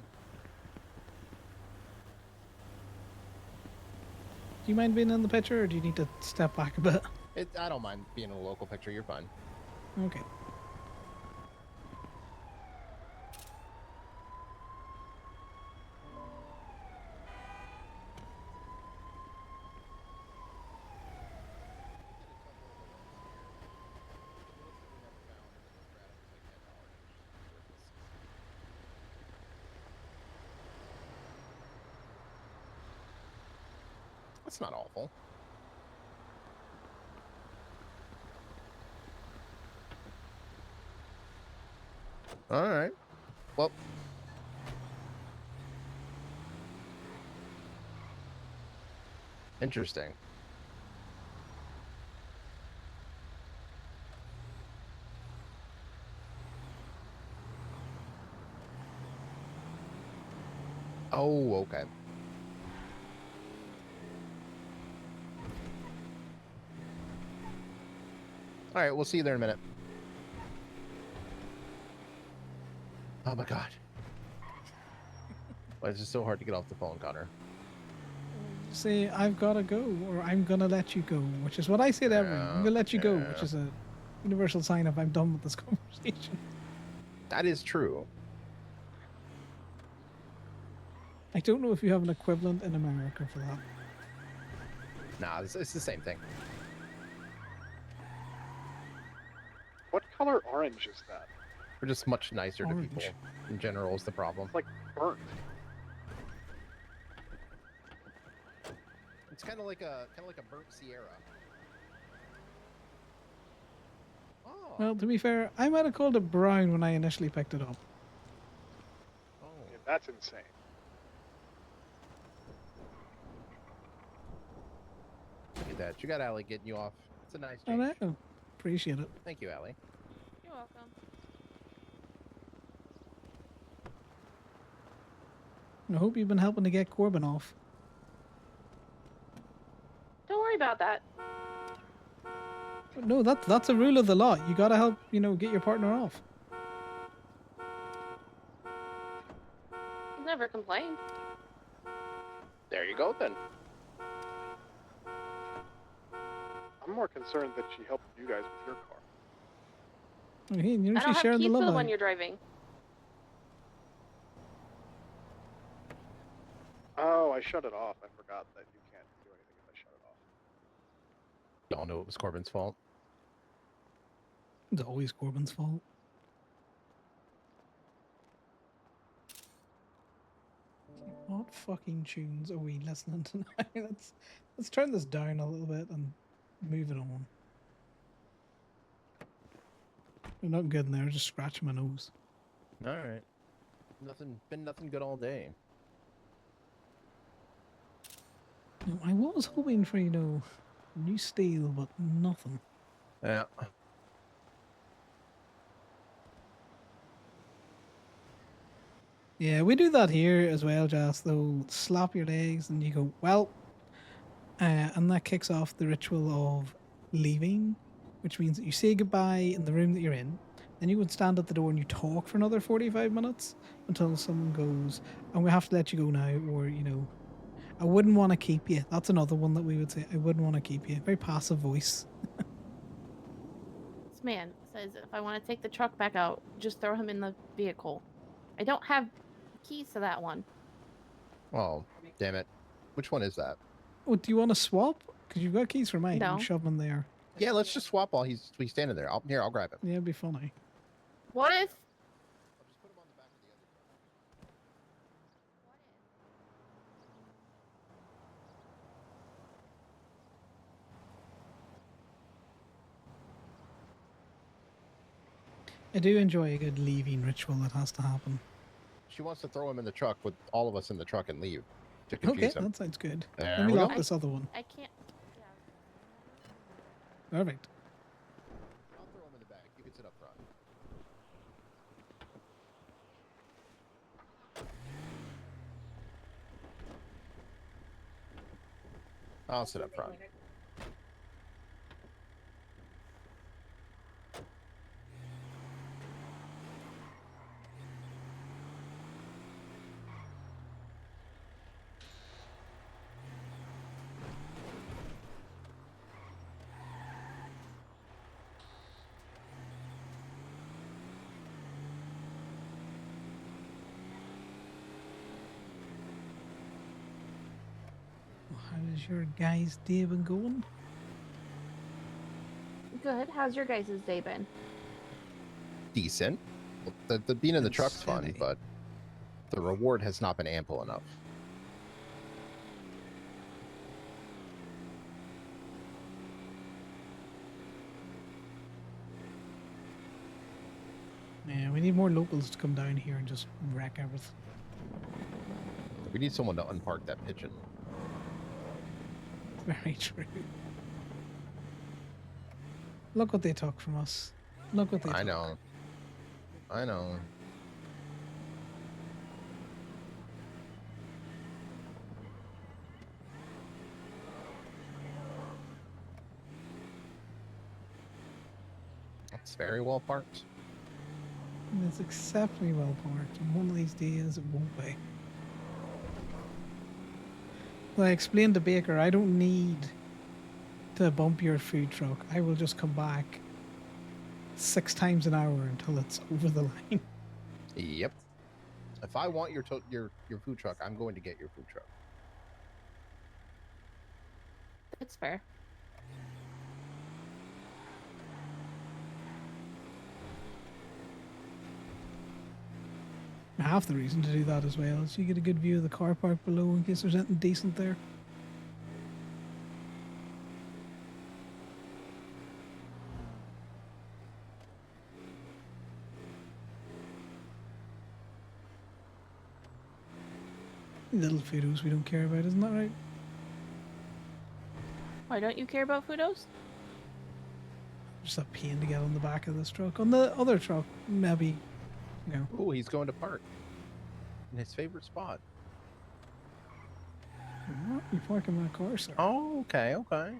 Do you mind being in the picture, or do you need to step back a bit? I don't mind being in a local picture. You're fine. Okay. That's not awful. All right. Well. Interesting. Oh, okay. All right, we'll see you there in a minute. Oh my god. Why is it so hard to get off the phone, Connor? Say, I've got to go, or I'm going to let you go, which is what I say to everyone. I'm going to let you go, which is a Universal sign up. I'm done with this conversation. That is true. I don't know if you have an equivalent in America for that. Nah, it's the same thing. What color orange is that? We're just much nicer to people in general is the problem. It's like burnt. It's kind of like a burnt Sierra. Well, to be fair, I might have called it brown when I initially picked it up. Yeah, that's insane. Look at that. You got Allie getting you off. It's a nice I change. know. Appreciate it. Thank you, Allie. You're welcome. I hope you've been helping to get Corbin off. Don't worry about that. No, that's a rule of the law. You gotta help, get your partner off. I've never complained. There you go then. I'm more concerned that she helped you guys with your car. Hey, I don't she's have sharing the keys love for the out. one you're driving. Oh, I shut it off. I forgot that you can't do anything if I shut it off. Y'all knew it was Corbin's fault. It's always Corbin's fault. What fucking tunes are we listening to now? Let's turn this down a little bit and move it on. They're not good in there, just scratching my nose. All right. Been nothing good all day. No, I was hoping for, new steel, but nothing. Yeah. Yeah, we do that here as well, Jas, though. Slap your legs and you go, well, and that kicks off the ritual of leaving, which means that you say goodbye in the room that you're in. Then you would stand at the door and you talk for another 45 minutes until someone goes, and we have to let you go now, or, I wouldn't want to keep you. That's another one that we would say. I wouldn't want to keep you. Very passive voice. This man says if I want to take the truck back out, just throw him in the vehicle. I don't have keys to that one. Oh, damn it. Which one is that? Oh, do you want to swap? Because you've got keys for mine. No. You shove them in there. Yeah, let's just swap while he's standing there. I'll grab him. Yeah, it'd be funny. What if? I do enjoy a good leaving ritual that has to happen. She wants to throw him in the truck with all of us in the truck and leave to Okay, confuse him. that sounds good. There Let me we lock go. this other one. I can't. Perfect. I'll throw him in the back. You can sit up front. I'll sit up front. How's your guys' day been going? Good. How's your guys' day been? Decent. The being in the truck's fun, but the reward has not been ample enough. Yeah, we need more locals to come down here and just wreck everything. We need someone to unpark that pigeon. Very true. Look what they took from us. Look what they took. I know. I know. It's very well parked. And it's exceptionally well parked, and one of these days it won't be. Well, I explained to Baker, I don't need to bump your food truck. I will just come back 6 times an hour until it's over the line. Yep. If I want your food truck, I'm going to get your food truck. It's fair. Half the reason to do that as well is you get a good view of the car park below in case there's anything decent there. Little photos we don't care about, isn't that right? Why don't you care about Fudos? Just a pain to get on the back of this truck. On the other truck, maybe, you know. Oh, he's going to park in his favorite spot. What? You parking my car, sir? Oh, okay, okay.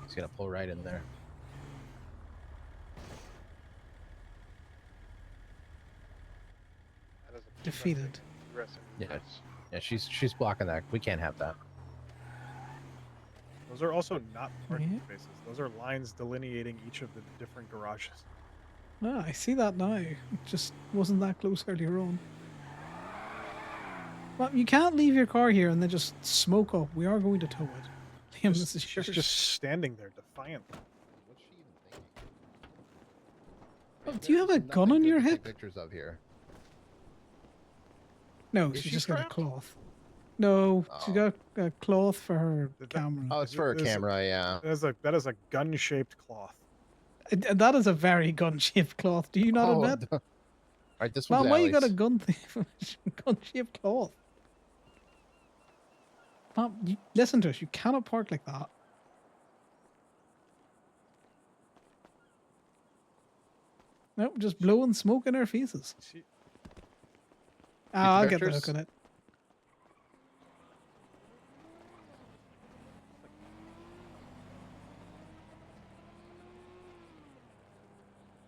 He's gonna pull right in there. Defeated. Yeah, yeah. She's blocking that. We can't have that. Those are also not parking Yeah. spaces. Those are lines delineating each of the different garages. Ah, I see that now. It just wasn't that close earlier on. Well, you can't leave your car here and then just smoke up. We are going to tow it. Liam, this is yours. Just standing there defiantly. What's she even thinking? Oh, do you have a gun on your Take hip? pictures of here. No, Is she's she just got a strapped? cloth. No, she got a cloth for her camera. Oh, it's for a camera, yeah. That is a gun-shaped cloth. That is a very gun-shaped cloth. Do you not Oh, admit? All right, this one's Man, why you got a Allie's. gun-shaped cloth? Mom, listen to us. You cannot park like that. Nope, just blowing smoke in our faces. I'll get the pictures? look on it.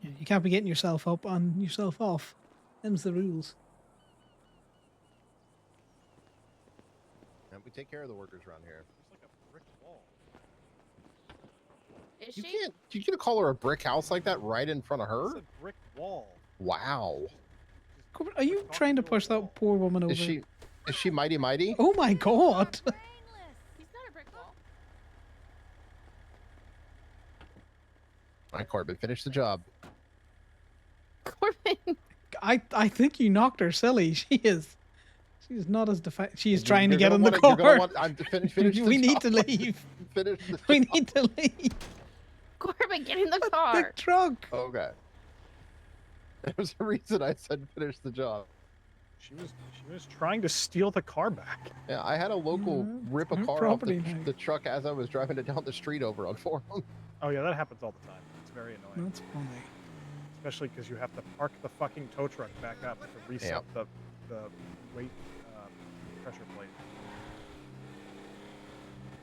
Yeah, you can't be getting yourself up and yourself off. Them's the rules. Yeah, we take care of the workers around here. There's like a brick wall. Is You she? can't. You gonna call her a brick house like that right in front of her? It's a brick wall. Wow. Corbin, are you trying to push that poor woman over? Is she mighty mighty? Oh my god! He's not a brick wall. All right, Corbin, finish the job. Corbin. I think you knocked her silly. She's not as She's You're- trying to you're get gonna on the wanna- car. you're gonna want- I'm to finish the We need to job. leave. Finish the We job. need to leave. Corbin, get in the The car. truck. Okay. There's a reason I said finish the job. She was trying to steal the car back. Yeah, I had a local rip a her car off property now. the truck as I was driving it down the street over on Forum. Oh yeah, that happens all the time. It's very annoying. That's funny. Especially because you have to park the fucking tow truck back up to reset the weight pressure plate.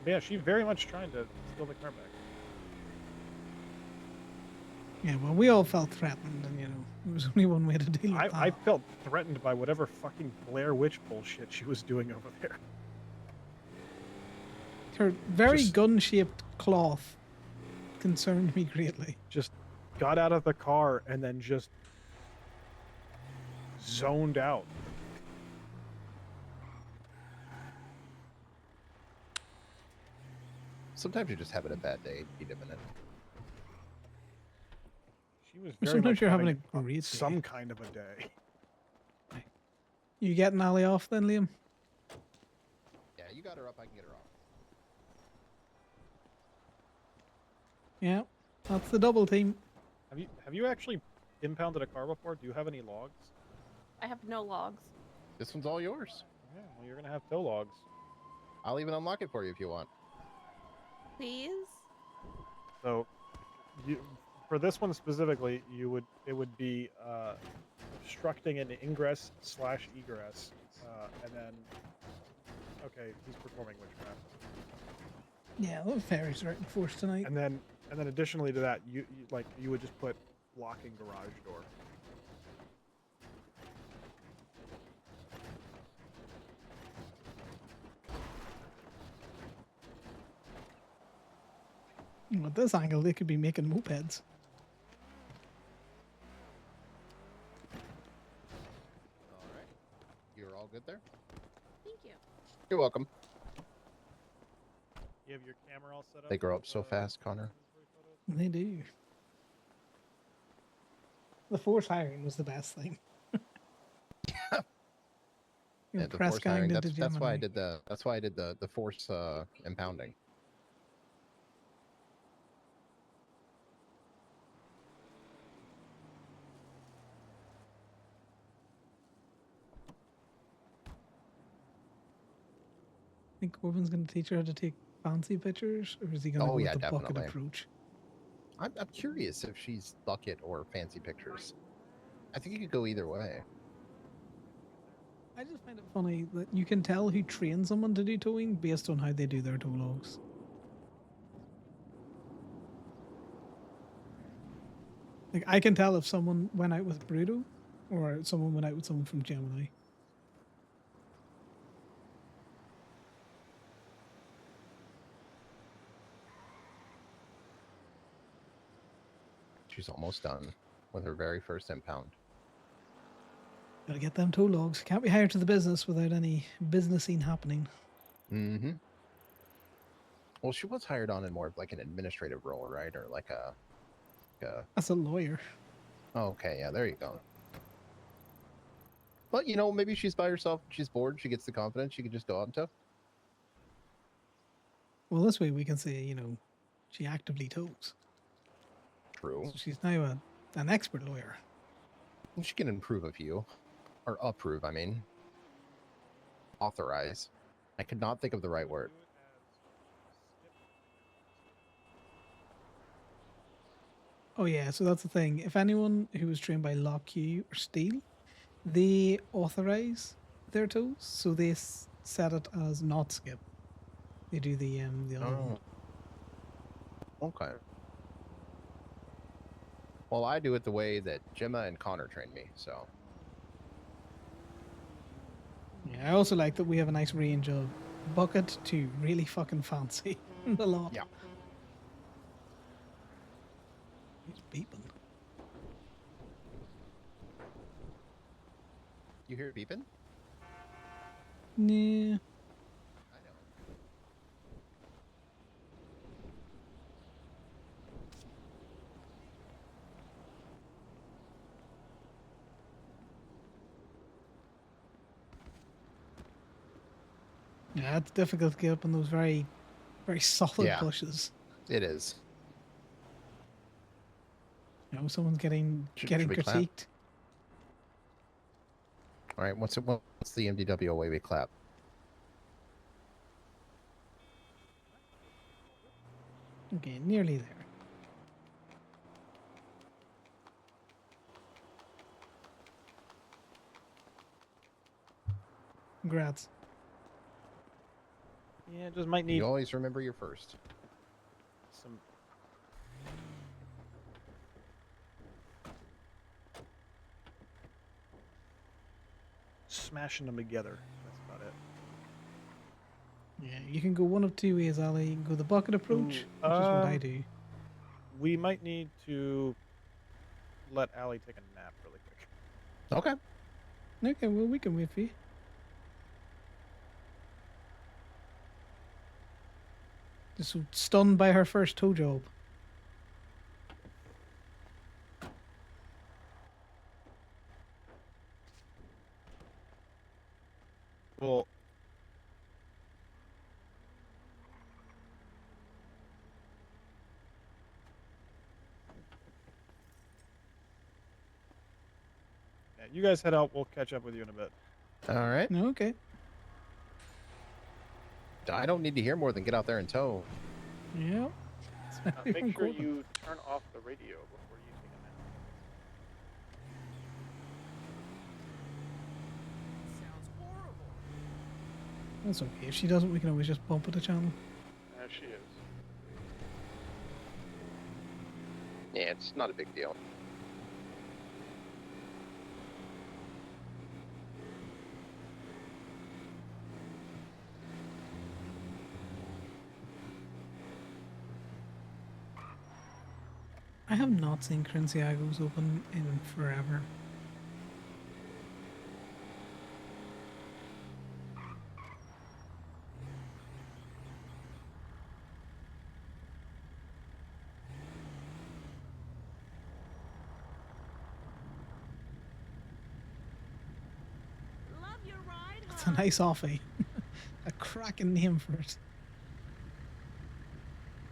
But yeah, she's very much trying to steal the car back. Yeah, well, we all felt threatened, and you know, there was only one way to deal with that. I felt threatened by whatever fucking Blair Witch bullshit she was doing over there. Her very gun-shaped cloth concerned me greatly. Just got out of the car and then just zoned out. Sometimes you're just having a bad day. Need a minute. She was very Sometimes much you're having having a great day. some kind of a day. You getting Ali off then, Liam? Yeah, you got her up. I can get her off. Yeah, that's the double team. Have you actually impounded a car before? Do you have any logs? I have no logs. This one's all yours. Yeah, well, you're gonna have tow logs. I'll even unlock it for you if you want. Please. So, for this one specifically, it would be obstructing an ingress/egress, and then he's performing witchcraft. Yeah, the ferries are out in force tonight. And then additionally to that, you would just put blocking garage door. At this angle, they could be making mopeds. All right. You're all good there? Thank you. You're welcome. You have your camera all set up? They grow up so fast, Connor. They do. The force hiring was the best thing. Yeah, the press force gang hiring. into That's why I Gemini. did the force impounding. Think Corbin's going to teach her how to take fancy pictures, or is he going to Oh go yeah, with the bucket definitely. approach? I'm curious if she's bucket or fancy pictures. I think you could go either way. I just find it funny that you can tell who trains someone to do towing based on how they do their tow logs. Like, I can tell if someone went out with Bruto or someone went out with someone from Gemini. She's almost done with her very first impound. Gotta get them tow logs. Can't be hired to the business without any businessing happening. Mm-hmm. Well, she was hired on in more of like an administrative role, right? Or like a As a lawyer. Oh, okay, yeah, there you go. But you know, maybe she's by herself. She's bored. She gets the confidence. She could just go out and tow. Well, this way we can say, you know, she actively tows. True. So she's now an expert lawyer. She can improve a few, or approve. I mean, authorize. I could not think of the right word. Oh yeah, so that's the thing. If anyone who was trained by Lockheed or Steele, they authorize their tows, so they set it as not skip. They do the other one. Okay. Well, I do it the way that Gemma and Connor trained me. So Yeah, I also like that we have a nice range of bucket to really fucking fancy in the lot. yeah. He's beeping. You hear it beeping? Yeah. Yeah, it's difficult to get up on those very, very solid Yeah. bushes. It is. You know, someone's getting Should we clap? critiqued. All right. What's the MDW way we clap? Okay, nearly there. Congrats. Yeah, just might need You always remember your first. some. Smashing them together. That's about it. Yeah, you can go one of two ways, Ali. You can go the bucket approach, which is what I do. We might need to let Allie take a nap really quick. Okay. Okay, well, we can wait for you. Just so stunned by her first toe job. Well, yeah, you guys head out. We'll catch up with you in a bit. All right. Okay. I don't need to hear more than get out there and tow. Yeah. Make sure you turn off the radio before you take a nap. That's okay. If she doesn't, we can always just bump at the channel. She is. Yeah, it's not a big deal. I have not seen Crinciago's open in forever. It's a nice offie. A cracking name for it.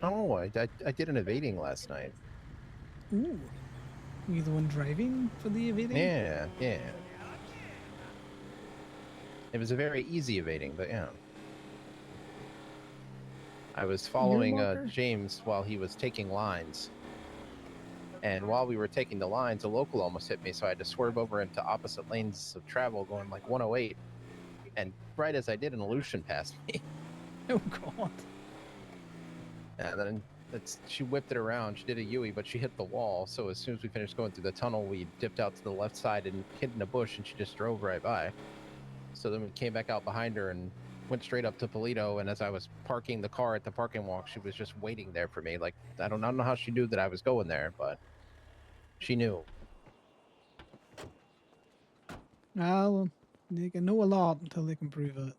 Oh, I did an evading last night. Ooh. Were you the one driving for the evading? Yeah, yeah. It was a very easy evading, but yeah. I was following walker? James while he was taking lines. And while we were taking the lines, a local almost hit me, so I had to swerve over into opposite lanes of travel going like 108. And right as I did, an Aleutian passed me. Oh, God. And then she whipped it around. She did a Yui, but she hit the wall. So as soon as we finished going through the tunnel, we dipped out to the left side and hid in a bush, and she just drove right by. So then we came back out behind her and went straight up to Polito. And as I was parking the car at the parking walk, she was just waiting there for me. Like, I don't know how she knew that I was going there, but she knew. Well, they can know a lot until they can prove it.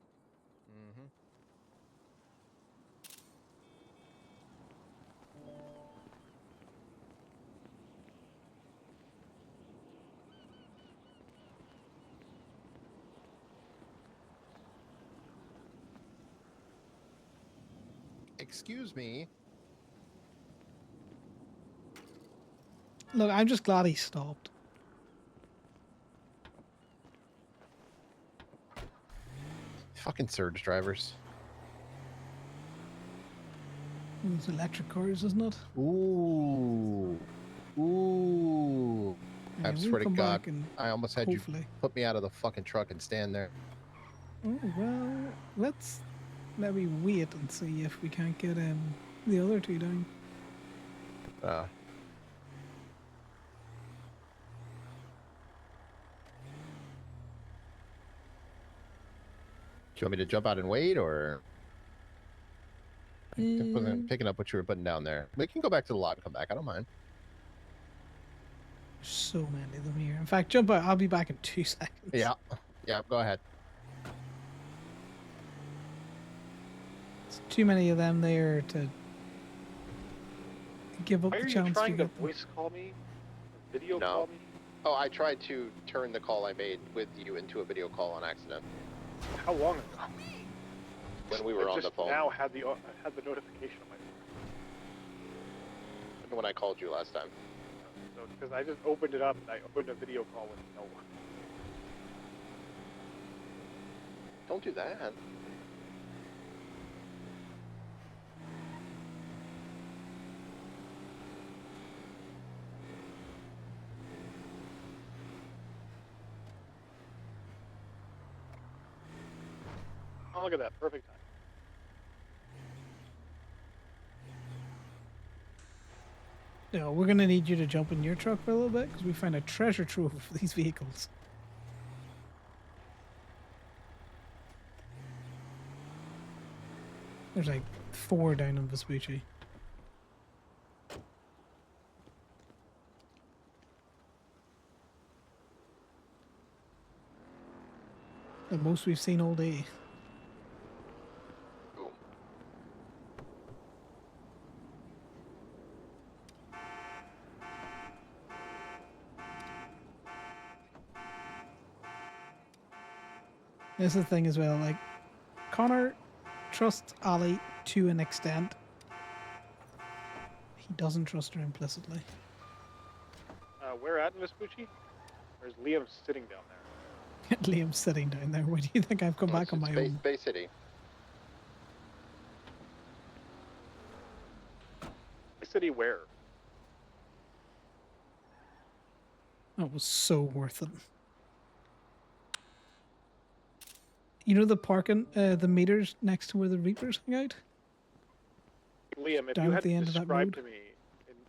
Excuse me. Look, I'm just glad he stopped. Fucking surge drivers. Those electric cars, isn't it? Ooh. Ooh. Yeah, I we'll swear to come God, back and I almost had hopefully. you put me out of the fucking truck and stand there. Oh, well, let's maybe wait and see if we can't get the other two down. Do you want me to jump out and wait, or I wasn't Mm. picking up what you were putting down there? We can go back to the lot and come back. I don't mind. So many of them here. In fact, jump out. I'll be back in 2 seconds. Yeah. Yeah, go ahead. It's too many of them there to give up Why the are you chance to trying to get them. voice call me? Or video No. call me? Oh, I tried to turn the call I made with you into a video call on accident How long ago? when we were I on the just phone. now had the notification on my phone. When I called you last time. So because I just opened it up and I opened a video call with no one. Don't do that. Oh, look at that. Perfect time. No, we're gonna need you to jump in your truck for a little bit because we found a treasure trove of these vehicles. There's like 4 down in Vespucci. The most we've seen all day. This is the thing as well, like, Connor trusts Ali to an extent. He doesn't trust her implicitly. Where at in Vespucci? There's Liam sitting down there. Liam's sitting down there. Why do you think I've come back on my own? Bay City. City where? That was so worth it. You know the parking, the meters next to where the Reapers hang out? Liam, if Down you at had the to end of that describe road? to me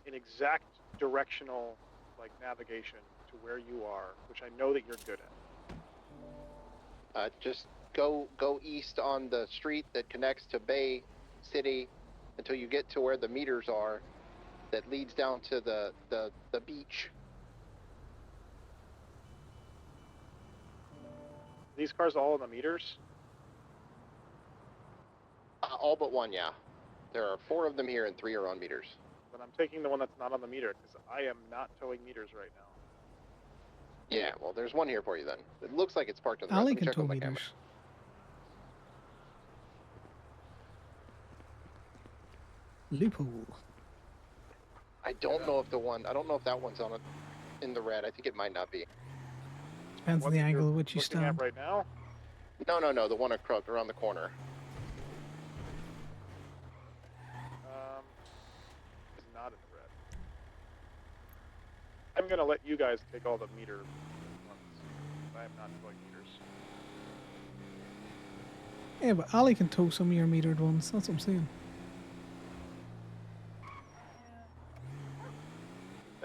in exact directional navigation to where you are, which I know that you're good at. Just go east on the street that connects to Bay City until you get to where the meters are, that leads down to the beach. These cars all on the meters? All but one, yeah. There are 4 of them here and 3 are on meters. But I'm taking the one that's not on the meter because I am not towing meters right now. Yeah, well, there's one here for you then. It looks like it's parked on the Ali rest. Let me can check tow with my camera. meters. Loophole. I don't know if that one's on it in the red. I think it might not be. Depends on the angle at which you Looking at stand. right now? No, the one around the corner. It's not in the red. I'm gonna let you guys take all the meter ones. I am not towing meters. Yeah, but Ali can tow some of your metered ones. That's what I'm saying. I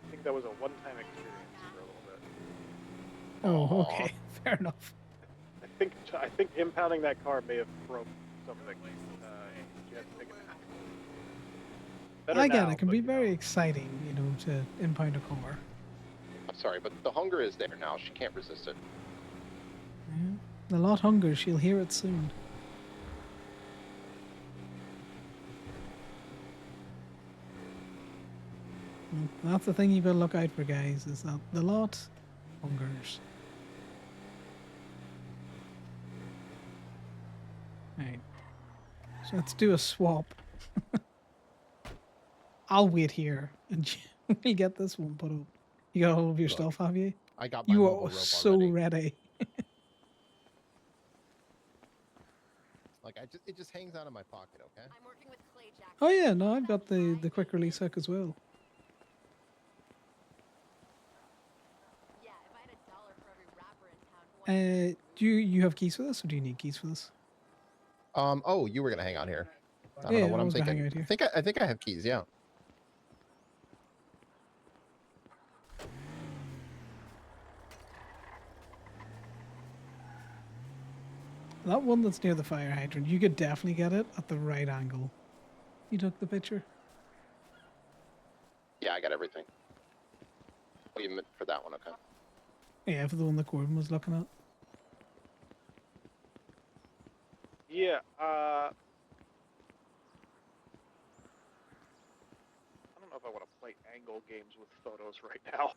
think that was a one-time experience for a little bit. Oh, okay. Fair enough. I think impounding that car may have broke something. You had to take it back. Better I get now, it. It can but be very exciting, you know, to impound a car. I'm sorry, but the hunger is there now. She can't resist it. Yeah. The lot hunger. She'll hear it soon. That's the thing you gotta look out for, guys, is that the lot hungers. Right. So let's do a swap. I'll wait here and we'll get this one put up. You got all of your stuff, have you? I got my You mobile are rope so already. ready. Like it just hangs out in my pocket, okay? Oh yeah, no, I've got the quick release hook as well. Do you have keys for this, or do you need keys for this? Oh, you were gonna hang out here. I don't Yeah, know what I I'm was gonna thinking. hang out here. I think I have keys. Yeah. That one that's near the fire hydrant, you could definitely get it at the right angle. You took the picture? Yeah, I got everything. Oh, you meant for that one, okay. Yeah, for the one that Gordon was looking at. Yeah, I don't know if I want to play angle games with photos right now.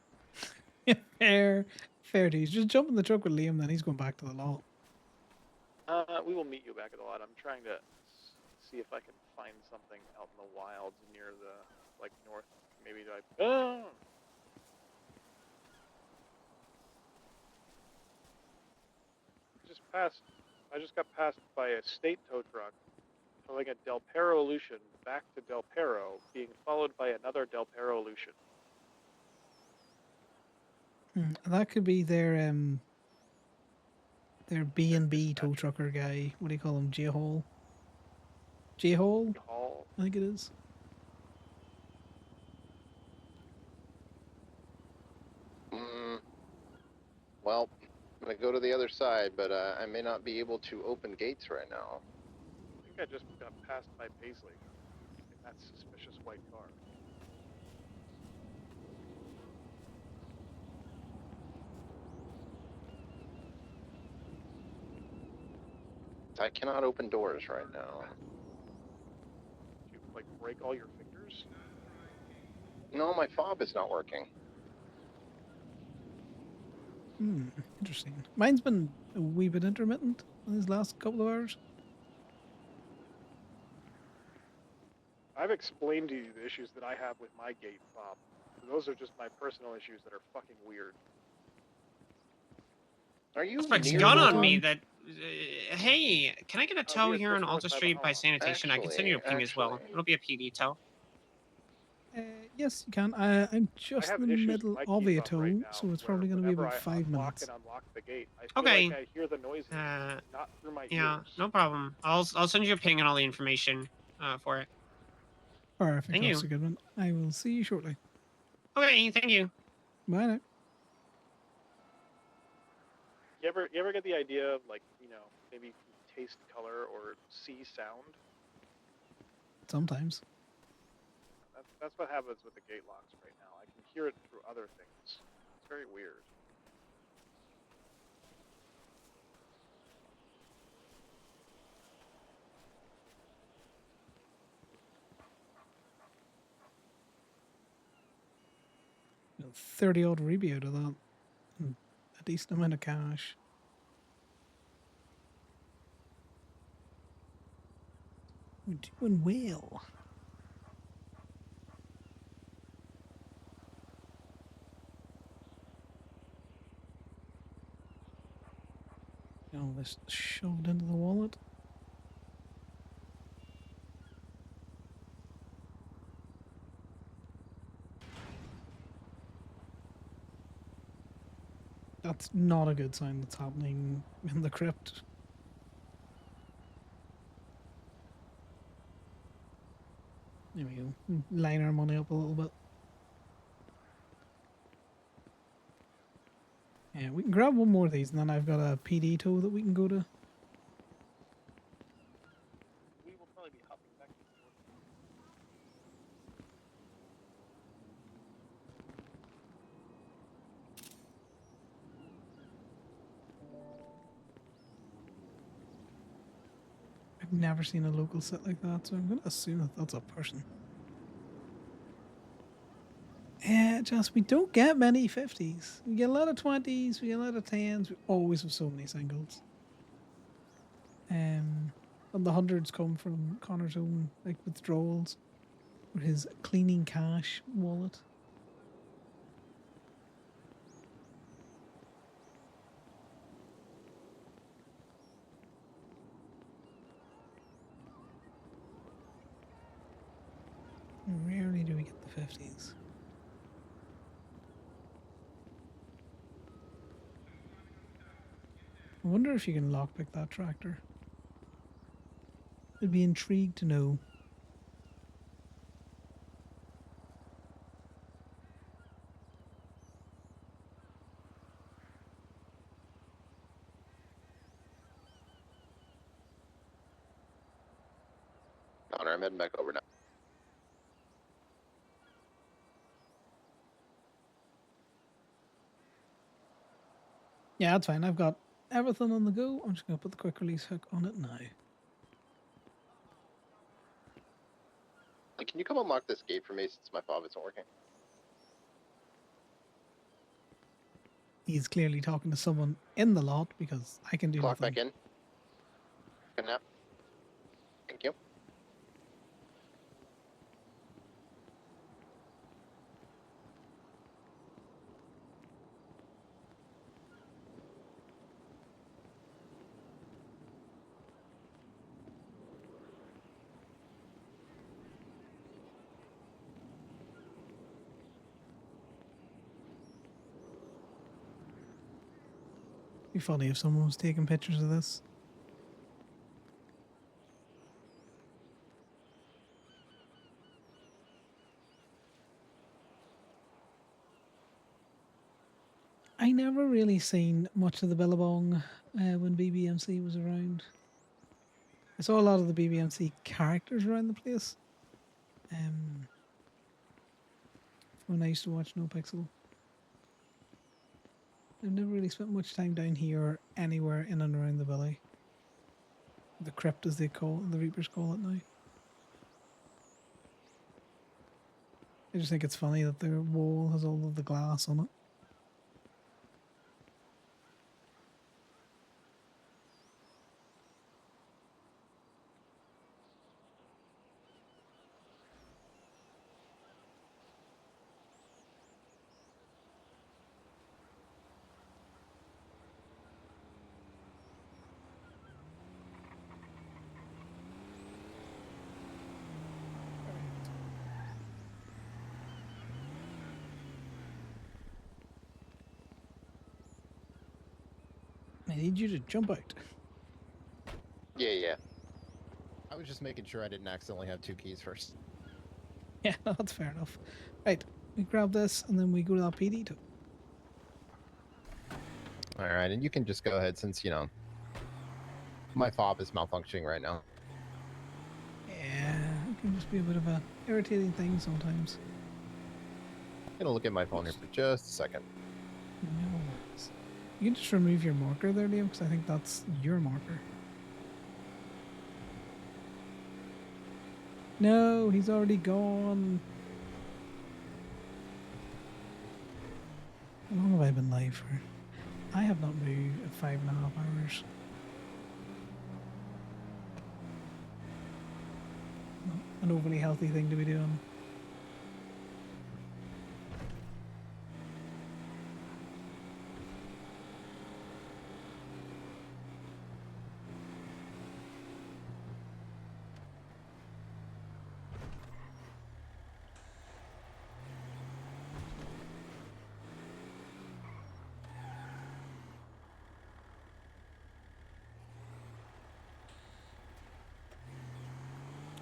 Fair dues. Just jump in the truck with Liam, then he's going back to the lot. We will meet you back at the lot. I'm trying to see if I can find something out in the wilds near the, like, north. Maybe I just got passed by a state tow truck towing a Del Perro Lucian back to Del Perro, being followed by another Del Perro Lucian. That could be their B&B tow trucker guy. What do you call him? J-Hole? J-Hole? I think it is. Well, I'm gonna go to the other side, but I may not be able to open gates right now. I think I just got passed by Paisley in that suspicious white car. I cannot open doors right now. Did you, like, break all your fingers? No, my fob is not working. Interesting. Mine's been a wee bit intermittent in these last couple of hours. I've explained to you the issues that I have with my gate fob. Those are just my personal issues that are fucking weird. Are you Suspect's near gone the on one? me that. Hey, can I get a tow yeah, here on just Alta north by Street the by home. sanitation? I can send you a ping as well. Actually. It'll be a PD tow. Yes, you can. I'm just have in the issues middle with my of key a fob tow, right now, so it's where probably going to be whenever about I 5 unlock minutes. and unlock the gate, I feel Okay. like I hear the noises, not through my Yeah, ears. no problem. I'll send you a ping and all the information for it. Perfect, Thank you. Officer Goodman. I will see you shortly. Okay, thank you. Bye now. You ever get the idea of, like, you know, maybe you can taste color or see sound? Sometimes. That's what happens with the gate locks right now. I can hear it through other things. It's very weird. You know, 30 odd reboot out of that. And a decent amount of cash. We're doing well. All this shoved into the wallet. That's not a good sign that's happening in the crypt. There we go. Line our money up a little bit. Yeah, we can grab one more of these, and then I've got a PD tow that we can go to. We will probably be hopping back and forth. I've never seen a local set like that, so I'm going to assume that that's a person. Yeah, just we don't get many 50s. We get a lot of 20s, we get a lot of 10s. We always have so many singles. And the hundreds come from Connor's own like withdrawals, or his cleaning cash wallet. Rarely do we get the 50s. I wonder if you can lockpick that tractor. I'd be intrigued to know. Connor, I'm heading back over now. Yeah, that's fine. I've got everything on the go. I'm just going to put the quick release hook on it now. Can you come unlock this gate for me since my fob isn't working? He's clearly talking to someone in the lot because I can do Clock nothing. back in. Good nap. Thank you. It'd be funny if someone was taking pictures of this. I never really seen much of the Billabong when BBMC was around. I saw a lot of the BBMC characters around the place. When I used to watch No Pixel. I've never really spent much time down here or anywhere in and around the valley. The crypt, as they call it, the Reapers call it now. I just think it's funny that their wall has all of the glass on it. I need you to jump out. Yeah. I was just making sure I didn't accidentally have two keys first. Yeah, that's fair enough. Right, we grab this and then we go to that PD too. All right, and you can just go ahead since, you know, my fob is malfunctioning right now. Yeah, can just be a bit of a irritating thing sometimes. I'm gonna look at my phone here for just a second. No worries. You can just remove your marker there, Liam, because I think that's your marker. No, he's already gone. How long have I been live for? I have not moved in 5.5 hours. Not an overly healthy thing to be doing.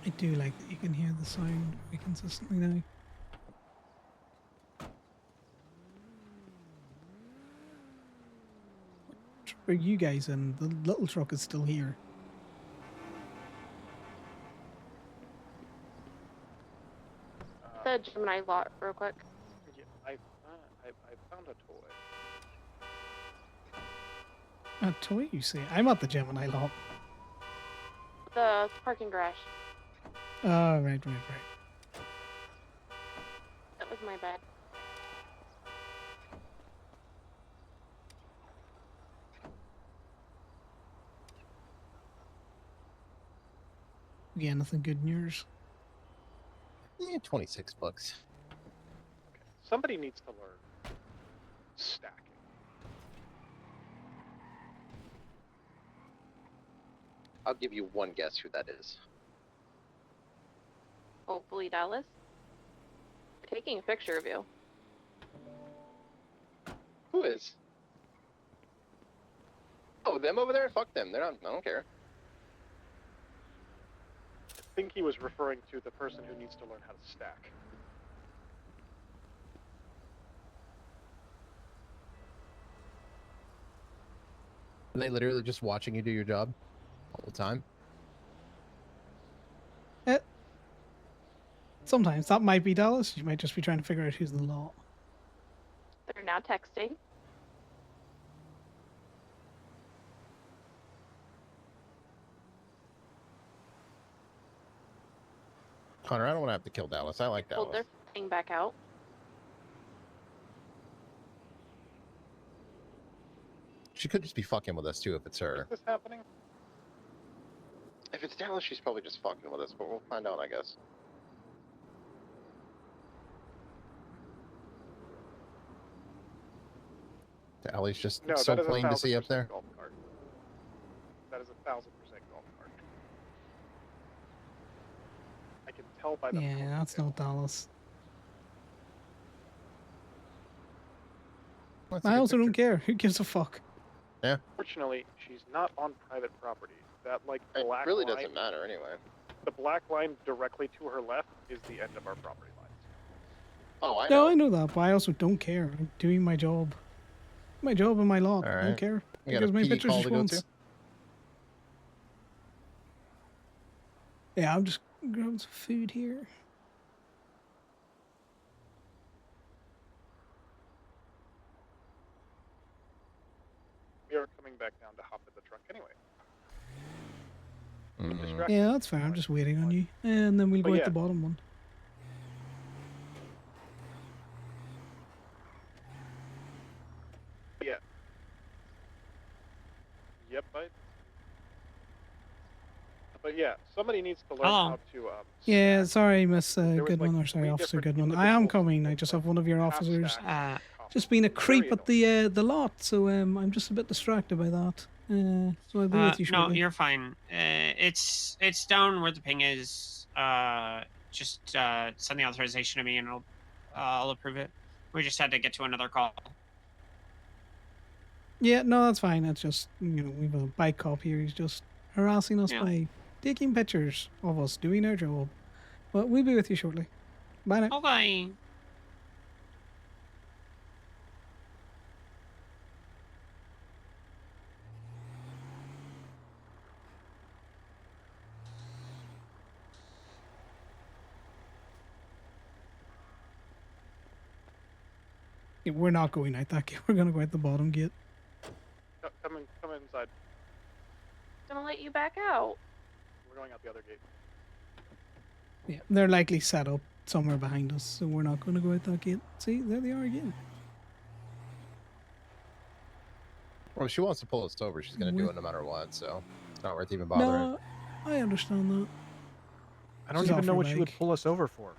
I do like that you can hear the sound very consistently now. What truck are you guys in? The little truck is still here. The Gemini lot, real quick. Yeah, I found a toy. A toy, you say? I'm at the Gemini lot. The parking garage. Oh, right. That was my bad. Yeah, nothing good in yours. Yeah, $26. Somebody needs to learn stacking. I'll give you one guess who that is. Hopefully, Dallas. Taking a picture of you. Who is? Oh, them over there? Fuck them. They're not. I don't care. I think he was referring to the person who needs to learn how to stack. Are they literally just watching you do your job all the time? Sometimes that might be Dallas. You might just be trying to figure out who's the lot. They're now texting. Connor, I don't want to have to kill Dallas. I like Pulled Dallas. their thing back out. She could just be fucking with us too if it's her. Is this happening? If it's Dallas, she's probably just fucking with us, but we'll find out, I guess. Allie's just No, so that is plain to see up 1,000% there. golf cart. That is 1,000% golf cart. I can tell by the. Yeah, that's not Dallas. That's a I good also don't picture. care. Who gives a fuck? Yeah. Fortunately, she's not on private property. That like It black really line, doesn't matter anyway. The black line directly to her left is the end of our property lines. Oh, I No, know. I know that, but I also don't care. I'm doing my job. My job and my lot. All I right. don't care. You got Because a my PE pictures call to go once. to? Yeah, I'm just grabbing some food here. We are coming back down to hop in the truck anyway. Yeah, that's fair. I'm just waiting on you. And then we'll go But at yeah. the bottom one. Yeah. Yep, but yeah, somebody needs to learn Hello. how to. Yeah, sorry, Miss was, Goodman, like, or sorry, 3 Officer different Goodman. I am individuals coming. I just have one of your officers stack just being a creep at the lot, so I'm just a bit distracted by that. So I'll be with you No, shortly. you're fine. It's down where the ping is. Just send the authorization to me, and I'll approve it. We just had to get to another call. Yeah, no, that's fine. That's just, we have a bike cop here. He's just harassing us Yeah. by taking pictures of us doing our job. But we'll be with you shortly. Bye now. Okay. Yeah, we're not going out that gate. We're gonna go out the bottom gate. Come inside. Gonna let you back out. We're going out the other gate. Yeah, they're likely set up somewhere behind us, so we're not gonna go out that gate. See, there they are again. Well, if she wants to pull us over, she's going to do With- it no matter what, so it's not worth even bothering. No, I understand that. I don't She's even off know her what she would bike. pull us over for.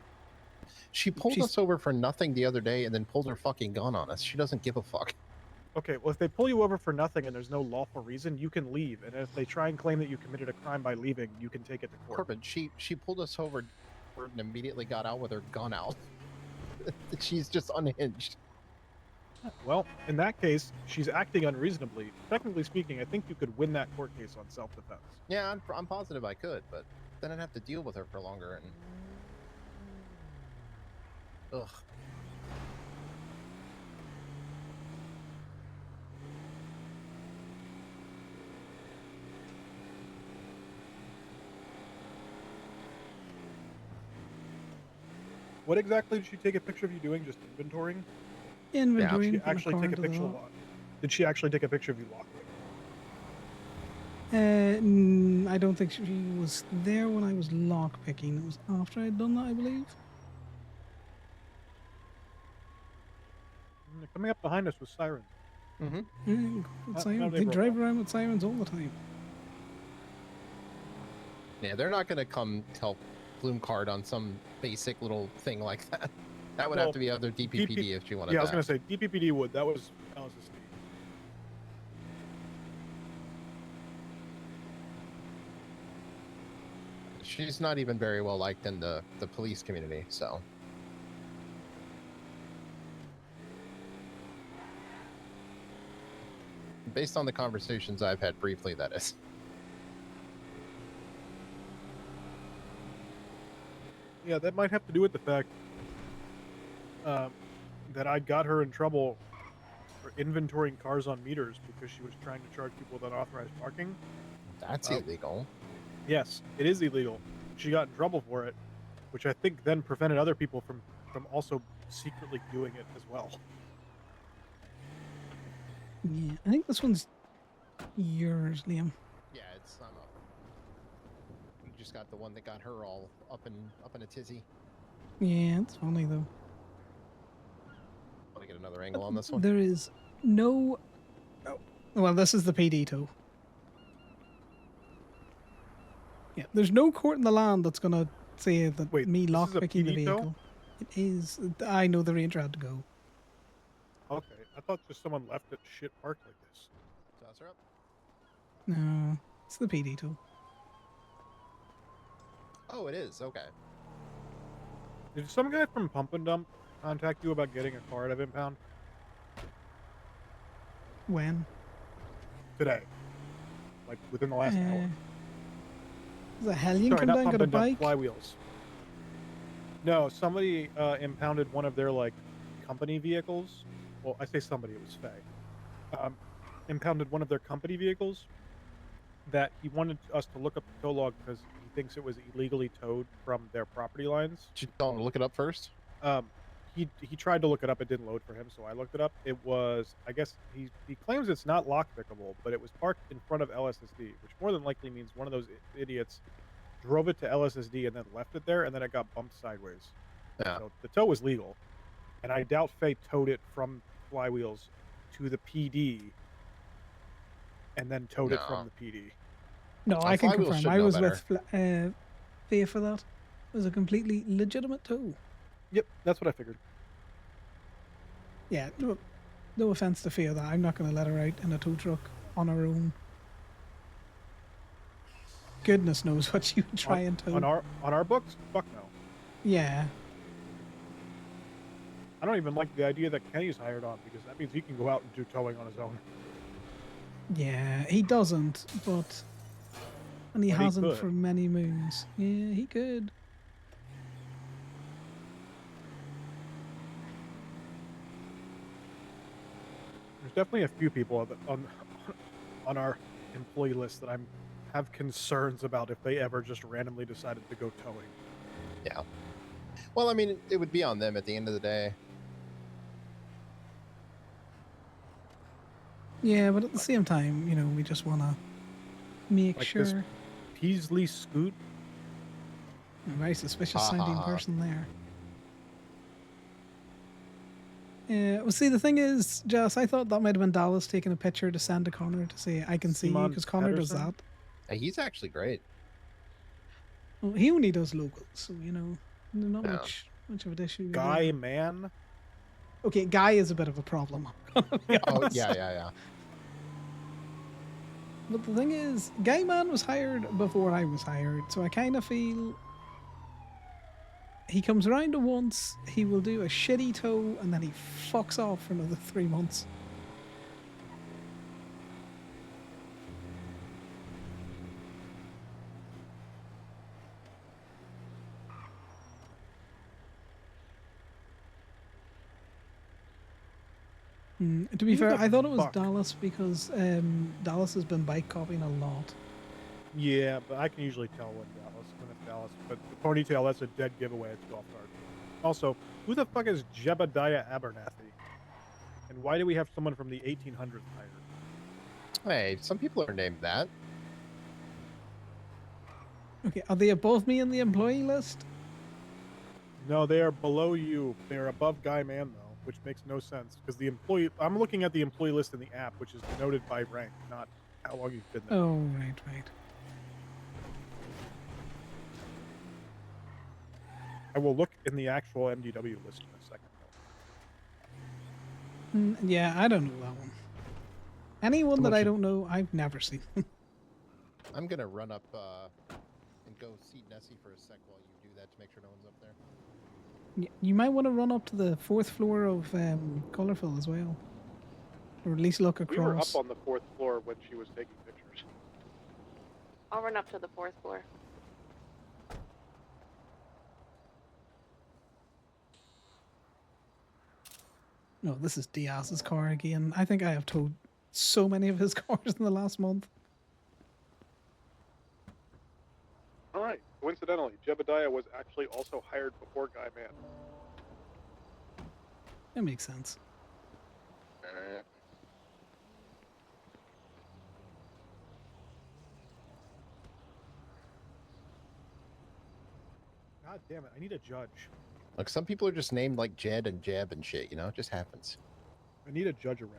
She pulled She's- us over for nothing the other day and then pulled her fucking gun on us. She doesn't give a fuck. Okay, well, if they pull you over for nothing and there's no lawful reason, you can leave. And if they try and claim that you committed a crime by leaving, you can take it to court. Corbin, she pulled us over and immediately got out with her gun out. She's just unhinged. Well, in that case, she's acting unreasonably. Technically speaking, I think you could win that court case on self-defense. Yeah, I'm positive I could, but then I'd have to deal with her for longer and... Ugh. What exactly did she take a picture of you doing? Just inventorying? Inventorying. Did she put a actually car take a into the picture? lot. Did she actually take a picture of you lockpicking? I don't think she was there when I was lock picking. It was after I'd done that, I believe. They're coming up behind us with sirens. Mm-hmm. They drive around with sirens all the time. Yeah, they're not going to come help Bloom Card on some basic little thing like that. That would have to be other DPPD if she wanted Yeah, I that. was going to say, DPPD would. That was Alice's Steve. She's not even very well liked in the police community, so... Based on the conversations I've had briefly, that is. Yeah, that might have to do with the fact that I got her in trouble for inventorying cars on meters because she was trying to charge people with unauthorized parking. That's illegal. Yes, it is illegal. She got in trouble for it, which I think then prevented other people from also secretly doing it as well. Yeah, I think this one's yours, Liam. Yeah, it's I'm up. You just got the one that got her all up in a tizzy. Yeah, it's funny though. Want to get another angle on this one? There is no. Oh, well, this is the PD tow. Yeah, there's no court in the land that's gonna say that me lockpicking the PD tow? vehicle. It is. I know the ranger had to go. Okay, I thought just someone left it shit parked like this. Toss her up. No, it's the PD tow. Oh, it is. Okay. Did some guy from Pump and Dump contact you about getting a car out of impound When? today? Like within the last hour. Does a hellion Sorry, come not down Pump got a and Dump, bike? Flywheels. No, somebody impounded one of their like company vehicles. Well, I say somebody, it was Faye. Impounded one of their company vehicles that he wanted us to look up the tow log because he thinks it was illegally towed from their property lines. Did you tell him to look it up first? He tried to look it up. It didn't load for him, so I looked it up. It was, I guess, he claims it's not lockpickable, but it was parked in front of LSSD, which more than likely means one of those idiots drove it to LSSD and then left it there, and then it got bumped sideways. Yeah. So the tow was legal, and I doubt Faye towed it from Flywheels to the PD, and then towed it from the PD. No, I can Flywheels confirm. should I know was better. with Faye for that. It was a completely legitimate tow. Yep, that's what I figured. Yeah, no offense to Faye, that I'm not going to let her out in a tow truck on her own. Goodness knows what she would try and tow. On our books? Fuck no. Yeah. I don't even like the idea that Kenny's hired on because that means he can go out and do towing on his own. Yeah, he doesn't, but... And he But he hasn't could. for many moons. Yeah, he could. There's definitely a few people on our employee list that have concerns about if they ever just randomly decided to go towing. Yeah. Well, I mean, it would be on them at the end of the day. Yeah, but at the same time, you know, we just want to make Like sure. this Peasley Scoot. A very suspicious Ha, ha, sounding ha. person there. Yeah, well, see, the thing is, Jess, I thought that might have been Dallas taking a picture to send to Connor to say, I can see you, Simon because Connor does Pedersen? that. He's actually great. Well, he only does locals, so, you know, not Yeah. much of an issue. Guy there. Man. Okay, Guy is a bit of a problem. Oh, yeah, yeah, yeah. But the thing is, Guy Man was hired before I was hired, so I kind of feel he comes around to once, he will do a shitty tow, and then he fucks off for another 3 months. To be Who fair, the I thought it was fuck? Dallas because Dallas has been bike copying a lot. Yeah, but I can usually tell when it's Dallas. But the ponytail, that's a dead giveaway. It's golf cart. Also, who the fuck is Jebediah Abernathy? And why do we have someone from the 1800s hired? Hey, some people are named that. Okay, are they above me in the employee list? No, they are below you. They are above Guy Man, though, which makes no sense because the employee. I'm looking at the employee list in the app, which is denoted by rank, not how long you've been there. Oh, right. I will look in the actual MDW list in a second. Yeah, I don't know that one. Anyone Someone that I should- don't know, I've never seen. I'm gonna run up and go see Nessie for a sec while you do that to make sure no one's up there. You might want to run up to the 4th floor of Colorful as well. Or at least look We were up across. on the 4th floor when she was taking pictures. I'll run up to the 4th floor. No, this is Diaz's car again. I think I have towed so many of his cars in the last month. All right. Coincidentally, Jebediah was actually also hired before Guy Man. That makes sense. God damn it! I need a judge. Like, some people are just named like Jed and Jeb and shit, you know? It just happens. I need a judge around.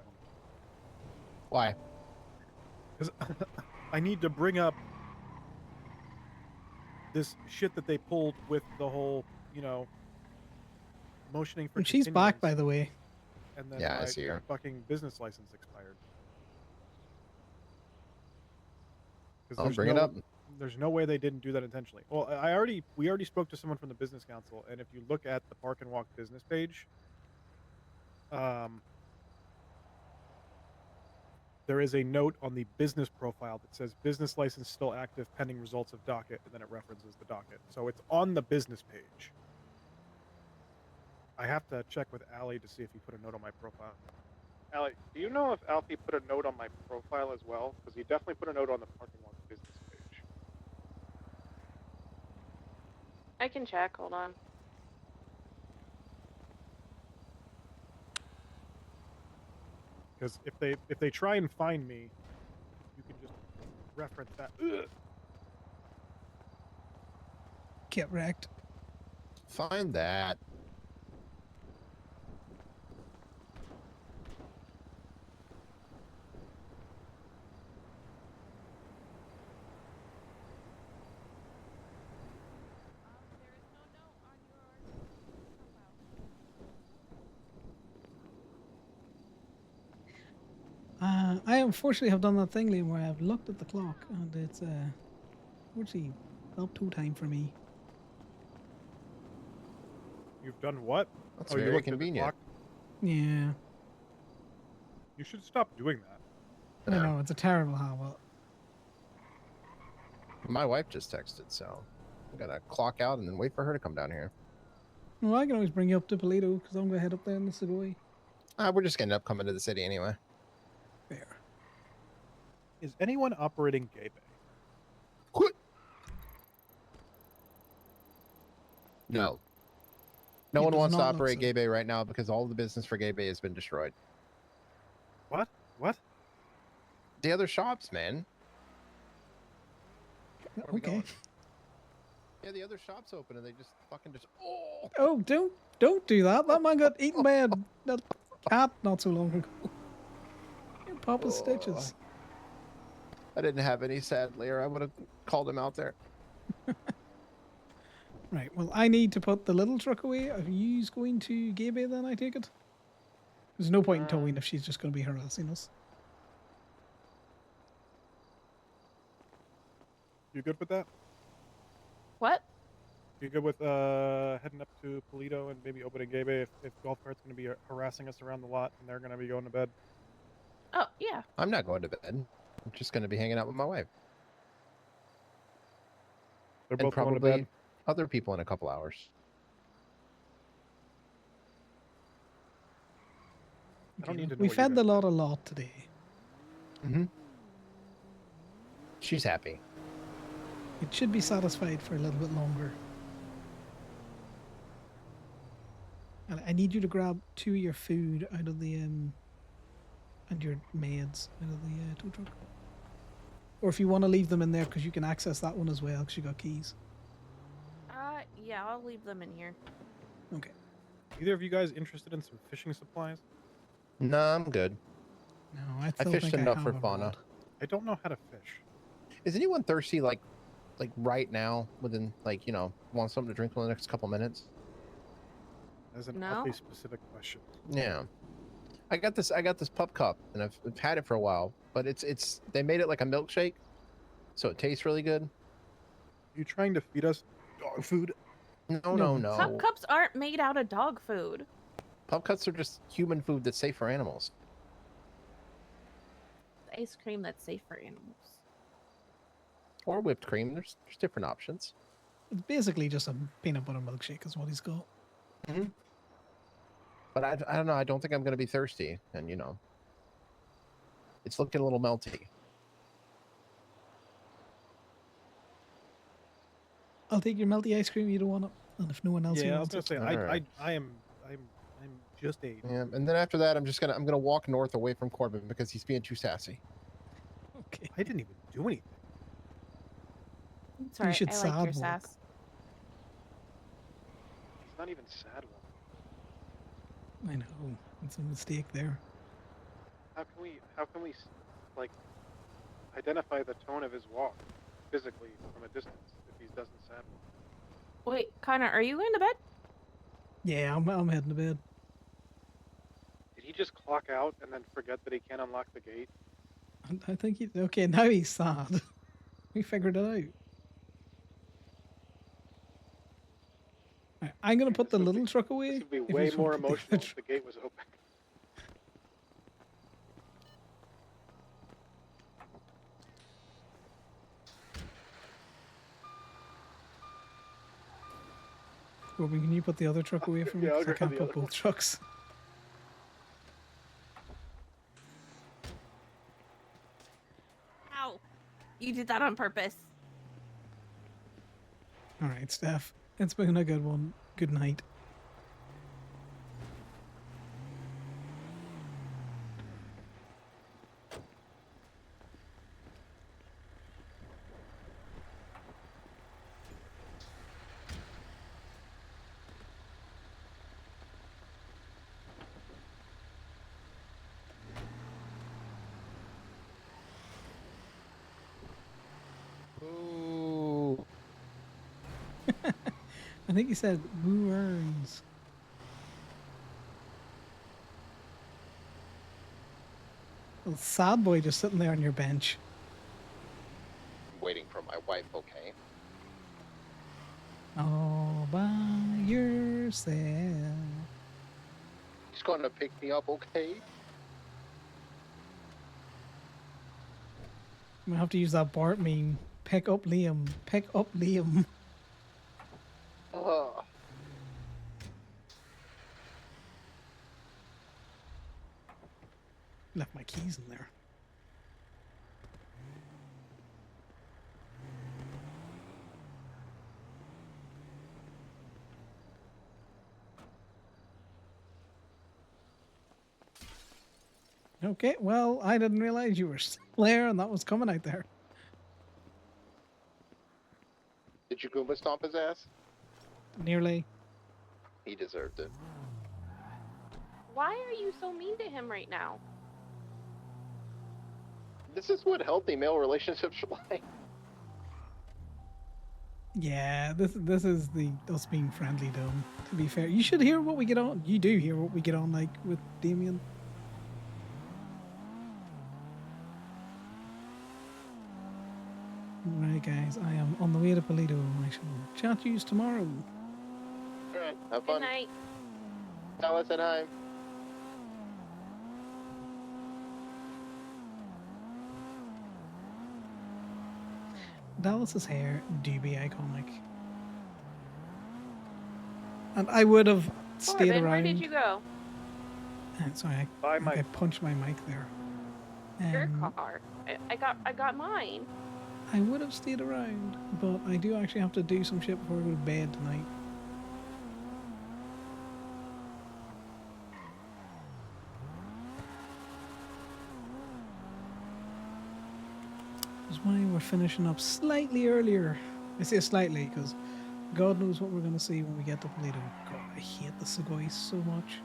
Why? Because I need to bring up this shit that they pulled with the whole, you know, motioning for. And she's back, continuance, by the way. And then Yeah, I my see her. fucking business license expired. 'Cause I'll there's bring it no- up. There's no way they didn't do that intentionally. Well, we already spoke to someone from the business council, and if you look at the Park and Walk business page, there is a note on the business profile that says business license still active pending results of docket, and then it references the docket. So it's on the business page. I have to check with Allie to see if he put a note on my profile. Allie, do you know if Alfie put a note on my profile as well? Because he definitely put a note on the parking lot business page. I can check. Hold on. Because if they try and find me, you can just reference that. Ugh. Get wrecked. Find that. I unfortunately have done that thing, Liam, where I've looked at the clock and it's unfortunately up to time for me. You've done what? That's you very looked at the convenient. clock? Yeah, You should stop doing that. I know it's a terrible habit. My wife just texted, so I'm gonna clock out and then wait for her to come down here. Well, I can always bring you up to Polito because I'm gonna head up there in the Segoy. We're just gonna end up coming to the city anyway. Fair. Is anyone operating Gay Bay? No. No It one does wants to not look operate so. Gay Bay right now because all the business for Gay Bay has been destroyed. What? What? The other shops, man. Where are we Okay. going? Yeah, the other shop's open and they just fucking just. Oh. Oh, don't do that. That man got eaten by a cat not so long ago. You're Papa's stitches. I didn't have any, sadly, or I would have called him out there. Right. Well, I need to put the little truck away. Are you going to Gabe then? I take it. There's no point in towing if she's just going to be harassing us. You good with that? What? You good with heading up to Polito and maybe opening Gabe if golf cart's going to be harassing us around the lot and they're going to be going to bed? Oh, yeah. I'm not going to bed. I'm just going to be hanging out with my wife. They're And both going to probably bed. other people in a couple hours. I don't need to know We what you fed guys the lot a lot today. Mm-hmm. She's happy. It should be satisfied for a little bit longer. And I need you to grab 2 of your food out of the and your meds out of the tow truck. Or if you want to leave them in there, because you can access that one as well, because you got keys. Yeah, I'll leave them in here. Okay. Either of you guys interested in some fishing supplies? No, I'm good. No, I I still fished think enough I for have a fauna. rod. I don't know how to fish. Is anyone thirsty like right now? Within want something to drink in the next couple minutes? That's an No. oddly specific question. Yeah. I got this pup cup and I've had it for a while, but it's they made it like a milkshake, so it tastes really good. You trying to feed us dog food? No. Pup cups aren't made out of dog food. Pup cups are just human food that's safe for animals. Ice cream that's safe for animals. Or whipped cream. There's different options. It's basically just a peanut butter milkshake is what he's got. Mm-hmm. But I don't know. I don't think I'm going to be thirsty, and it's looking a little melty. I'll take your melty ice cream. You don't want it, and if no one else Yeah, I was wants gonna it, say I'm just a. Yeah, and then after that, I'm gonna walk north away from Corbin because he's being too sassy. Okay. I didn't even do anything. It's alright. should I like your sad walk. sass. It's not even sad one. I know it's a mistake there. How can we like identify the tone of his walk physically from a distance if he doesn't sad walk? Wait, Connor, are you going to bed? Yeah, I'm heading to bed. Did he just clock out and then forget that he can't unlock the gate? I think he. Okay, now he's sad. We figured it out. Right, I'm gonna put the little truck away. This would be if you way just more wanna put the emotional other if the gate was open. Corbin, can you put the other truck away from me? Yeah, I'll 'Cause I grab can't the put other both one. trucks. Ow. You did that on purpose. All right, Steph. It's been a good one. Good night. Ooh. I think he said Boo Earns. Well, sad boy just sitting there on your bench. I'm waiting for my wife. Okay. All by yourself. He's gonna pick me up. Okay. I'm gonna have to use that Bart meme. Pick up Liam. Pick up Liam. Left my keys in there. Okay, well, I didn't realize you were still there and that was coming out there. Did you Goomba stomp his ass? Nearly. He deserved it. Why are you so mean to him right now? This is what healthy male relationships are like. Yeah, this is the us being friendly dumb. To be fair, you should hear what we get on. You do hear what we get on like with Damien. Right, guys, I am on the way to Polito. I shall chat to you tomorrow. Alright, have Good fun. night. Tell us at home. Dallas's hair do be iconic, and I would have stayed Corbin, around. where did you go? Sorry, Bye, I think I Mike. punched my mic there. Your car. I got mine. I would have stayed around, but I do actually have to do some shit before I go to bed tonight. That's why we're finishing up slightly earlier. I say slightly because God knows what we're going to see when we get to Polito. God, I hate the Segoy so much.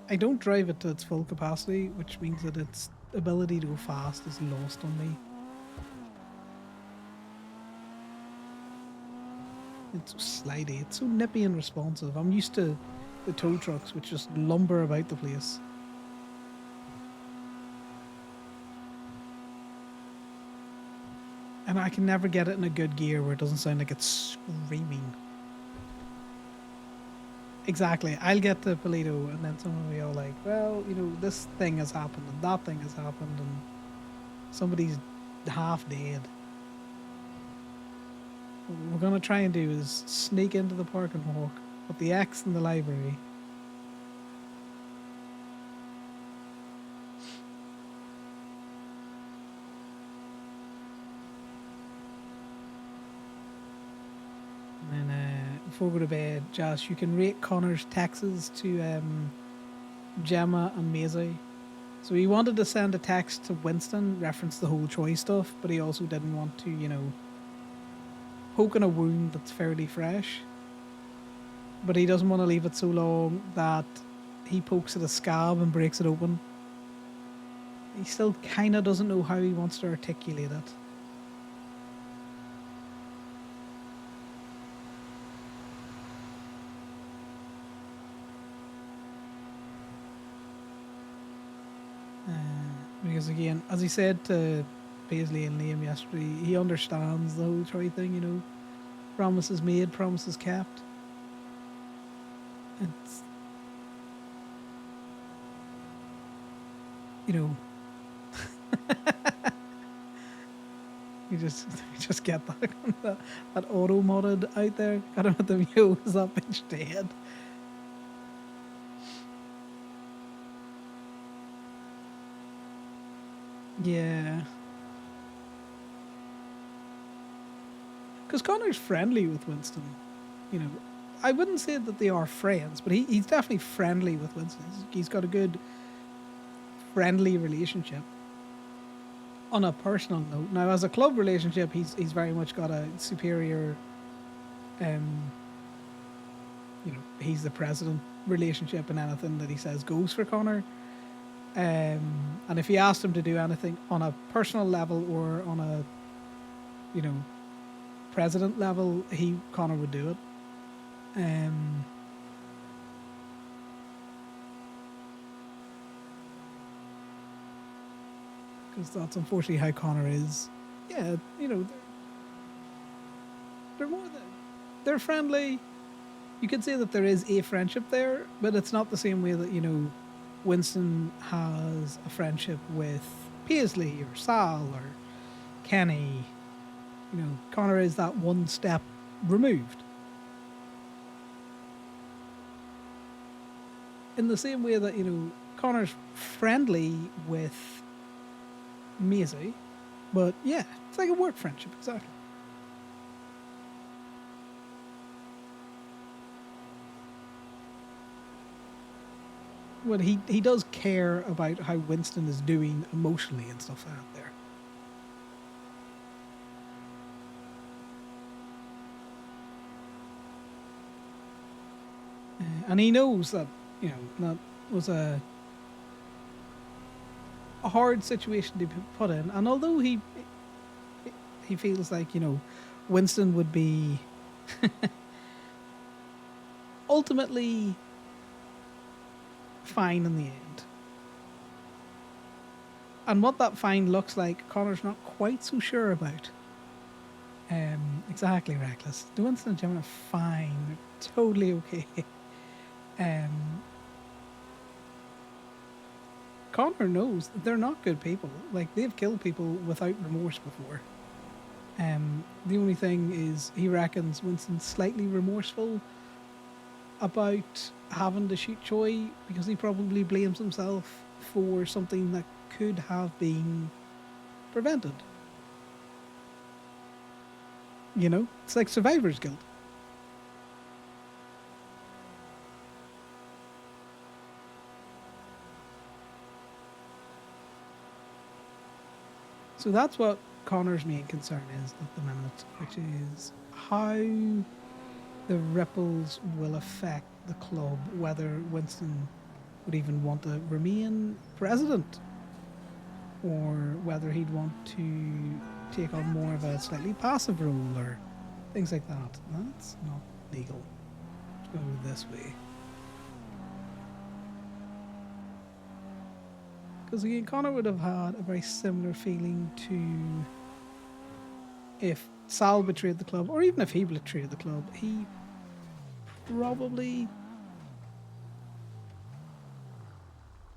I don't drive it to its full capacity, which means that its ability to go fast is lost on me. It's so slidey, it's so nippy and responsive. I'm used to the tow trucks which just lumber about the place. And I can never get it in a good gear where it doesn't sound like it's screaming. Exactly. I'll get to Polito and then someone will be all like, well, you know, this thing has happened and that thing has happened and somebody's half dead. What we're going to try and do is sneak into the park and walk, put the X in the library. And then before we go to bed, Josh, you can rate Connor's texts to Gemma and Maisie. So he wanted to send a text to Winston, reference the whole Troy stuff, but he also didn't want to, you know, poke in a wound that's fairly fresh. But he doesn't want to leave it so long that he pokes at a scab and breaks it open. He still kind of doesn't know how he wants to articulate it. Because again, as he said to Paisley and Liam yesterday, he understands the whole Troy thing, you know. Promises made, promises kept. It's, you know, you just get that auto modded out there. Got him at the view. Is that bitch dead? Yeah. Because Connor's friendly with Winston. You know, I wouldn't say that they are friends, but he's definitely friendly with Winston. He's got a good friendly relationship. On a personal note, now as a club relationship, he's very much got a superior, you know, he's the president relationship, and anything that he says goes for Connor. And if he asked him to do anything on a personal level or on a, you know, president level, Connor would do it. Because that's unfortunately how Connor is. Yeah, you know, they're more than, they're friendly. You could say that there is a friendship there, but it's not the same way that, you know, Winston has a friendship with Paisley or Sal or Kenny. You know, Connor is that one step removed. In the same way that, you know, Connor's friendly with Maisie, but yeah, it's like a work friendship, exactly. well, he does care about how Winston is doing emotionally and stuff like that there. And he knows that, you know, that was a hard situation to be put in. And although he feels like, you know, Winston would be ultimately fine in the end. And what that fine looks like, Connor's not quite so sure about. Exactly, Reckless. The Winston and Gemma are fine. They're totally okay. Connor knows that they're not good people. Like, they've killed people without remorse before. The only thing is, he reckons Winston's slightly remorseful about having to shoot Choi because he probably blames himself for something that could have been prevented. You know, it's like survivor's guilt. So that's what Connor's main concern is at the minute, which is how the ripples will affect the club, whether Winston would even want to remain president or whether he'd want to take on more of a slightly passive role or things like that. That's not legal. Let's go this way. Because again, Connor would have had a very similar feeling to if Sal betrayed the club, or even if he betrayed the club, he probably,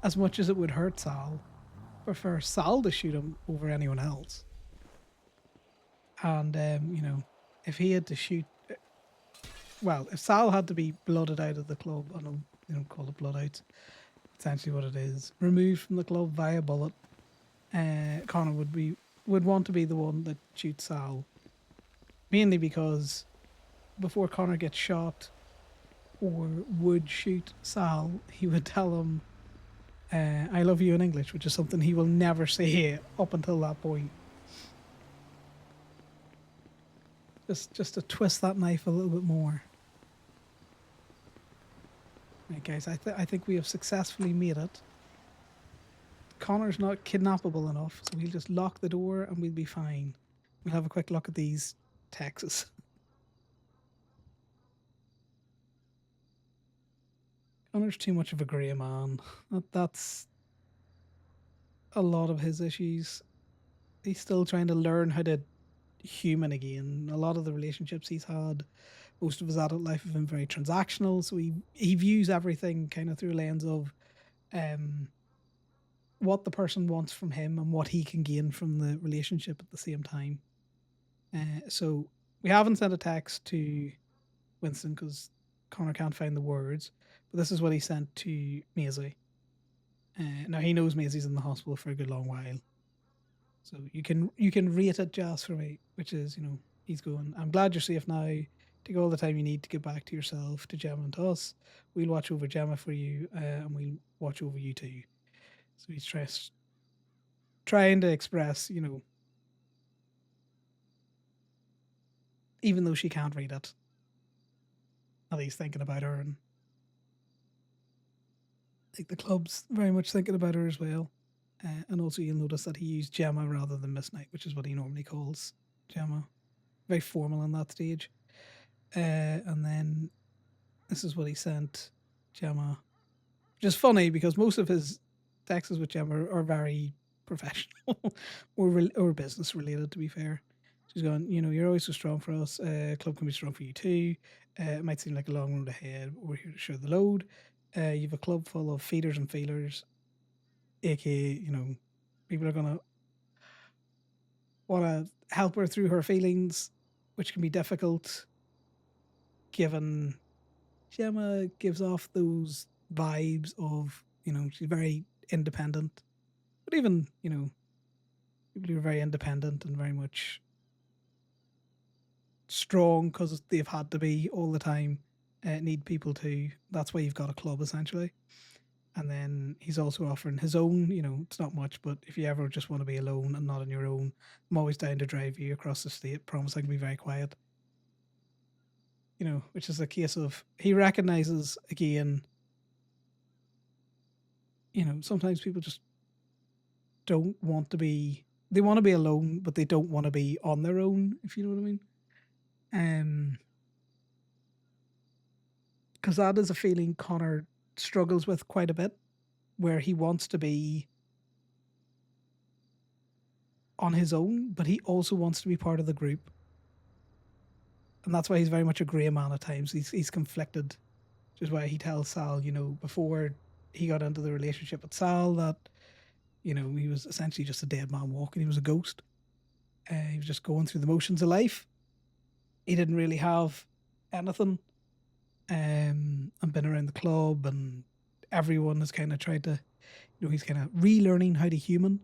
as much as it would hurt Sal, prefer Sal to shoot him over anyone else. And, you know, if he had to shoot, well, if Sal had to be blooded out of the club, I know they don't call it blood out, essentially what it is, removed from the club via bullet, Connor would want to be the one that shoots Sal. Mainly because before Connor gets shot or would shoot Sal, he would tell him, I love you in English, which is something he will never say up until that point. Just to twist that knife a little bit more. Right, guys, I think we have successfully made it. Connor's not kidnappable enough, so we'll just lock the door and we'll be fine. We'll have a quick look at these texts. Connor's too much of a grey man. That's a lot of his issues. He's still trying to learn how to human again. A lot of the relationships he's had, most of his adult life have been very transactional, so he views everything kind of through a lens of what the person wants from him and what he can gain from the relationship at the same time. So we haven't sent a text to Winston because Connor can't find the words, but this is what he sent to Maisie. Now he knows Maisie's in the hospital for a good long while, so you can rate it just for me, which is, you know, he's going, I'm glad you're safe now. Take all the time you need to get back to yourself, to Gemma and to us. We'll watch over Gemma for you, and we'll watch over you too. So he's trying to express, you know, even though she can't read it, at least thinking about her, and like the club's very much thinking about her as well. And also you'll notice that he used Gemma rather than Miss Knight, which is what he normally calls Gemma. Very formal on that stage. And then this is what he sent Gemma, which is funny because most of his texts with Gemma are very professional or business related, to be fair. She's going, you know, you're always so strong for us. Club can be strong for you too. It might seem like a long road ahead, but we're here to share the load. You have a club full of feeders and feelers, aka, you know, people are gonna want to help her through her feelings, which can be difficult given Gemma gives off those vibes of, you know, she's very independent. But even, you know, people who are very independent and very much strong because they've had to be all the time need people too. That's why you've got a club, essentially. And then he's also offering his own, it's not much, but if you ever just want to be alone and not on your own, I'm always down to drive you across the state. Promise I can be very quiet. Which is a case of he recognizes again, sometimes people just don't want to be, they want to be alone, but they don't want to be on their own, if you know what I mean. Because that is a feeling Connor struggles with quite a bit, where he wants to be on his own, but he also wants to be part of the group. And that's why he's very much a grey man at times. He's conflicted, which is why he tells Sal, before he got into the relationship with Sal, that, he was essentially just a dead man walking. He was a ghost. He was just going through the motions of life. He didn't really have anything. And been around the club, and everyone has kind of tried to, he's kind of relearning how to human.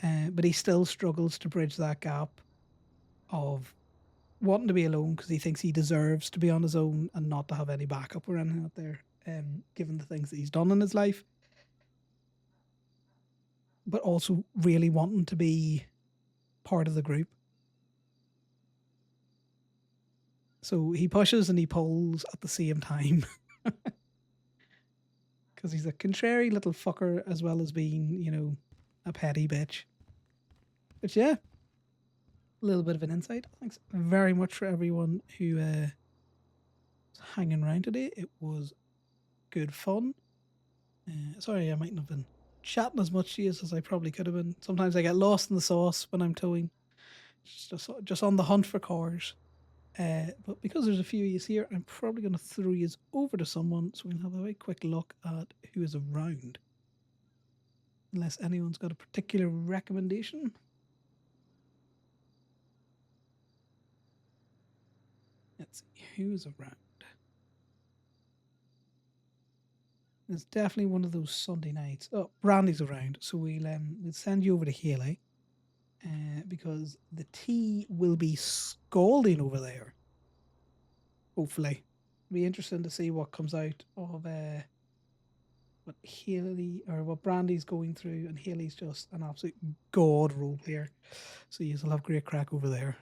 But he still struggles to bridge that gap of wanting to be alone because he thinks he deserves to be on his own and not to have any backup or anything out there, given the things that he's done in his life. But also really wanting to be part of the group. So he pushes and he pulls at the same time. Because he's a contrary little fucker as well as being, a petty bitch. But yeah, a little bit of an insight. Thanks very much for everyone who was hanging around today. It was good fun. Sorry, I mightn't have been chatting as much to you as I probably could have been. Sometimes I get lost in the sauce when I'm towing. Just on the hunt for cars. But because there's a few of you here, I'm probably going to throw you over to someone so we can have a very quick look at who is around. Unless anyone's got a particular recommendation. Let's see who's around. It's definitely one of those Sunday nights. Oh, Brandy's around, so we'll send you over to Haley, because the tea will be scalding over there. Hopefully, it'll be interesting to see what comes out of what Haley or what Brandy's going through, and Haley's just an absolute god role player, so you'll have great crack over there.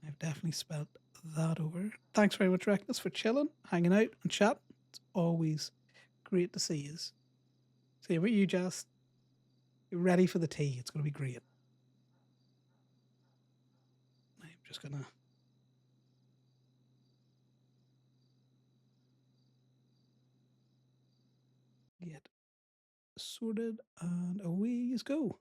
I've definitely spelled that over. Thanks very much, Reckless, for chilling, hanging out, and chat. It's always great to see you. See what you just ready for the tea. It's going to be great. I'm just going to get sorted and away you go.